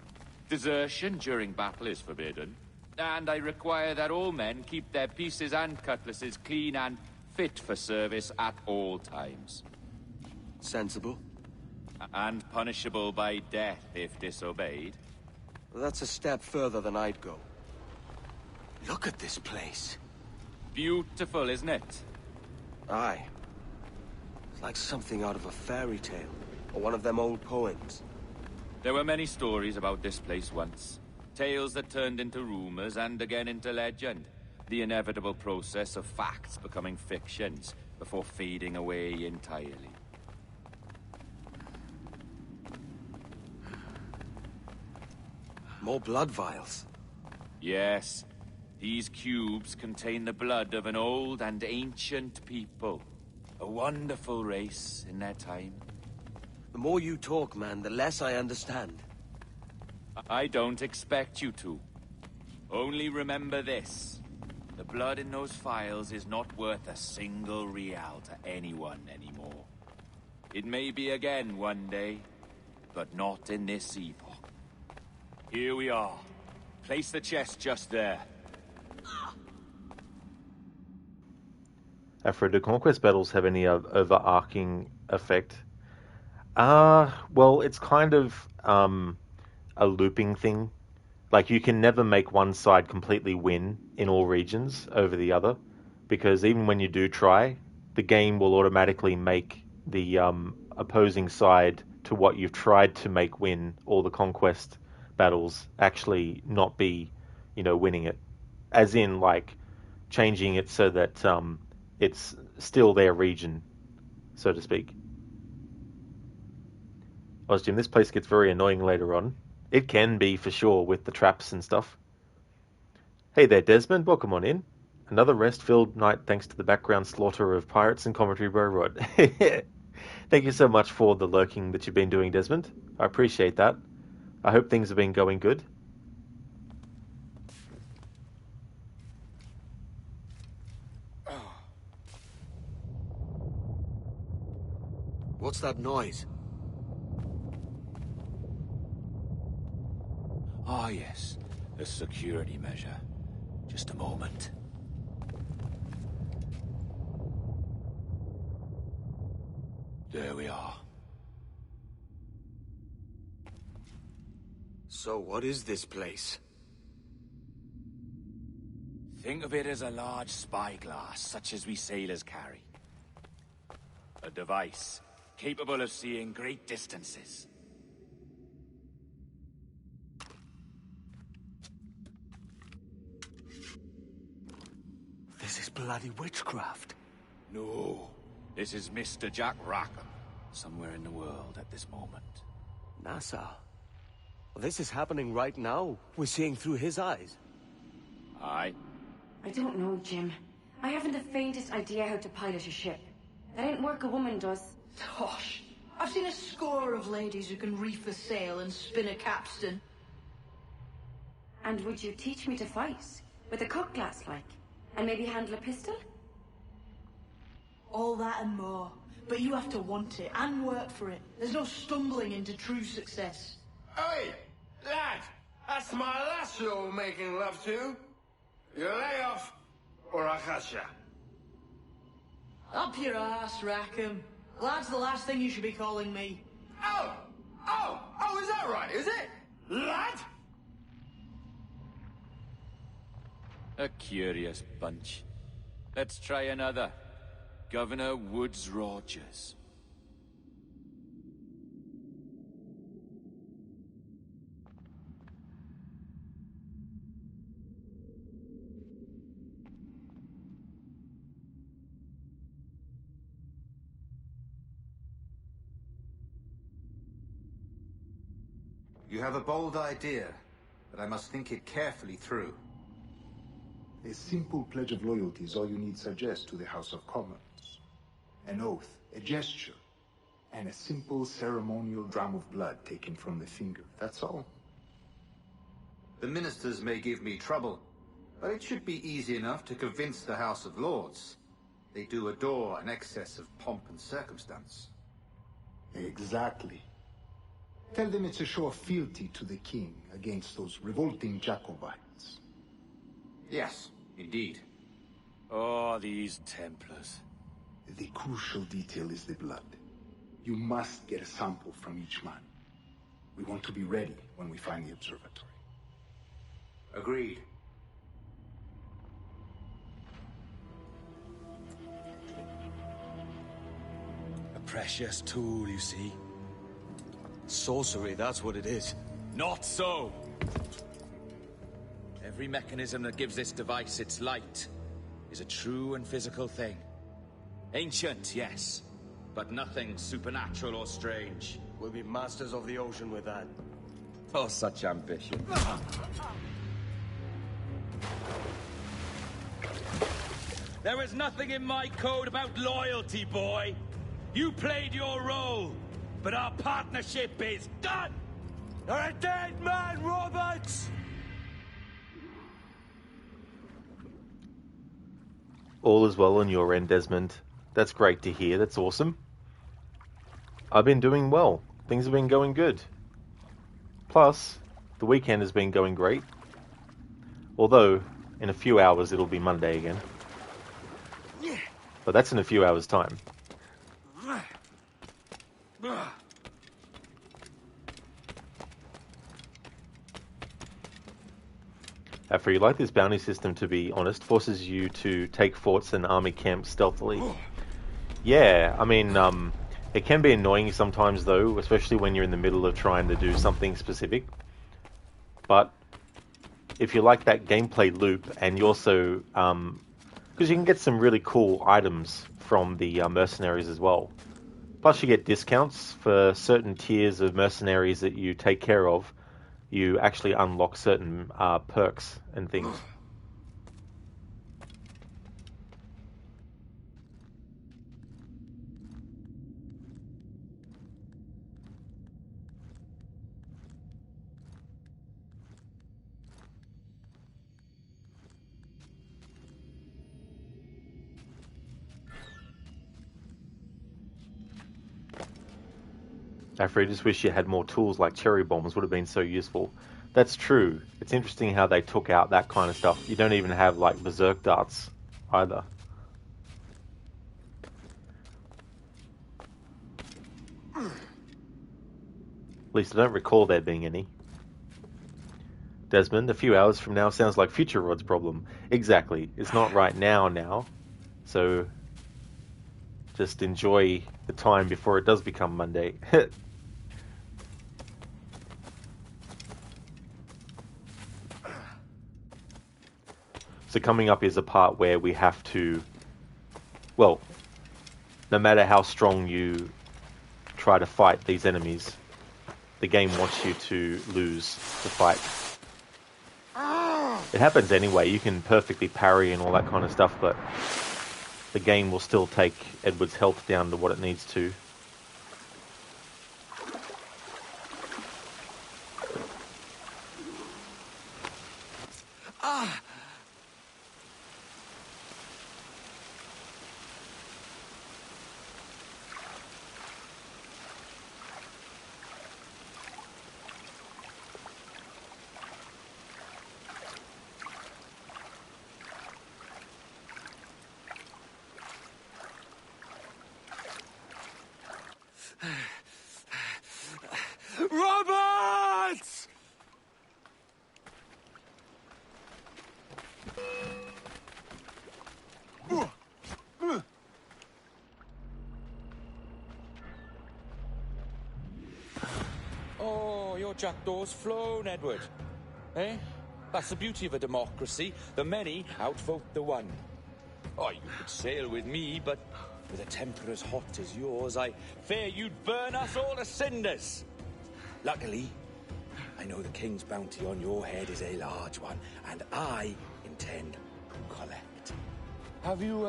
Desertion during battle is forbidden. And I require that all men keep their pieces and cutlasses clean and fit for service at all times. Sensible. And punishable by death if disobeyed. That's a step further than I'd go. Look at this place. Beautiful, isn't it? Aye. It's like something out of a fairy tale, or one of them old poems. There were many stories about this place once. Tales that turned into rumors and again into legend. The inevitable process of facts becoming fictions before fading away entirely. More blood vials. Yes. These cubes contain the blood of an old and ancient people. A wonderful race in their time. The more you talk, man, the less I understand. I don't expect you to. Only remember this. The blood in those files is not worth a single real to anyone anymore. It may be again one day, but not in this epoch. Here we are. Place the chest just there. Afro, do conquest battles have any overarching effect? Well, it's kind of a looping thing. Like, you can never make one side completely win in all regions over the other, because even when you do try, the game will automatically make the opposing side to what you've tried to make win all the conquest battles actually not be, winning it. As in, like, changing it so that it's still their region, so to speak. Jim, this place gets very annoying later on. It can be, for sure, with the traps and stuff. Hey there, Desmond. Welcome on in. Another rest-filled night thanks to the background slaughter of pirates and commentary, Bro Rod. Thank you so much for the lurking that you've been doing, Desmond. I appreciate that. I hope things have been going good. What's that noise? Ah, yes. A security measure. Just a moment. There we are. So what is this place? Think of it as a large spyglass, such as we sailors carry. A device capable of seeing great distances. This is bloody witchcraft. No, this is Mr. Jack Rackham, somewhere in the world at this moment. NASA. Well, this is happening right now. We're seeing through his eyes. Aye. I don't know, Jim. I haven't the faintest idea how to pilot a ship. That ain't work a woman does. Tosh. I've seen a score of ladies who can reef a sail and spin a capstan. And would you teach me to fight? With a cutlass, like? And maybe handle a pistol? All that and more. But you have to want it and work for it. There's no stumbling into true success. Oi! Lad! That's my lass you're making love to. You lay off, or I'll catch ya. Up your ass, Rackham. That's the last thing you should be calling me. Oh, is that right, is it? Lad? A curious bunch. Let's try another. Governor Woods Rogers. You have a bold idea, but I must think it carefully through. A simple pledge of loyalty is all you need suggest to the House of Commons. An oath, a gesture, and a simple ceremonial dram of blood taken from the finger. That's all. The ministers may give me trouble, but it should be easy enough to convince the House of Lords. They do adore an excess of pomp and circumstance. Exactly. Tell them it's a show of fealty to the king against those revolting Jacobites. Yes, indeed. Oh, these Templars. The crucial detail is the blood. You must get a sample from each man. We want to be ready when we find the observatory. Agreed. A precious tool, you see. Sorcery, that's what it is. Not so! Every mechanism that gives this device its light is a true and physical thing. Ancient, yes, but nothing supernatural or strange. We'll be masters of the ocean with that. Oh, such ambition. There is nothing in my code about loyalty, boy. You played your role, but our partnership is done! You're a dead man, Roberts! All is well on your end, Desmond. That's great to hear. That's awesome. I've been doing well. Things have been going good. Plus, the weekend has been going great. Although, in a few hours it'll be Monday again. But that's in a few hours' time. For you like this bounty system, to be honest, forces you to take forts and army camps stealthily. Yeah, I mean, it can be annoying sometimes though, especially when you're in the middle of trying to do something specific. But if you like that gameplay loop, and you also, because you can get some really cool items from the mercenaries as well. Plus you get discounts for certain tiers of mercenaries that you take care of. You actually unlock certain perks and things. I just wish you had more tools like cherry bombs, would have been so useful. That's true. It's interesting how they took out that kind of stuff. You don't even have like berserk darts either. At least I don't recall there being any. Desmond, a few hours from now sounds like Future Rod's problem. Exactly. It's not right now. So just enjoy the time before it does become Monday. So coming up is a part where we have to, well, no matter how strong you try to fight these enemies, the game wants you to lose the fight. It happens anyway. You can perfectly parry and all that kind of stuff, but the game will still take Edward's health down to what it needs to. Oh, your jackdaw's flown, Edward. Eh? That's the beauty of a democracy. The many outvote the one. Oh, you could sail with me, but with a temper as hot as yours, I fear you'd burn us all to cinders. Luckily, I know the king's bounty on your head is a large one, and I intend to collect. Have you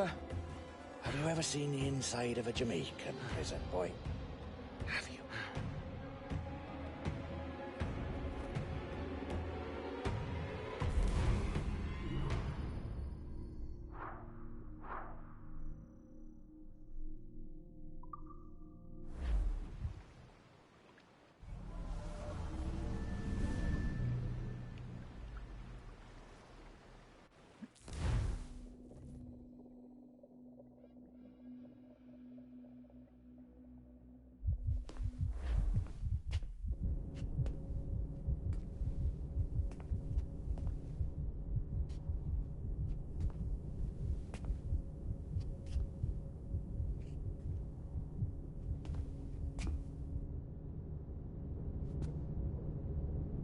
ever seen the inside of a Jamaican prison, boy? Have you?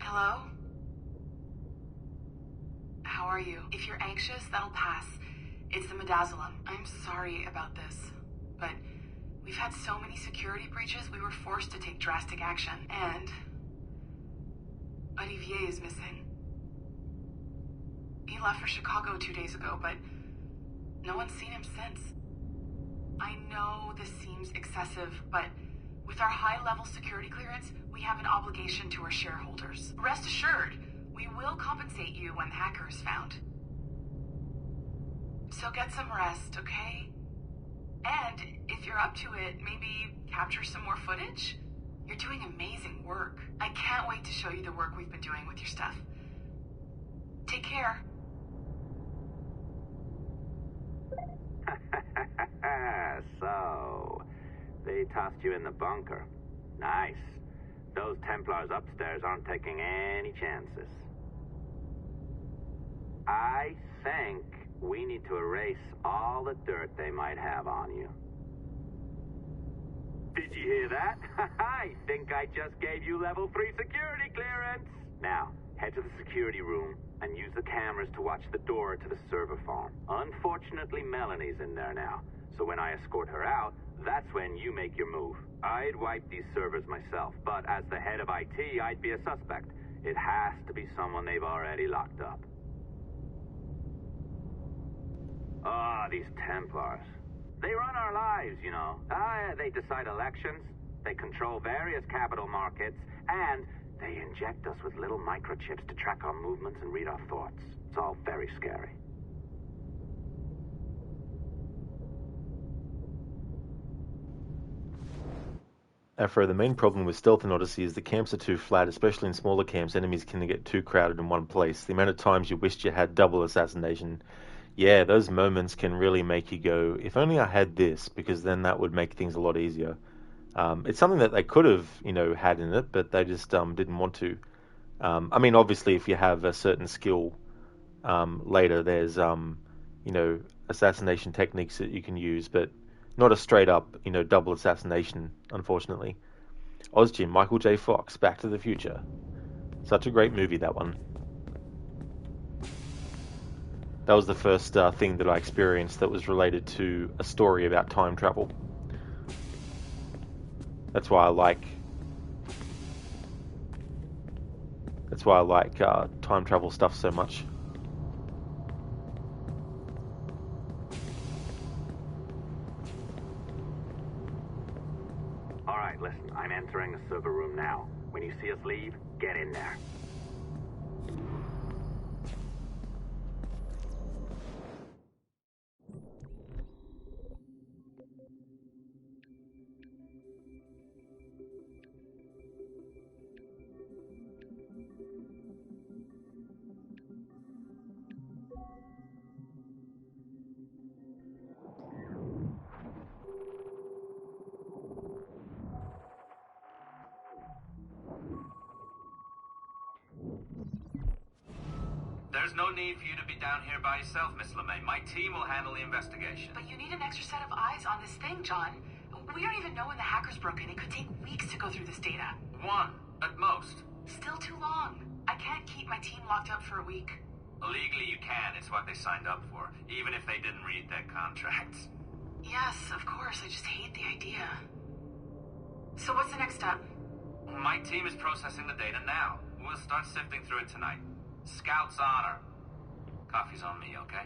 Hello? How are you? If you're anxious, that'll pass. It's the midazolam. I'm sorry about this, but we've had so many security breaches, we were forced to take drastic action. And Olivier is missing. He left for Chicago 2 days ago, but no one's seen him since. I know this seems excessive, but with our high-level security clearance, we have an obligation to our shareholders. Rest assured, we will compensate you when the hacker is found. So get some rest, okay? And if you're up to it, maybe capture some more footage? You're doing amazing work. I can't wait to show you the work we've been doing with your stuff. Take care. So, they tossed you in the bunker. Nice. Those Templars upstairs aren't taking any chances. I think we need to erase all the dirt they might have on you. Did you hear that? I think I just gave you level 3 security clearance. Now, head to the security room and use the cameras to watch the door to the server farm. Unfortunately, Melanie's in there now, so when I escort her out, that's when you make your move. I'd wipe these servers myself, but as the head of IT, I'd be a suspect. It has to be someone they've already locked up. Ah, these Templars. They run our lives, you know. They decide elections, they control various capital markets, and they inject us with little microchips to track our movements and read our thoughts. It's all very scary. Afro, the main problem with Stealth in Odyssey is the camps are too flat, especially in smaller camps. Enemies can get too crowded in one place. The amount of times you wished you had double assassination. Yeah, those moments can really make you go, if only I had this, because then that would make things a lot easier. It's something that they could have, had in it, but they just didn't want to. I mean, obviously, if you have a certain skill later, there's, assassination techniques that you can use, but not a straight-up, double assassination, unfortunately. Ozjin, Michael J. Fox, Back to the Future. Such a great movie, that one. That was the first thing that I experienced that was related to a story about time travel. That's why I like time travel stuff so much. Alright, listen, I'm entering the server room now. When you see us leave, get in there. There's no need for you to be down here by yourself, Miss LeMay. My team will handle the investigation. But you need an extra set of eyes on this thing, John. We don't even know when the hacker's broken. It could take weeks to go through this data. One, at most. Still too long. I can't keep my team locked up for a week. Legally you can, it's what they signed up for, even if they didn't read their contracts. Yes, of course, I just hate the idea. So what's the next step? My team is processing the data now. We'll start sifting through it tonight. Scout's honor. Coffee's on me, okay?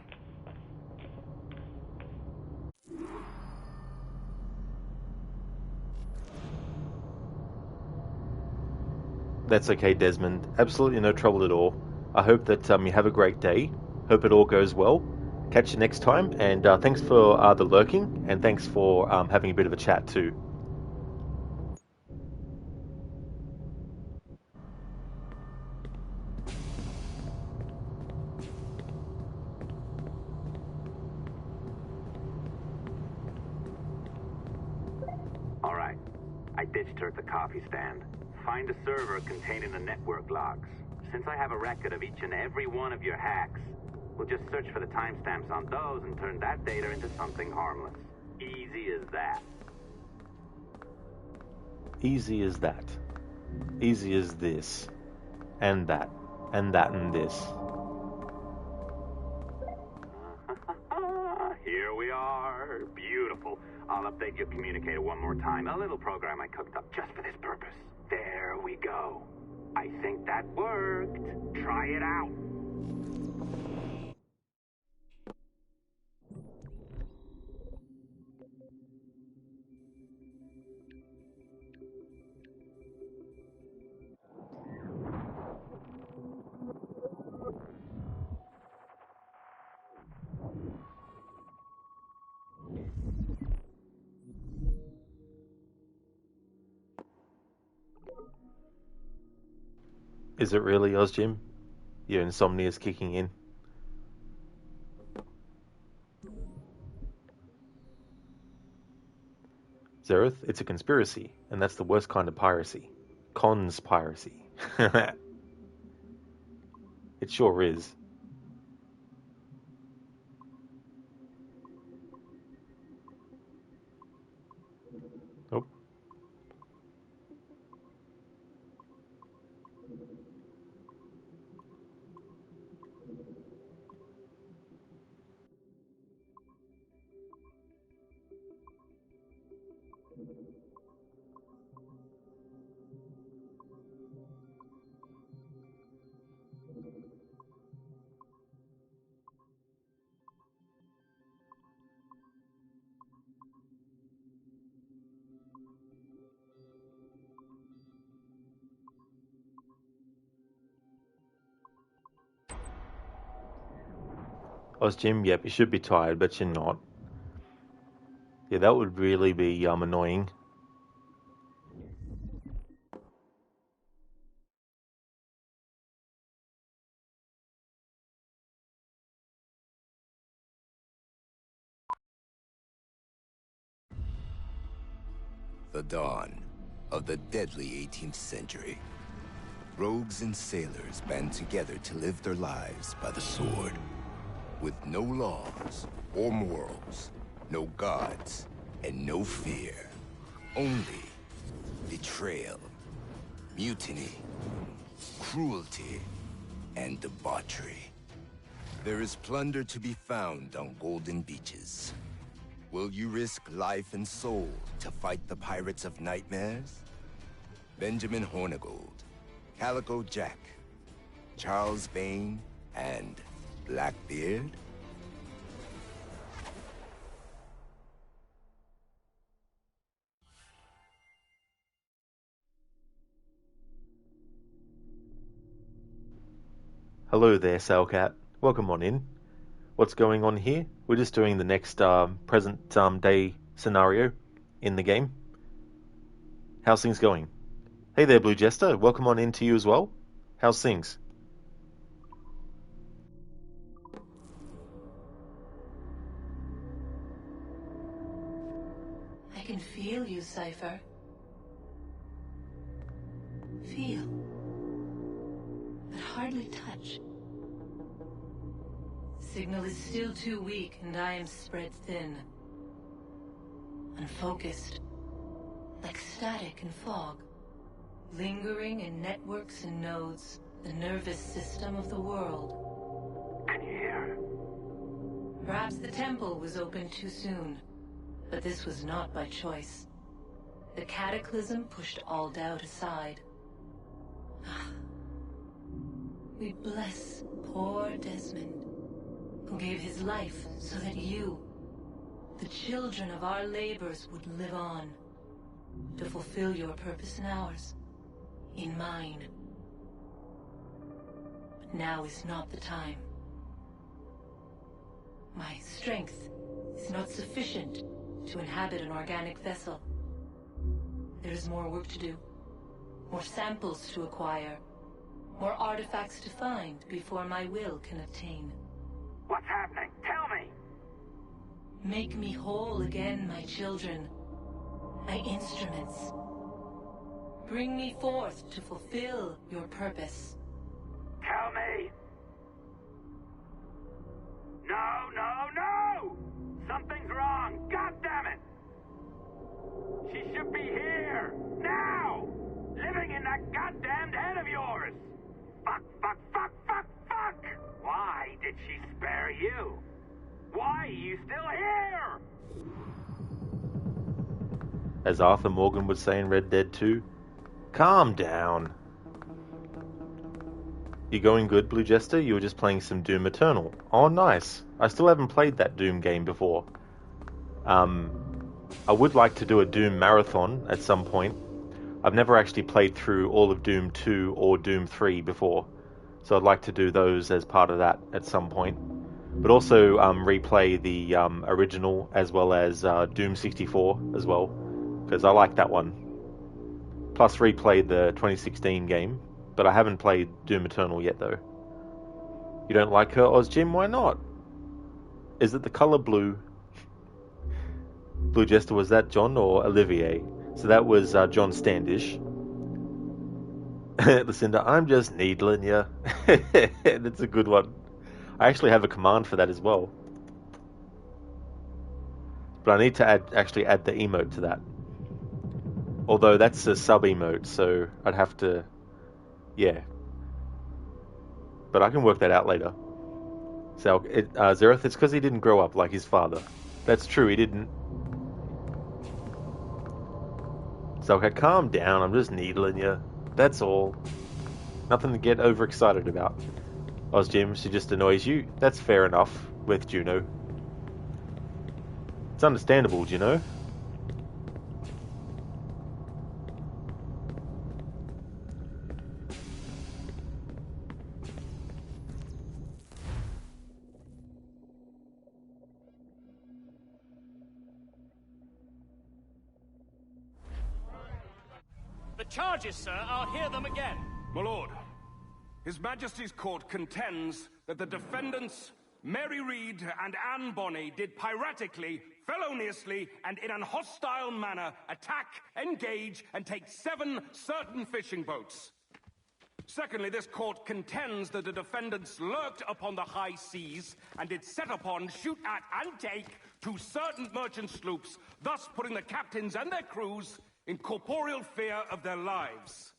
That's okay, Desmond. Absolutely no trouble at all. I hope that you have a great day. Hope it all goes well. Catch you next time, and thanks for the lurking, and thanks for having a bit of a chat too. Alright, I ditched her at the coffee stand. Find a server containing the network logs. Since I have a record of each and every one of your hacks, we'll just search for the timestamps on those and turn that data into something harmless. Easy as that. Easy as that. Easy as this. And that. And that and this. Here we are. Beautiful. I'll update your communicator one more time. A little program I cooked up just for this purpose. There we go. I think that worked. Try it out. Is it really, Ozjim? Your insomnia's kicking in. Zereth, it's a conspiracy, and that's the worst kind of piracy. Conspiracy. It sure is. Oh. Ozjim, yep, you should be tired, but you're not. Yeah, that would really be annoying. The dawn of the deadly 18th century. Rogues and sailors band together to live their lives by the sword. With no laws or morals, no gods, and no fear. Only betrayal, mutiny, cruelty, and debauchery. There is plunder to be found on golden beaches. Will you risk life and soul to fight the pirates of nightmares? Benjamin Hornigold, Calico Jack, Charles Vane, and Blackbeard? Hello there, Sailcat. Welcome on in. What's going on here? We're just doing the next present day scenario in the game. How's things going? Hey there, Blue Jester. Welcome on in to you as well. How's things? I can feel you, Cypher. Feel. But hardly touch. Signal is still too weak, and I am spread thin. Unfocused. Like static and fog. Lingering in networks and nodes, the nervous system of the world. Can you hear? Perhaps the temple was opened too soon, but this was not by choice. The cataclysm pushed all doubt aside. We bless poor Desmond, who gave his life so that you, the children of our labors, would live on, to fulfill your purpose in ours, in mine. But now is not the time. My strength is not sufficient to inhabit an organic vessel. There is more work to do, more samples to acquire, more artifacts to find before my will can obtain. What's happening? Tell me! Make me whole again, my children, my instruments. Bring me forth to fulfill your purpose. Tell me! No, no, no! Something's wrong! God damn it! She should be here! Now! Living in that goddamned head of yours! Fuck, fuck, fuck, fuck, fuck! Why did she spare you? Why are you still here? As Arthur Morgan would say in Red Dead 2, calm down. You going good, Blue Jester? You were just playing some Doom Eternal. Oh, nice. I still haven't played that Doom game before. I would like to do a Doom marathon at some point. I've never actually played through all of Doom 2 or Doom 3 before, so I'd like to do those as part of that at some point. But also replay the original as well as Doom 64 as well, because I like that one. Plus replay the 2016 game, but I haven't played Doom Eternal yet though. You don't like her, Ozjim? Why not? Is it the colour blue? Blue Jester, was that John or Olivier? So that was John Standish. Lucinda, I'm just needling you. That's a good one. I actually have a command for that as well. But I need to actually add the emote to that. Although that's a sub-emote, so I'd have to... Yeah. But I can work that out later. So, Zereth, it's because he didn't grow up like his father. That's true, he didn't. So, okay, calm down, I'm just needling you. That's all. Nothing to get overexcited about. Ozjim, she just annoys you. That's fair enough with Juno. It's understandable, you know. The charges, sir, I'll hear them again. My lord, His Majesty's court contends that the defendants, Mary Reed and Anne Bonny, did piratically, feloniously, and in an hostile manner attack, engage, and take 7 certain fishing boats. Secondly, this court contends that the defendants lurked upon the high seas and did set upon, shoot at, and take 2 certain merchant sloops, thus putting the captains and their crews in corporeal fear of their lives.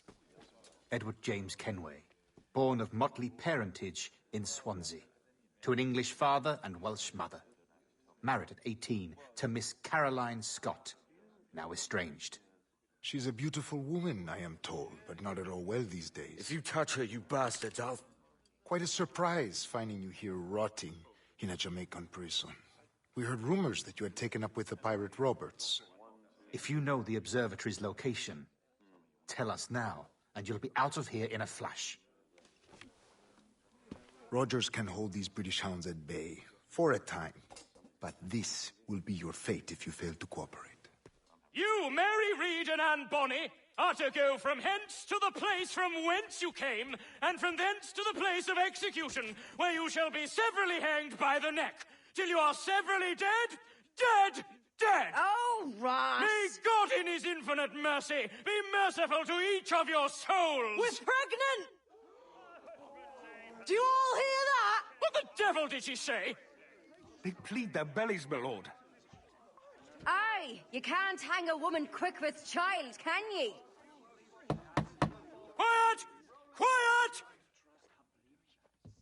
Edward James Kenway, born of motley parentage in Swansea, to an English father and Welsh mother. Married at 18 to Miss Caroline Scott, now estranged. She's a beautiful woman, I am told, but not at all well these days. If you touch her, you bastards, I'll... Quite a surprise finding you here rotting in a Jamaican prison. We heard rumors that you had taken up with the pirate Roberts. If you know the observatory's location, tell us now, and you'll be out of here in a flash. Rogers can hold these British hounds at bay, for a time. But this will be your fate if you fail to cooperate. You, Mary Reed and Anne Bonny, are to go from hence to the place from whence you came, and from thence to the place of execution, where you shall be severally hanged by the neck, till you are severally dead, dead, dead! Oh, Ross! May God in his infinite mercy be merciful to each of your souls! We're pregnant! Do you all hear that? What the devil did she say? They plead their bellies, my lord. Aye, you can't hang a woman quick with child, can ye? Quiet!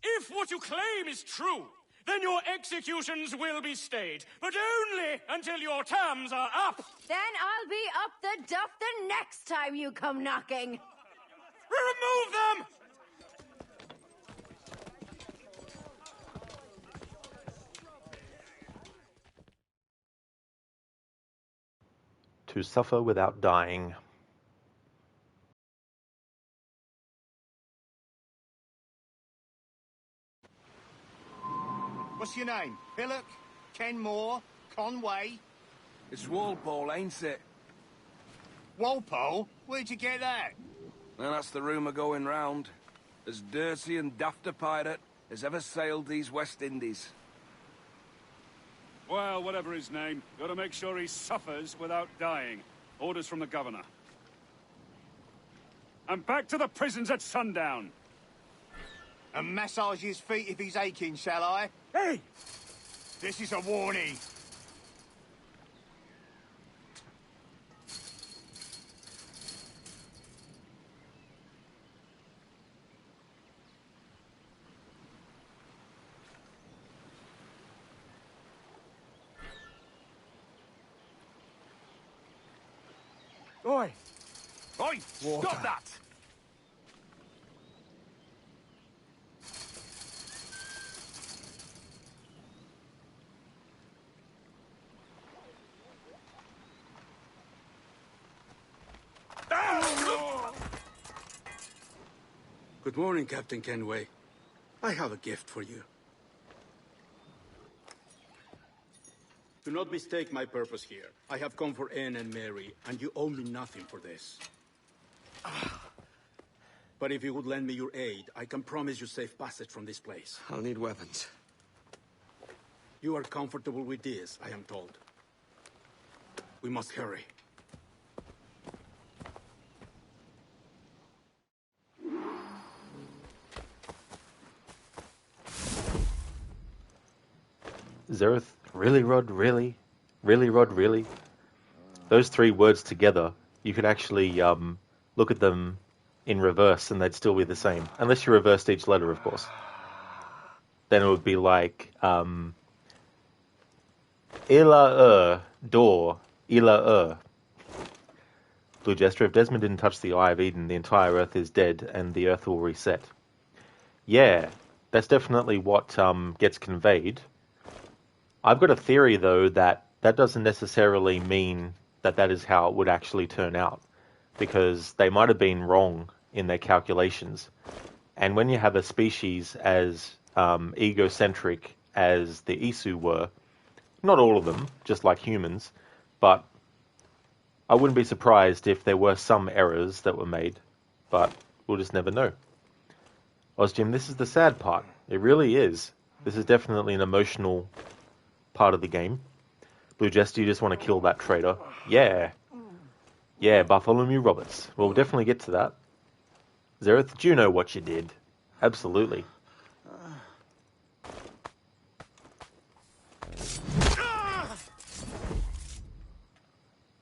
If what you claim is true, then your executions will be stayed, but only until your terms are up. Then I'll be up the duff the next time you come knocking. Remove them! To suffer without dying. What's your name? Pillock? Kenmore? Conway? It's Walpole, ain't it? Walpole? Where'd you get that? Well, that's the rumour going round. As dirty and daft a pirate as ever sailed these West Indies. Well, whatever his name, gotta make sure he suffers without dying. Orders from the governor. And back to the prisons at sundown. And massage his feet if he's aching, shall I? Hey! This is a warning. Oi! Oi! Water. Stop that! Good morning, Captain Kenway. I have a gift for you. Do not mistake my purpose here. I have come for Anne and Mary, and you owe me nothing for this. But if you would lend me your aid, I can promise you safe passage from this place. I'll need weapons. You are comfortable with this, I am told. We must hurry. Zereth, really, Rod, really? Really, Rod, really? Those three words together, you could actually look at them in reverse and they'd still be the same. Unless you reversed each letter, of course. Then it would be like, door, Blue Jester, if Desmond didn't touch the Eye of Eden, the entire Earth is dead and the Earth will reset. Yeah, that's definitely what gets conveyed. I've got a theory, though, that doesn't necessarily mean that is how it would actually turn out, because they might have been wrong in their calculations. And when you have a species as egocentric as the Isu were, not all of them, just like humans, but I wouldn't be surprised if there were some errors that were made, but we'll just never know. Ozjim, this is the sad part. It really is. This is definitely an emotional part of the game. Blue Jester, you just want to kill that traitor. Yeah. Yeah, Bartholomew Roberts. We'll definitely get to that. Zereth, do you know what you did? Absolutely.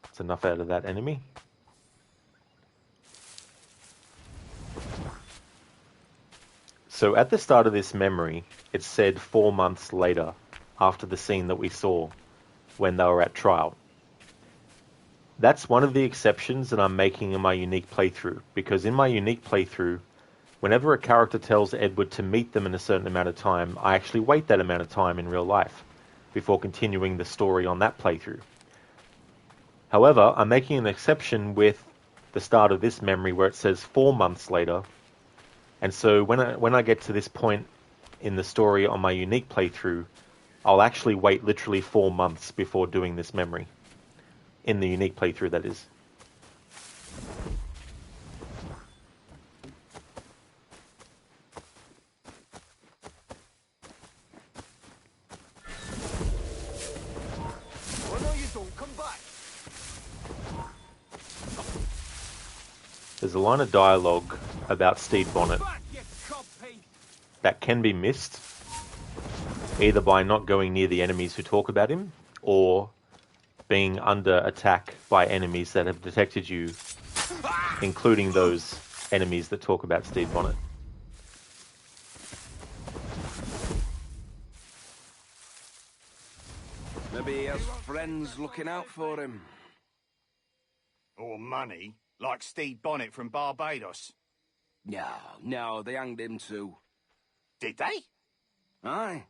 That's enough out of that enemy. So at the start of this memory, it said 4 months later, after the scene that we saw when they were at trial. That's one of the exceptions that I'm making in my unique playthrough, because in my unique playthrough, whenever a character tells Edward to meet them in a certain amount of time, I actually wait that amount of time in real life before continuing the story on that playthrough. However, I'm making an exception with the start of this memory where it says 4 months later, and so when I get to this point in the story on my unique playthrough, I'll actually wait literally 4 months before doing this memory. In the unique playthrough, that is. Oh no, you don't. Come back. There's a line of dialogue about Stede Bonnet that can be missed, either by not going near the enemies who talk about him, or being under attack by enemies that have detected you, including those enemies that talk about Stede Bonnet. Maybe he has friends looking out for him. Or money, like Stede Bonnet from Barbados. No, they hanged him too. Did they? Aye.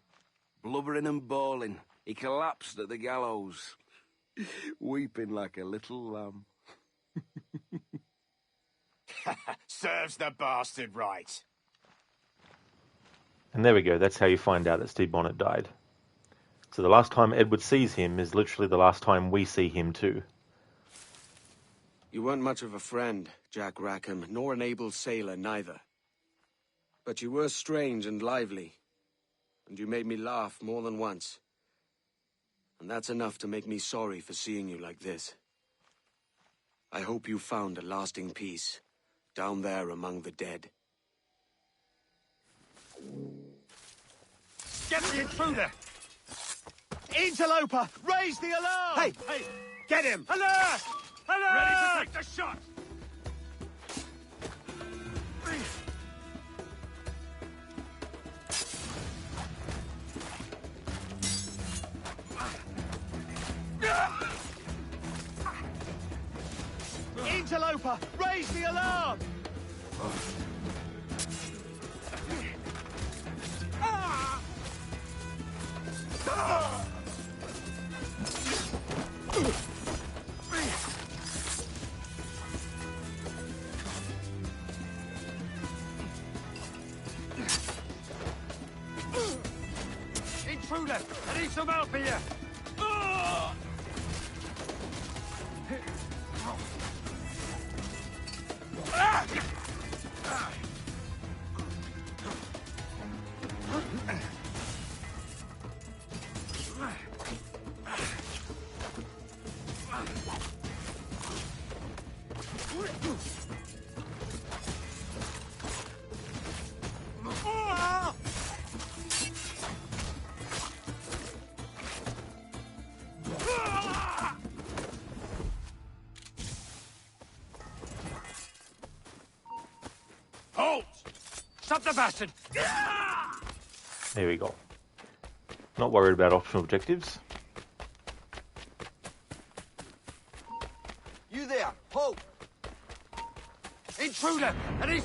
Blubbering and bawling. He collapsed at the gallows. Weeping like a little lamb. Serves the bastard right. And there we go, that's how you find out that Stede Bonnet died. So the last time Edward sees him is literally the last time we see him too. You weren't much of a friend, Jack Rackham, nor an able sailor neither. But you were strange and lively, and you made me laugh more than once. And that's enough to make me sorry for seeing you like this. I hope you found a lasting peace, down there among the dead. Get the intruder! Interloper! Raise the alarm! Hey! Get him! Alert! Alert! Ready to take the shot! Interloper! Raise the alarm! Intruder! I need some help here! Halt! Stop the bastard! There we go. Not worried about optional objectives. You there, halt! Intruder! And he's...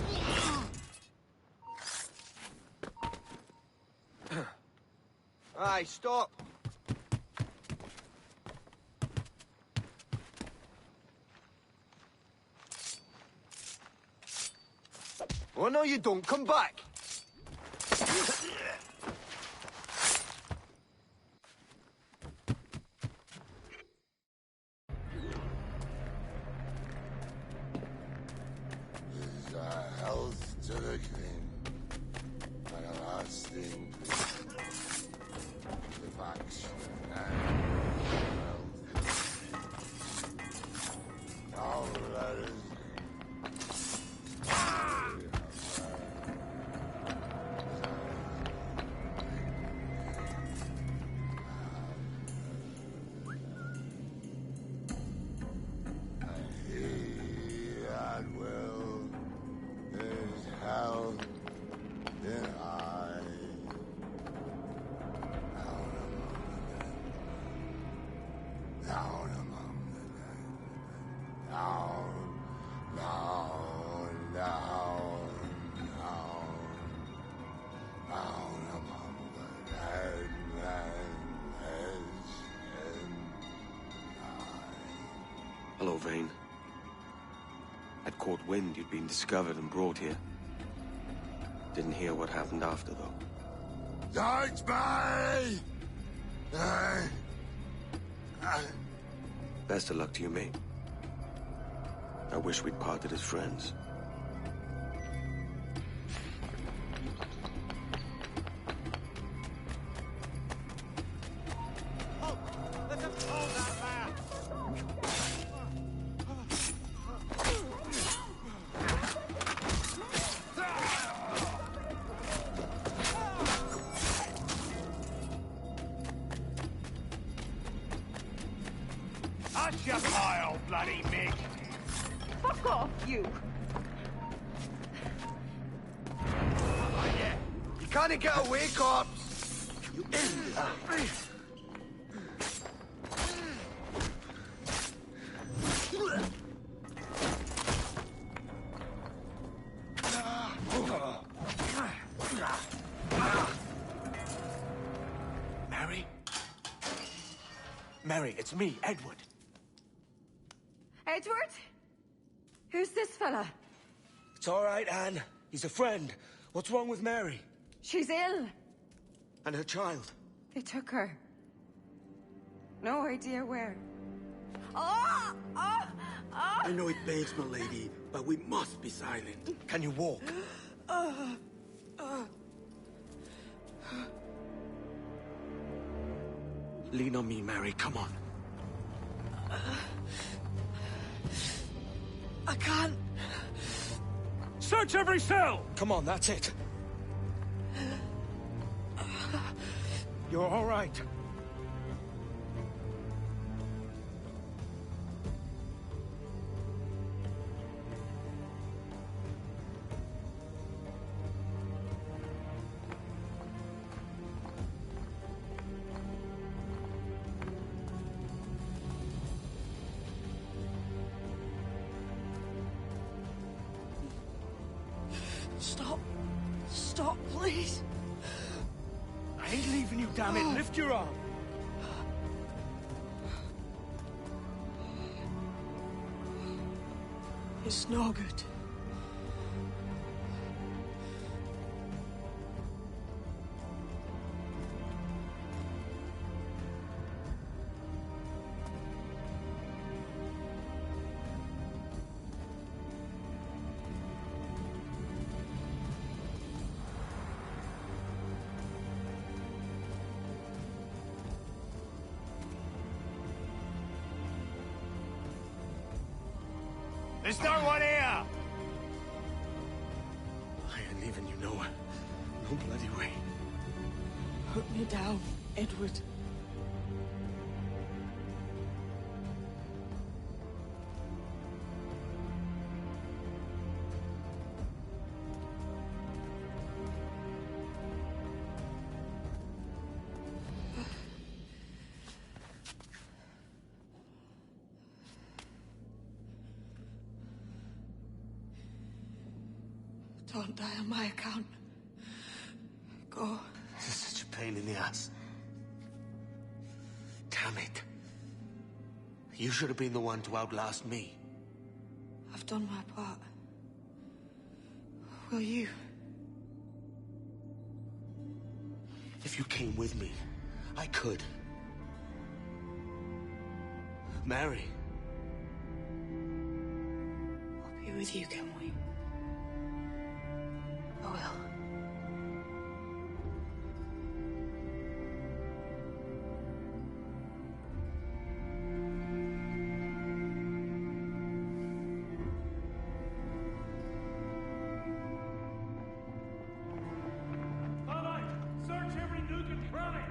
Aye, stop! Oh, no, you don't. Come back. Health to the king. And a lasting peace. The faction and all that is. Hello, Vane. I'd caught wind you'd been discovered and brought here. Didn't hear what happened after, though. Don't me! Best of luck to you, mate. I wish we'd parted as friends. Hush your pile, bloody Mick! Fuck off, you! trying to get away, corpse. You ended it. Mary? Mary, it's me, Edward. Edward? Who's this fella? It's all right, Anne. He's a friend. What's wrong with Mary? She's ill. And her child? They took her. No idea where. Oh! Oh! Oh! I know it pains, my lady, but we must be silent. Can you walk? Lean on me, Mary. Come on. I can't. Search every cell! Come on, that's it. You're all right. Stop. Stop, please. I ain't leaving you, damn it. Lift your arm. It's no good. There's no one here! I ain't leaving you nowhere. No bloody way. Put me down, Edward. Don't die on my account. Go. This is such a pain in the ass. Damn it. You should have been the one to outlast me. I've done my part. Will you? If you came with me, I could. Mary. I'll be with you, can we? I will. Search every nook and cranny!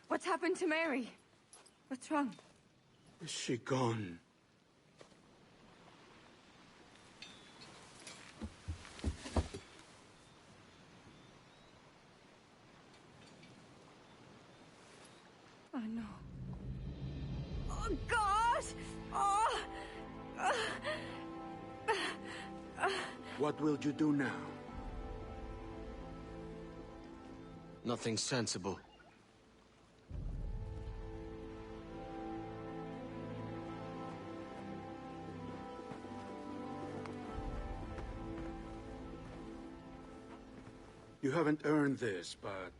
What's happened to Mary? What's wrong? Is she gone? Oh, no. Oh, God! Oh! What will you do now? Nothing sensible. You haven't earned this, but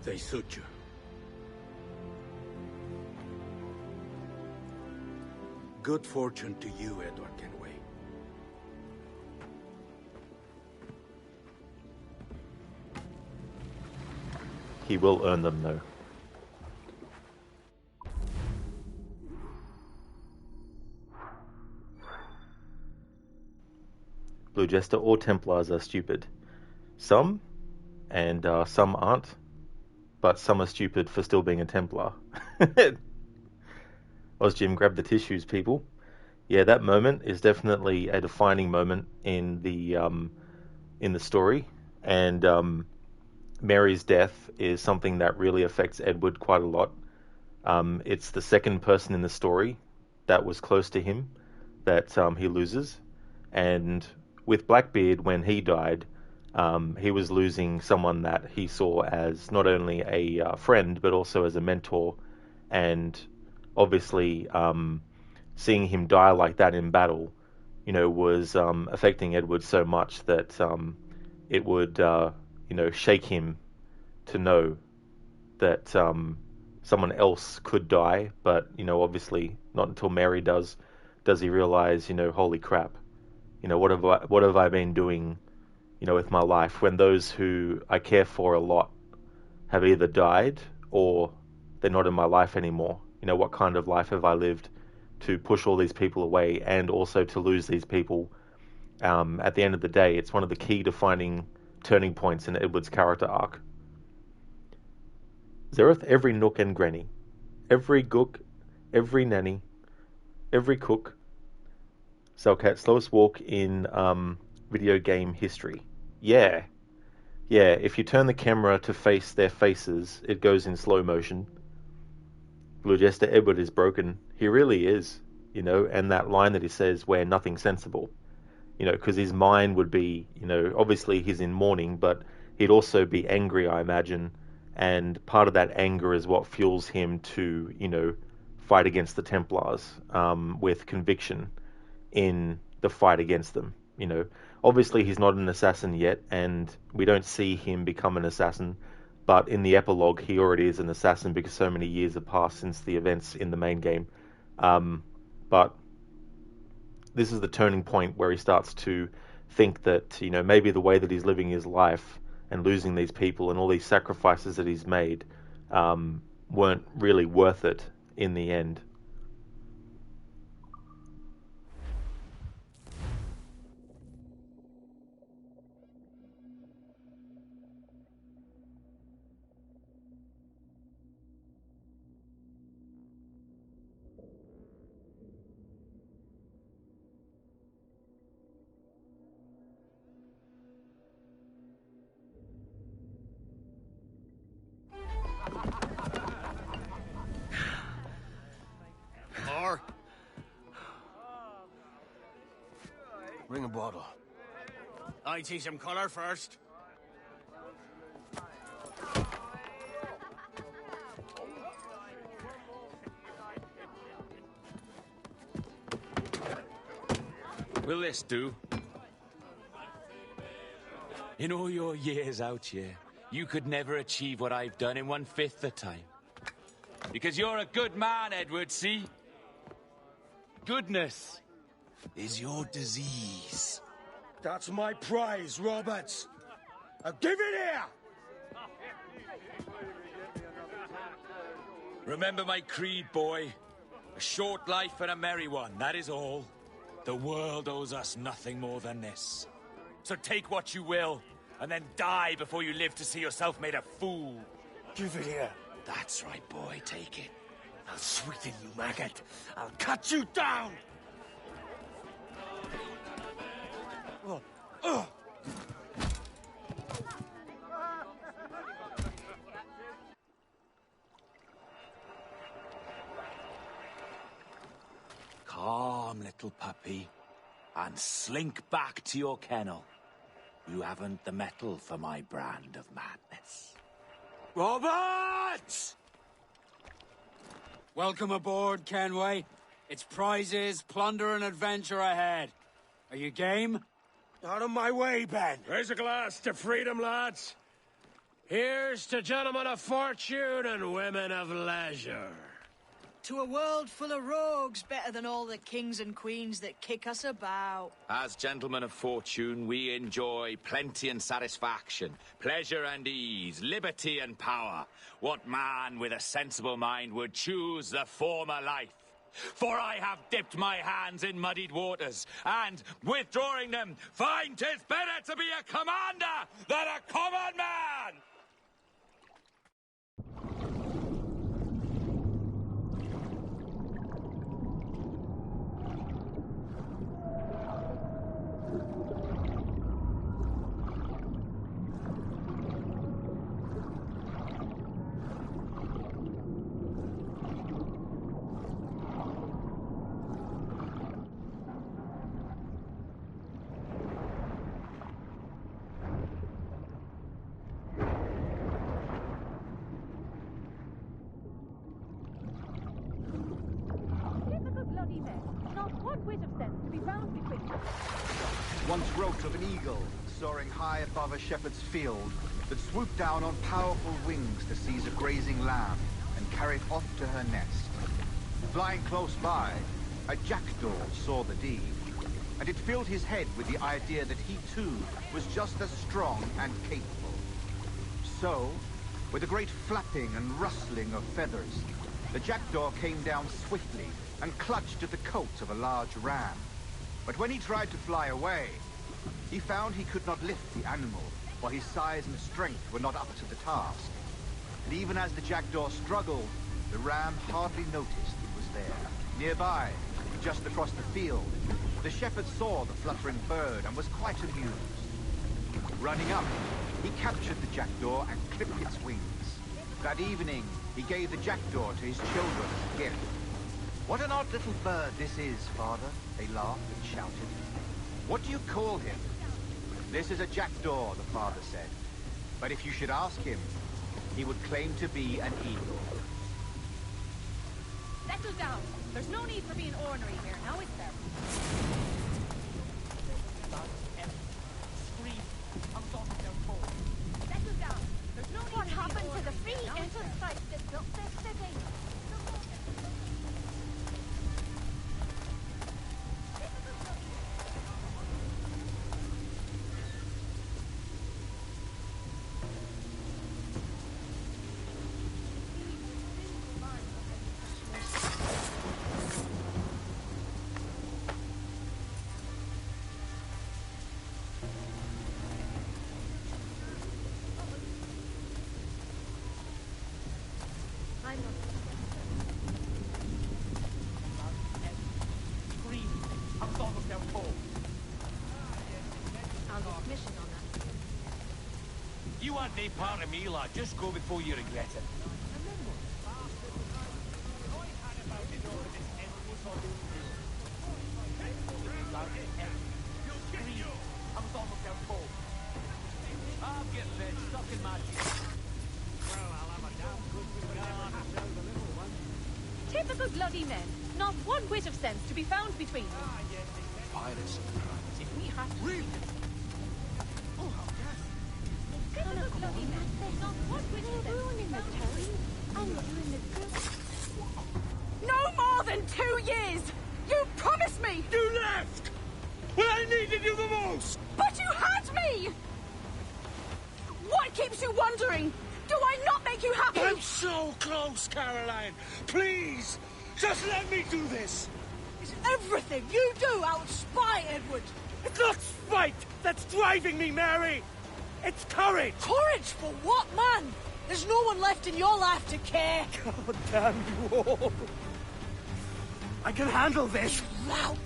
they suit you. Good fortune to you, Edward Kenway. He will earn them, though. Blue Jester or Templars are stupid. Some, and some aren't, but some are stupid for still being a Templar. Jim, grab the tissues, people. Yeah, that moment is definitely a defining moment in the story, and Mary's death is something that really affects Edward quite a lot. It's the second person in the story that was close to him that he loses, and with Blackbeard, when he died, he was losing someone that he saw as not only a friend, but also as a mentor. And obviously, seeing him die like that in battle, was affecting Edward so much that it would, shake him to know that someone else could die. But, obviously, not until Mary does he realize, holy crap. What have I been doing, with my life when those who I care for a lot have either died or they're not in my life anymore? What kind of life have I lived to push all these people away and also to lose these people? At the end of the day, it's one of the key defining turning points in Edward's character arc. Zereth, every nook and granny, every gook, every nanny, every cook, Selkat, slowest walk in video game history. Yeah, if you turn the camera to face their faces, it goes in slow motion. Blue Jester, Edward is broken. He really is, and that line that he says, we're nothing sensible, because his mind would be, obviously he's in mourning, but he'd also be angry, I imagine, and part of that anger is what fuels him to, fight against the Templars with conviction in the fight against them. Obviously he's not an assassin yet, and we don't see him become an assassin, but in the epilogue he already is an assassin because so many years have passed since the events in the main game. But this is the turning point where he starts to think that, maybe the way that he's living his life and losing these people and all these sacrifices that he's made weren't really worth it in the end. More? Bring a bottle. I see some color first. Will this do? In all your years out here, you could never achieve what I've done in 1/5 the time. Because you're a good man, Edward, see? Goodness is your disease. That's my prize, Roberts. Now give it here! Remember my creed, boy. A short life and a merry one, that is all. The world owes us nothing more than this. So take what you will, and then die before you live to see yourself made a fool. Give it here. That's right, boy, take it. I'll sweeten you, maggot. I'll cut you down! Calm, little puppy, and slink back to your kennel. You haven't the mettle for my brand of madness. Roberts! Welcome aboard, Kenway. It's prizes, plunder, and adventure ahead. Are you game? Out of my way, Ben. Raise a glass to freedom, lads. Here's to gentlemen of fortune and women of leisure. To a world full of rogues, better than all the kings and queens that kick us about. As gentlemen of fortune, we enjoy plenty and satisfaction, pleasure and ease, liberty and power. What man with a sensible mind would choose the former life? For I have dipped my hands in muddied waters, and, withdrawing them, find 'tis better to be a commander than a common man! Once wrote of an eagle soaring high above a shepherd's field that swooped down on powerful wings to seize a grazing lamb and carry it off to her nest. Flying close by, a jackdaw saw the deed, and it filled his head with the idea that he too was just as strong and capable. So, with a great flapping and rustling of feathers, the jackdaw came down swiftly and clutched at the coat of a large ram. But when he tried to fly away, he found he could not lift the animal, for his size and strength were not up to the task. And even as the jackdaw struggled, the ram hardly noticed it was there. Nearby, just across the field, the shepherd saw the fluttering bird and was quite amused. Running up, he captured the jackdaw and clipped its wings. That evening, he gave the jackdaw to his children as a gift. "What an odd little bird this is, Father," they laughed and shouted. "What do you call him?" "This is a jackdaw," the father said. "But if you should ask him, he would claim to be an eagle." Settle down. There's no need for being ornery here, now is there? Settle down. There's no need What to be happened to ornery the free here, now is there? enterprise that built this city? You aren't no part of me, lad. Just go before you regret it. I'll get fed, stuck in my Typical bloody men. Not one whit of sense to be found between them. Pirates. If we had to... Really? Oh, yes. Typical bloody men. Not one whit of sense. Ruining the town and doing the good. lost me! You left! When I needed you the most! But you had me! What keeps you wandering? Do I not make you happy? I'm so close, Caroline! Please! Just let me do this! Is everything you do out of spite, Edward? It's not spite that's driving me, Mary! It's courage! Courage for what, man? There's no one left in your life to care. God damn you all! I can handle this! Lout!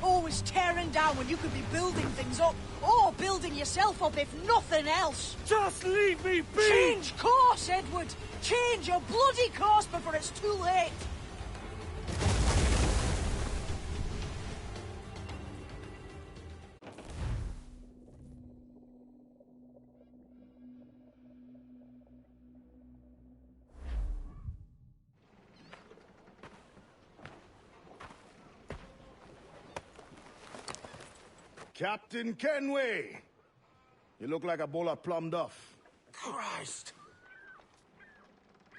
Always tearing down when you could be building things up, or building yourself up if nothing else. Just leave me be! Change course, Edward! Change your bloody course before it's too late! Captain Kenway! You look like a bowl of plum duff. Christ!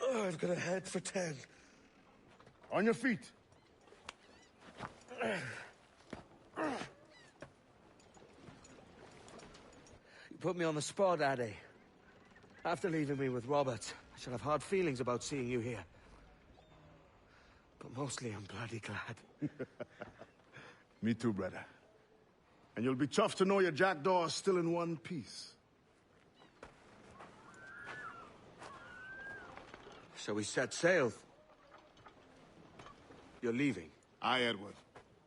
Oh, I've got a head for 10. On your feet. You put me on the spot, Addy. After leaving me with Robert, I shall have hard feelings about seeing you here. But mostly I'm bloody glad. Me too, brother. And you'll be chuffed to know your jackdaw is still in one piece. Shall we set sail? You're leaving? Aye, Edward.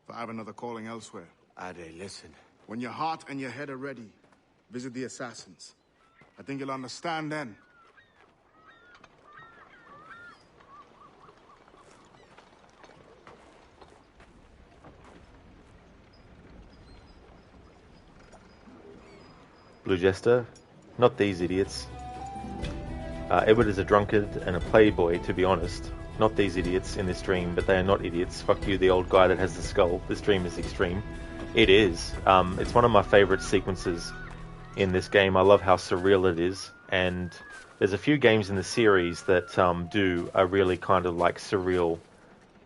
For I have another calling elsewhere. Ade, listen. When your heart and your head are ready, visit the assassins. I think you'll understand then. Blue Jester, not these idiots. Edward is a drunkard and a playboy, to be honest. Not these idiots in this dream, but they are not idiots. Fuck you, the old guy that has the skull. This dream is extreme. It is. It's one of my favourite sequences in this game. I love how surreal it is, and there's a few games in the series that do a really kind of like surreal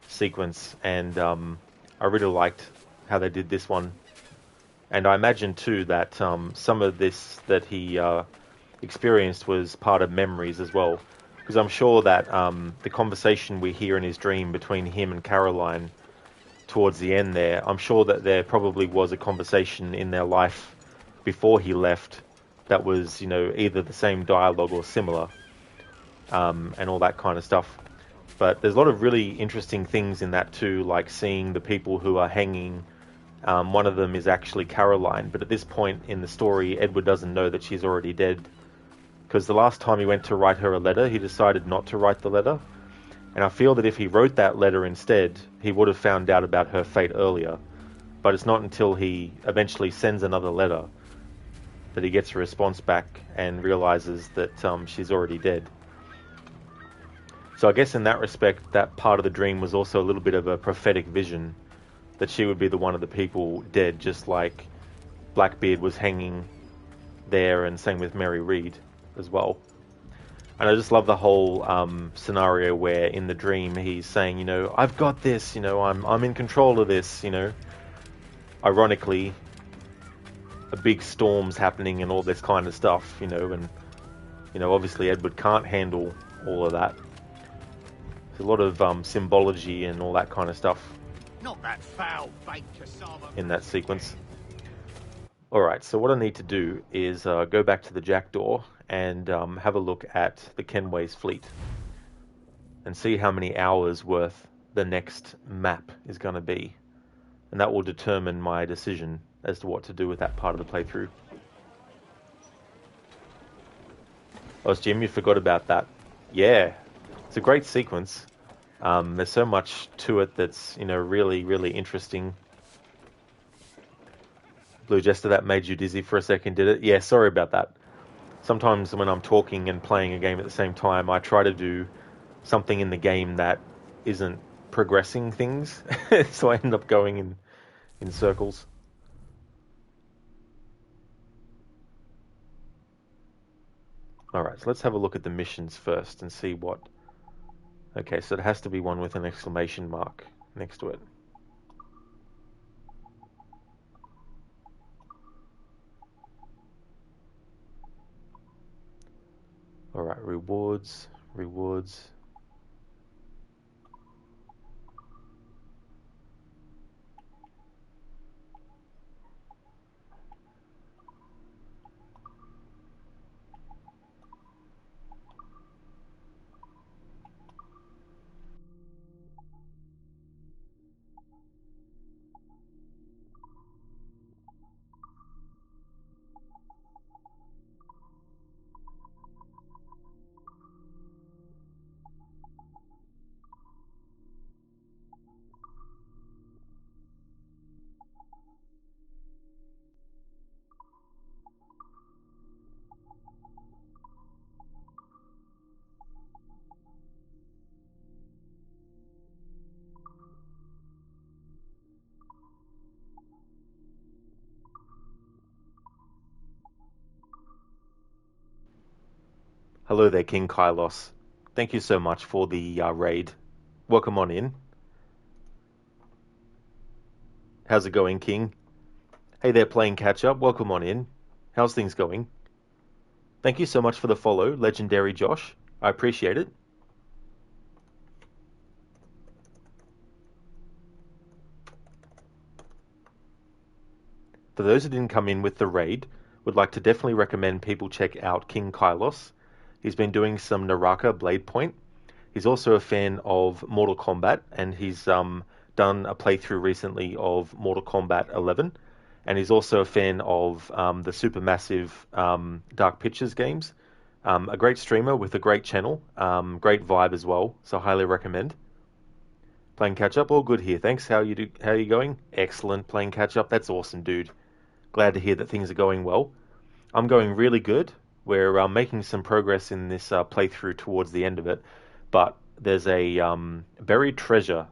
sequence, and I really liked how they did this one. And I imagine too that some of this that he experienced was part of memories as well, because I'm sure that the conversation we hear in his dream between him and Caroline towards the end there, I'm sure that there probably was a conversation in their life before he left that was, you know, either the same dialogue or similar, and all that kind of stuff. But there's a lot of really interesting things in that too, like seeing the people who are hanging. One of them is actually Caroline, but at this point in the story, Edward doesn't know that she's already dead. Because the last time he went to write her a letter, he decided not to write the letter. And I feel that if he wrote that letter instead, he would have found out about her fate earlier. But it's not until he eventually sends another letter that he gets a response back and realizes that she's already dead. So I guess in that respect, that part of the dream was also a little bit of a prophetic vision, that she would be the one of the people dead, just like Blackbeard was hanging there, and same with Mary Read as well. And I just love the whole scenario where in the dream he's saying, you know, I've got this, you know, I'm in control of this, you know. Ironically, a big storm's happening and all this kind of stuff, you know, and, you know, obviously Edward can't handle all of that. There's a lot of symbology and all that kind of stuff. Not that foul baked cassava In that sequence. Alright, so what I need to do is go back to the Jackdaw and have a look at the Kenway's fleet and see how many hours worth the next map is going to be. And that will determine my decision as to what to do with that part of the playthrough. Oh, Jim, you forgot about that. Yeah, it's a great sequence. There's so much to it that's, you know, really, really interesting. Blue Jester, that made you dizzy for a second, did it? Yeah, sorry about that. Sometimes when I'm talking and playing a game at the same time, I try to do something in the game that isn't progressing things, so I end up going in circles. Alright, so let's have a look at the missions first and see what... Okay, so it has to be one with an exclamation mark next to it. Rewards. Hello there, King Kylos. Thank you so much for the raid. Welcome on in. How's it going, King? Hey there, playing catch up. Welcome on in. How's things going? Thank you so much for the follow, Legendary Josh. I appreciate it. For those who didn't come in with the raid, would like to definitely recommend people check out King Kylos. He's been doing some Naraka Blade Point. He's also a fan of Mortal Kombat, and he's done a playthrough recently of Mortal Kombat 11. And he's also a fan of the Supermassive Dark Pictures games. A great streamer with a great channel, great vibe as well, so highly recommend. Playing catch up, all good here. Thanks. How you going? Excellent. Playing catch up. That's awesome, dude. Glad to hear that things are going well. I'm going really good. We're making some progress in this playthrough towards the end of it, but there's a buried treasure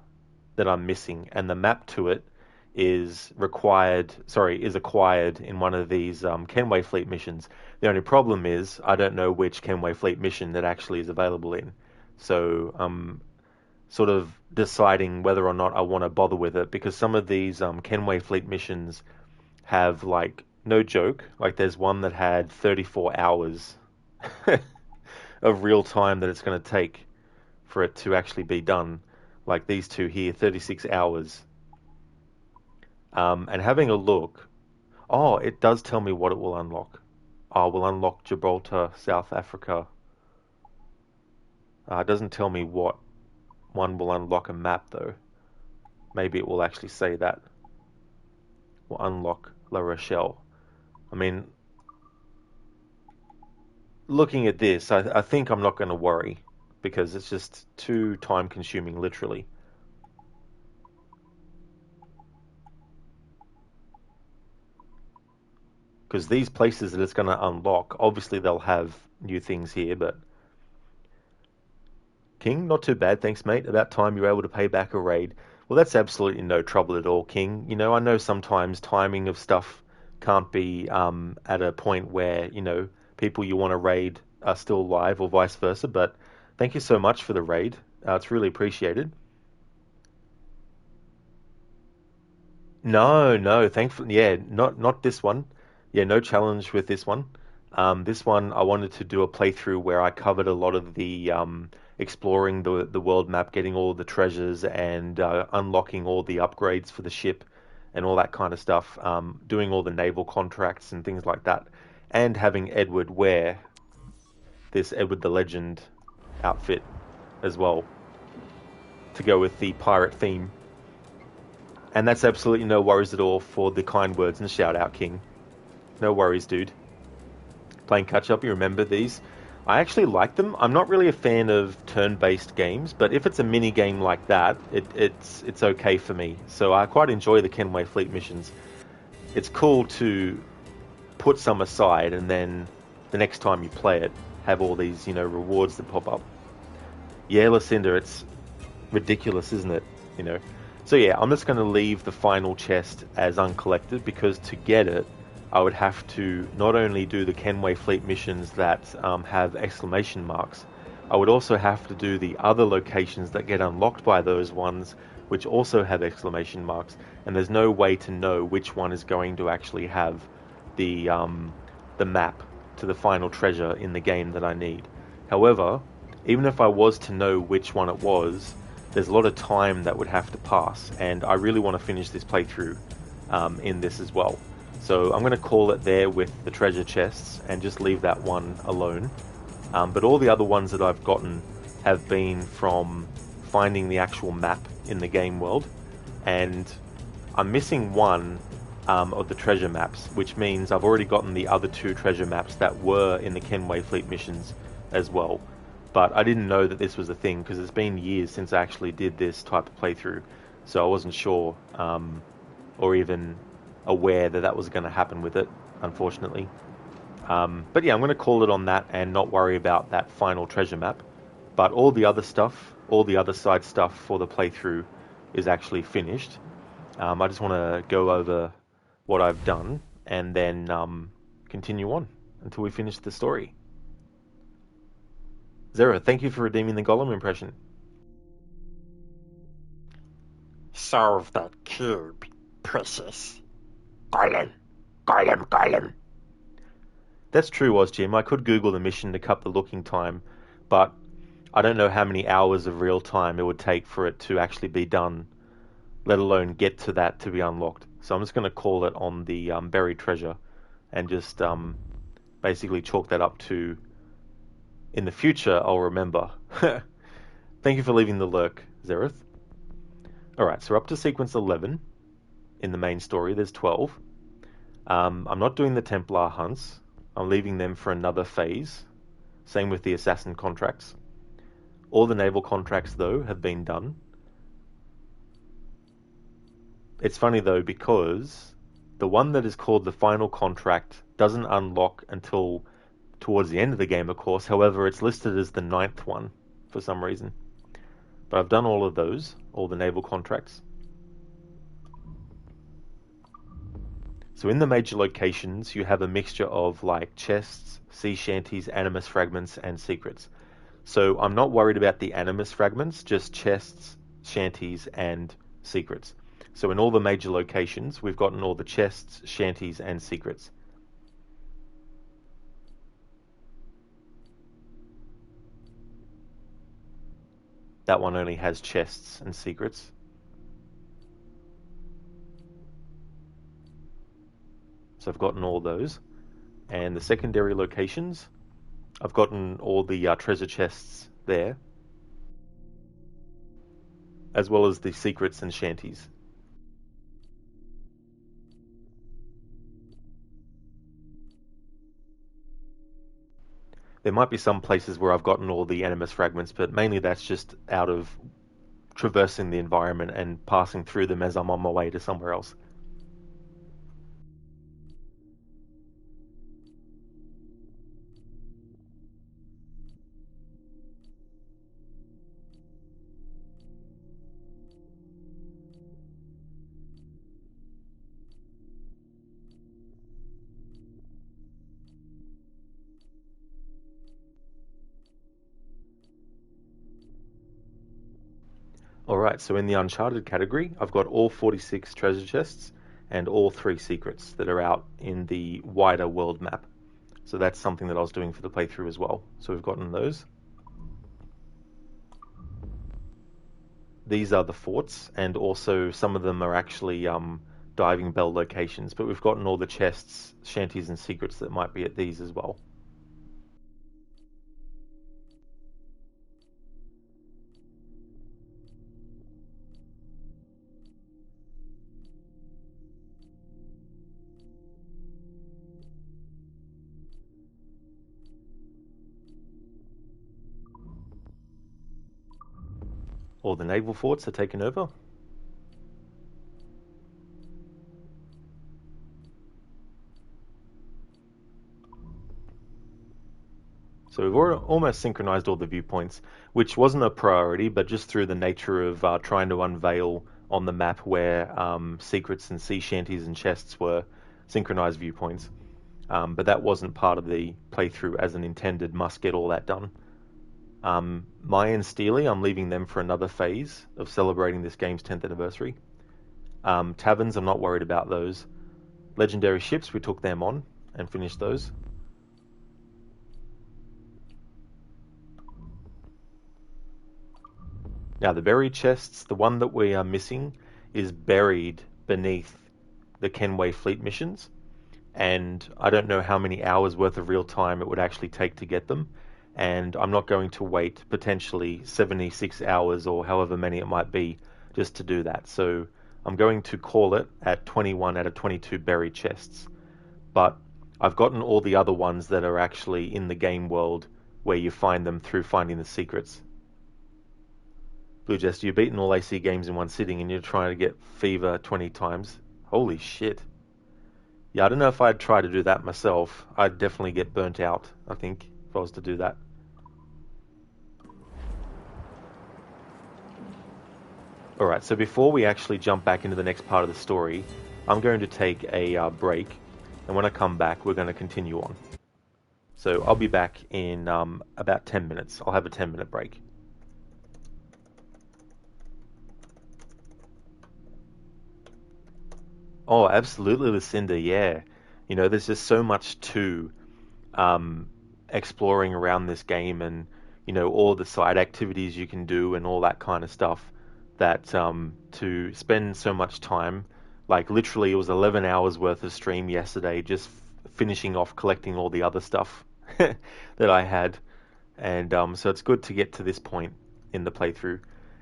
that I'm missing, and the map to it is acquired in one of these Kenway Fleet missions. The only problem is I don't know which Kenway Fleet mission that actually is available in, so I'm sort of deciding whether or not I want to bother with it, because some of these Kenway Fleet missions have, like, no joke, like there's one that had 34 hours of real time that it's going to take for it to actually be done. Like these two here, 36 hours. And having a look, oh, it does tell me what it will unlock. Oh, we'll unlock Gibraltar, South Africa. It doesn't tell me what one will unlock a map, though. Maybe it will actually say that. We'll unlock La Rochelle. I mean, looking at this, I think I'm not going to worry, because it's just too time-consuming, literally. Because these places that it's going to unlock, obviously they'll have new things here, but... King, not too bad, thanks, mate. About time you were able to pay back a raid. Well, that's absolutely no trouble at all, King. You know, I know sometimes timing of stuff can't be at a point where, you know, people you want to raid are still alive or vice versa, but thank you so much for the raid. It's really appreciated. No, thankfully, yeah, not this one. Yeah, no challenge with this one. This one, I wanted to do a playthrough where I covered a lot of the exploring the world map, getting all the treasures, and unlocking all the upgrades for the ship and all that kind of stuff, doing all the naval contracts and things like that, and having Edward wear this Edward the Legend outfit as well to go with the pirate theme. And that's absolutely no worries at all for the kind words and shout out, King. No worries, dude. Playing catch up, you remember these? I actually like them. I'm not really a fan of turn-based games, but if it's a mini game like that, it's okay for me. So I quite enjoy the Kenway Fleet missions. It's cool to put some aside, and then the next time you play it, have all these, you know, rewards that pop up. Yeah, Lucinda, it's ridiculous, isn't it? You know. So yeah, I'm just going to leave the final chest as uncollected, because to get it, I would have to not only do the Kenway Fleet missions that have exclamation marks, I would also have to do the other locations that get unlocked by those ones, which also have exclamation marks, and there's no way to know which one is going to actually have the map to the final treasure in the game that I need. However, even if I was to know which one it was, there's a lot of time that would have to pass, and I really want to finish this playthrough in this as well. So I'm going to call it there with the treasure chests and just leave that one alone. But all the other ones that I've gotten have been from finding the actual map in the game world, and I'm missing one of the treasure maps, which means I've already gotten the other 2 treasure maps that were in the Kenway Fleet missions as well. But I didn't know that this was a thing because it's been years since I actually did this type of playthrough, so I wasn't sure or even aware that that was going to happen with it, unfortunately. But yeah, I'm going to call it on that and not worry about that final treasure map. But all the other stuff, all the other side stuff for the playthrough is actually finished. I just want to go over what I've done and then continue on until we finish the story. Zera, thank you for redeeming the Gollum impression. Solve that cube, precious. Gollum, Gollum, Gollum. That's true, Jim. I could Google the mission to cut the looking time, but I don't know how many hours of real time it would take for it to actually be done, let alone get to that to be unlocked. So I'm just going to call it on the buried treasure and just basically chalk that up to, in the future, I'll remember. Thank you for leaving the lurk, Zereth. Alright, so we're up to sequence 11 in the main story. There's 12. I'm not doing the Templar hunts. I'm leaving them for another phase. Same with the assassin contracts. All the naval contracts, though, have been done. It's funny, though, because the one that is called the final contract doesn't unlock until towards the end of the game, of course. However, it's listed as the 9th one for some reason. But I've done all of those, all the naval contracts. So in the major locations, you have a mixture of like chests, sea shanties, animus fragments, and secrets. So I'm not worried about the animus fragments, just chests, shanties, and secrets. So in all the major locations, we've gotten all the chests, shanties, and secrets. That one only has chests and secrets. So I've gotten all those. And the secondary locations, I've gotten all the treasure chests there, as well as the secrets and shanties. There might be some places where I've gotten all the animus fragments, but mainly that's just out of traversing the environment and passing through them as I'm on my way to somewhere else. Alright, so in the Uncharted category, I've got all 46 treasure chests and all 3 secrets that are out in the wider world map. So that's something that I was doing for the playthrough as well. So we've gotten those. These are the forts, and also some of them are actually diving bell locations, but we've gotten all the chests, shanties, and secrets that might be at these as well. All the naval forts are taken over. So we've almost synchronized all the viewpoints, which wasn't a priority, but just through the nature of trying to unveil on the map where secrets and sea shanties and chests were synchronized viewpoints. But that wasn't part of the playthrough as an intended must get all that done. Maya and Steely, I'm leaving them for another phase of celebrating this game's 10th anniversary. Taverns, I'm not worried about those. Legendary ships, we took them on and finished those. Now, the buried chests, the one that we are missing is buried beneath the Kenway fleet missions, and I don't know how many hours worth of real time it would actually take to get them, and I'm not going to wait potentially 76 hours or however many it might be just to do that. So I'm going to call it at 21 out of 22 buried chests. But I've gotten all the other ones that are actually in the game world where you find them through finding the secrets. Blue Jester, you've beaten all AC games in one sitting and you're trying to get Fever 20 times. Holy shit. Yeah, I don't know if I'd try to do that myself. I'd definitely get burnt out, I think, if I was to do that. Alright, so before we actually jump back into the next part of the story, I'm going to take a break, and when I come back, we're going to continue on. So I'll be back in about 10 minutes. I'll have a 10-minute break. Oh, absolutely, Lucinda, yeah. You know, there's just so much to exploring around this game, and, you know, all the side activities you can do and all that kind of stuff, that to spend so much time, like literally it was 11 hours worth of stream yesterday just finishing off collecting all the other stuff that I had. And so it's good to get to this point in the playthrough.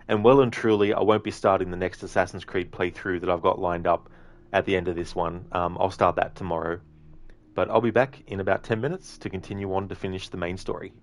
And well and truly, I won't be starting the next Assassin's Creed playthrough that I've got lined up at the end of this one. I'll start that tomorrow. But I'll be back in about 10 minutes to continue on to finish the main story.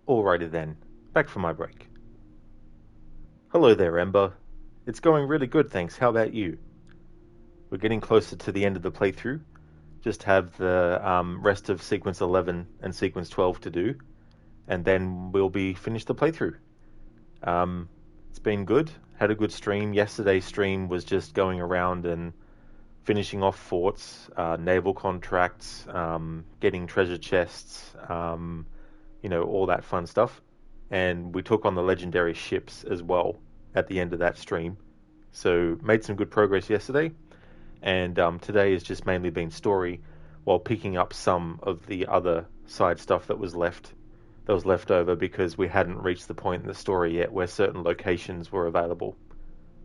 Alrighty then, back from my break. Hello there, Ember. It's going really good, thanks. How about you? We're getting closer to the end of the playthrough. Just have the rest of Sequence 11 and Sequence 12 to do, and then we'll be finished the playthrough. It's been good. Had a good stream. Yesterday's stream was just going around and finishing off forts, naval contracts, getting treasure chests, all that fun stuff. And we took on the legendary ships as well at the end of that stream. So made some good progress yesterday. And today has just mainly been story, while picking up some of the other side stuff that was left over because we hadn't reached the point in the story yet where certain locations were available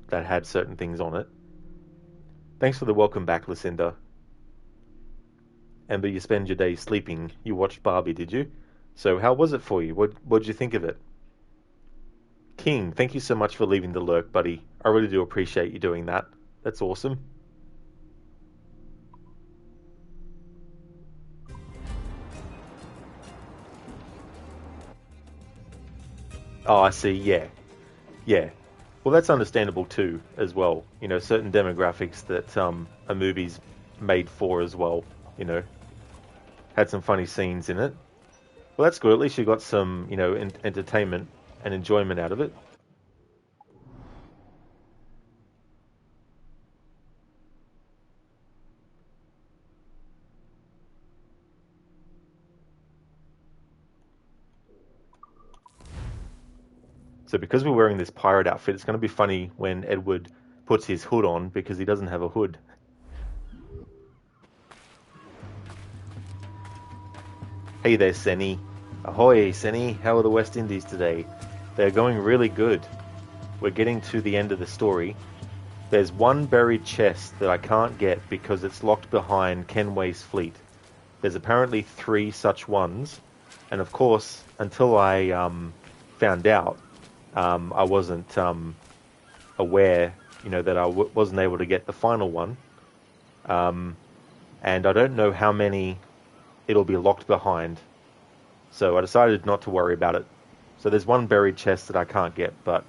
that had certain things on it. Thanks for the welcome back, Lucinda. Ember, you spend your days sleeping. You watched Barbie, did you? So how was it for you? What'd you think of it? King, thank you so much for leaving the lurk, buddy. I really do appreciate you doing that. That's awesome. Oh, I see, yeah. Yeah. Well, that's understandable too, as well. Certain demographics that a movie's made for as well, Had some funny scenes in it. Well, that's good. At least you got some, entertainment and enjoyment out of it. So because we're wearing this pirate outfit, it's going to be funny when Edward puts his hood on because he doesn't have a hood. Hey there, Senny. Ahoy, Senny. How are the West Indies today? They're going really good. We're getting to the end of the story. There's one buried chest that I can't get because it's locked behind Kenway's fleet. There's apparently 3 such ones. And of course, until I found out, I wasn't aware, that I wasn't able to get the final one. And I don't know how many it'll be locked behind. So I decided not to worry about it. So there's one buried chest that I can't get, but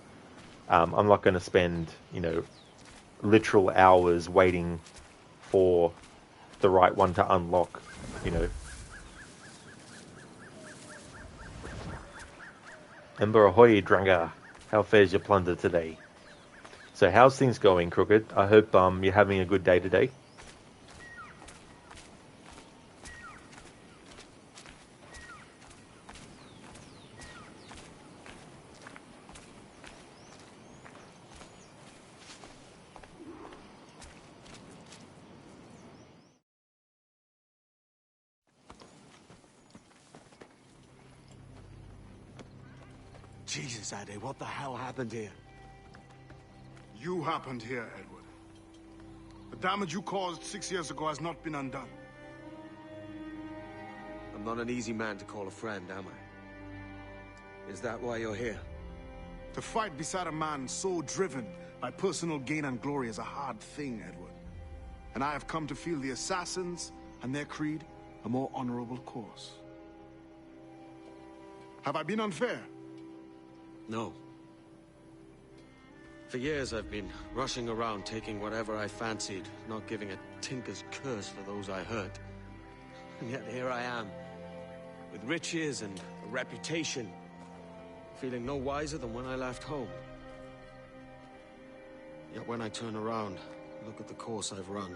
I'm not going to spend, literal hours waiting for the right one to unlock, Ember ahoy, Dranga. How fares your plunder today? So how's things going, Crooked? I hope you're having a good day today. Jesus, Addy, what the hell happened here? You happened here, Edward. The damage you caused 6 years ago has not been undone. I'm not an easy man to call a friend, am I? Is that why you're here? To fight beside a man so driven by personal gain and glory is a hard thing, Edward. And I have come to feel the assassins and their creed a more honorable course. Have I been unfair? No. For years I've been rushing around taking whatever I fancied, not giving a tinker's curse for those I hurt. And yet here I am, with riches and a reputation, feeling no wiser than when I left home. Yet when I turn around, look at the course I've run.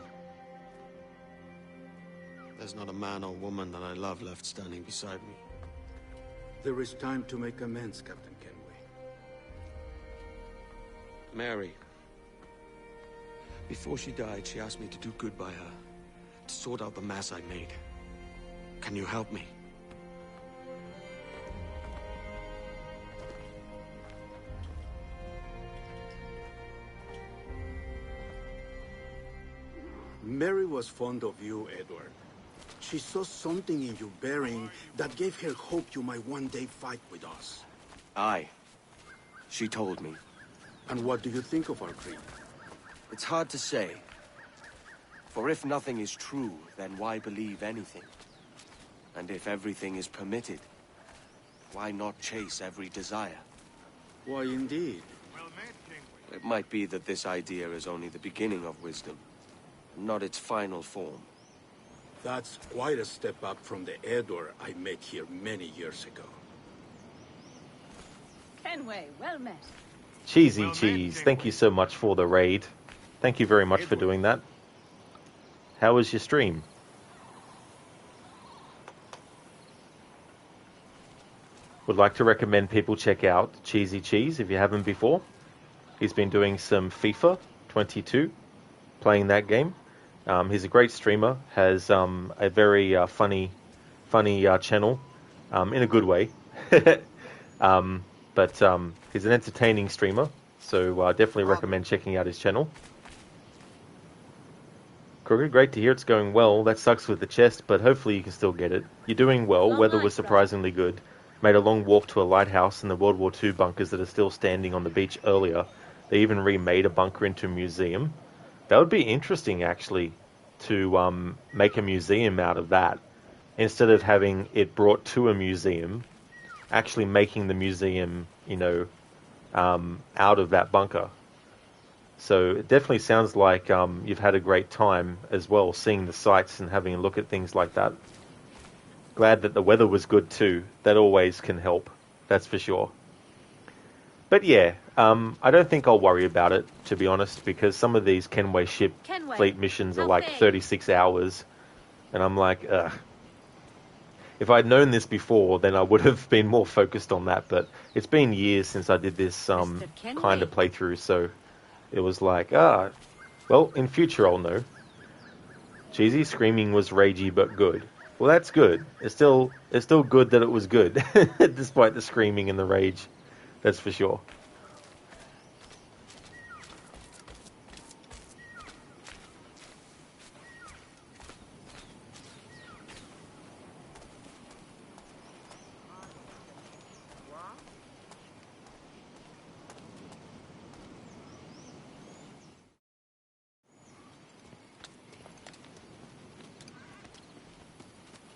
There's not a man or woman that I love left standing beside me. There is time to make amends, Captain Kenway. Mary. Before she died, she asked me to do good by her, to sort out the mess I made. Can you help me? Mary was fond of you, Edward. She saw something in your bearing that gave her hope you might one day fight with us. Aye. She told me. And what do you think of our creed? It's hard to say. For if nothing is true, then why believe anything? And if everything is permitted, why not chase every desire? Why, indeed. It might be that this idea is only the beginning of wisdom, not its final form. That's quite a step up from the Edward I met here many years ago. Kenway, well met. Cheesy Cheese, thank you so much for the raid. Thank you very much for doing that. How was your stream? Would like to recommend people check out Cheesy Cheese if you haven't before. He's been doing some FIFA 22, playing that game. He's a great streamer, has a very funny channel, in a good way. But he's an entertaining streamer, so definitely recommend checking out his channel. Crooked, great to hear it's going well. That sucks with the chest, but hopefully you can still get it. You're doing well. Weather was surprisingly good. Made a long walk to a lighthouse and the World War II bunkers that are still standing on the beach earlier. They even remade a bunker into a museum. That would be interesting, actually, to make a museum out of that. Instead of having it brought to a museum, actually making the museum, out of that bunker. So it definitely sounds like you've had a great time as well, seeing the sights and having a look at things like that. Glad that the weather was good too. That always can help, that's for sure. But yeah, I don't think I'll worry about it, to be honest, because some of these Kenway ship fleet missions are like 36 hours. And I'm like, ugh. If I'd known this before, then I would have been more focused on that. But it's been years since I did this kind of playthrough, so it was like, well, in future I'll know. Cheesy screaming was ragey but good. Well, that's good. It's still good that it was good, despite the screaming and the rage. That's for sure.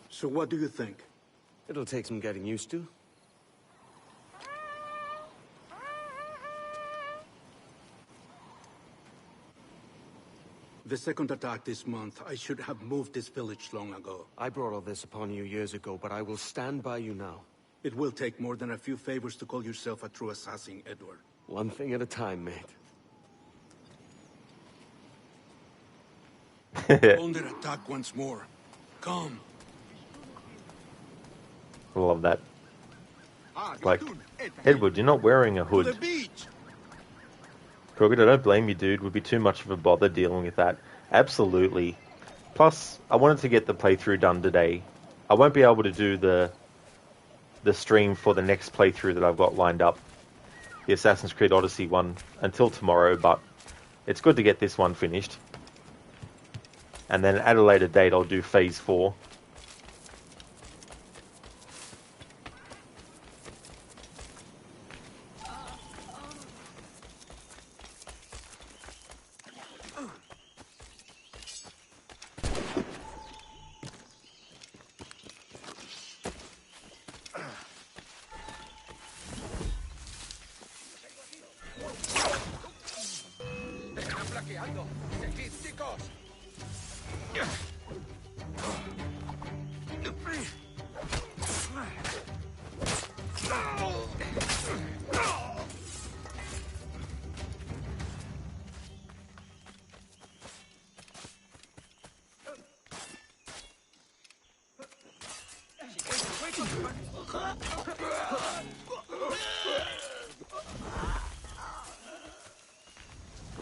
So what do you think? It'll take some getting used to. The second attack this month, I should have moved this village long ago. I brought all this upon you years ago, but I will stand by you now. It will take more than a few favors to call yourself a true assassin, Edward. One thing at a time, mate. Under attack once more. Come. I love that. Like, Edward, you're not wearing a hood. Crooked, I don't blame you, dude. Would be too much of a bother dealing with that. Absolutely. Plus, I wanted to get the playthrough done today. I won't be able to do the stream for the next playthrough that I've got lined up, the Assassin's Creed Odyssey one, until tomorrow, but it's good to get this one finished. And then at a later date, I'll do Phase 4.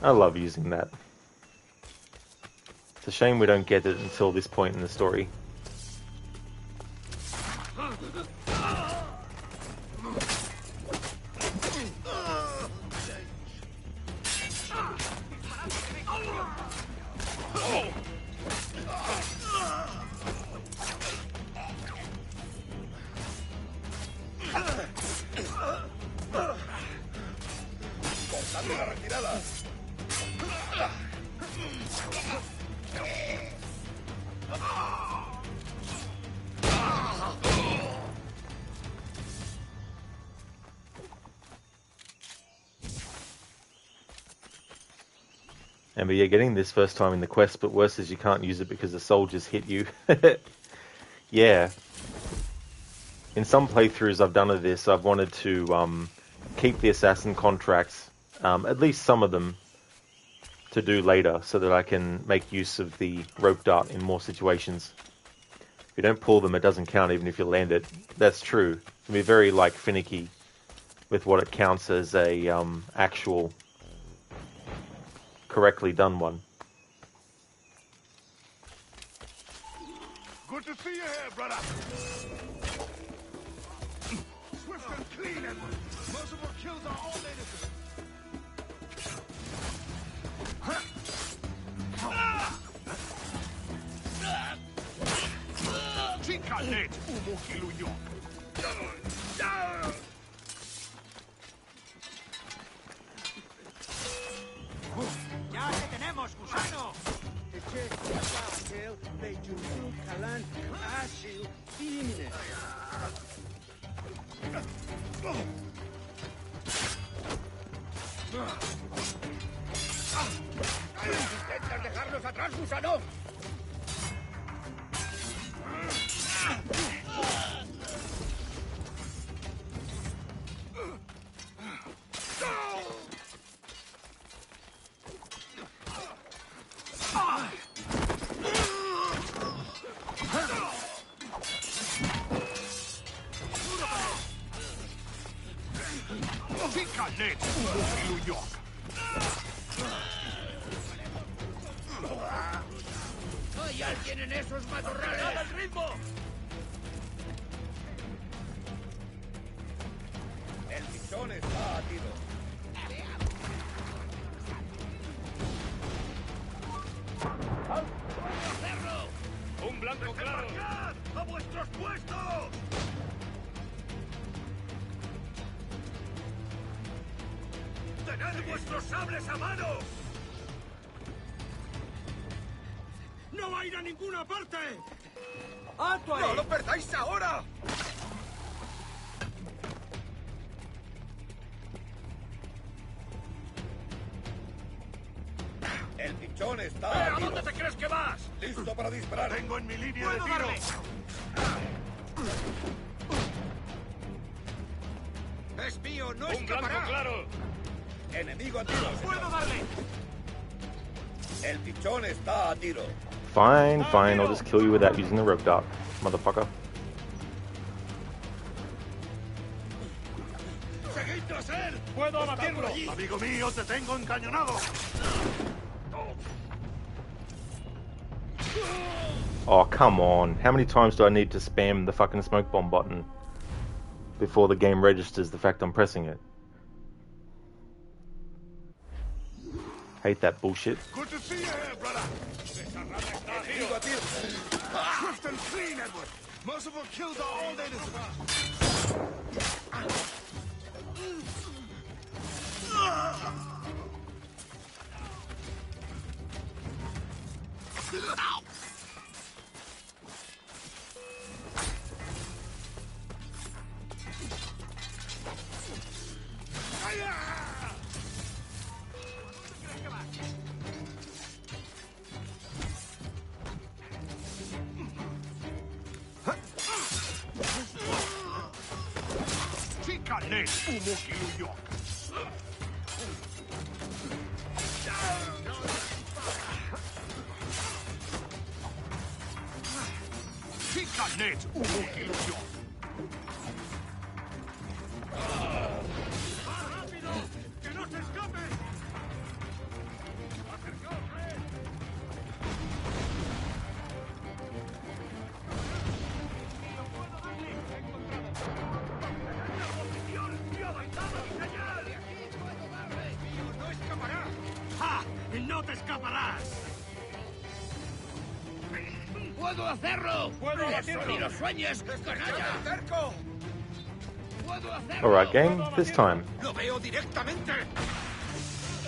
I love using that. It's a shame we don't get it until this point in the story. And you're getting this first time in the quest, but worse is you can't use it because the soldiers hit you. Yeah. In some playthroughs I've done of this, I've wanted to keep the assassin contracts, at least some of them, to do later, so that I can make use of the rope dart in more situations. If you don't pull them, it doesn't count even if you land it. That's true. It can be very, finicky with what it counts as a actual correctly done one. Good to see you here, brother. Swift and clean, Edward. Most of our kills are all innocent. Chica net, umukiluyo. ¡Ya te tenemos, gusano! ¿Intentas dejarnos atrás, gusano? ¡Hay alguien en esos matorrales! ¡Dale el ritmo! El pichón está a tiro. ¡Un blanco claro! ¡A vuestros puestos! ¡Tened vuestros sables a mano! ¡No va a ir a ninguna parte! ¡Alto ahí! ¡No lo perdáis ahora! El pichón está... ¿A dónde te crees que vas? ¡Listo para disparar! ¡Tengo en mi línea de tiro! Darle. ¡Es mío! ¡No escapará! ¡Un blanco claro! ¡Enemigo a tiro! ¡Puedo darle! El pichón está a tiro. Fine, I'll just kill you without using the rope dart, motherfucker. ¡Seguid tras él! ¡Puedo abatirlo! ¡Amigo mío, te tengo encañonado! Oh, come on. How many times do I need to spam the fucking smoke bomb button before the game registers the fact I'm pressing it? Hate that bullshit. Good to see you here, brother. Swift and clean, Edward. Most of our kills are all innocent. ¡No te escaparás! ¡Puedo hacerlo! ¡Puedo hacerlo! ¡Ni lo sueñes, canalla! ¡Cerco! ¡Puedo hacerlo! Alright, game, this time. ¡Lo veo directamente!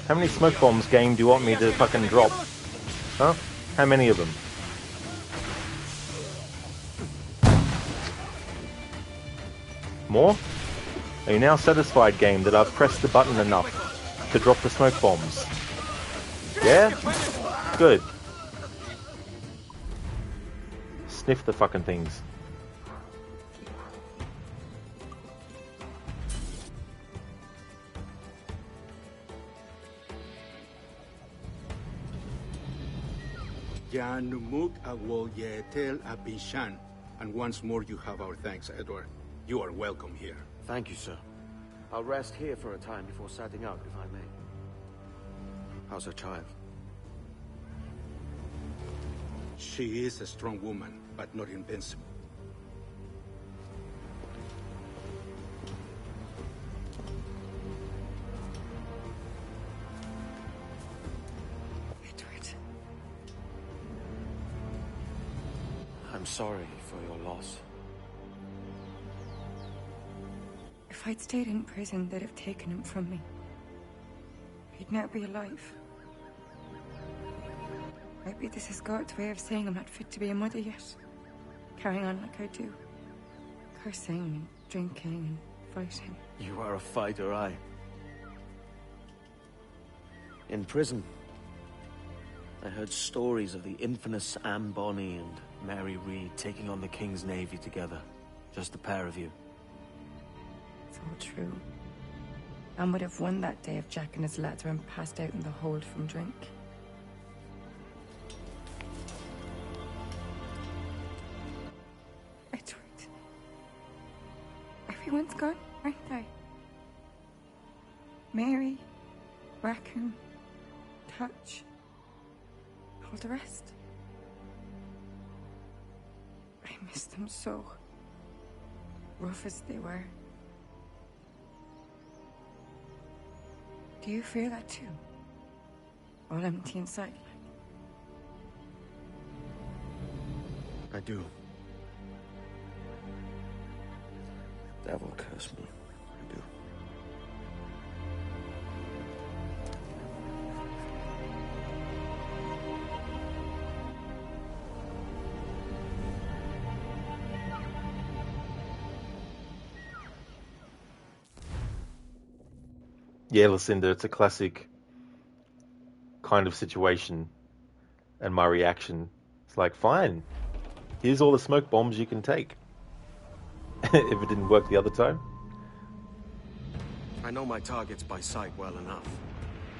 How many smoke bombs, game, do you want me to fucking drop? Huh? How many of them? More? Are you now satisfied, game, that I've pressed the button enough to drop the smoke bombs? Yeah? Good. Sniff the fucking things. Janumuk awol yetel abishan. And once more you have our thanks, Edward. You are welcome here. Thank you, sir. I'll rest here for a time before setting out, if I may. How's her child? She is a strong woman, but not invincible. Edward. I'm sorry for your loss. If I'd stayed in prison, they'd have taken him from me. He'd now be alive. Maybe this is God's way of saying I'm not fit to be a mother yet. Carrying on like I do. Cursing and drinking and fighting. You are a fighter, aye. In prison, I heard stories of the infamous Anne Bonny and Mary Read taking on the King's Navy together. Just the pair of you. It's all true. Anne would have won that day if Jack and his lads were passed out in the hold from drink. Edward. Everyone's gone, aren't they? Mary, Rackham, Touch, all the rest. I miss them so. Rough as they were. Do you feel that too? All empty inside, I do. Devil curse me. I do. Yeah, Lucinda, it's a classic kind of situation. And my reaction is like, fine, here's all the smoke bombs you can take. If it didn't work the other time. I know my targets by sight well enough.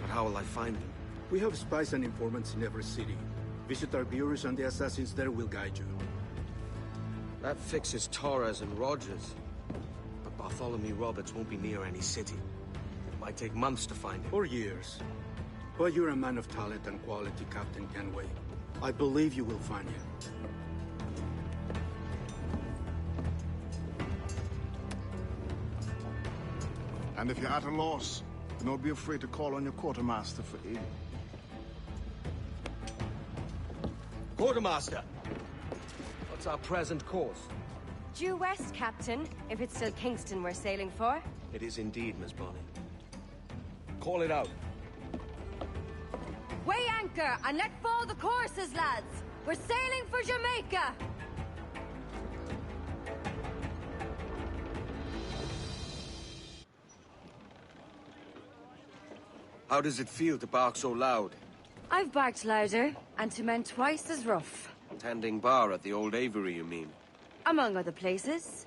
But how will I find them? We have spies and informants in every city. Visit our bureaus and the assassins there will guide you. That fixes Torres and Rogers. But Bartholomew Roberts won't be near any city. It might take months to find him. Or years. But you're a man of talent and quality, Captain Kenway. I believe you will find him. And if you're at a loss, do not be afraid to call on your quartermaster for aid. Quartermaster! What's our present course? Due west, Captain, if it's still Kingston we're sailing for. It is indeed, Miss Bonny. Call it out. Weigh anchor and let fall the courses, lads! We're sailing for Jamaica! How does it feel to bark so loud? I've barked louder, and to men twice as rough. Tending bar at the old Aviary, you mean? Among other places.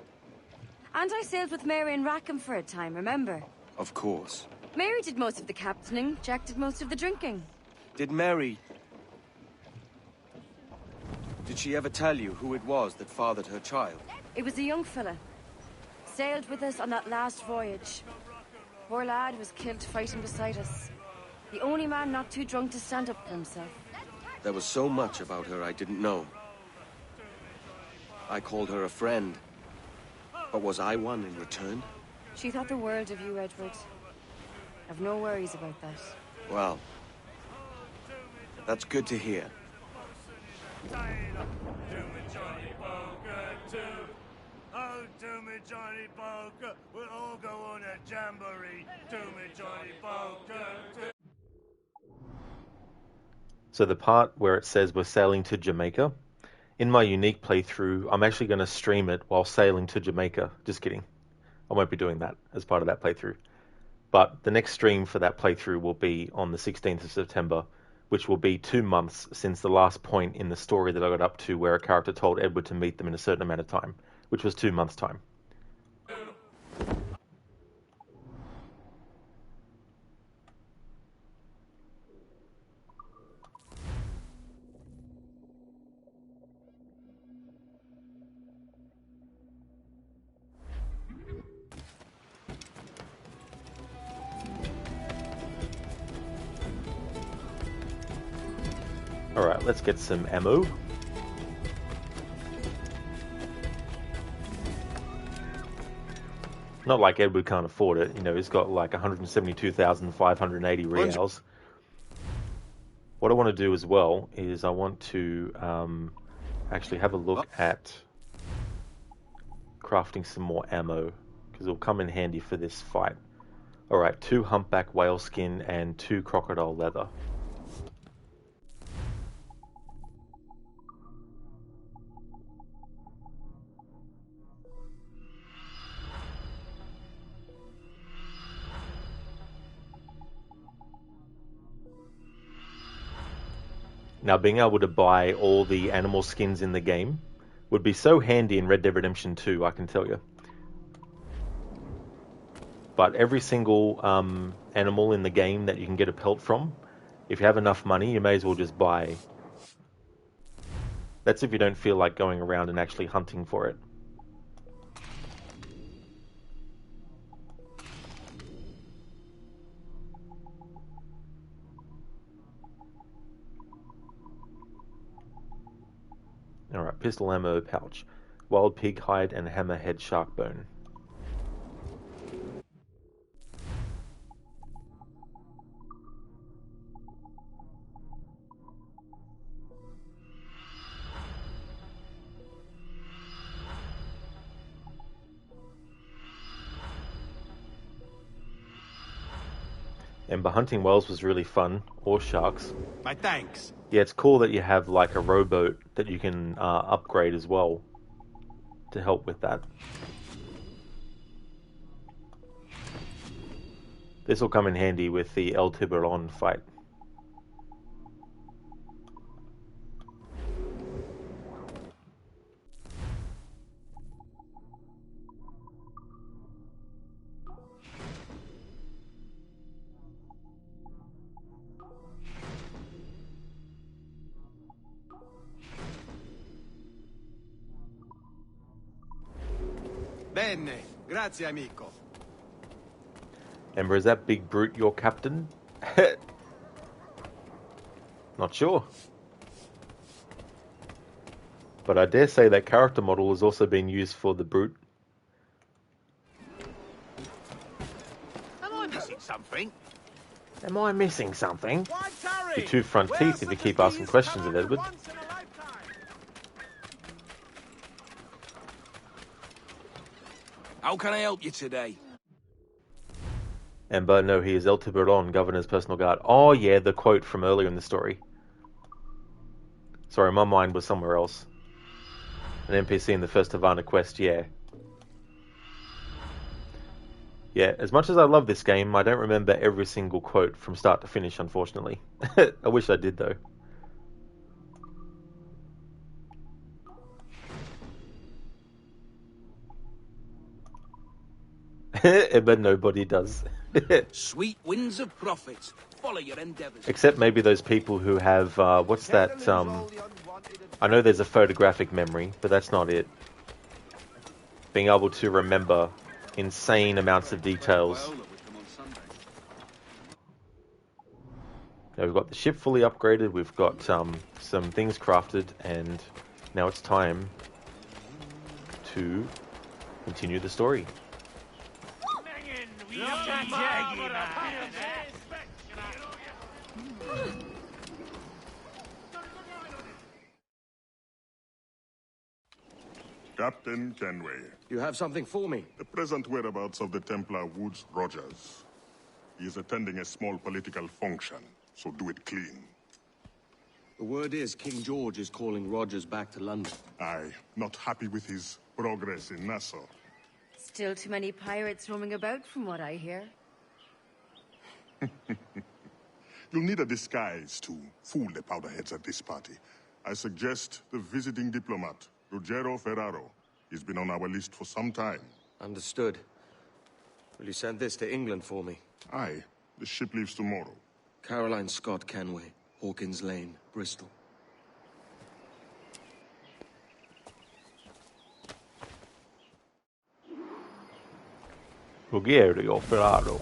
And I sailed with Mary and Rackham for a time, remember? Of course. Mary did most of the captaining, Jack did most of the drinking. Did Mary... Did she ever tell you who it was that fathered her child? It was a young fella. Sailed with us on that last voyage. Poor lad was killed fighting beside us. The only man not too drunk to stand up for himself. There was so much about her I didn't know. I called her a friend. But was I one in return? She thought the world of you, Edward. I've no worries about that. Well, that's good to hear. Oh, do me Johnny Poker, we'll all go on a jamboree. Do me Johnny Poker. So the part where it says we're sailing to Jamaica, in my unique playthrough, I'm actually going to stream it while sailing to Jamaica. Just kidding. I won't be doing that as part of that playthrough. But the next stream for that playthrough will be on the 16th of September which will be 2 months since the last point in the story that I got up to where a character told Edward to meet them in a certain amount of time, which was 2 months' time. Alright, let's get some ammo. Not like Edward can't afford it, you know, he's got like 172,580 reals. What I want to do as well is I want to actually have a look at crafting some more ammo, because it'll come in handy for this fight. Alright, 2 humpback whale skin and 2 crocodile leather. Now, being able to buy all the animal skins in the game would be so handy in Red Dead Redemption 2, I can tell you. But every single animal in the game that you can get a pelt from, if you have enough money, you may as well just buy. That's if you don't feel like going around and actually hunting for it. Alright, pistol ammo pouch. Wild pig hide and hammerhead shark bone. And hunting whales was really fun, or sharks. My thanks. Yeah, it's cool that you have like a rowboat that you can upgrade as well to help with that. This will come in handy with the El Tiburon fight. Bene, grazie amico. Ember, is that big brute your captain? Not sure. But I dare say that character model has also been used for the brute. Am I missing something? Am I missing something? Your 2 front teeth if you keep asking questions of Edward. How can I help you today? Ember, no, he is El Tiburon, Governor's personal guard. Oh yeah, the quote from earlier in the story. Sorry, my mind was somewhere else. An NPC in the first Havana quest, yeah. Yeah, as much as I love this game, I don't remember every single quote from start to finish, unfortunately. I wish I did, though. But nobody does. Sweet winds of profits. Follow your endeavors. Except maybe those people who have, what's that, I know there's a photographic memory, but that's not it. Being able to remember insane amounts of details. Now we've got the ship fully upgraded, we've got some things crafted, and now it's time to continue the story. Captain Kenway. You have something for me? The present whereabouts of the Templar Woods Rogers. He is attending a small political function, so do it clean. The word is King George is calling Rogers back to London. Aye, not happy with his progress in Nassau. Still too many pirates roaming about, from what I hear. You'll need a disguise to fool the powderheads at this party. I suggest the visiting diplomat, Ruggero Ferraro. He's been on our list for some time. Understood. Will you send this to England for me? Aye. The ship leaves tomorrow. Caroline Scott Kenway, Hawkins Lane, Bristol. Ruggero Ferraro.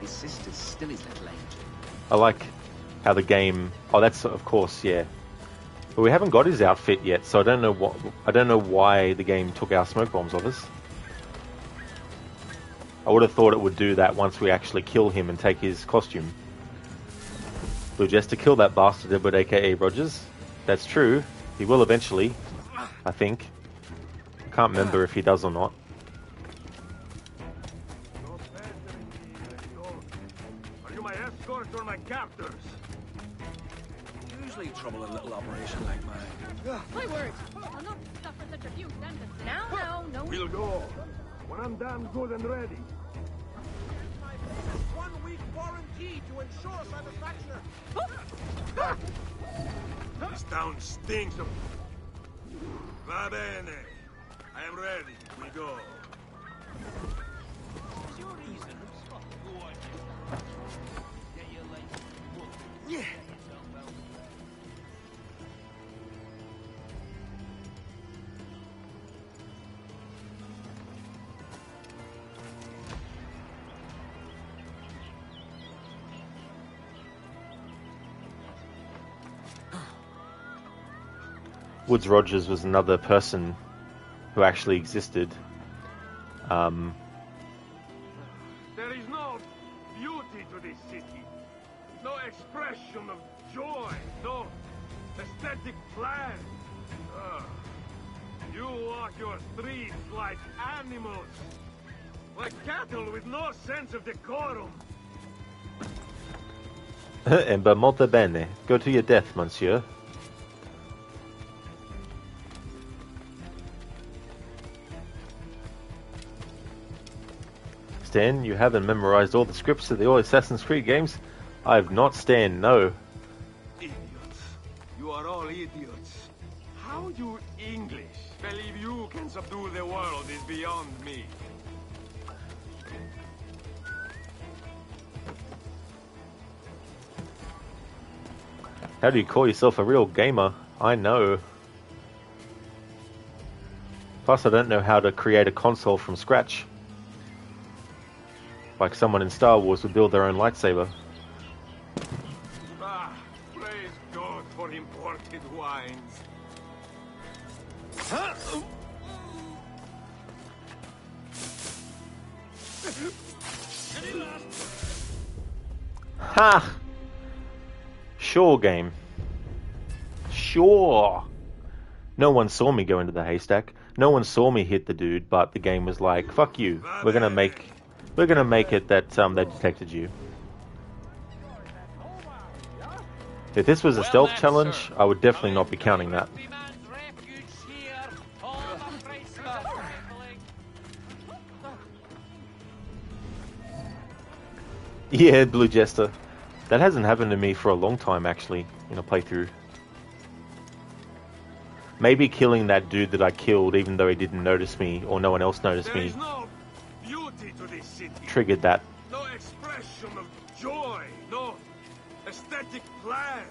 His sister's still his little angel. I like how the game. Oh, that's of course, yeah. But we haven't got his outfit yet, so I don't know why the game took our smoke bombs of us. I would have thought it would do that once we actually kill him and take his costume. Blue Jester, kill that bastard Edward, aka Rogers. That's true. He will eventually, I think. I can't remember if he does or not. Are you my escort or my captors? Usually trouble a little operation like mine. My word! I'll not suffer such abuse and no. We'll go. When I'm damn good and ready. 1 week warranty to ensure satisfaction. This town stinks of... Va bene. I am ready. We go. Yeah. Woodes Rogers was another person who actually existed. There is no beauty to this city. No expression of joy. No aesthetic plan. You walk your streets like animals. Like cattle with no sense of decorum. Ember, molto bene. Go to your death, monsieur. Stan, you haven't memorized all the scripts of the old Assassin's Creed games? I have not, Stan, no. Idiots. You are all idiots. How you English believe you can subdue the world is beyond me. How do you call yourself a real gamer? I know. Plus, I don't know how to create a console from scratch. Like someone in Star Wars would build their own lightsaber. Ah, praise God for imported wines. Ha! Sure, game. Sure. No one saw me go into the haystack. No one saw me hit the dude, but the game was like, fuck you. We're gonna make it that they detected you. If this was a stealth challenge, I would definitely not be counting that. Yeah, Blue Jester. That hasn't happened to me for a long time, actually, in a playthrough. Maybe killing that dude that I killed, even though he didn't notice me, or no one else noticed me, triggered that. No expression of joy, no aesthetic plan.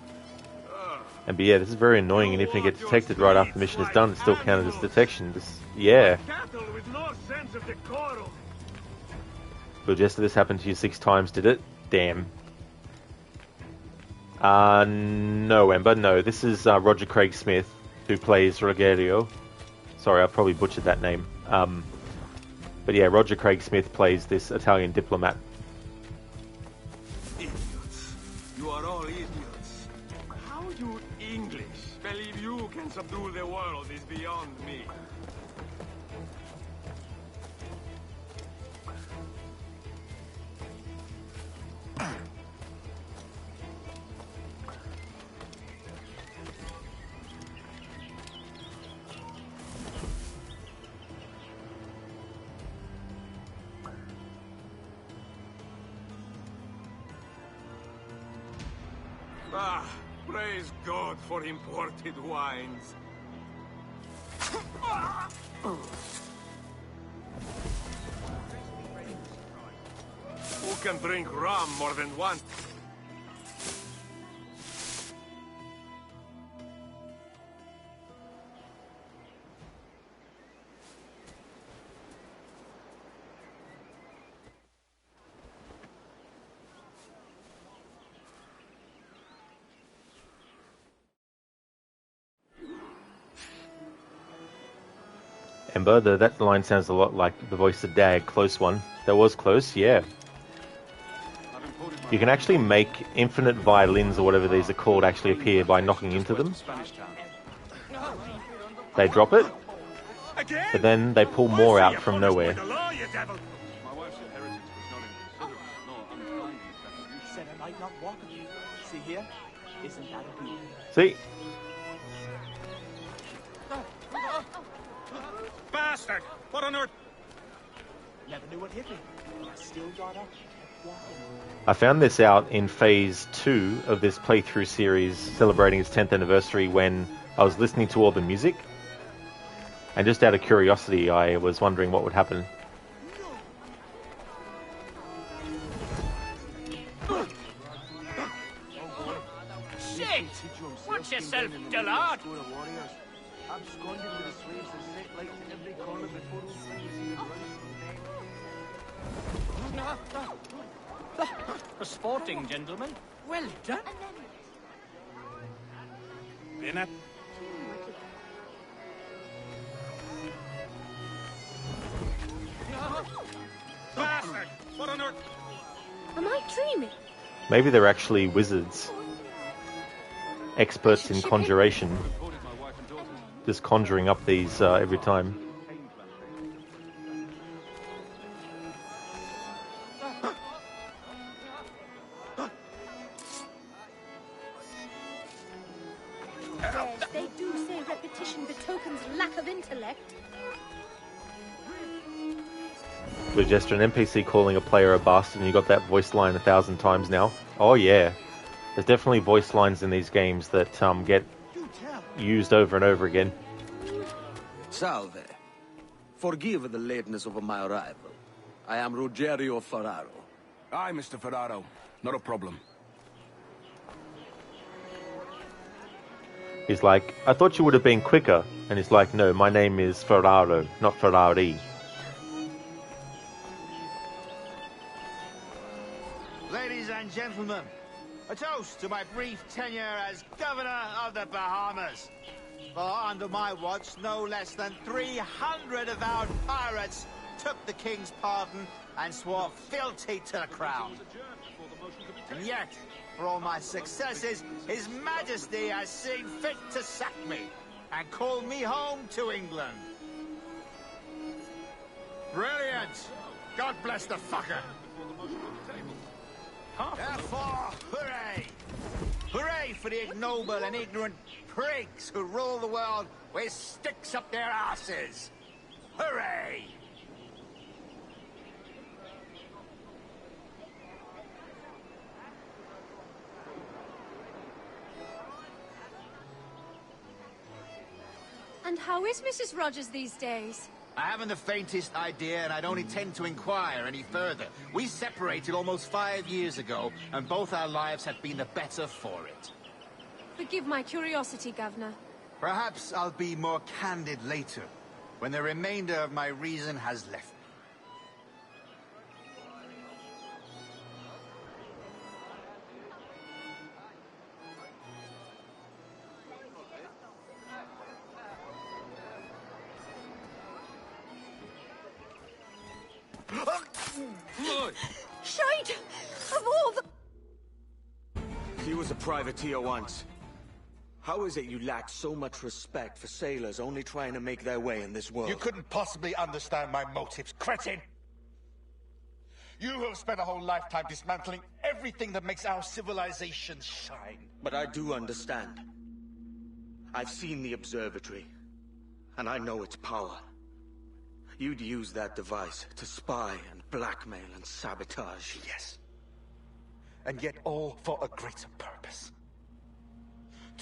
And but yeah, this is very annoying, and if you get detected right after the mission is done, it's still counted as detection. Yeah. Cattle with no sense of decorum. Blue Jester, this happened to you 6 times, did it? Damn. No, Ember, no. This is Roger Craig Smith, who plays Rogerio. Sorry, I probably butchered that name. But yeah, Roger Craig Smith plays this Italian diplomat. Idiots. You are all idiots. How you English believe you can subdue the world is beyond me. Ah, praise God for imported wines. Who can drink rum more than once? Ember, that line sounds a lot like the voice of Dag. Close one. That was close, yeah. You can actually make infinite violins, or whatever these are called, actually appear by knocking into them. They drop it, but then they pull more out from nowhere. Said I might not walk with you. See here? Isn't that a beauty? See? Bastard! What on earth? Never knew what hit me. I still got up. I found this out in phase 2 of this playthrough series celebrating its 10th anniversary when I was listening to all the music. And just out of curiosity, I was wondering what would happen. Shit! Watch yourself, Dillard! A sporting gentleman. Well done. Dinner. Bastard! What on earth? Am I dreaming? Maybe they're actually wizards. Experts in conjuration. Just conjuring up these every time. They do say repetition betokens lack of intellect. With just an NPC calling a player a bastard, and you got that voice line 1,000 times now. Oh yeah. There's definitely voice lines in these games that get used over and over again. Salve. Forgive the lateness of my arrival. I am Rogerio Ferraro. Aye, Mr. Ferraro. Not a problem. He's like, I thought you would have been quicker. And he's like, no, my name is Ferraro, not Ferrari. Ladies and gentlemen, a toast to my brief tenure as Governor of the Bahamas. For under my watch, no less than 300 avowed pirates took the King's pardon and swore fealty to the crown. And yet, for all my successes, His Majesty has seen fit to sack me and call me home to England. Brilliant! God bless the fucker! Therefore, hooray! Hooray for the ignoble and ignorant prigs who rule the world with sticks up their asses! Hooray! And how is Mrs. Rogers these days? I haven't the faintest idea, and I don't intend to inquire any further. We separated almost 5 years ago, and both our lives have been the better for it. Forgive my curiosity, Governor. Perhaps I'll be more candid later, when the remainder of my reason has left me. Shite! Of all the... He was a privateer once. How is it you lack so much respect for sailors only trying to make their way in this world? You couldn't possibly understand my motives, cretin! You have spent a whole lifetime dismantling everything that makes our civilization shine. But I do understand. I've seen the observatory, and I know its power. You'd use that device to spy and blackmail and sabotage. Yes. And yet all for a greater purpose.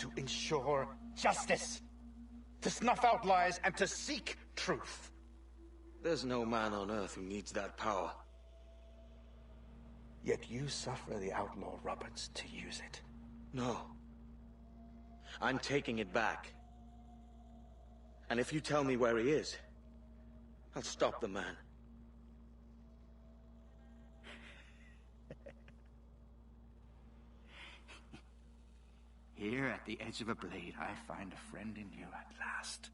to ensure justice, to snuff out lies, and to seek truth. There's no man on Earth who needs that power. Yet you suffer the outlaw Roberts to use it. No. I'm taking it back. And if you tell me where he is, I'll stop the man. Here at the edge of a blade, I find a friend in you at last.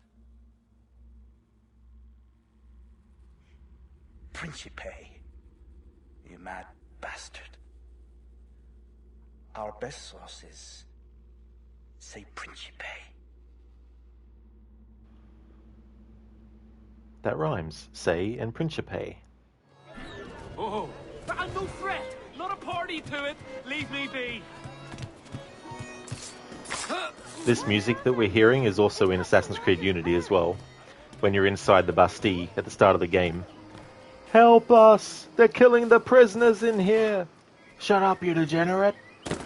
Principe, you mad bastard. Our best sources say Principe. That rhymes. Say and Principe. Oh, and no fret. Not a party to it. Leave me be. This music that we're hearing is also in Assassin's Creed Unity as well. When you're inside the Bastille at the start of the game. Help us! They're killing the prisoners in here! Shut up, you degenerate! Has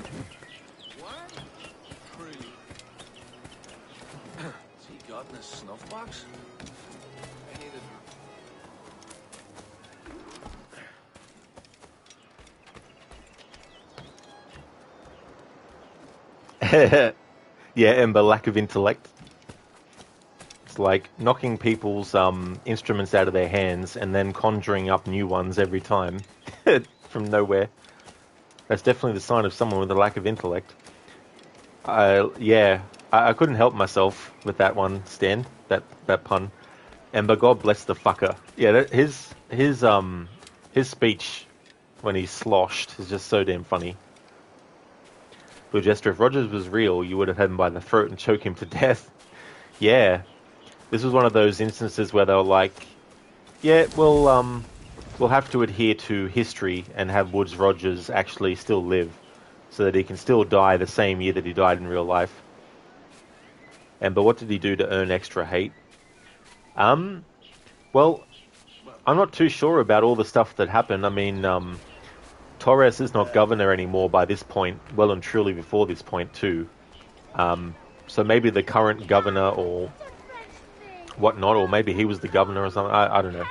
he gotten a snuff box? Yeah, Ember, lack of intellect. It's like knocking people's instruments out of their hands and then conjuring up new ones every time from nowhere. That's definitely the sign of someone with a lack of intellect. Yeah, I couldn't help myself with that one, Stan. That pun. Ember, God bless the fucker. Yeah, his speech when he's sloshed is just so damn funny. Blue Jester, if Rogers was real, you would have had him by the throat and choke him to death. Yeah. This was one of those instances where they were like, yeah, we'll have to adhere to history and have Woodes Rogers actually still live so that he can still die the same year that he died in real life. But what did he do to earn extra hate? Well, I'm not too sure about all the stuff that happened. I mean, Torres is not governor anymore by this point, well and truly before this point too. So maybe the current governor or whatnot, or maybe he was the governor or something, I don't know.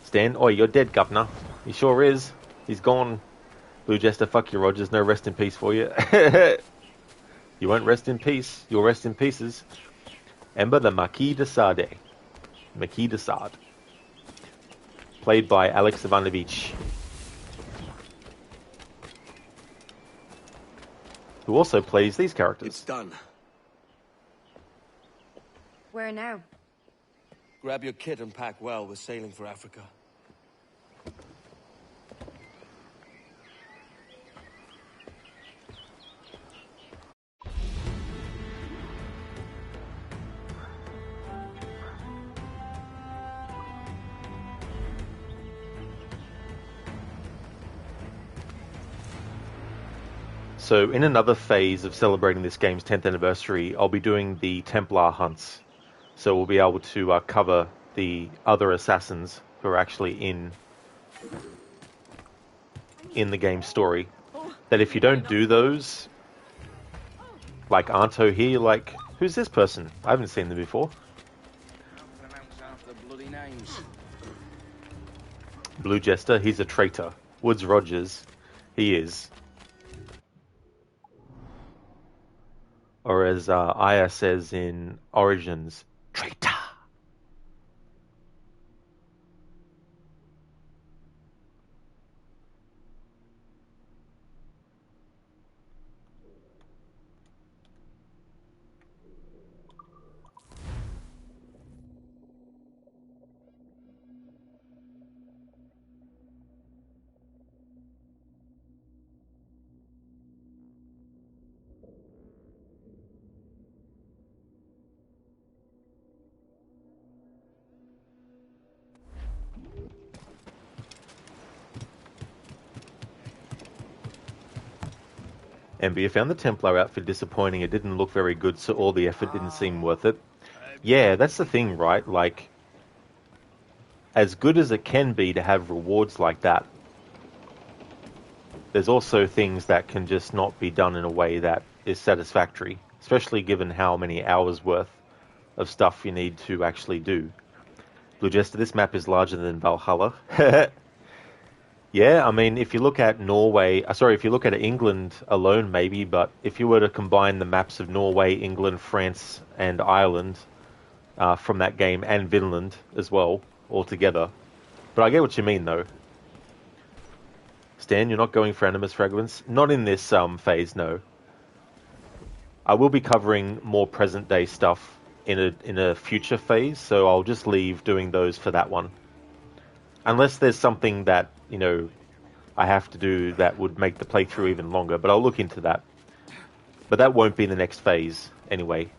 Stan, oh, you're dead, governor. He sure is. He's gone. Blue Jester, fuck you, Rogers, no rest in peace for you. You won't rest in peace, you'll rest in pieces. Ember, the Marquis de Sade. Marquis de Sade. Played by Alex Ivanovich, who also plays these characters. It's done. Where now? Grab your kit and pack well. We're sailing for Africa. So in another phase of celebrating this game's 10th anniversary, I'll be doing the Templar hunts. So we'll be able to cover the other assassins who are actually in the game story. That if you don't do those, like Anto here, like, who's this person? I haven't seen them before. Blue Jester, he's a traitor. Woodes Rogers, he is. Or as Aya says in Origins, traitor. Ember found the Templar outfit disappointing. It didn't look very good, so all the effort didn't seem worth it. Yeah, that's the thing, right? Like, as good as it can be to have rewards like that, there's also things that can just not be done in a way that is satisfactory, especially given how many hours worth of stuff you need to actually do. Blue Jester, this map is larger than Valhalla. Yeah, I mean, if you look at if you look at England alone, maybe, but if you were to combine the maps of Norway, England, France, and Ireland from that game, and Vinland as well, all together. But I get what you mean, though. Stan, you're not going for Animus Fragments? Not in this phase, no. I will be covering more present-day stuff in a future phase, so I'll just leave doing those for that one. Unless there's something that, you know, I have to do that would make the playthrough even longer, but I'll look into that. But that won't be the next phase, anyway.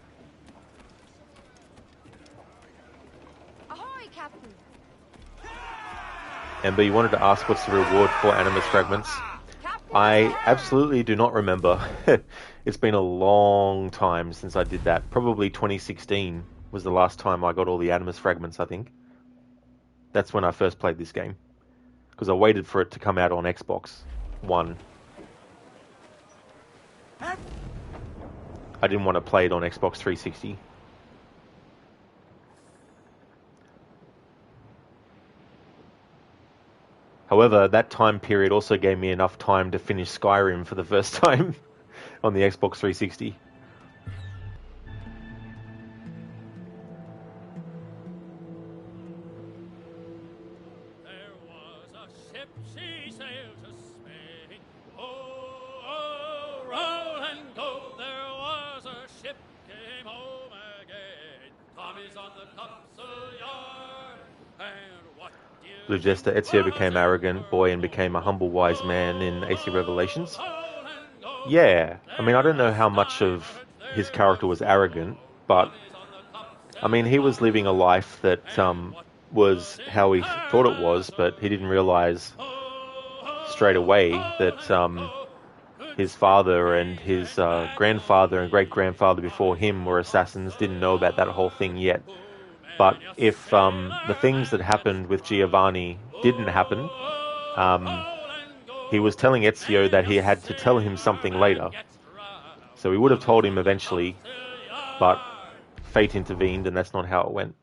Ahoy, Captain! Ember, you wanted to ask what's the reward for Animus Fragments? I absolutely do not remember. It's been a long time since I did that. Probably 2016 was the last time I got all the Animus Fragments, I think. That's when I first played this game. Because I waited for it to come out on Xbox One. I didn't want to play it on Xbox 360. However, that time period also gave me enough time to finish Skyrim for the first time on the Xbox 360. Blue Jester, Ezio became arrogant boy and became a humble wise man in AC Revelations. Yeah, I mean, I don't know how much of his character was arrogant, but I mean, he was living a life that was how he thought it was, but he didn't realize straight away that his father and his grandfather and great-grandfather before him were assassins, didn't know about that whole thing yet. But if the things that happened with Giovanni didn't happen, he was telling Ezio that he had to tell him something later. So he would have told him eventually, but fate intervened and that's not how it went.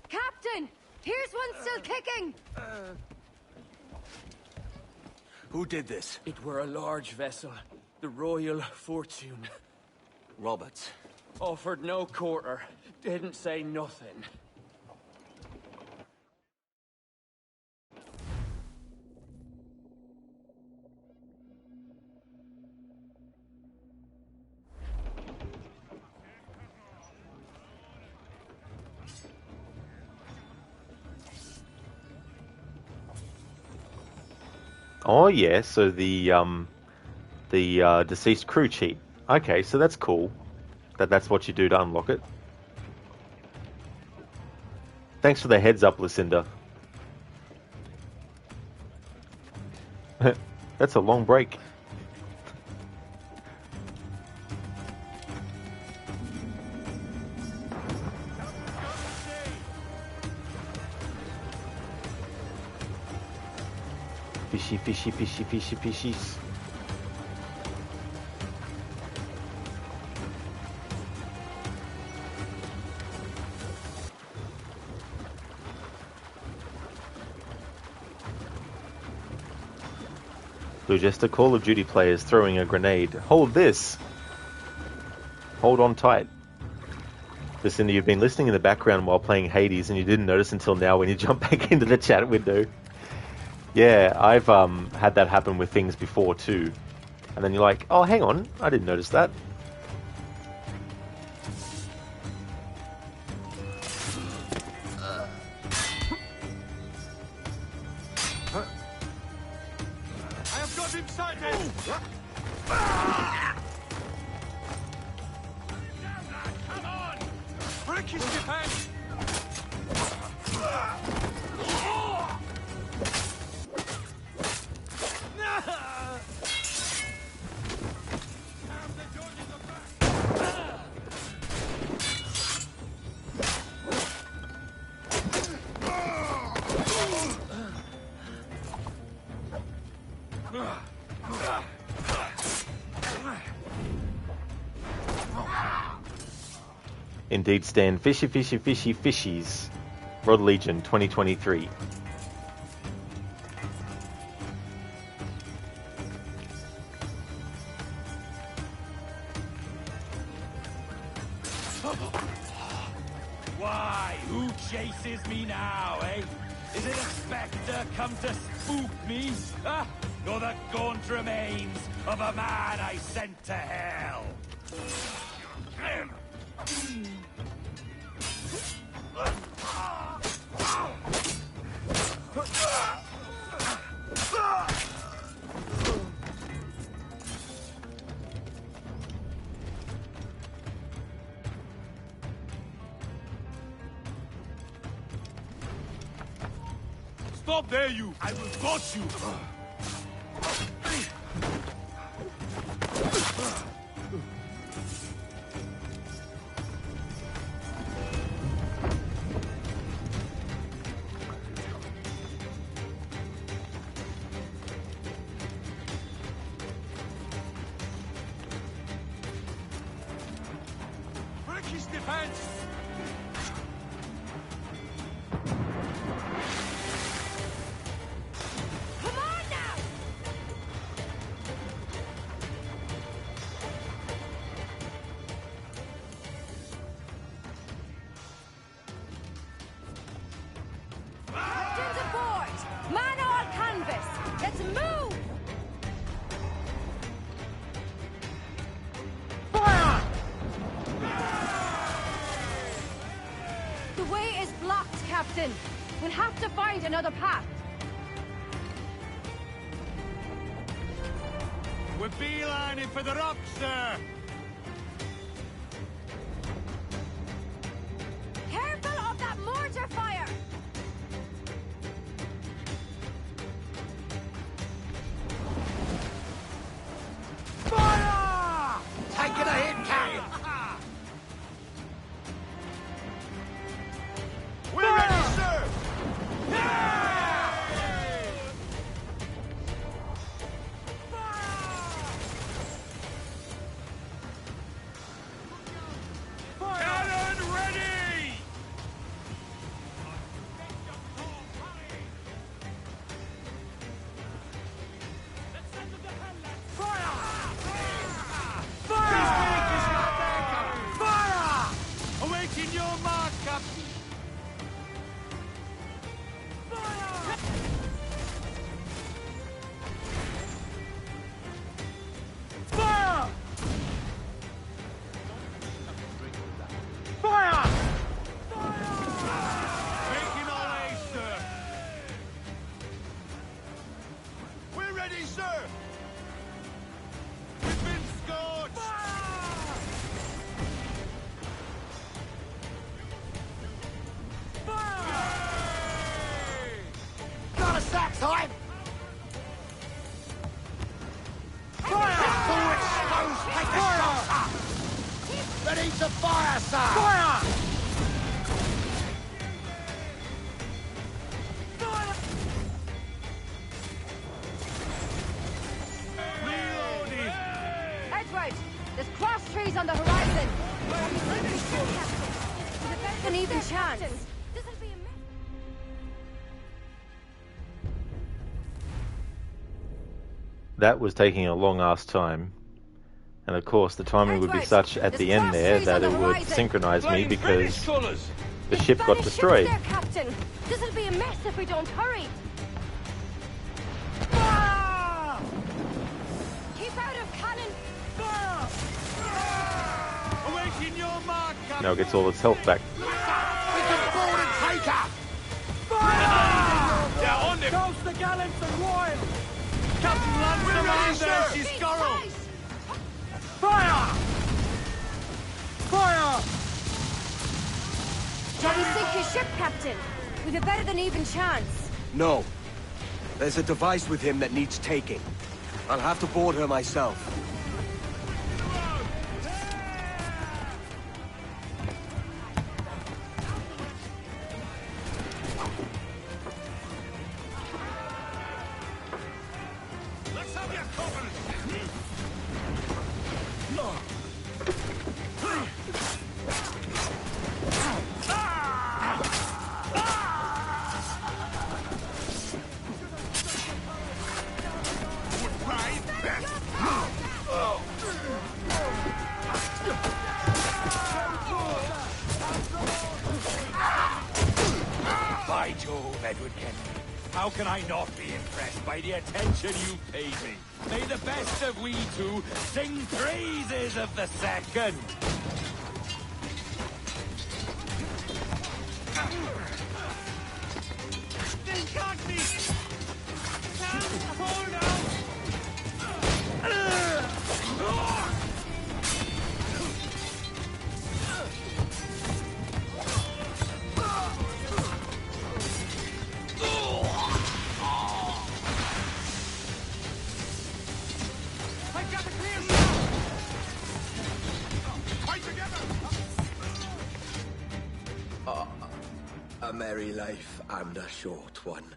Captain! Here's one still kicking! Who did this? It were a large vessel, the Royal Fortune. Roberts. Offered no quarter, didn't say nothing. Oh yeah, so the deceased crew cheat. Okay, so that's cool. That's what you do to unlock it. Thanks for the heads up, Lucinda. That's a long break. Fishy, fishy, fishy, fishy, fishies. Blue Jester, Call of Duty players throwing a grenade. Hold this! Hold on tight. Lucinda, you've been listening in the background while playing Hades and you didn't notice until now when you jump back into the chat window. Yeah, I've had that happen with things before too. And then you're like, oh, hang on, I didn't notice that. I have got him sighted! Come on! Break his defense! Indeed, Stan. Fishy, fishy, fishy, fishies. Rod Legion 2023. Why? Who chases me now, eh? Is it a spectre come to spook me? Ah, or the gaunt remains of a man I sent to hell? Stop there, you! I will got you! British defense! Captain! We'll have to find another path. We're beelining for the rocks, sir! Careful of that mortar fire! Fire! Taking a hit, Captain! We're ready, sir! Cannon ready! Fire! Awaiting your mark, Captain! Fire! Fire! Making our way, sir. We're ready, sir. We've been scorched. Got a sack time! Fire! Forward stones, take a shot, sir! Ready to fire, sir! Fire! Reloading. That's right. There's cross trees on the horizon. With an even chance. This'll be a mess. That was taking a long ass time. And of course the timing would be such at the end there that it would synchronize me because the ship got destroyed. There, Captain. This'll be a mess if we don't hurry. Keep out of cannon. Awaiting your mark, Captain. Now it gets all its health back. We can board and take her! Yeah, on them. Toast the gallants and royal. Captain lands the man there, she's Scarrow. Fire! Fire! Shall we sink your ship, Captain? We've a better than even chance. No. There's a device with him that needs taking. I'll have to board her myself. Let's can I not be impressed by the attention you paid me? May the best of we two sing praises of the second. They got me! Hold on! I got the clear shot! Fight together! A merry life and a short one,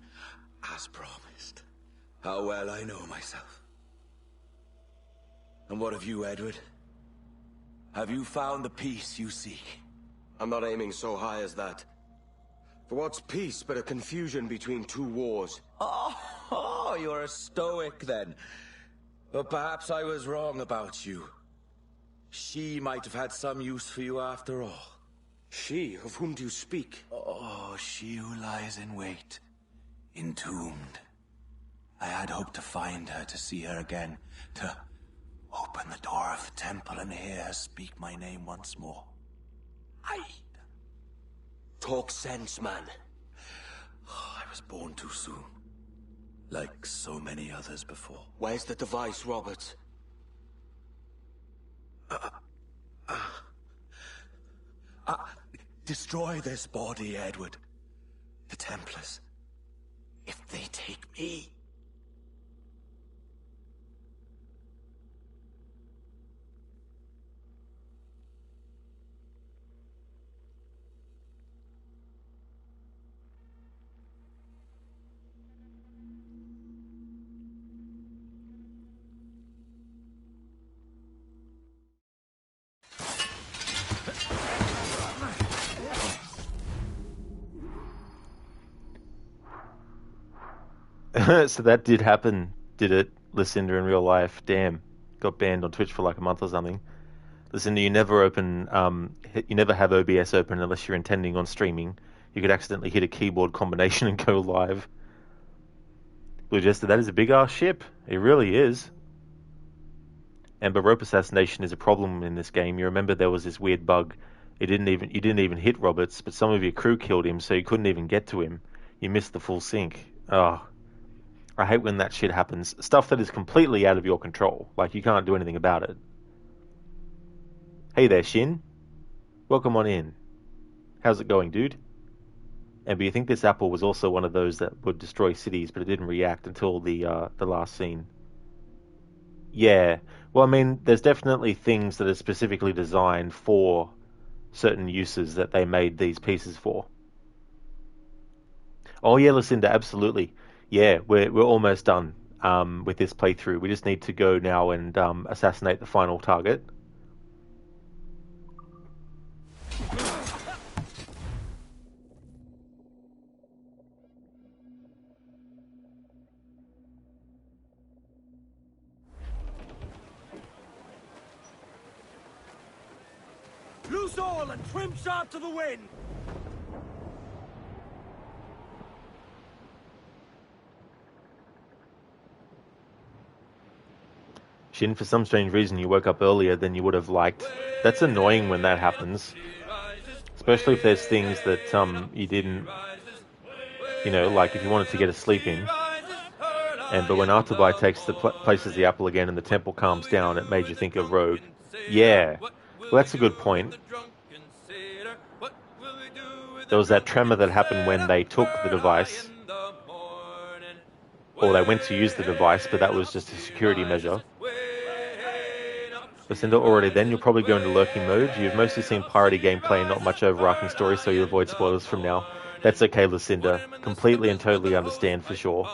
as promised. How well I know myself. And what of you, Edward? Have you found the peace you seek? I'm not aiming so high as that. For what's peace but a confusion between two wars? Oh, you're a stoic then. But perhaps I was wrong about you. She might have had some use for you after all. She? Of whom do you speak? Oh, she who lies in wait, entombed. I had hoped to find her, to see her again, to open the door of the temple and hear her speak my name once more. Talk sense, man. I was born too soon. Like so many others before. Where's the device, Robert? Destroy this body, Edward. The Templars. If they take me... So that did happen, did it, Lucinda, in real life? Damn. Got banned on Twitch for like a month or something. Lucinda, you never you never have OBS open unless you're intending on streaming. You could accidentally hit a keyboard combination and go live. Blue Jester, that is a big ass ship. It really is. And but rope assassination is a problem in this game. You remember there was this weird bug. You didn't even hit Roberts, but some of your crew killed him, so you couldn't even get to him. You missed the full sink. Oh. I hate when that shit happens. Stuff that is completely out of your control. Like, you can't do anything about it. Hey there, Shin. Welcome on in. How's it going, dude? And do you think this apple was also one of those that would destroy cities, but it didn't react until the last scene? Yeah. Well, I mean, there's definitely things that are specifically designed for certain uses that they made these pieces for. Oh yeah, Lucinda, absolutely. Yeah, we're almost done with this playthrough. We just need to go now and assassinate the final target. Loose all and trim sharp to the wind! Shin, for some strange reason you woke up earlier than you would have liked. That's annoying when that happens. Especially if there's things that you didn't, like if you wanted to get a sleep in. But when Artabai places the apple again and the temple calms down, it made you think of Rogue. Yeah, well that's a good point. There was that tremor that happened when they took the device. Or they went to use the device, but that was just a security measure. Lucinda, already then you'll probably go into lurking mode. You've mostly seen piratey gameplay and not much overarching story, so you avoid spoilers from now. That's okay, Lucinda. Completely and totally understand for sure.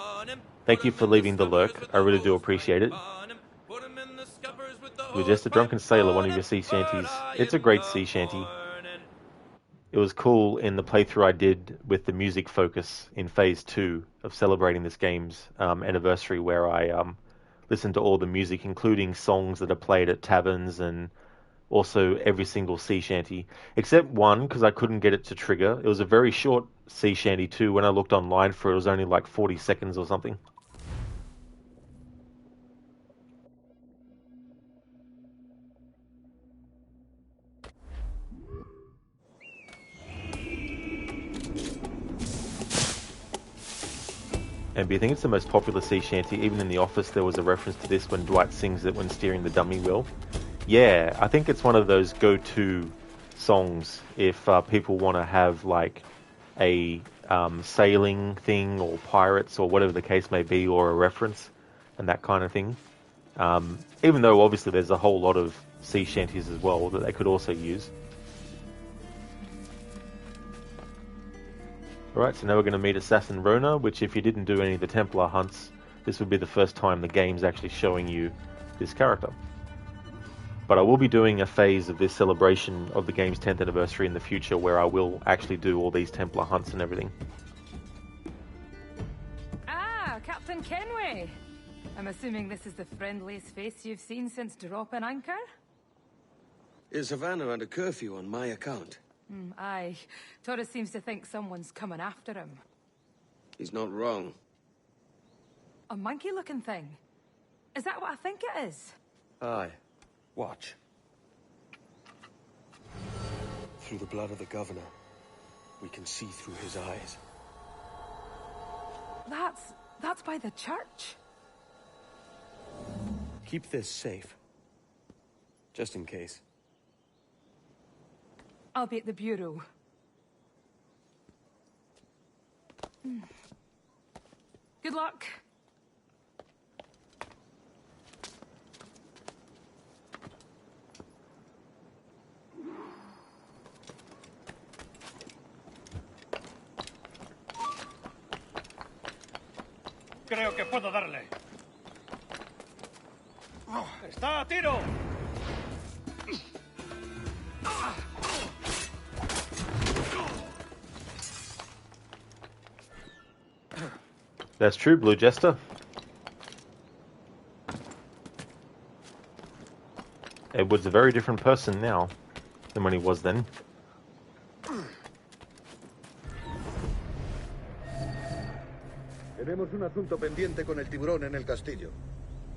Thank you for leaving the lurk. I really do appreciate it. You're just a drunken sailor, one of your sea shanties. It's a great sea shanty. It was cool in the playthrough I did with the music focus in Phase 2 of celebrating this game's anniversary, where I listened to all the music, including songs that are played at taverns and also every single sea shanty, except one because I couldn't get it to trigger. It was a very short sea shanty too. When I looked online for it, it was only like 40 seconds or something. And I think it's the most popular sea shanty. Even in The Office, there was a reference to this when Dwight sings it when steering the dummy wheel. Yeah, I think it's one of those go-to songs if people want to have like a sailing thing or pirates or whatever the case may be, or a reference and that kind of thing. Even though obviously there's a whole lot of sea shanties as well that they could also use. Alright, so now we're going to meet Assassin Rona, which if you didn't do any of the Templar hunts, this would be the first time the game's actually showing you this character. But I will be doing a phase of this celebration of the game's 10th anniversary in the future where I will actually do all these Templar hunts and everything. Ah, Captain Kenway! I'm assuming this is the friendliest face you've seen since dropping anchor? Is Havana under curfew on my account? Aye. Torres seems to think someone's coming after him. He's not wrong. A monkey-looking thing? Is that what I think it is? Aye. Watch. Through the blood of the governor, we can see through his eyes. That's by the church. Keep this safe. Just in case. I'll be at the bureau. Good luck. Creo que puedo darle. ¡Está a tiro! That's true, Blue Jester. Edward's a very different person now than when he was then. Tenemos un asunto pendiente con el tiburón en el castillo.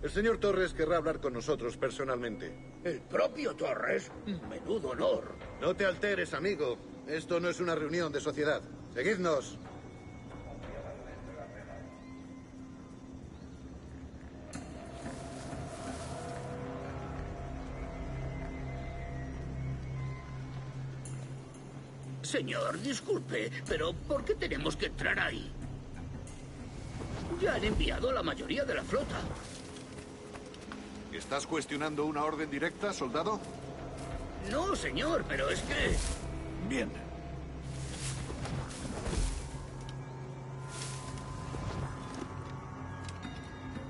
El señor Torres querrá hablar con nosotros personalmente. ¿El propio Torres? Menudo honor. No te alteres, amigo. Esto no es una reunión de sociedad. Seguidnos. Señor, disculpe, pero ¿por qué tenemos que entrar ahí? Ya han enviado a la mayoría de la flota. ¿Estás cuestionando una orden directa, soldado? No, señor, pero es que... Bien.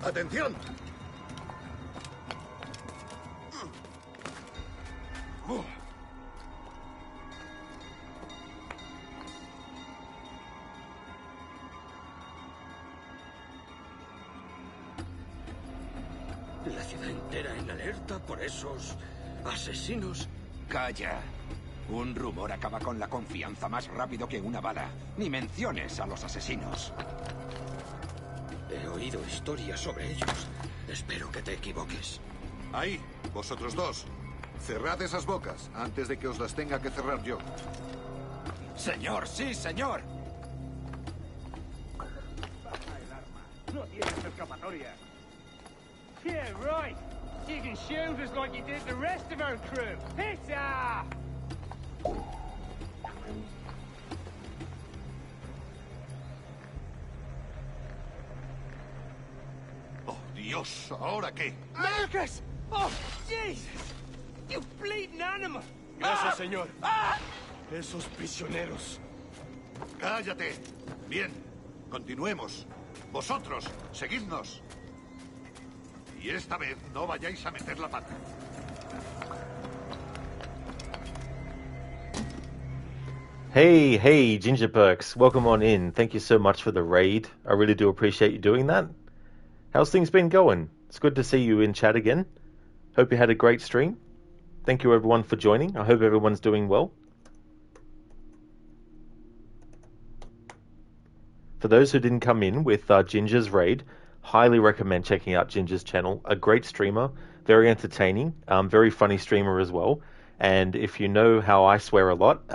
¡Atención! La ciudad entera en alerta por esos asesinos. Calla. Un rumor acaba con la confianza más rápido que una bala. Ni menciones a los asesinos. He oído historias sobre ellos. Espero que te equivoques. Ahí, vosotros dos. Cerrad esas bocas antes de que os las tenga que cerrar yo. Señor, sí, señor. No tienes escapatoria. Yeah, right. You can shoot us like you did the rest of our crew. Pizza! ¡Oh, Dios! ¿Ahora qué? Marcus! Oh, Jesus! You bleeding animal! Gracias, señor. Esos prisioneros. ¡Cállate! Bien, continuemos. Vosotros, seguidnos. Y esta vez no vayáis a meter la pata. Hey, Ginger Perks, welcome on in. Thank you so much for the raid. I really do appreciate you doing that. How's things been going? It's good to see you in chat again. Hope you had a great stream. Thank you everyone for joining. I hope everyone's doing well. For those who didn't come in with Ginger's raid, highly recommend checking out Ginger's channel. A great streamer, very entertaining, very funny streamer as well. And if you know how I swear a lot,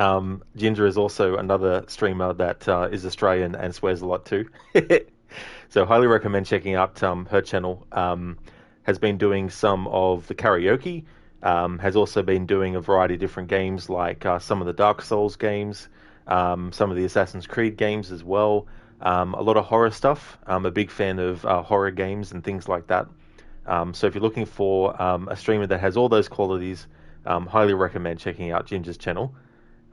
Ginger is also another streamer that is Australian and swears a lot too. So highly recommend checking out her channel. Has been doing some of the karaoke, has also been doing a variety of different games like some of the Dark Souls games, some of the Assassin's Creed games as well. A lot of horror stuff. I'm a big fan of horror games and things like that. So if you're looking for a streamer that has all those qualities, highly recommend checking out Ginger's channel.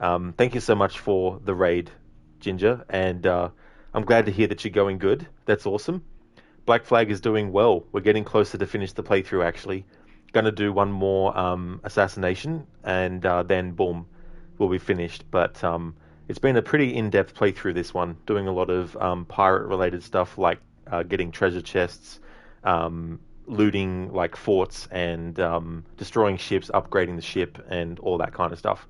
Thank you so much for the raid, Ginger, and I'm glad to hear that you're going good. That's awesome. Black Flag is doing well. We're getting closer to finish the playthrough, actually. Going to do one more assassination, and then boom, we'll be finished. But it's been a pretty in-depth playthrough, this one, doing a lot of pirate-related stuff like getting treasure chests, looting like forts, and destroying ships, upgrading the ship, and all that kind of stuff.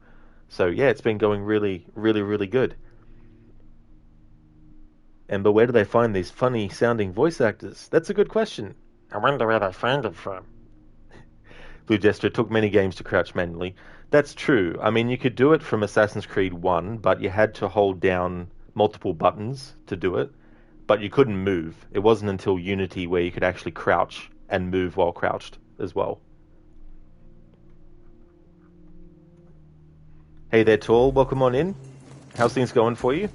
So yeah, it's been going really, really, really good. And but where do they find these funny-sounding voice actors? That's a good question. I wonder where they find them from. Blue Jester, took many games to crouch manually. That's true. I mean, you could do it from Assassin's Creed 1, but you had to hold down multiple buttons to do it. But you couldn't move. It wasn't until Unity where you could actually crouch and move while crouched as well. Hey there, Tall. Welcome on in. How's things going for you?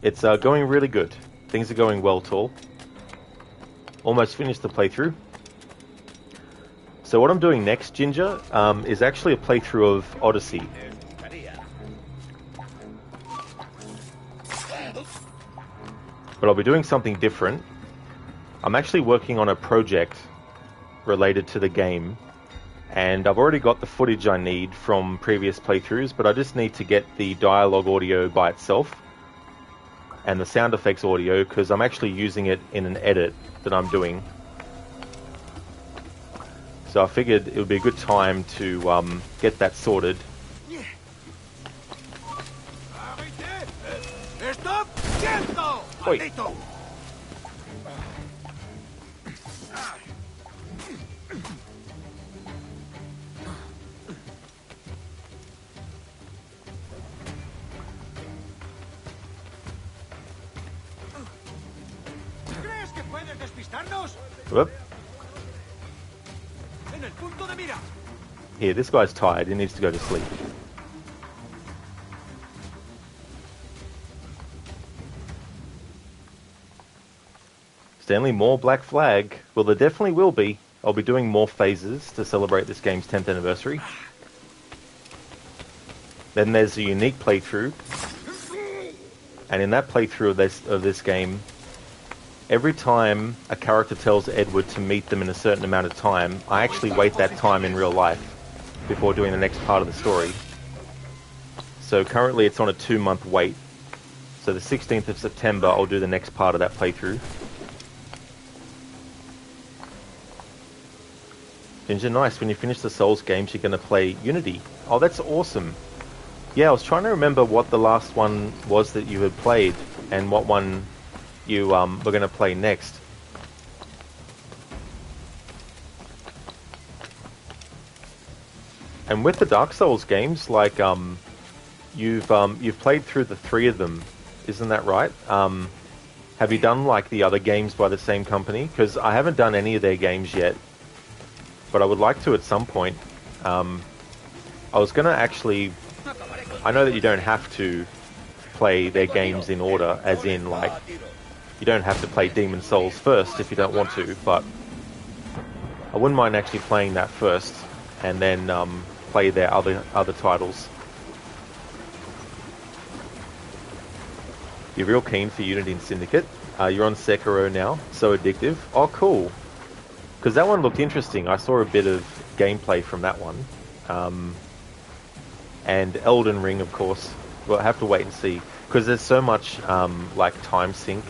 It's going really good. Things are going well, Tall. Almost finished the playthrough. So what I'm doing next, Ginger, is actually a playthrough of Odyssey. But I'll be doing something different. I'm actually working on a project related to the game, and I've already got the footage I need from previous playthroughs, but I just need to get the dialogue audio by itself and the sound effects audio, because I'm actually using it in an edit that I'm doing. So I figured it would be a good time to get that sorted. Oi. ¿Crees que puedes despistarnos? Whoop. En el punto de mira. Here, this guy's tired. He needs to go to sleep. Stanley, more Black Flag. Well, there definitely will be. I'll be doing more phases to celebrate this game's 10th anniversary. Then there's a unique playthrough. And in that playthrough of this game, every time a character tells Edward to meet them in a certain amount of time, I actually wait that time in real life before doing the next part of the story. So currently it's on a 2-month wait. So the 16th of September, I'll do the next part of that playthrough. Ginger, nice. When you finish the Souls games, you're going to play Unity. Oh, that's awesome. Yeah, I was trying to remember what the last one was that you had played and what one you were going to play next. And with the Dark Souls games, like you've played through the 3 of them, isn't that right? Have you done like the other games by the same company? Because I haven't done any of their games yet, but I would like to at some point. I was going to actually... I know that you don't have to play their games in order, as in, like, you don't have to play Demon Souls first if you don't want to, but I wouldn't mind actually playing that first, and then play their other titles. You're real keen for Unity and Syndicate. You're on Sekiro now, so addictive. Oh, cool. Because that one looked interesting. I saw a bit of gameplay from that one. And Elden Ring, of course. We'll have to wait and see. Because there's so much, like, time sync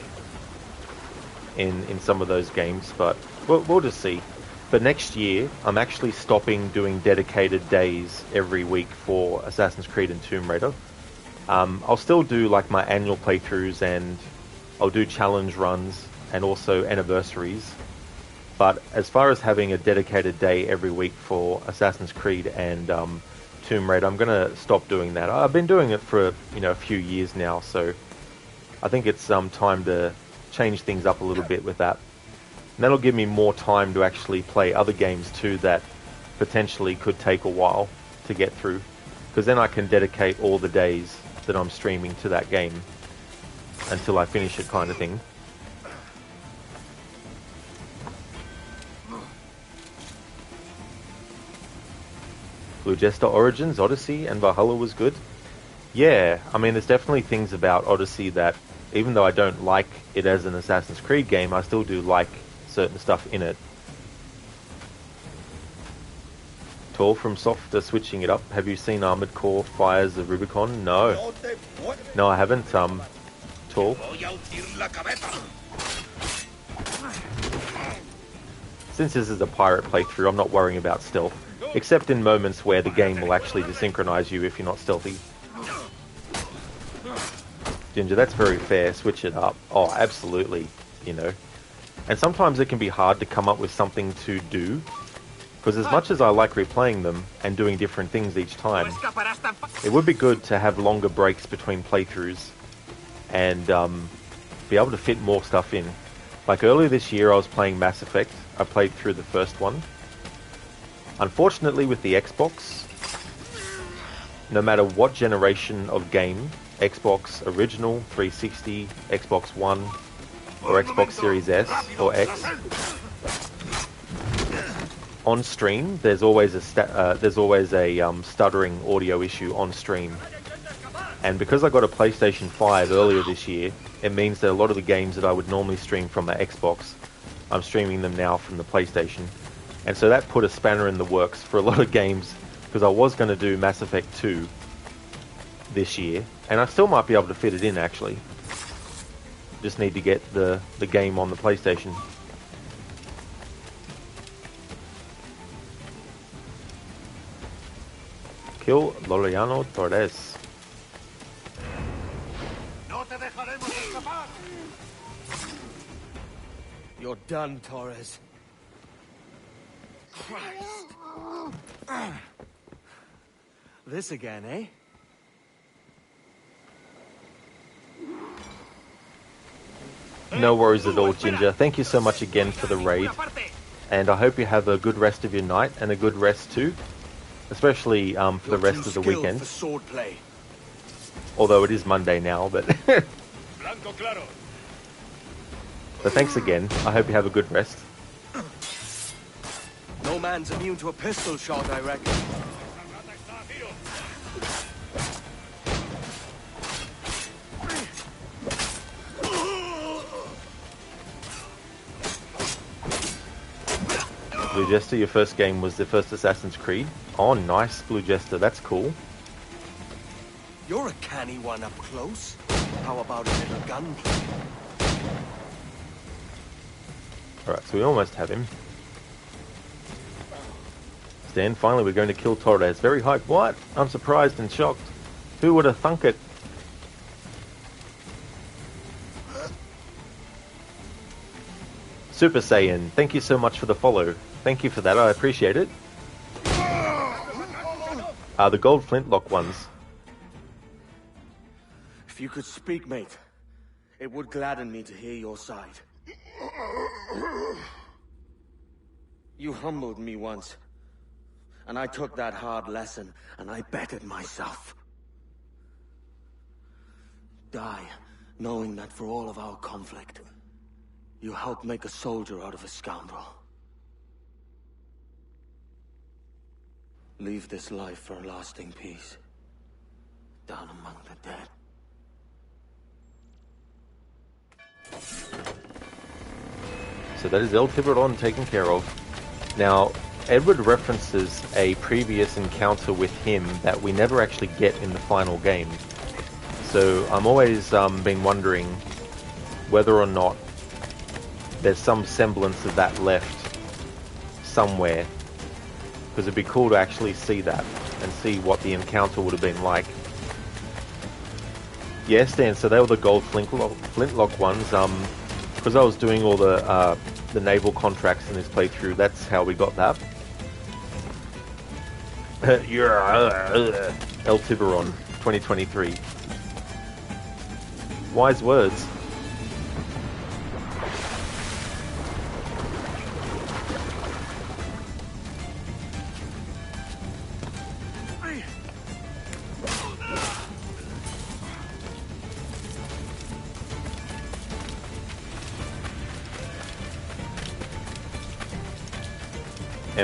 in some of those games. But we'll just see. but next year I'm actually stopping doing dedicated days every week for Assassin's Creed and Tomb Raider. I'll still do like my annual playthroughs, and I'll do challenge runs and also anniversaries. But as far as having a dedicated day every week for Assassin's Creed and Tomb Raider, I'm going to stop doing that. I've been doing it for a few years now, so I think it's time to change things up a little bit with that. And that'll give me more time to actually play other games too that potentially could take a while to get through, because then I can dedicate all the days that I'm streaming to that game until I finish it, kind of thing. Blue Jester Origins, Odyssey, and Valhalla was good. Yeah, I mean, there's definitely things about Odyssey that, even though I don't like it as an Assassin's Creed game, I still do like certain stuff in it. Tall from Soft are switching it up. Have you seen Armored Core Fires of Rubicon? No. No, I haven't, Tall. Since this is a pirate playthrough, I'm not worrying about stealth. Except in moments where the game will actually desynchronize you if you're not stealthy. Ginger, that's very fair. Switch it up. Oh, absolutely. And sometimes it can be hard to come up with something to do. Because as much as I like replaying them and doing different things each time, it would be good to have longer breaks between playthroughs and be able to fit more stuff in. Like earlier this year I was playing Mass Effect. I played through the first one. Unfortunately, with the Xbox, no matter what generation of game, Xbox Original, 360, Xbox One, or Xbox Series S or X, on stream, there's always a stuttering audio issue on stream. And because I got a PlayStation 5 earlier this year, it means that a lot of the games that I would normally stream from my Xbox, I'm streaming them now from the PlayStation. And so that put a spanner in the works for a lot of games, because I was going to do Mass Effect 2 this year, and I still might be able to fit it in, actually. Just need to get the game on the PlayStation. Kill Loriano Torres. You're done, Torres. Christ. This again, eh? No worries at all, Ginger. Thank you so much again for the raid. And I hope you have a good rest of your night and a good rest too. Especially for the rest of the weekend. Although it is Monday now, but... So thanks again. I hope you have a good rest. No man's immune to a pistol shot, I reckon. Blue Jester, your first game was the first Assassin's Creed. Oh, nice, Blue Jester. That's cool. You're a canny one up close. How about a little gunplay? Alright, so we almost have him. Stan, finally we're going to kill Torres. Very hyped. What? I'm surprised and shocked. Who would have thunk it? Super Saiyan, thank you so much for the follow. Thank you for that, I appreciate it. The gold flintlock ones. If you could speak, mate, it would gladden me to hear your side. You humbled me once, and I took that hard lesson, and I bettered myself. Die, knowing that for all of our conflict, you helped make a soldier out of a scoundrel. Leave this life for a lasting peace, down among the dead. So that is El Tiburon taken care of. Now, Edward references a previous encounter with him that we never actually get in the final game. So I'm always been wondering whether or not there's some semblance of that left somewhere. Because it'd be cool to actually see that and see what the encounter would have been like. Yeah, Stan, so they were the gold flintlock ones. Because I was doing all the naval contracts in this playthrough, that's how we got that. El Tiburon, 2023. Wise words.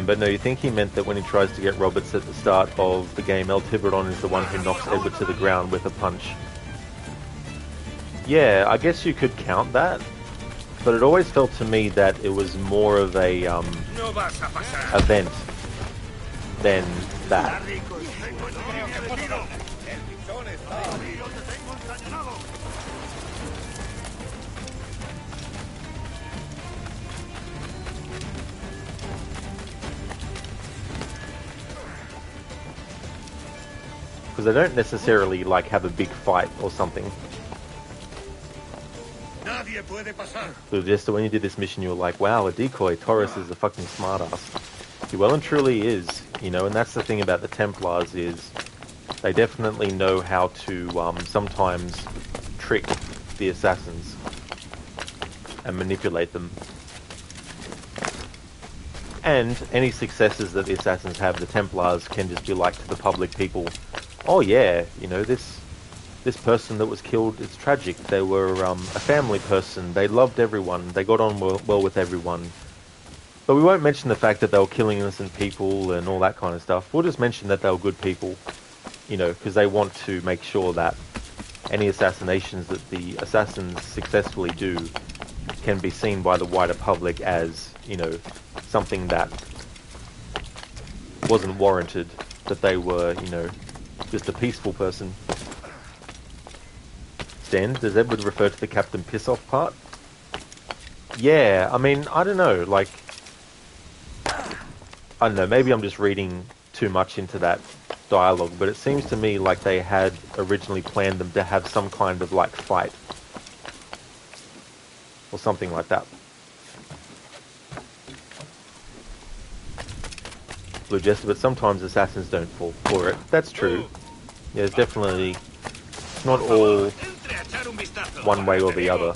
But no, you think he meant that when he tries to get Roberts at the start of the game, El Tiburon is the one who knocks Edward to the ground with a punch. Yeah, I guess you could count that, but it always felt to me that it was more of a event than that. Because they don't necessarily like have a big fight or something. So just when you did this mission, you were like, wow, a decoy. Torres is a fucking smartass. He well and truly is, you know, and that's the thing about the Templars is they definitely know how to sometimes trick the assassins and manipulate them. And any successes that the assassins have, the Templars can just be like to the public people, oh yeah, you know, this person that was killed, it's tragic. They were a family person. They loved everyone. They got on well with everyone. But we won't mention the fact that they were killing innocent people and all that kind of stuff. We'll just mention that they were good people, you know, because they want to make sure that any assassinations that the assassins successfully do can be seen by the wider public as, you know, something that wasn't warranted, that they were, you know, just a peaceful person. Stan, does Edward refer to the Captain Piss-Off part? Yeah, I mean, I don't know, like, I don't know, maybe I'm just reading too much into that dialogue, but it seems to me like they had originally planned them to have some kind of, like, fight. Or something like that. Blue Jester, but sometimes assassins don't fall for it. That's true. Yeah, it's definitely not all one way or the other.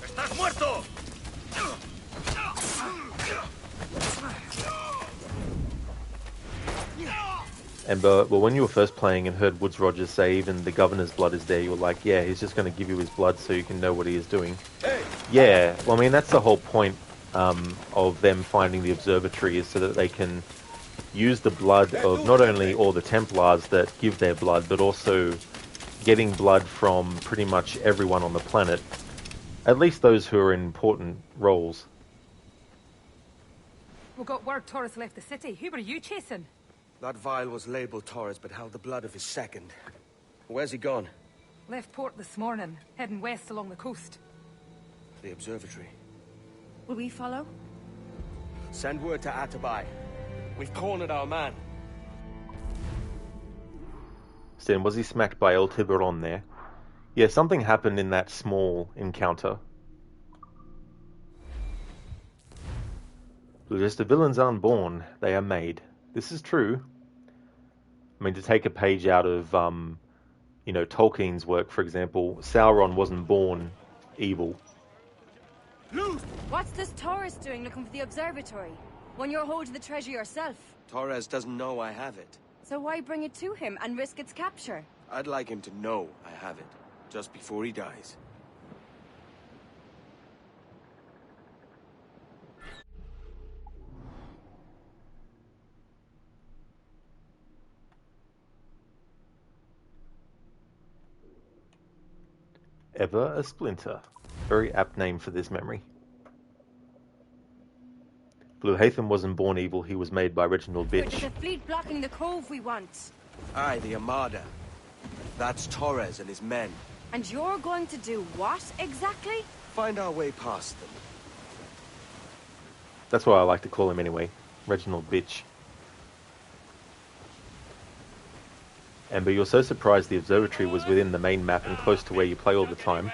And well, when you were first playing and heard Woods Rogers say even the governor's blood is there, you were like, yeah, he's just going to give you his blood so you can know what he is doing. Yeah, well, I mean, that's the whole point of them finding the observatory, is so that they can use the blood of not only all the Templars that give their blood, but also getting blood from pretty much everyone on the planet. At least those who are in important roles. We got word Torres left the city. Who were you chasing? That vial was labeled Torres, but held the blood of his second. Where's he gone? Left port this morning, heading west along the coast. The observatory. Will we follow? Send word to Atabai. We've cornered our man. Stan, was he smacked by El Tiburon there? Yeah, something happened in that small encounter. Just the villains aren't born, they are made. This is true. I mean, to take a page out of, you know, Tolkien's work, for example, Sauron wasn't born evil. What's this Torres doing looking for the observatory? When you're holding the treasure yourself? Torres doesn't know I have it. So why bring it to him and risk its capture? I'd like him to know I have it, just before he dies. Ever a Splinter. Very apt name for this memory. Blue Hatham wasn't born evil, he was made by Reginald Bitch. It's a fleet blocking the cove we want. Aye, the Armada. That's Torres and his men. And you're going to do what, exactly? Find our way past them. That's what I like to call him anyway. Reginald bitch. Amber, you're so surprised the observatory was within the main map and close to where you play all the time.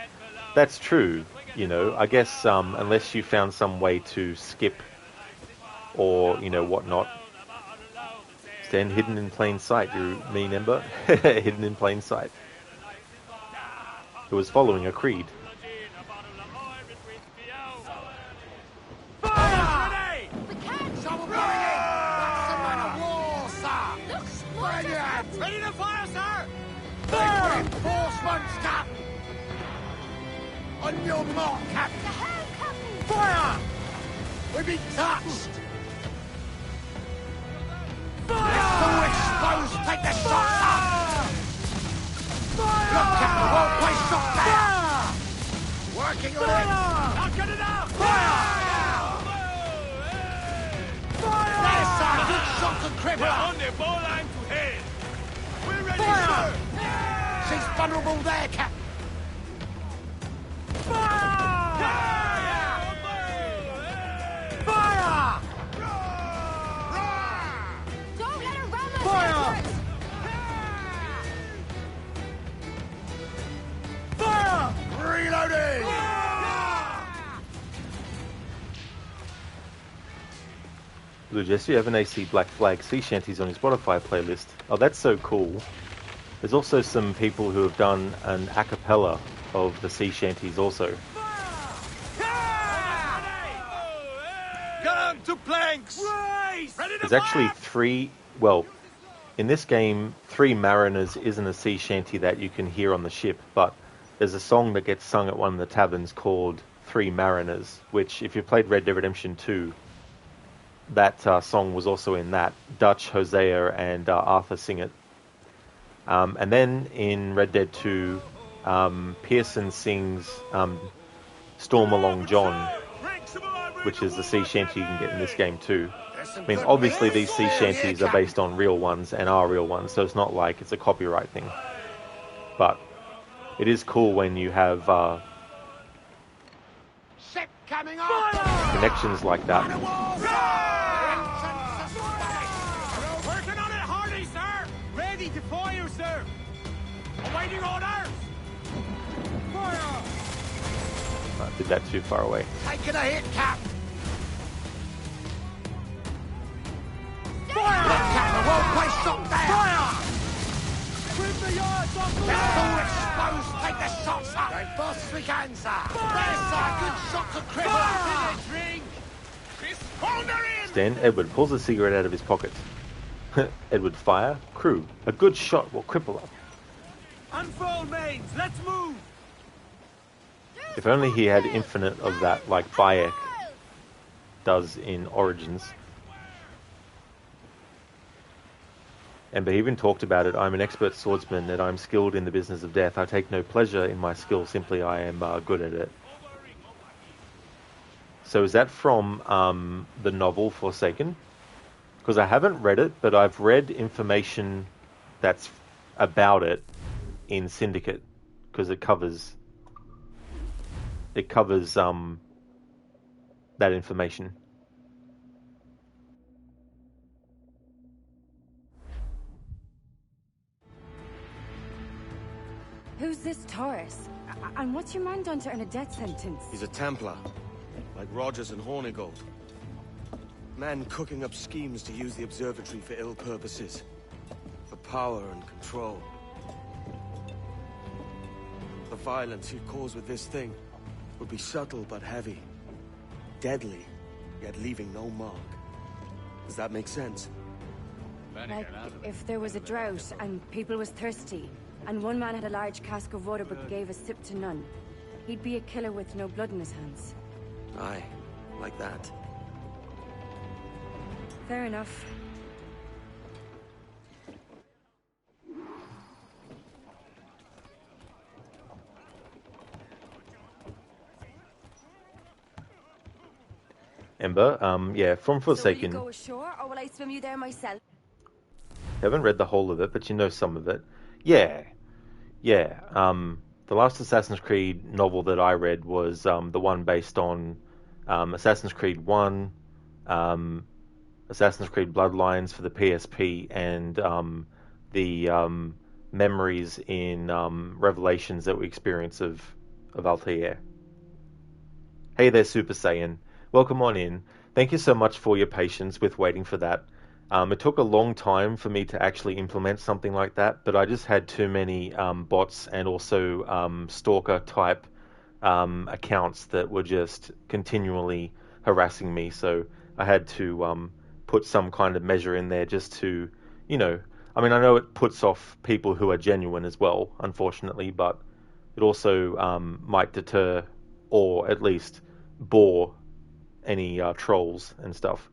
That's true, you know. I guess unless you found some way to skip or, you know, whatnot. Stand hidden in plain sight, you mean, Ember? Hidden in plain sight. It was following a creed. Ready to fire, sir! Fire! Reinforcements, Captain! On your mark, Captain! The hell, Captain! Fire! We've been touched! Fire! It's all exposed! Take the shots up! Fire! Look, Captain, won't play shot there! Working on it! Knock it out! Fire! Fire! There's some good shots and crippler! We're on the ball line to head! We're ready, Fire! sir! She's vulnerable there, Captain! Fire! Fire! Don't let her ram us! Fire! Fire! Reloading! Blue Jesse, you have an AC Black Flag Sea Shanties on his Spotify playlist. Oh, that's so cool. There's also some people who have done an a cappella of the Sea Shanties also. Gun to planks! Race! Ready to There's actually in this game, 3 mariners isn't a sea shanty that you can hear on the ship, but there's a song that gets sung at one of the taverns called 3 Mariners, which, if you played Red Dead Redemption 2, that song was also in that. Dutch, Hosea, and Arthur sing it. And then in Red Dead 2, Pearson sings Storm Along John, which is the sea shanty you can get in this game too. I mean, obviously these sea shanties are based on real ones and are real ones, so it's not like it's a copyright thing. But it is cool when you have Ship coming up! connections like that. Working on it, Hardy, sir! Ready to fire, sir! Awaiting orders! Fire! I did that too far away. Taking a hit, Cap! Fire! Look, Captain, won't play shot there! Fire! Trim the yards off the It's all exposed! Take the shots up! As fast as we can, sir! There's a good shot to cripple! drink! Stan, Edward pulls a cigarette out of his pocket. Edward, fire. Crew, a good shot will cripple up. Unfold, mains! Let's move! If only he had infinite of that, like Bayek does in Origins. And they even talked about it. I'm an expert swordsman and I'm skilled in the business of death. I take no pleasure in my skill, simply I am good at it. So is that from the novel Forsaken? Because I haven't read it, but I've read information that's about it in Syndicate, because it covers that information. Who's this Taurus? And what's your man done to earn a death sentence? He's a Templar, like Rogers and Hornigold. Man cooking up schemes to use the observatory for ill purposes. For power and control. The violence he'd cause with this thing would be subtle but heavy. Deadly, yet leaving no mark. Does that make sense? Like, if there was a drought and people was thirsty, and one man had a large cask of water but gave a sip to none, he'd be a killer with no blood in his hands. Aye, like that. Fair enough. Ember, yeah, from Forsaken. So will you go ashore, or will I swim you there myself? Haven't read the whole of it, but you know some of it. Yeah. The last Assassin's Creed novel that I read was the one based on Assassin's Creed 1, Assassin's Creed Bloodlines for the PSP and the memories in Revelations that we experience of Altair. Hey there, Super Saiyan. Welcome on in. Thank you so much for your patience with waiting for that. It took a long time for me to actually implement something like that, but I just had too many bots and also stalker-type accounts that were just continually harassing me, so I had to put some kind of measure in there just to, you know, I mean, I know it puts off people who are genuine as well, unfortunately, but it also might deter or at least bore any trolls and stuff.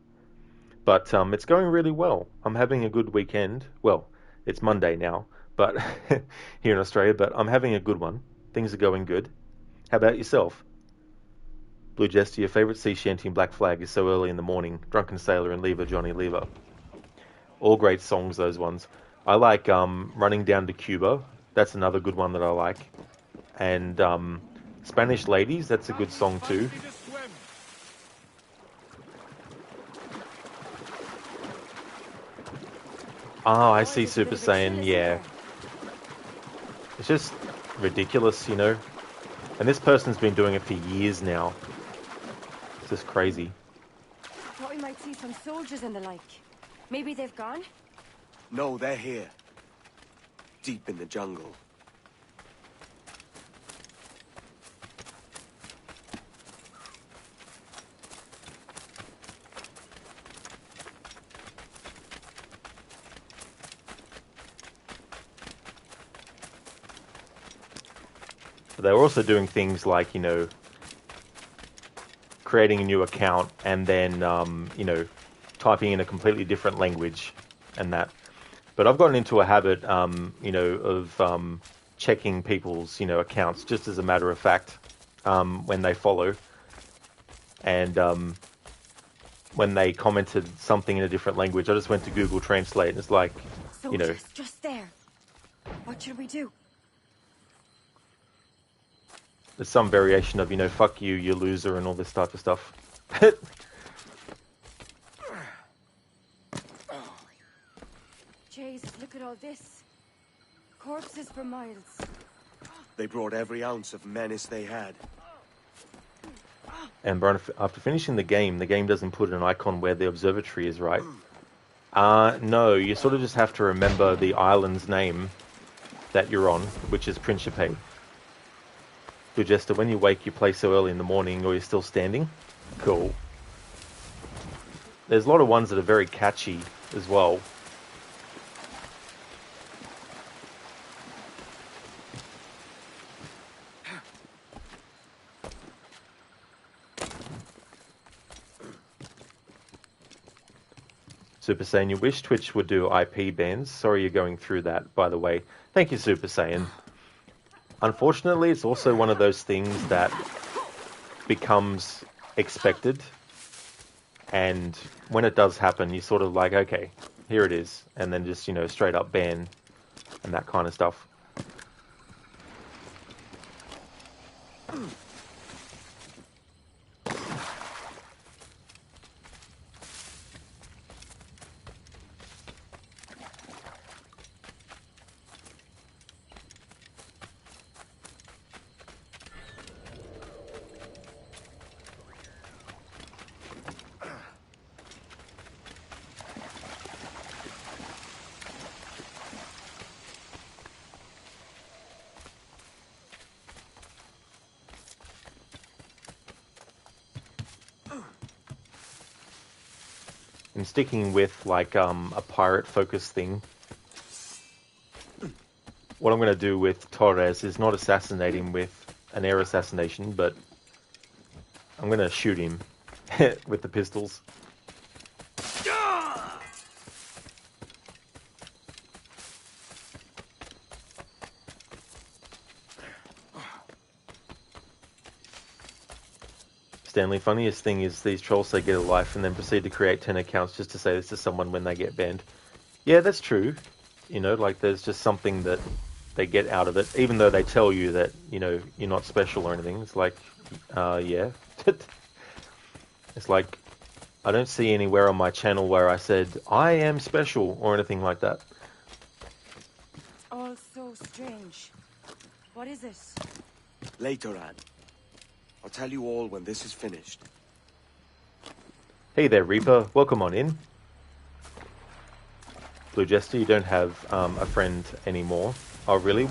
But it's going really well. I'm having a good weekend. Well, it's Monday now, but here in Australia, but I'm having a good one. Things are going good. How about yourself? Blue Jester, your favourite sea shanty and Black Flag is so early in the morning. Drunken Sailor and Lever, Johnny Lever. All great songs, those ones. I like Running Down to Cuba. That's another good one that I like. And Spanish Ladies, that's a good song too. Oh, I see, Super Saiyan, yeah. It's just ridiculous, you know. And this person's been doing it for years now. It's just crazy. I thought we might see some soldiers and the like. Maybe they've gone? No, they're here. Deep in the jungle. But they're also doing things like, you know, creating a new account and then, you know, typing in a completely different language and that. But I've gotten into a habit, you know, of checking people's, you know, accounts just as a matter of fact when they follow. And when they commented something in a different language, I just went to Google Translate and it's like, you know. Just there. What should we do? There's some variation of, you know, fuck you, you loser, and all this type of stuff. Jeez, look at all this. Corpses for miles. They brought every ounce of menace they had. And Brian, after finishing the game doesn't put an icon where the observatory is, right? No, you sort of just have to remember the island's name that you're on, which is Principe. Blue Jester, when you wake, you play so early in the morning, or you're still standing? Cool. There's a lot of ones that are very catchy as well. Super Saiyan, you wish Twitch would do IP bans. Sorry you're going through that, by the way. Thank you, Super Saiyan. Unfortunately, it's also one of those things that becomes expected. And when it does happen, you're sort of like, okay, here it is. And then just, you know, straight up ban and that kind of stuff. And sticking with like a pirate focus thing, what I'm going to do with Torres is not assassinate him with an air assassination, but I'm going to shoot him with the pistols. Stanley, funniest thing is these trolls say get a life and then proceed to create 10 accounts just to say this to someone when they get banned. Yeah, that's true. You know, like there's just something that they get out of it, even though they tell you that, you know, you're not special or anything. It's like, yeah. It's like, I don't see anywhere on my channel where I said, I am special, or anything like that. All so strange. What is it? Later, Anne. I'll tell you all when this is finished. Hey there, Reaper. Welcome on in. Blue Jester, you don't have a friend anymore. Oh, really?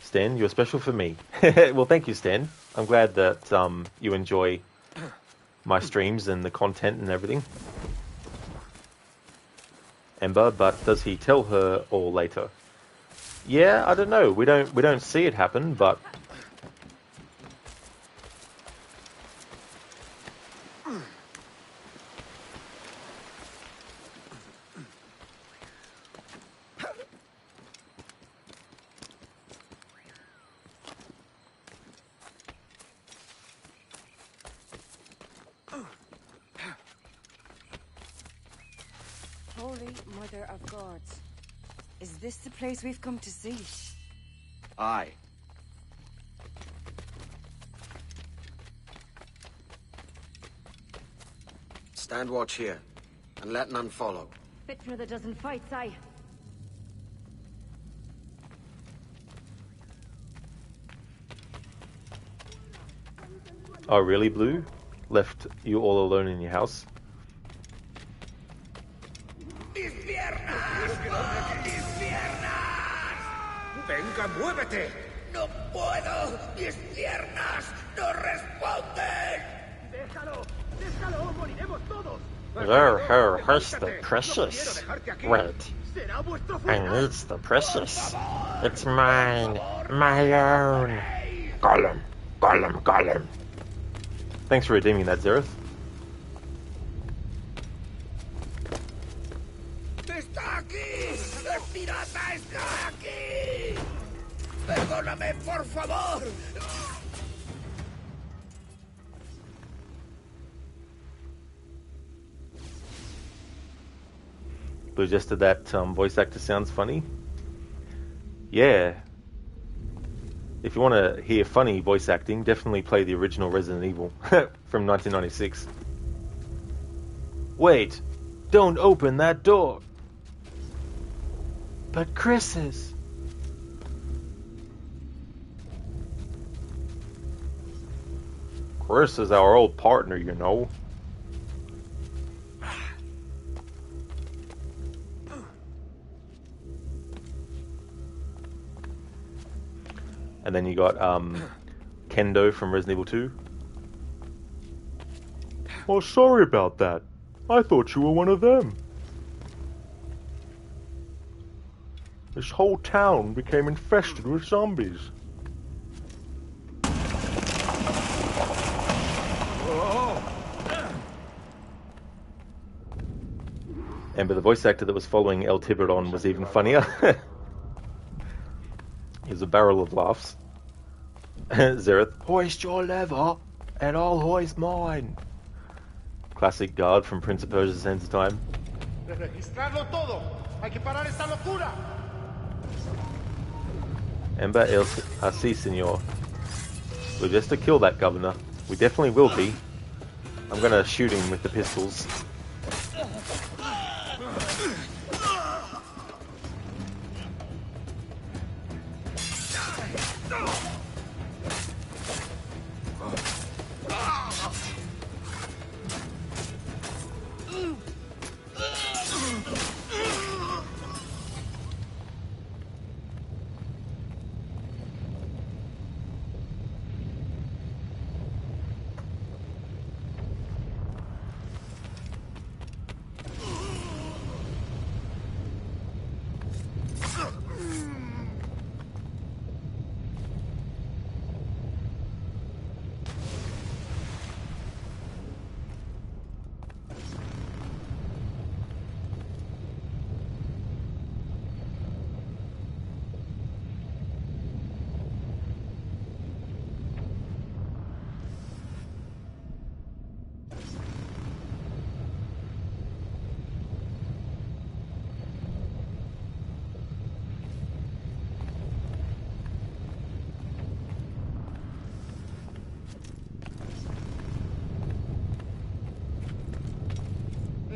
Stan, you're special for me. Well, thank you, Stan. I'm glad that you enjoy my streams and the content and everything. Ember, but does he tell her all later? Yeah, I don't know. We don't see it happen, but Holy Mother of God. Is this the place we've come to see? Aye. Stand watch here, and let none follow. Fit for the dozen fights, aye. oh, really, Blue? Left you all alone in your house? ¡Venga, muévete! ¡No puedo! ¡Mis piernas no responden! ¡Déjalo! ¡Déjalo! ¡Moriremos todos! Who has the precious? Wait. I need the precious. It's mine. My own. Gollum. Gollum. Gollum. Thanks for redeeming that, Zereth. ¡Está aquí! ¡El pirata está aquí! ¡Perdóname, por favor! Blue Jester, that voice actor sounds funny. Yeah. If you want to hear funny voice acting, definitely play the original Resident Evil from 1996. Wait! Don't open that door! But Chris is... Chris is our old partner, you know. And then you got Kendo from Resident Evil 2. Oh, sorry about that. I thought you were one of them. This whole town became infested with zombies. But the voice actor that was following El Tiburon was even funnier. He was a barrel of laughs. Zereth, hoist your lever, and I'll hoist mine. Classic guard from Prince of Persia's Sands of Time. Registrarlo todo. Hay que parar esta locura. Ember, si, senor. We're just to kill that governor. We definitely will be. I'm gonna shoot him with the pistols.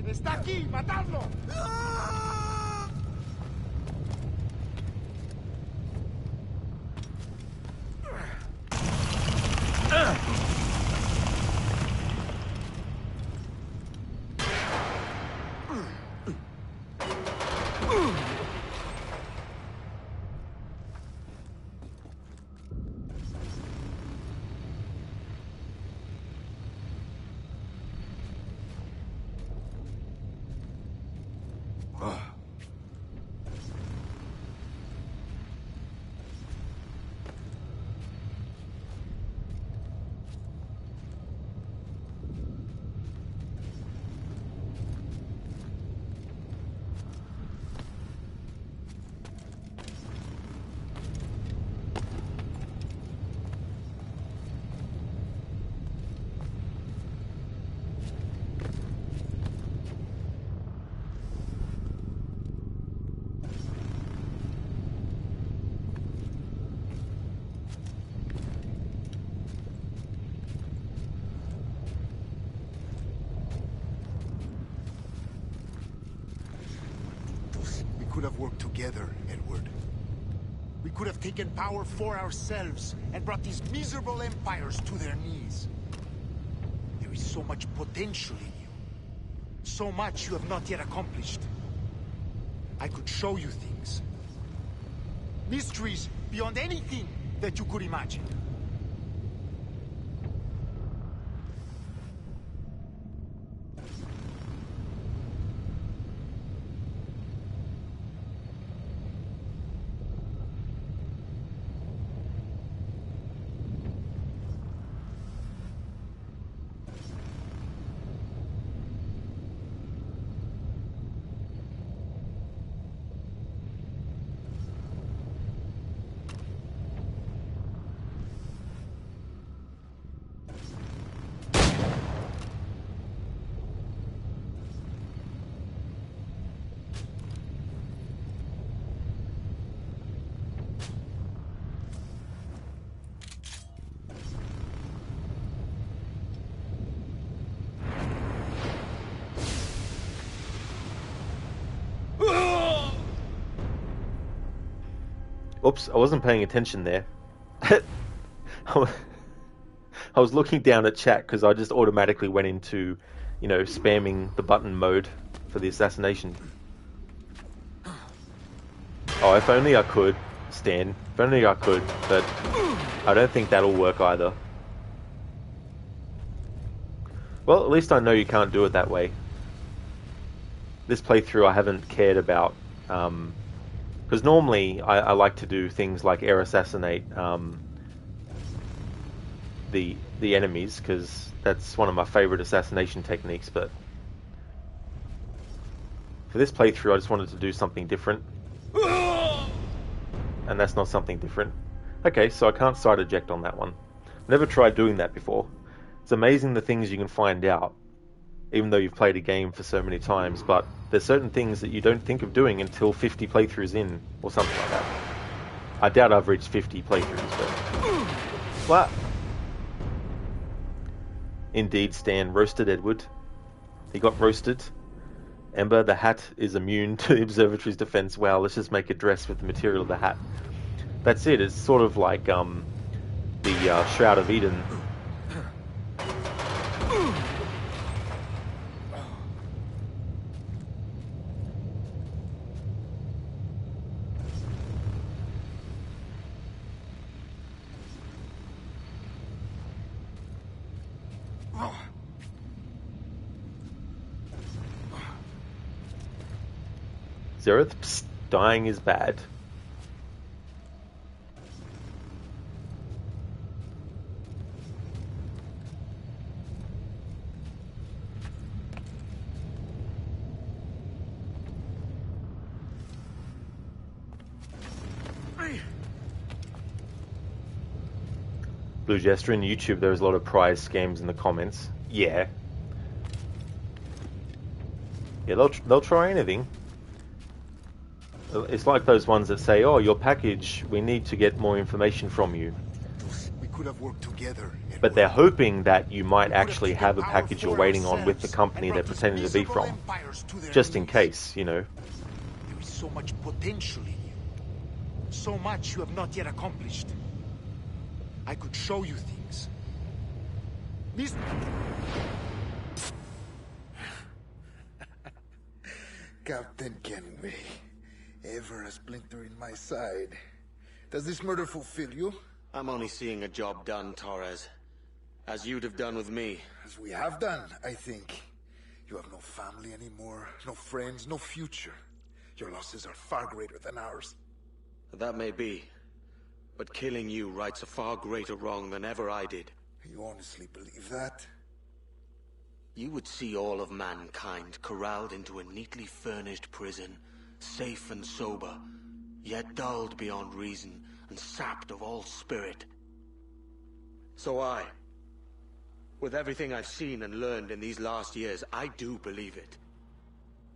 ¡Está aquí! ¡Matadlo! We could have worked together, Edward. We could have taken power for ourselves and brought these miserable empires to their knees. There is so much potential in you. So much you have not yet accomplished. I could show you things. Mysteries beyond anything that you could imagine. Oops, I wasn't paying attention there. I was looking down at chat because I just automatically went into, you know, spamming the button mode for the assassination. Oh, if only I could, Stan. If only I could, but I don't think that'll work either. Well, at least I know you can't do it that way. This playthrough I haven't cared about, because normally I like to do things like air assassinate the enemies, because that's one of my favorite assassination techniques, but for this playthrough I just wanted to do something different. And that's not something different. Okay, so I can't side eject on that one. I've never tried doing that before. It's amazing the things you can find out, even though you've played a game for so many times, but there's certain things that you don't think of doing until 50 playthroughs in, or something like that. I doubt I've reached 50 playthroughs, but... What? Indeed, Stan roasted Edward. He got roasted. Ember, the hat is immune to the observatory's defense. Wow, let's just make a dress with the material of the hat. That's it. It's sort of like the Shroud of Eden. Zereth, psst, dying is bad. Blue Jester, in YouTube there's a lot of prize scams in the comments. Yeah, they'll try anything. It's like those ones that say, oh, your package, we need to get more information from you. We could have worked together, but they're hoping that you might actually have a package you're waiting on with the company they're pretending to be from, just in case, you know. There is so much potential in you. So much you have not yet accomplished. I could show you things. Captain Kenway, ever a splinter in my side. Does this murder fulfill you? I'm only seeing a job done, Torres. As you'd have done with me. As we have done, I think. You have no family anymore, no friends, no future. Your losses are far greater than ours. That may be. But killing you rights a far greater wrong than ever I did. You honestly believe that? You would see all of mankind corralled into a neatly furnished prison, safe and sober, yet dulled beyond reason and sapped of all spirit. So with everything I've seen and learned in these last years, I do believe it.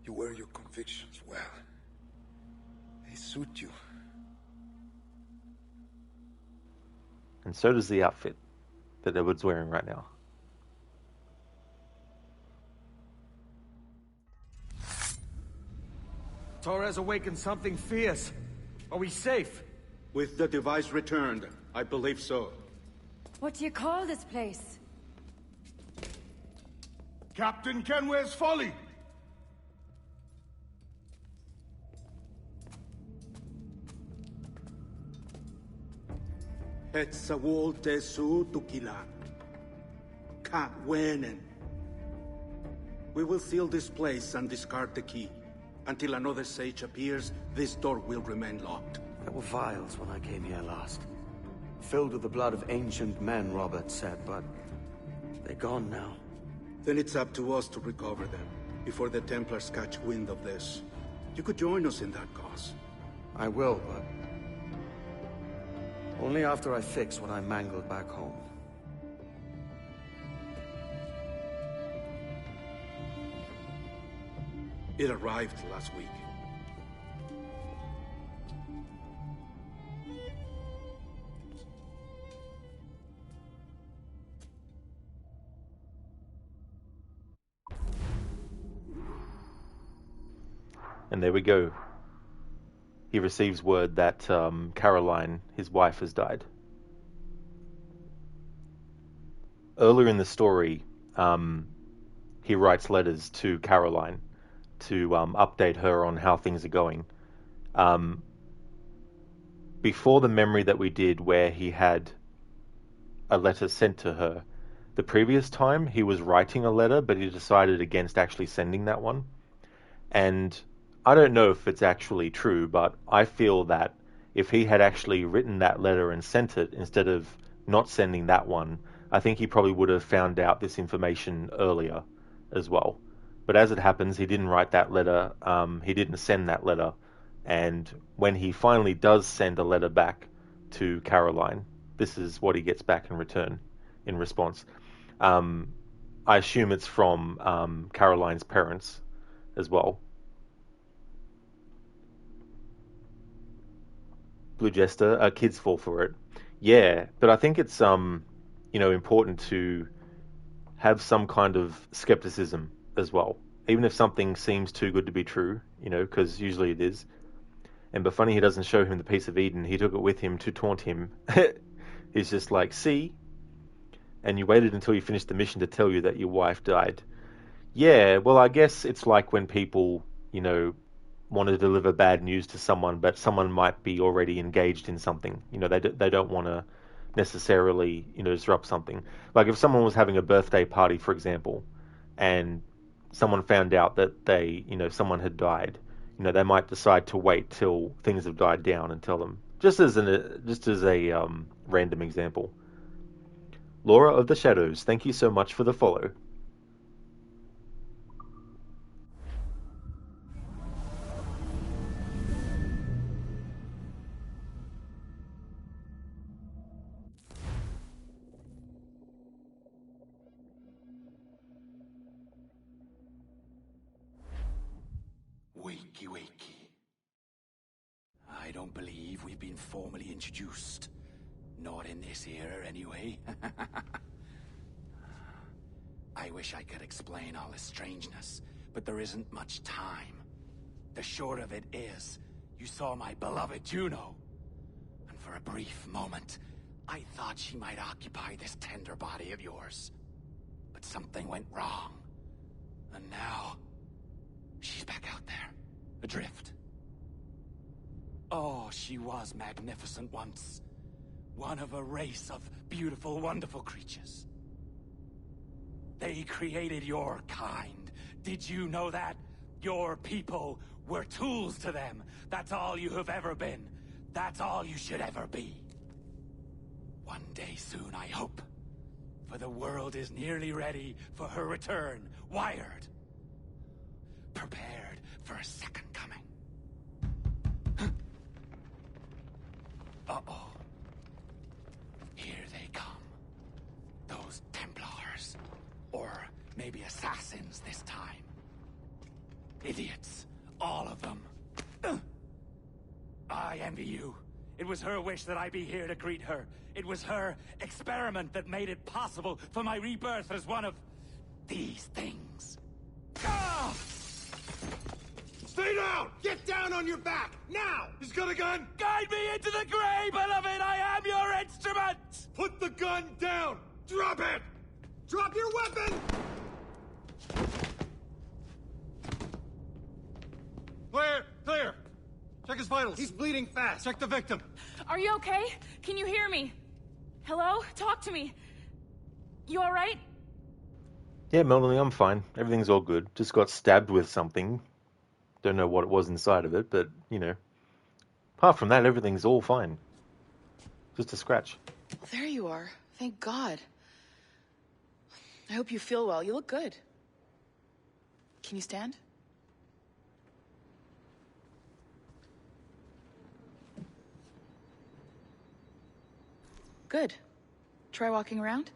You wear your convictions well. They suit you. And so does the outfit that Edward's wearing right now. Torres awakened something fierce. Are we safe? With the device returned, I believe so. What do you call this place? Captain Kenway's Folly! Etsawol tesu tukila. Ka wenen. We will seal this place and discard the key. Until another sage appears, this door will remain locked. There were vials when I came here last. Filled with the blood of ancient men, Robert said, but they're gone now. Then it's up to us to recover them, before the Templars catch wind of this. You could join us in that cause. I will, but only after I fix what I mangled back home. It arrived last week. And there we go. He receives word that Caroline, his wife, has died. Earlier in the story, he writes letters to Caroline to update her on how things are going. Before the memory that we did where he had a letter sent to her, the previous time he was writing a letter, but he decided against actually sending that one. And I don't know if it's actually true, but I feel that if he had actually written that letter and sent it instead of not sending that one, I think he probably would have found out this information earlier as well. But as it happens, he didn't write that letter, he didn't send that letter, and when he finally does send a letter back to Caroline, this is what he gets back in return, in response. I assume it's from Caroline's parents as well. Blue Jester, kids fall for it. Yeah, but I think it's important to have some kind of skepticism as well, even if something seems too good to be true, because usually it is. And but funny, he doesn't show him the piece of Eden. He took it with him to taunt him. He's just like, see, and you waited until you finished the mission to tell you that your wife died. Yeah, well, I guess it's like when people, want to deliver bad news to someone, but someone might be already engaged in something. They don't want to necessarily, disrupt something. Like if someone was having a birthday party, for example, and someone found out that someone had died, they might decide to wait till things have died down and tell them. Just as a random example. Laura of the Shadows, thank you so much for the follow. Wakey, wakey. I don't believe we've been formally introduced. Not in this era, anyway. I wish I could explain all this strangeness, but there isn't much time. The short of it is, you saw my beloved Juno. And for a brief moment, I thought she might occupy this tender body of yours. But something went wrong. And now, she's back out there, adrift. Oh, she was magnificent once. One of a race of beautiful, wonderful creatures. They created your kind. Did you know that? Your people were tools to them. That's all you have ever been. That's all you should ever be. One day soon, I hope. For the world is nearly ready for her return. Wired. Prepared for a second coming. Uh-oh. Here they come. Those Templars. Or maybe assassins this time. Idiots. All of them. I envy you. It was her wish that I be here to greet her. It was her experiment that made it possible for my rebirth as one of these things. Ah! Stay down! Get down on your back! Now! He's got a gun! Guide me into the grave, beloved! I am your instrument! Put the gun down! Drop it! Drop your weapon! Clear! Clear! Check his vitals. He's bleeding fast. Check the victim. Are you okay? Can you hear me? Hello? Talk to me. You alright? Yeah, Melanie, I'm fine. Everything's all good. Just got stabbed with something. Don't know what it was inside of it, but, you know. Apart from that, everything's all fine. Just a scratch. There you are. Thank God. I hope you feel well. You look good. Can you stand? Good. Try walking around.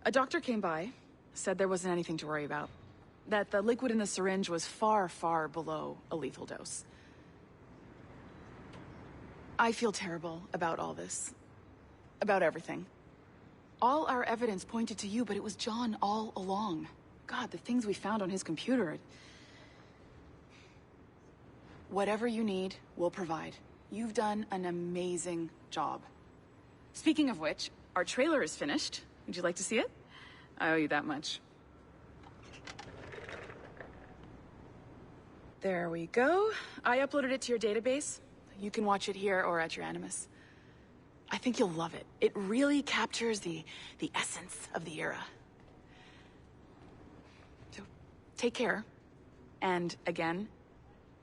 A doctor came by, said there wasn't anything to worry about. That the liquid in the syringe was far, far below a lethal dose. I feel terrible about all this. About everything. All our evidence pointed to you, but it was John all along. God, the things we found on his computer. Whatever you need, we'll provide. You've done an amazing job. Speaking of which, our trailer is finished. Would you like to see it? I owe you that much. There we go. I uploaded it to your database. You can watch it here or at your Animus. I think you'll love it. It really captures the essence of the era. So, take care. And again,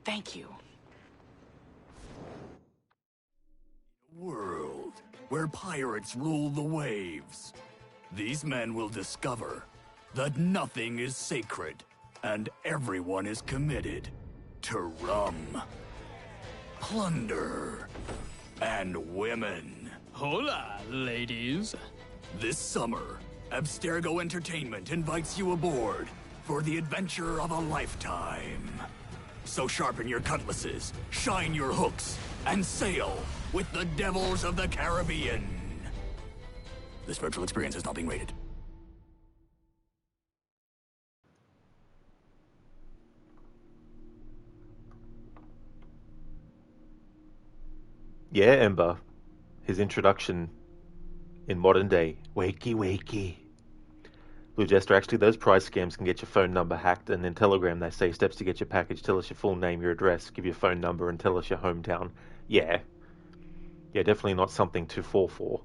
thank you. World where pirates rule the waves. These men will discover that nothing is sacred and everyone is committed to rum, plunder, and women. Hola, ladies. This summer, Abstergo Entertainment invites you aboard for the adventure of a lifetime. So sharpen your cutlasses, shine your hooks, and sail with the devils of the Caribbean. This virtual experience is not being rated. Yeah, Ember. His introduction in modern day. Wakey, wakey. Blue Jester, actually, those prize scams can get your phone number hacked, and then Telegram, they say steps to get your package, tell us your full name, your address, give your phone number, and tell us your hometown. Yeah. Yeah, definitely not something to fall for.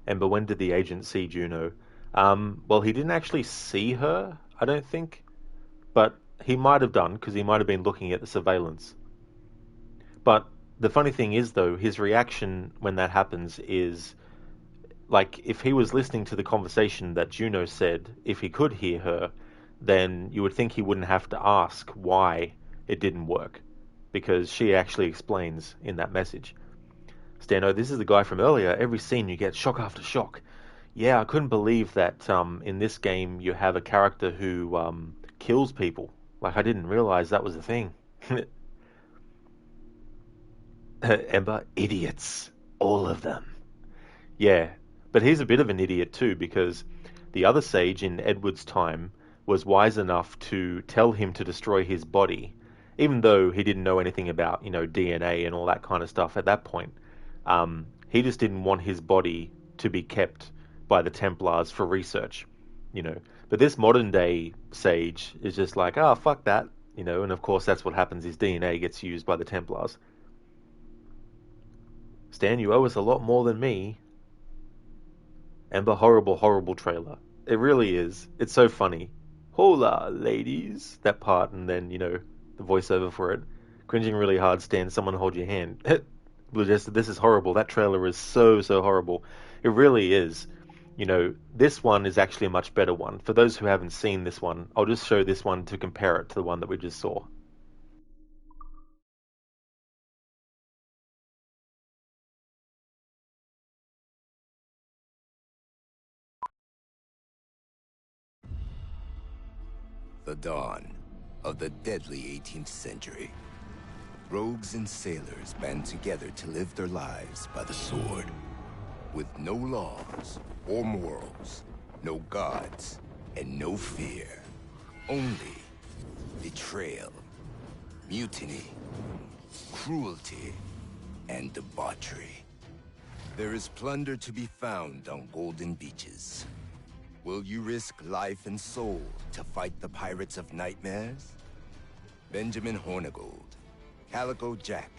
Ember, when did the agent see Juno? Well, he didn't actually see her, I don't think. But he might have done, because he might have been looking at the surveillance. But the funny thing is, though, his reaction when that happens is, like, if he was listening to the conversation that Juno said, if he could hear her, then you would think he wouldn't have to ask why it didn't work. Because she actually explains in that message. Stano, this is the guy from earlier. Every scene you get shock after shock. Yeah, I couldn't believe that in this game you have a character who kills people. Like, I didn't realize that was a thing. Ember, idiots. All of them. Yeah, But he's a bit of an idiot too, because the other sage in Edward's time was wise enough to tell him to destroy his body, even though he didn't know anything about, DNA and all that kind of stuff at that point. He just didn't want his body to be kept by the Templars for research, But this modern day sage is just like, fuck that, and of course that's what happens. His DNA gets used by the Templars. Stan, you owe us a lot more than me. And the horrible, horrible trailer. It really is. It's so funny. Hola, ladies. That part, and then, the voiceover for it. Cringing really hard, Stan, someone hold your hand. Blue Jester, this is horrible. That trailer is so, so horrible. It really is. This one is actually a much better one. For those who haven't seen this one, I'll just show this one to compare it to the one that we just saw. The dawn of the deadly 18th century. Rogues and sailors band together to live their lives by the sword. With no laws or morals, no gods, and no fear. Only betrayal, mutiny, cruelty, and debauchery. There is plunder to be found on golden beaches. Will you risk life and soul to fight the pirates of nightmares? Benjamin Hornigold, Calico Jack,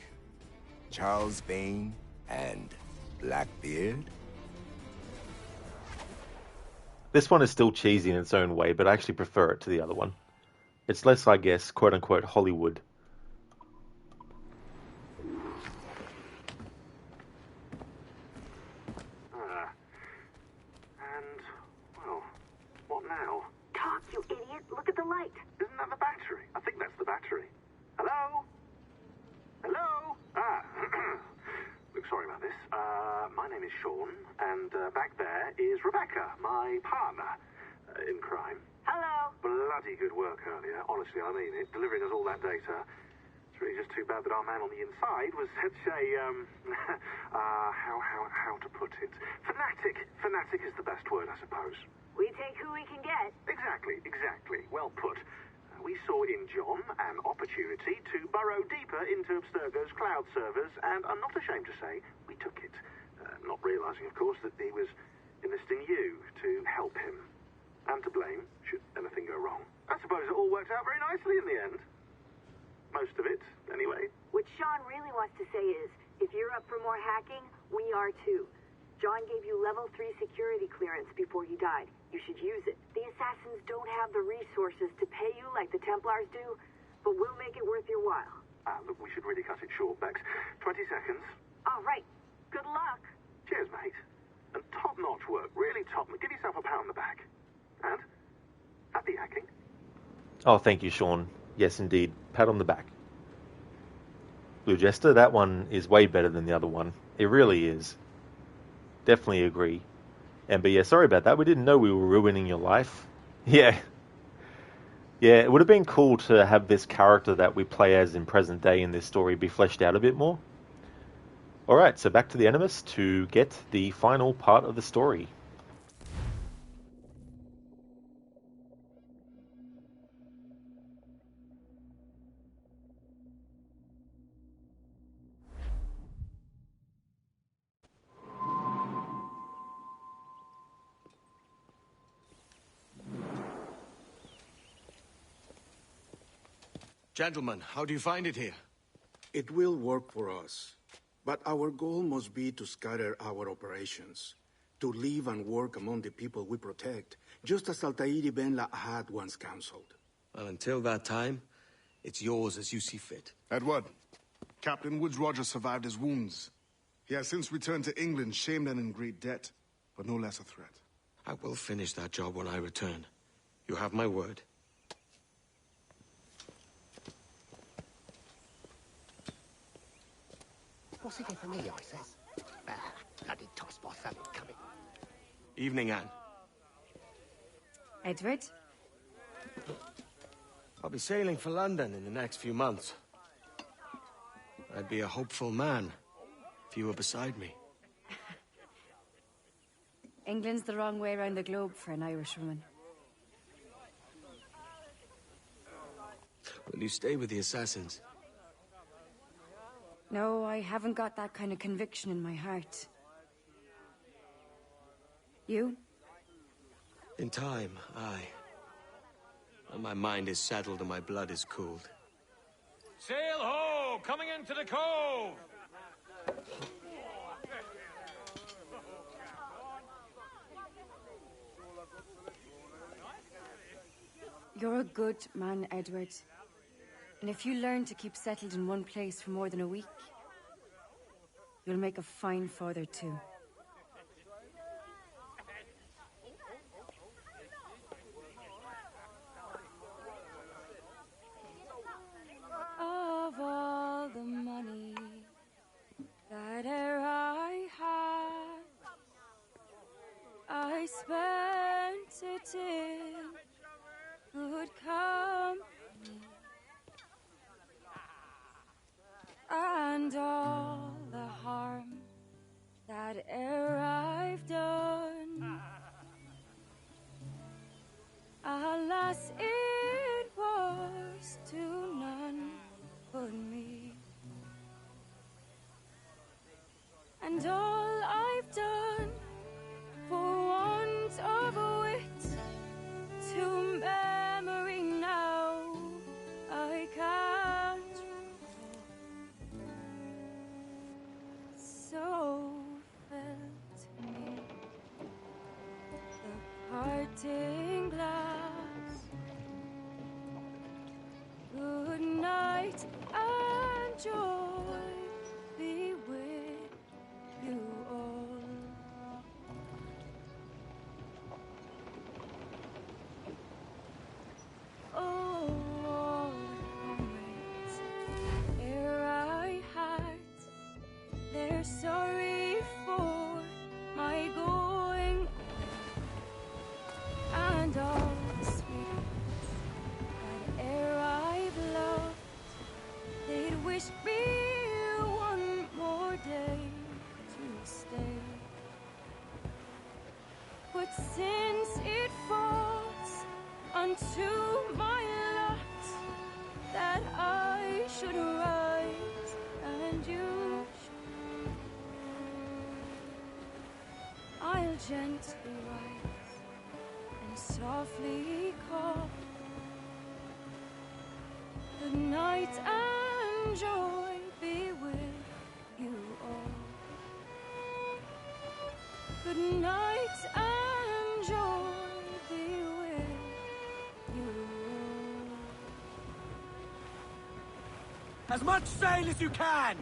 Charles Vane, and Blackbeard? This one is still cheesy in its own way, but I actually prefer it to the other one. It's less, I guess, quote-unquote Hollywood. What now? Talk, you idiot! Look at the light! Isn't that the battery? I think that's the battery. Hello? Hello? Look, sorry about this. My name is Sean, and back there is Rebecca, my partner in crime. Hello! Bloody good work earlier. Honestly, I mean it. Delivering us all that data. It's really just too bad that our man on the inside was such a, how to put it? Fanatic. Fanatic is the best word, I suppose. We take who we can get. Exactly. Well put. We saw in John an opportunity to burrow deeper into Abstergo's cloud servers, and I'm not ashamed to say we took it. Not realizing, of course, that he was enlisting you to help him. And to blame, should anything go wrong. I suppose it all worked out very nicely in the end. Most of it, anyway. What Sean really wants to say is, if you're up for more hacking, we are too. John gave you level 3 security clearance before he died. You should use it. The assassins don't have the resources to pay you like the Templars do, but we'll make it worth your while. Look, we should really cut it short, Bex. 20 seconds. All right. Good luck. Cheers, mate. And top-notch work. Really top. Give yourself a pat on the back. And happy hacking. Oh, thank you, Sean. Yes, indeed. Pat on the back. Blue Jester, that one is way better than the other one. It really is. Definitely agree. But yeah, sorry about that. We didn't know we were ruining your life. Yeah. Yeah, it would have been cool to have this character that we play as in present day in this story be fleshed out a bit more. Alright, so back to the Animus to get the final part of the story. Gentlemen, how do you find it here? It will work for us. But our goal must be to scatter our operations. To live and work among the people we protect, just as Altair Ben Lahad once counseled. Well, until that time, it's yours as you see fit. Edward, Captain Woods Rogers survived his wounds. He has since returned to England, shamed and in great debt, but no less a threat. I will finish that job when I return. You have my word. What's he for me, I says? Bloody tossboss hasn't come in. Evening, Anne. Edward? I'll be sailing for London in the next few months. I'd be a hopeful man if you were beside me. England's the wrong way around the globe for an Irish woman. Will you stay with the assassins? No, I haven't got that kind of conviction in my heart. You? In time, aye. And my mind is settled and my blood is cooled. Sail ho! Coming into the cove! You're a good man, Edward. And if you learn to keep settled in one place for more than a week, you'll make a fine father too. Of all the money that e'er I had, I spent it in good company, and all the harm that e'er I've done, alas, it was to none but me. And all I've done for want of wit to memory now I can't recall. So felt me the parting glass. Good night and joy be with you all. Oh, all the comrades ere I had, they're sorry for my going, and all the sweets that ere I've loved, they'd wish me one more day to stay. But since it falls unto my lot that I should write and you should, I'll gently rise and softly call. Good night and joy be with you all. Good night and joy be with you all. As much sail as you can!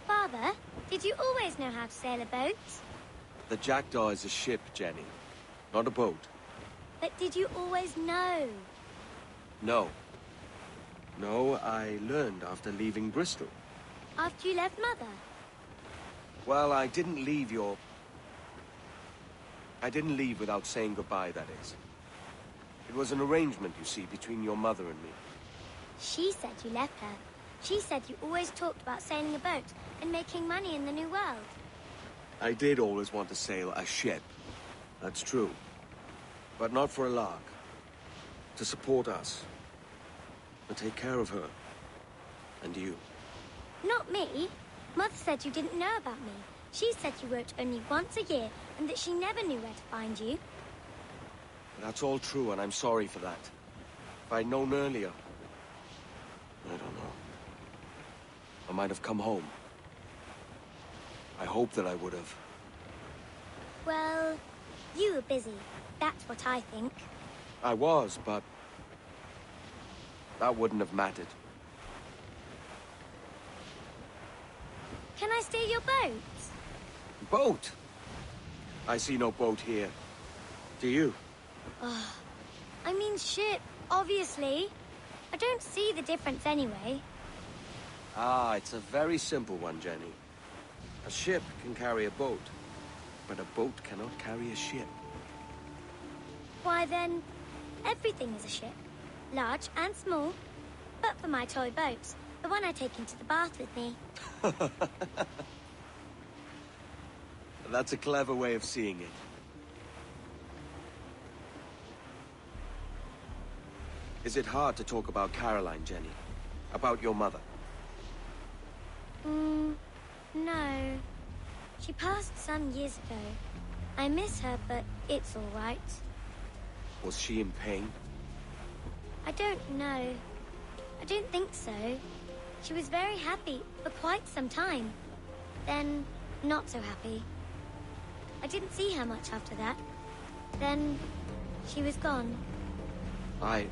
Father, did you always know how to sail a boat? The Jackdaw is a ship, Jenny, not a boat. But did you always know? No. No, I learned after leaving Bristol. After you left Mother? Well, I didn't leave without saying goodbye, that is. It was an arrangement, you see, between your mother and me. She said you left her. She said you always talked about sailing a boat and making money in the New World. I did always want to sail a ship. That's true. But not for a lark. To support us. And take care of her. And you. Not me. Mother said you didn't know about me. She said you worked only once a year and that she never knew where to find you. That's all true, and I'm sorry for that. If I'd known earlier... I don't know. I might have come home. I hope that I would have. Well, you were busy. That's what I think. I was, but... that wouldn't have mattered. Can I steal your boat? Boat? I see no boat here. Do you? Oh, I mean ship, obviously. I don't see the difference anyway. Ah, it's a very simple one, Jenny. A ship can carry a boat, but a boat cannot carry a ship. Why then, everything is a ship. Large and small. But for my toy boat, The one I take into the bath with me. That's a clever way of seeing it. Is it hard to talk about Caroline, Jenny? About your mother? No. She passed some years ago. I miss her, but it's all right. Was she in pain? I don't know. I don't think so. She was very happy for quite some time. Then, not so happy. I didn't see her much after that. Then, she was gone. I'm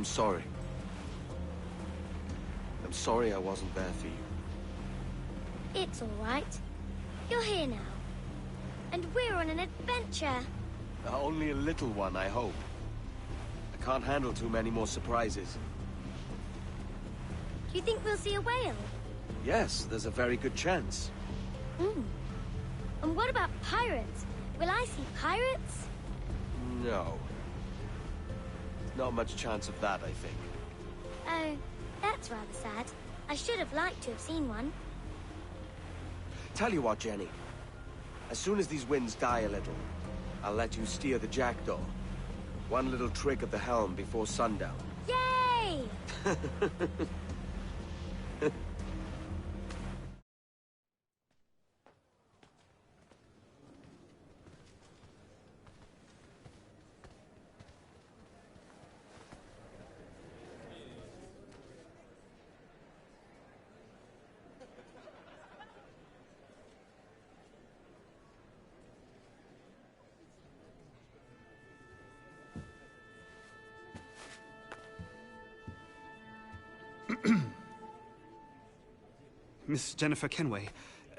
sorry. I'm sorry I wasn't there for you. It's all right. You're here now. And we're on an adventure. Only a little one, I hope. I can't handle too many more surprises. Do you think we'll see a whale? Yes, there's a very good chance. And what about pirates? Will I see pirates? No. Not much chance of that, I think. Oh, that's rather sad. I should have liked to have seen one. Tell you what, Jenny. As soon as these winds die a little, I'll let you steer the Jackdaw. One little trick at the helm before sundown. Yay! Miss Jennifer Kenway,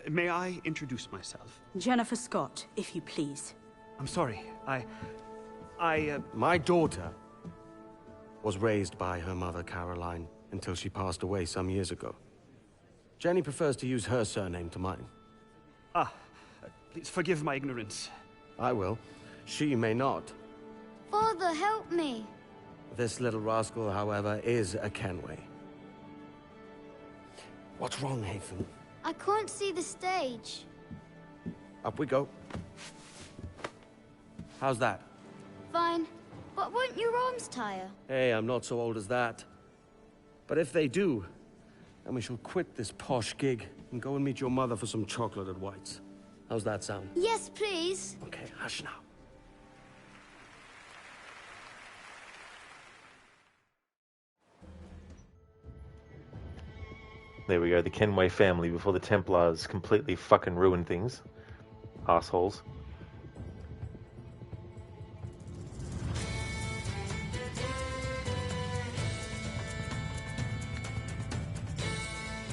may I introduce myself? Jennifer Scott, if you please. I'm sorry, My daughter was raised by her mother, Caroline, until she passed away some years ago. Jenny prefers to use her surname to mine. Please forgive my ignorance. I will. She may not. Father, help me. This little rascal, however, is a Kenway. What's wrong, Hafen? I can't see the stage. Up we go. How's that? Fine. But won't your arms tire? Hey, I'm not so old as that. But if they do, then we shall quit this posh gig and go and meet your mother for some chocolate at White's. How's that sound? Yes, please. Okay, hush now. There we go, the Kenway family before the Templars completely fucking ruined things. Assholes.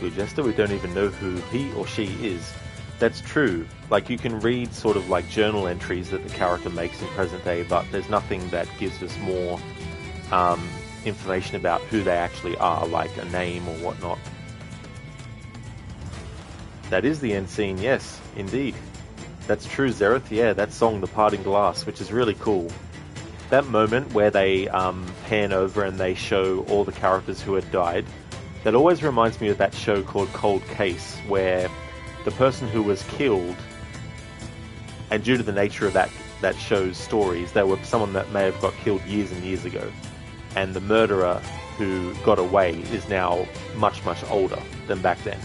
Blue Jester, we don't even know who he or she is. That's true. Like, you can read sort of like journal entries that the character makes in present day, but there's nothing that gives us more information about who they actually are, like a name or whatnot. That is the end scene, yes, indeed. That's true, Zereth. Yeah, that song, The Parting Glass, which is really cool. That moment where they pan over and they show all the characters who had died, that always reminds me of that show called Cold Case, where the person who was killed, and due to the nature of that show's stories, they were someone that may have got killed years and years ago. And the murderer who got away is now much, much older than back then.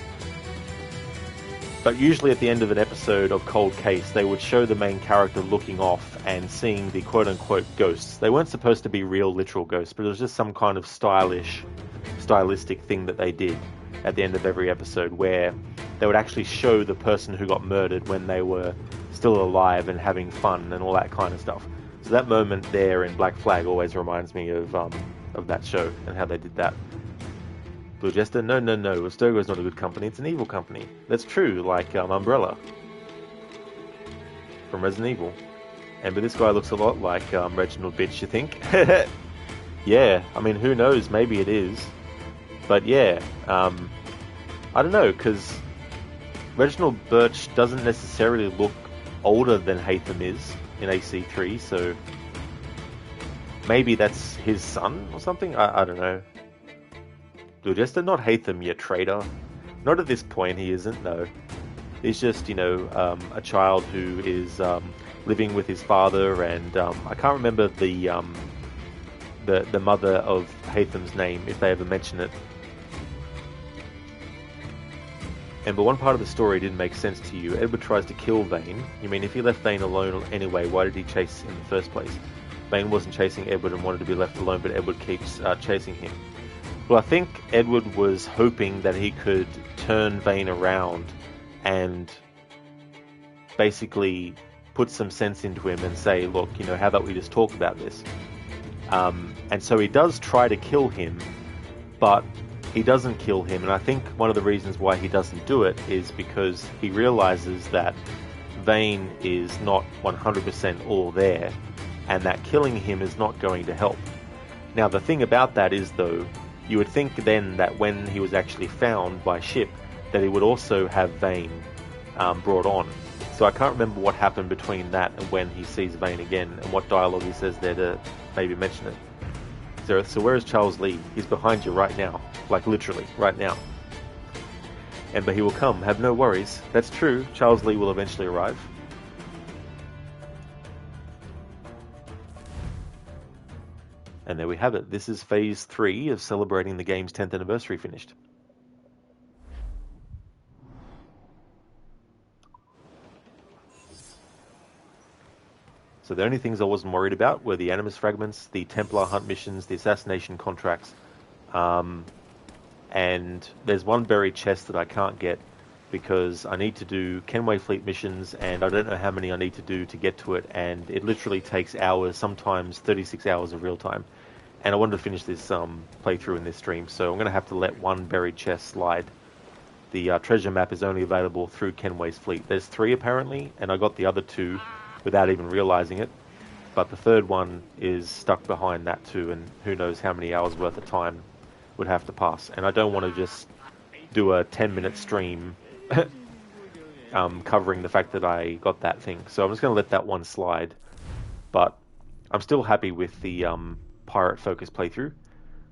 But usually at the end of an episode of Cold Case, they would show the main character looking off and seeing the quote-unquote ghosts. They weren't supposed to be real, literal ghosts, but it was just some kind of stylistic thing that they did at the end of every episode, where they would actually show the person who got murdered when they were still alive and having fun and all that kind of stuff. So that moment there in Black Flag always reminds me of that show and how they did that. Blue Jester, no, Westogo's not a good company, it's an evil company. That's true, like Umbrella from Resident Evil. And but this guy looks a lot like Reginald Bitch, you think? Yeah, I mean, who knows, maybe it is. But yeah, I don't know, because Reginald Birch doesn't necessarily look older than Hatham is in AC3, so maybe that's his son or something? I don't know. Jester, not Hatham, you traitor. Not at this point, he isn't, no. He's just, a child who is living with his father, and I can't remember the mother of Hatham's name, if they ever mention it. And but one part of the story didn't make sense to you. Edward tries to kill Vane. You mean, if he left Vane alone anyway, why did he chase in the first place? Vane wasn't chasing Edward and wanted to be left alone, but Edward keeps chasing him. Well, I think Edward was hoping that he could turn Vane around and basically put some sense into him and say, look, how about we just talk about this? And so he does try to kill him, but he doesn't kill him. And I think one of the reasons why he doesn't do it is because he realizes that Vane is not 100% all there, and that killing him is not going to help. Now, the thing about that is, though, you would think then that when he was actually found by ship, that he would also have Vane brought on. So I can't remember what happened between that and when he sees Vane again, and what dialogue he says there to maybe mention it. So where is Charles Lee? He's behind you right now. Like, literally, right now. But he will come, have no worries. That's true, Charles Lee will eventually arrive. And there we have it. This is Phase 3 of celebrating the game's 10th anniversary finished. So the only things I wasn't worried about were the Animus fragments, the Templar hunt missions, the assassination contracts, and there's one buried chest that I can't get because I need to do Kenway Fleet missions, and I don't know how many I need to do to get to it, and it literally takes hours, sometimes 36 hours of real time. And I wanted to finish this playthrough in this stream, so I'm going to have to let one buried chest slide. The treasure map is only available through Kenway's fleet. There's 3 apparently, and I got the other 2 without even realizing it. But the third one is stuck behind that too, and who knows how many hours worth of time would have to pass. And I don't want to just do a 10-minute stream covering the fact that I got that thing. So I'm just going to let that one slide. But I'm still happy with the pirate focus playthrough.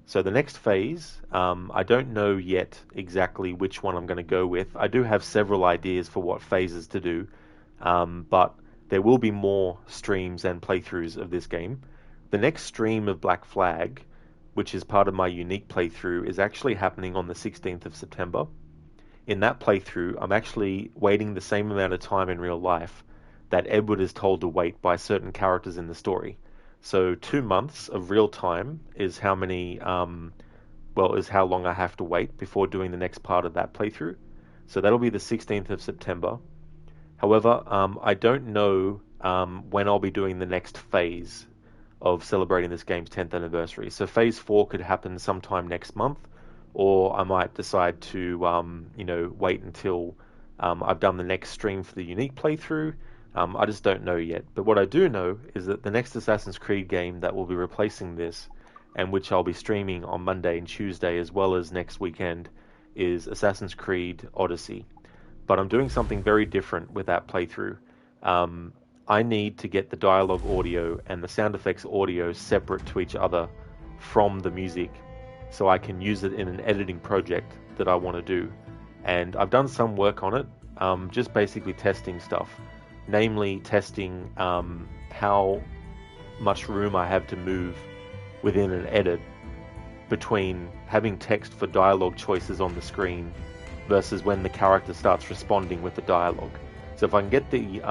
So the next phase, I don't know yet exactly which one I'm going to go with. I do have several ideas for what phases to do, but there will be more streams and playthroughs of this game. The next stream of Black Flag, which is part of my unique playthrough, is actually happening on the 16th of September. In that playthrough, I'm actually waiting the same amount of time in real life that Edward is told to wait by certain characters in the story. So 2 months of real time is how many, is how long I have to wait before doing the next part of that playthrough. So that'll be the 16th of September. However, I don't know when I'll be doing the next phase of celebrating this game's 10th anniversary. So phase 4 could happen sometime next month, or I might decide to, wait until I've done the next stream for the unique playthrough. I just don't know yet. But what I do know is that the next Assassin's Creed game that will be replacing this, and which I'll be streaming on Monday and Tuesday as well as next weekend, is Assassin's Creed Odyssey. But I'm doing something very different with that playthrough. I need to get the dialogue audio and the sound effects audio separate to each other from the music, so I can use it in an editing project that I want to do. And I've done some work on it, just basically testing stuff. Namely, testing how much room I have to move within an edit between having text for dialogue choices on the screen versus when the character starts responding with the dialogue. So if I can get the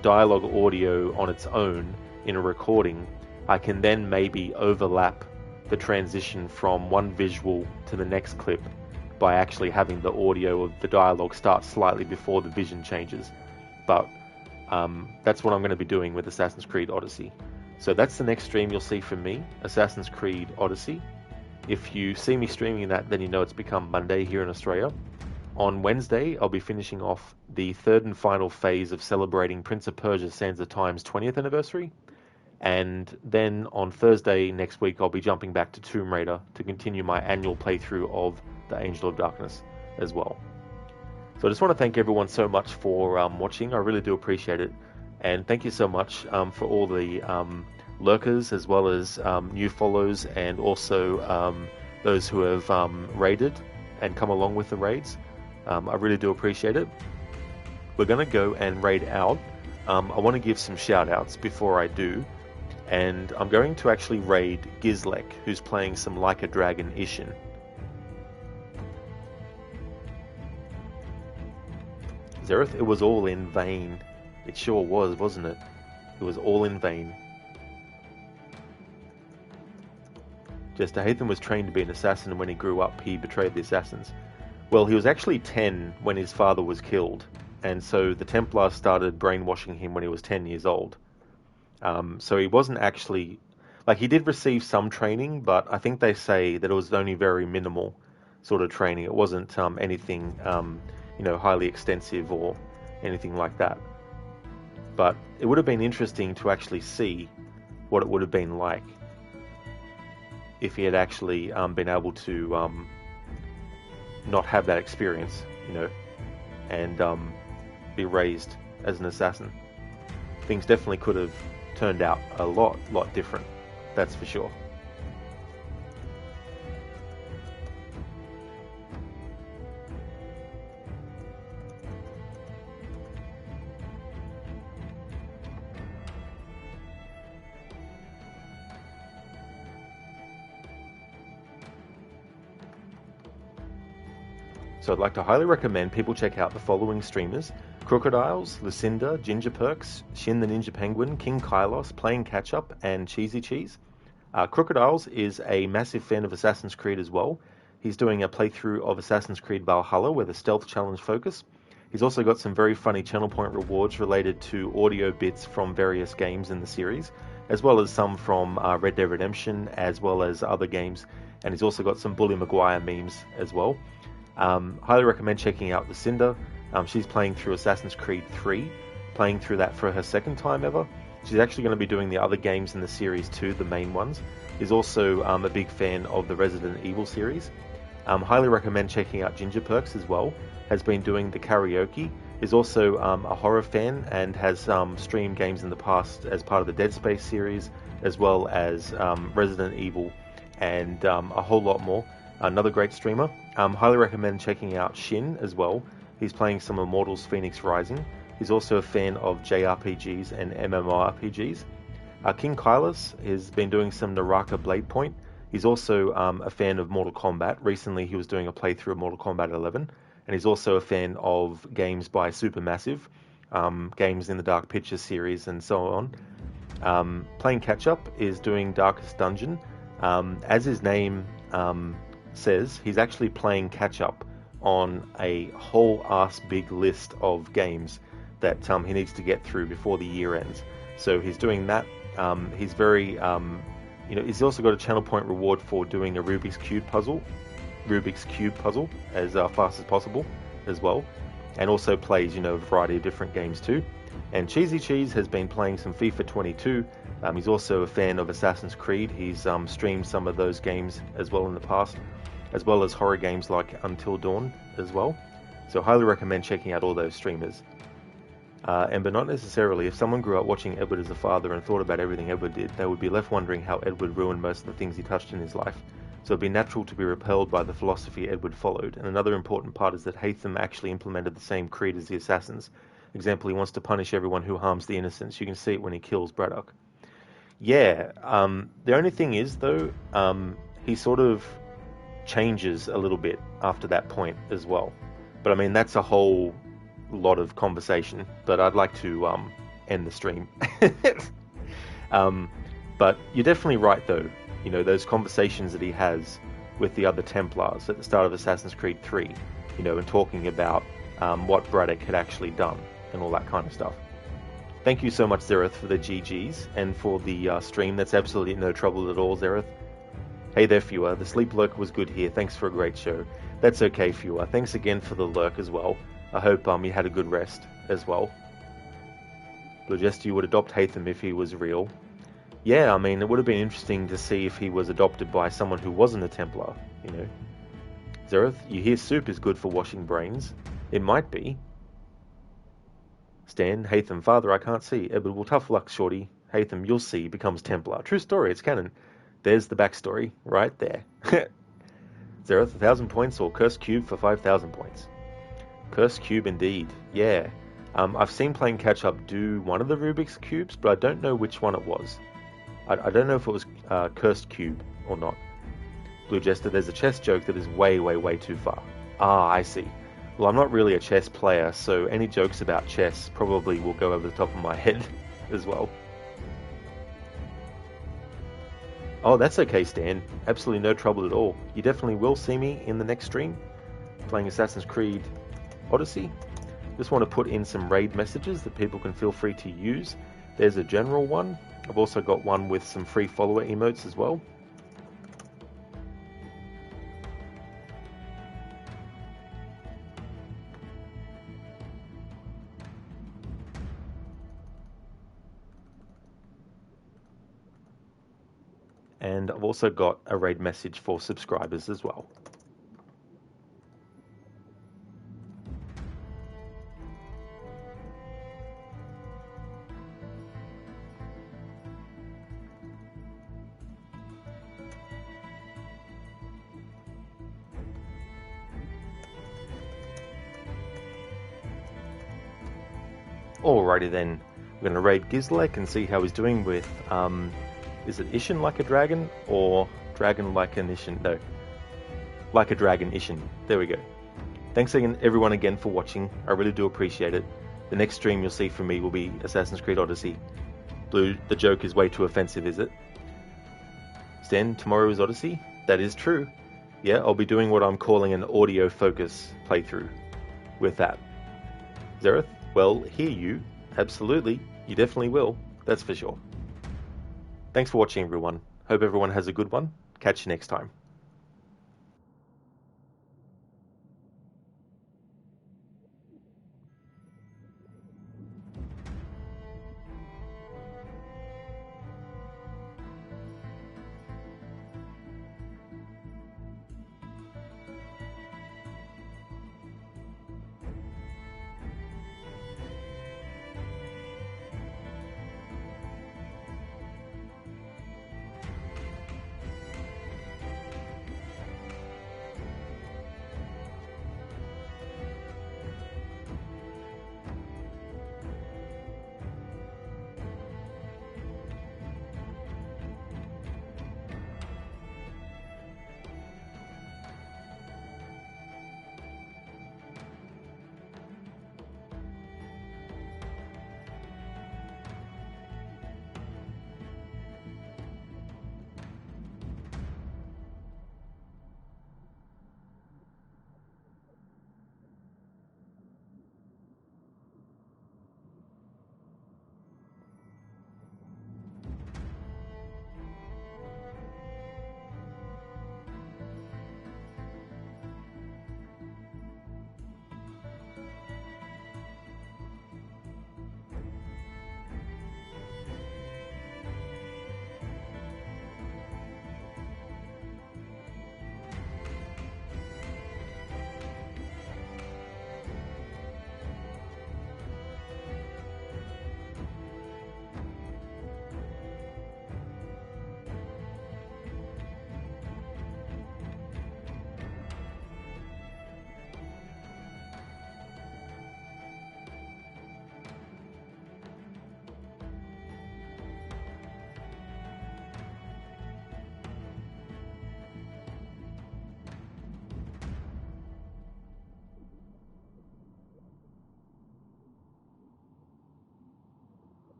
dialogue audio on its own in a recording, I can then maybe overlap the transition from one visual to the next clip by actually having the audio of the dialogue start slightly before the vision changes. But that's what I'm going to be doing with Assassin's Creed Odyssey. So that's the next stream you'll see from me, Assassin's Creed Odyssey. If you see me streaming that, then you know it's become Monday here in Australia. On Wednesday, I'll be finishing off the third and final phase of celebrating Prince of Persia Sands of Time's 20th anniversary. And then on Thursday next week, I'll be jumping back to Tomb Raider to continue my annual playthrough of The Angel of Darkness as well. So I just want to thank everyone so much for watching. I really do appreciate it. And thank you so much for all the lurkers as well as new follows, and also those who have raided and come along with the raids. I really do appreciate it. We're going to go and raid out. I want to give some shout outs before I do. And I'm going to actually raid Gizlek, who's playing some Like a Dragon Ishin. Zereth, it was all in vain. It sure was, wasn't it? It was all in vain. Jester Haytham was trained to be an assassin, and when he grew up, he betrayed the assassins. Well, he was actually 10 when his father was killed, and so the Templars started brainwashing him when he was 10 years old. So he wasn't actually... Like, he did receive some training, but I think they say that it was only very minimal sort of training. It wasn't anything, highly extensive or anything like that. But it would have been interesting to actually see what it would have been like if he had actually been able to not have that experience, and be raised as an assassin. Things definitely could have turned out a lot different, that's for sure. So I'd like to highly recommend people check out the following streamers: Crocodiles, Lucinda, Ginger Perks, Shin the Ninja Penguin, King Kylos, Playing Catch Up, and Cheesy Cheese. Crocodiles is a massive fan of Assassin's Creed as well. He's doing a playthrough of Assassin's Creed Valhalla with a stealth challenge focus. He's also got some very funny channel point rewards related to audio bits from various games in the series, as well as some from Red Dead Redemption, as well as other games. And he's also got some Bully Maguire memes as well. Highly recommend checking out Lucinda. She's playing through Assassin's Creed 3, playing through that for her second time ever. She's actually going to be doing the other games in the series too, the main ones. Is also a big fan of the Resident Evil series. Highly recommend checking out Ginger Perks as well. Has been doing the karaoke. Is also a horror fan and has streamed games in the past as part of the Dead Space series, as well as Resident Evil and a whole lot more. Another great streamer. Highly recommend checking out Shin as well. He's playing some Immortals Phoenix Rising. He's also a fan of JRPGs and MMORPGs. King Kylos has been doing some Naraka Blade Point. He's also a fan of Mortal Kombat. Recently he was doing a playthrough of Mortal Kombat 11. And he's also a fan of games by Supermassive, games in the Dark Pictures series and so on. Playing Catch Up is doing Darkest Dungeon. As his name says, he's actually playing catch up on a whole ass big list of games that he needs to get through before the year ends. So he's doing that. He's very, he's also got a channel point reward for doing a Rubik's Cube puzzle as fast as possible as well, and also plays a variety of different games too. And Cheesy Cheese has been playing some FIFA 22. He's also a fan of Assassin's Creed. He's streamed some of those games as well in the past, as well as horror games like Until Dawn as well. So highly recommend checking out all those streamers. But not necessarily. If someone grew up watching Edward as a father and thought about everything Edward did, they would be left wondering how Edward ruined most of the things he touched in his life. So it'd be natural to be repelled by the philosophy Edward followed. And another important part is that Haytham actually implemented the same creed as the assassins. Example, he wants to punish everyone who harms the innocents. You can see it when he kills Braddock. Yeah, the only thing is, though, he sort of changes a little bit after that point as well. But I mean, that's a whole lot of conversation, but I'd like to end the stream. But you're definitely right, though. Those conversations that he has with the other Templars at the start of Assassin's Creed 3, and talking about what Braddock had actually done and all that kind of stuff. Thank you so much, Zereth, for the GGs and for the stream. That's absolutely no trouble at all, Zereth. Hey there, Fewer. The sleep lurk was good here. Thanks for a great show. That's okay, Fewer. Thanks again for the lurk as well. I hope you had a good rest as well. Blue Jester, you would adopt Haytham if he was real. Yeah, I mean, it would have been interesting to see if he was adopted by someone who wasn't a Templar, Zereth, you hear soup is good for washing brains. It might be. Stan, Haytham, father, I can't see. Edward, well, tough luck, shorty. Haytham, you'll see, becomes Templar. True story, it's canon. There's the backstory, right there. Zereth, 1,000 points, or Curse Cube for 5,000 points? Curse Cube indeed, yeah. I've seen Playing Catch Up do one of the Rubik's Cubes, but I don't know which one it was. I don't know if it was Cursed Cube or not. Blue Jester, there's a chess joke that is way, way, way too far. Ah, I see. Well, I'm not really a chess player, so any jokes about chess probably will go over the top of my head as well. Oh, that's okay, Stan. Absolutely no trouble at all. You definitely will see me in the next stream, playing Assassin's Creed Odyssey. Just want to put in some raid messages that people can feel free to use. There's a general one. I've also got one with some free follower emotes as well. And I've also got a raid message for subscribers as well. Alrighty then, we're going to raid Gizlek and see how he's doing with, is it Ishin like a dragon, or dragon like an Ishin? No, like a dragon Ishin. There we go. Thanks again, everyone again for watching. I really do appreciate it. The next stream you'll see from me will be Assassin's Creed Odyssey. Blue, the joke is way too offensive, is it? Stan, tomorrow is Odyssey? That is true. Yeah, I'll be doing what I'm calling an audio focus playthrough with that. Zereth? Well, hear you. Absolutely. You definitely will. That's for sure. Thanks for watching, everyone. Hope everyone has a good one. Catch you next time.